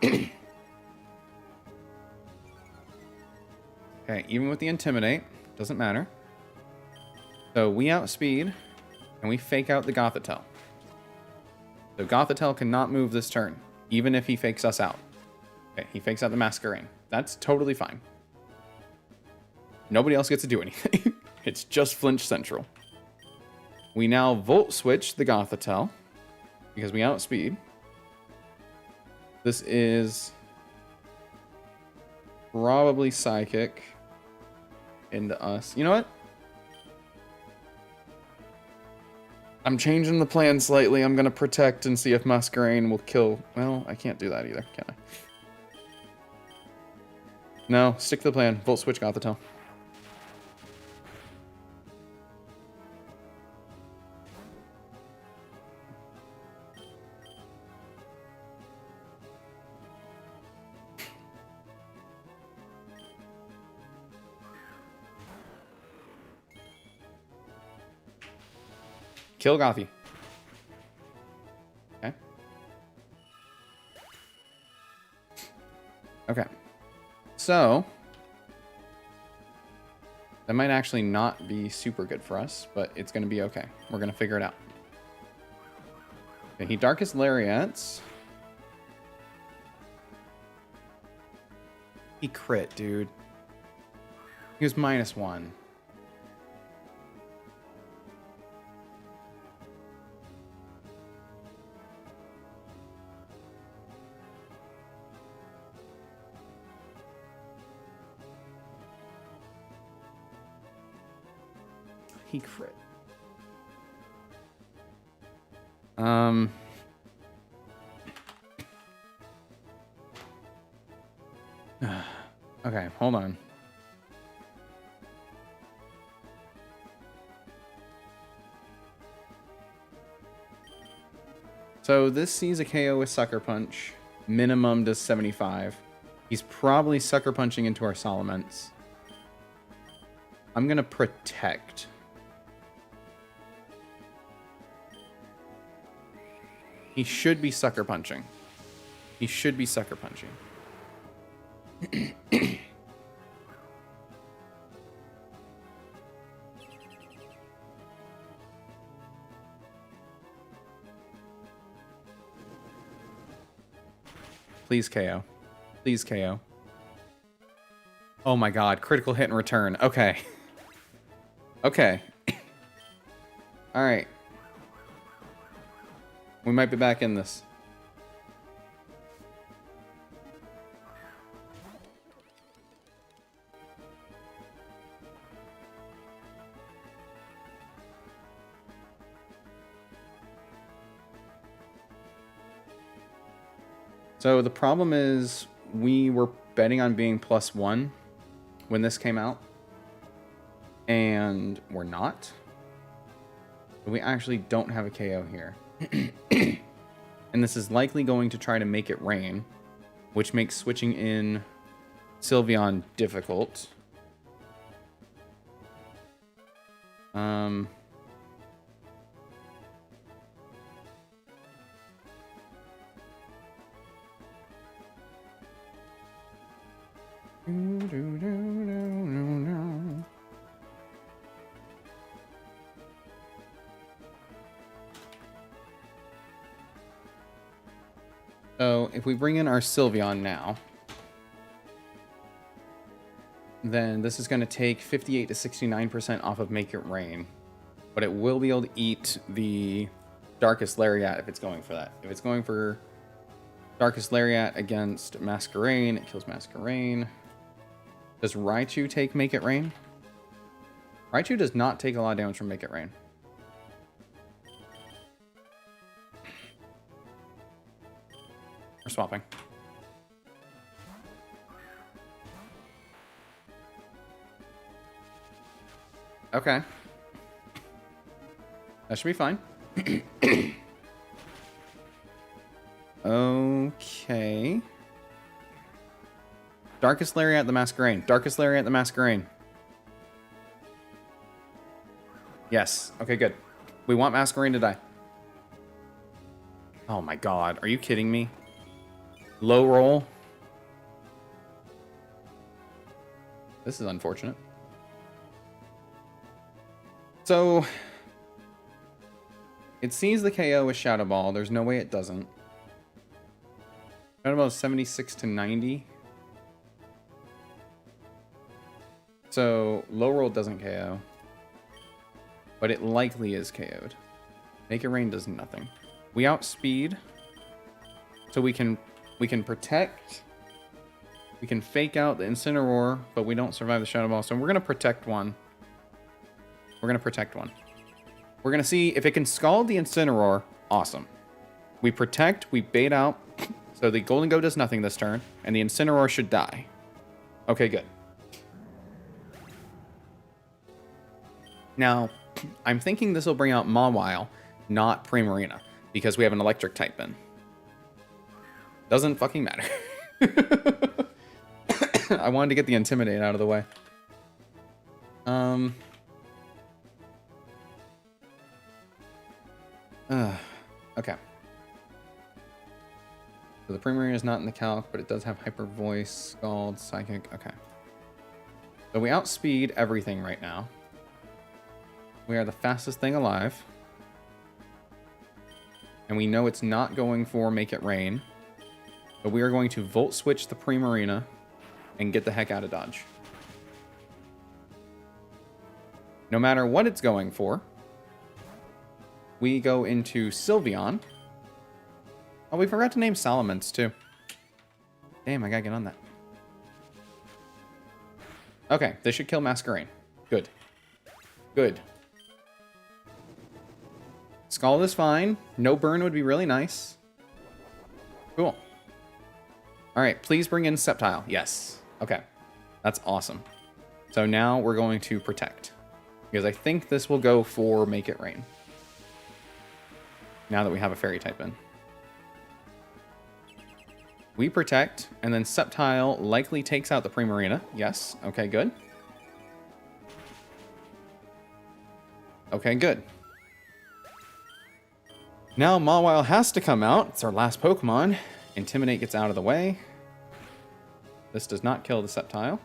A: Okay, even with the Intimidate, doesn't matter. So we outspeed. And we fake out the Gothitelle. So Gothitelle cannot move this turn, even if he fakes us out. Okay, he fakes out the Masquerain. That's totally fine. Nobody else gets to do anything. It's just Flinch Central. We now Volt Switch the Gothitelle, because we outspeed. This is probably Psychic into us. You know what? I'm changing the plan slightly. I'm going to protect and see if Masquerain will kill. Well, I can't do that either, can I? No, stick to the plan. Volt Switch Gothitelle. Kill Gothi. Okay. Okay. So, that might actually not be super good for us, but it's going to be okay. We're going to figure it out. Okay, he Darkest Lariats. He crit, dude. He was -1. He crit. Okay, hold on. So this sees a KO with Sucker Punch. Minimum does 75. He's probably Sucker Punching into our Salamence. I'm gonna protect. He should be Sucker Punching. He should be Sucker Punching. Please KO. Please KO. Oh my god, critical hit and return. Okay. Okay. Alright. We might be back in this. So the problem is we were betting on being +1 when this came out. And we're not. We actually don't have a KO here. And this is likely going to try to make it rain, which makes switching in Sylveon difficult. So if we bring in our Sylveon now, then this is going to take 58 to 69% off of Make It Rain. But it will be able to eat the Darkest Lariat if it's going for that. If it's going for Darkest Lariat against Masquerain, it kills Masquerain. Does Raichu take Make It Rain? Raichu does not take a lot of damage from Make It Rain. We're swapping. Okay. That should be fine. Okay. Darkest Lariat the Masquerain. Darkest Lariat the Masquerain. Yes. Okay, good. We want Masquerain to die. Oh my god. Are you kidding me? Low roll. This is unfortunate. So, it sees the KO with Shadow Ball. There's no way it doesn't. Shadow Ball is 76 to 90. So, low roll doesn't KO. But it likely is KO'd. Make It Rain does nothing. We outspeed. So we can protect. We can fake out the Incineroar, but we don't survive the Shadow Ball. So we're going to protect one. We're going to protect one. We're going to see if it can scald the Incineroar. Awesome. We protect, we bait out. So the Golden Go does nothing this turn, and the Incineroar should die. Okay, good. Now, I'm thinking this will bring out Mawile, not Primarina, because we have an electric type in. Doesn't fucking matter. I wanted to get the Intimidate out of the way. Okay. So the Primarina is not in the calc, but it does have Hyper Voice, Scald, Psychic. Okay. So we outspeed everything right now. We are the fastest thing alive. And we know it's not going for Make It Rain. But we are going to Volt Switch the Primarina and get the heck out of Dodge. No matter what it's going for, we go into Sylveon. Oh, we forgot to name Salamence too. Damn, I gotta get on that. Okay, this should kill Masquerain. Good. Good. Scald is fine. No burn would be really nice. Cool. Alright, please bring in Sceptile. Yes. Okay. That's awesome. So now we're going to protect. Because I think this will go for Make It Rain. Now that we have a fairy type in. We protect, and then Sceptile likely takes out the Primarina. Yes. Okay, good. Okay, good. Now Mawile has to come out. It's our last Pokemon. Intimidate gets out of the way. This does not kill the Sceptile.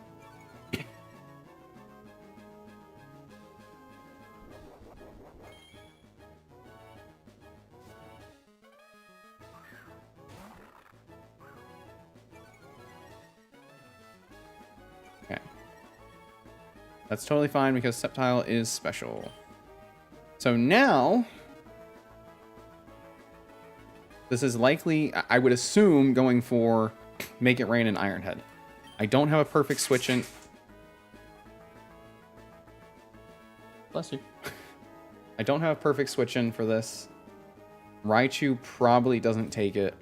A: Okay. That's totally fine because Sceptile is special. So now, this is likely, I would assume, going for Make It Rain and Ironhead. I don't have a perfect switch in. Bless you. I don't have a perfect switch in for this. Raichu probably doesn't take it.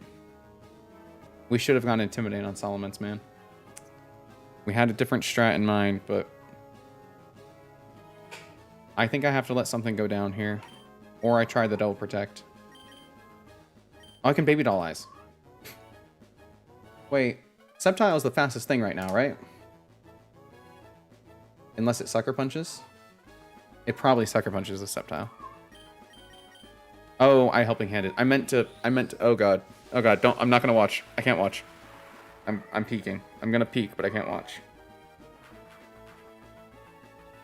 A: We should have gone Intimidate on Salamence, man. We had a different strat in mind, but I think I have to let something go down here. Or I try the Double Protect. Oh, I can Baby Doll Eyes. Wait, Sceptile is the fastest thing right now, right? Unless it Sucker Punches. It probably Sucker Punches the Sceptile. Oh, I Helping Handed. I meant to, oh god. Oh god, I'm not gonna watch. I can't watch. I'm peeking. I'm gonna peek, but I can't watch.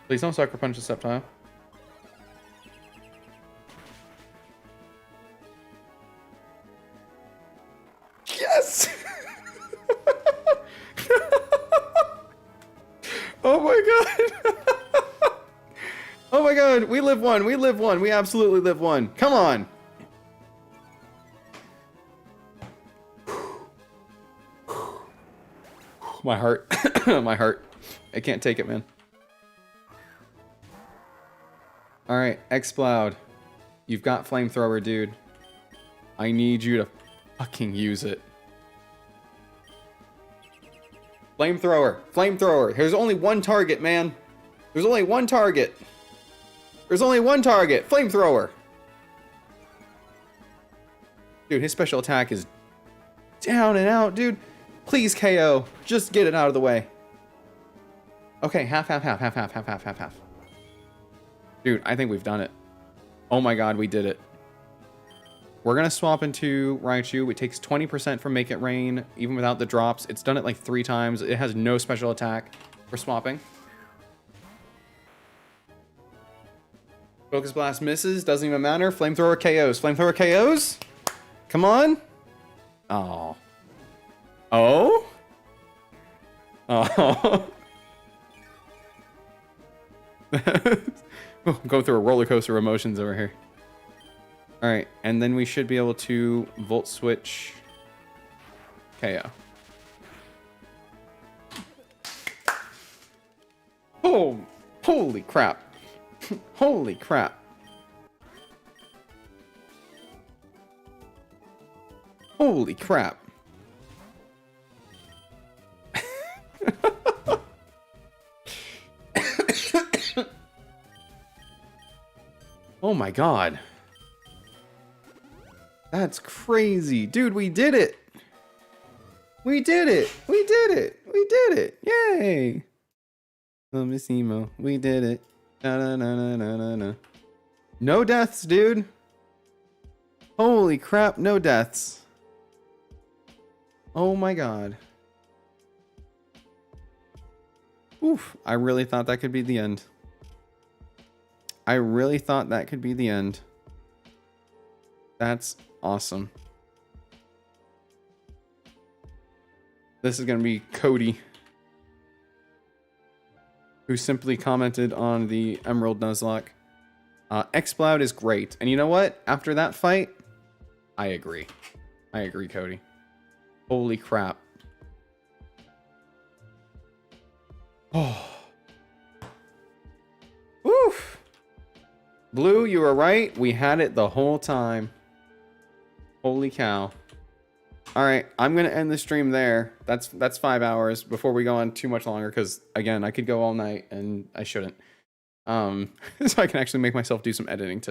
A: Please don't Sucker Punch the Sceptile. Yes! Oh my god! Oh my god, we live one, we live one, we absolutely live one. Come on! My heart. My heart. I can't take it, man. Alright, Exploud. You've got Flamethrower, dude. I need you to fucking use it. Flamethrower. Flamethrower. There's only one target, man. There's only one target. There's only one target. Flamethrower. Dude, his special attack is down and out, dude. Please KO. Just get it out of the way. Okay, half. Dude, I think we've done it. Oh my god, we did it. We're gonna swap into Raichu. It takes 20% from Make It Rain, even without the drops. It's done it like 3 times. It has no special attack for swapping. Focus Blast misses, doesn't even matter. Flamethrower KOs. Flamethrower KOs? Come on. Oh. Oh? Oh. I'm going through a roller coaster of emotions over here. Alright, and then we should be able to Volt Switch KO. Oh, holy crap. Holy crap. Holy crap. Oh my god. That's crazy. Dude, we did it. We did it. We did it. We did it. Yay. Oh, Miss Emo. We did it. Na. No deaths, dude. Holy crap, no deaths. Oh my god. Oof, I really thought that could be the end. I really thought that could be the end. That's awesome. This is going to be Cody, who simply commented on the Emerald Nuzlocke. Exploud is great. And you know what? After that fight, I agree. I agree, Cody. Holy crap. Oh. Oof. Blue, you were right. We had it the whole time. Holy cow. All right, I'm going to end the stream there. That's 5 hours before we go on too much longer because, again, I could go all night and I shouldn't. So I can actually make myself do some editing today.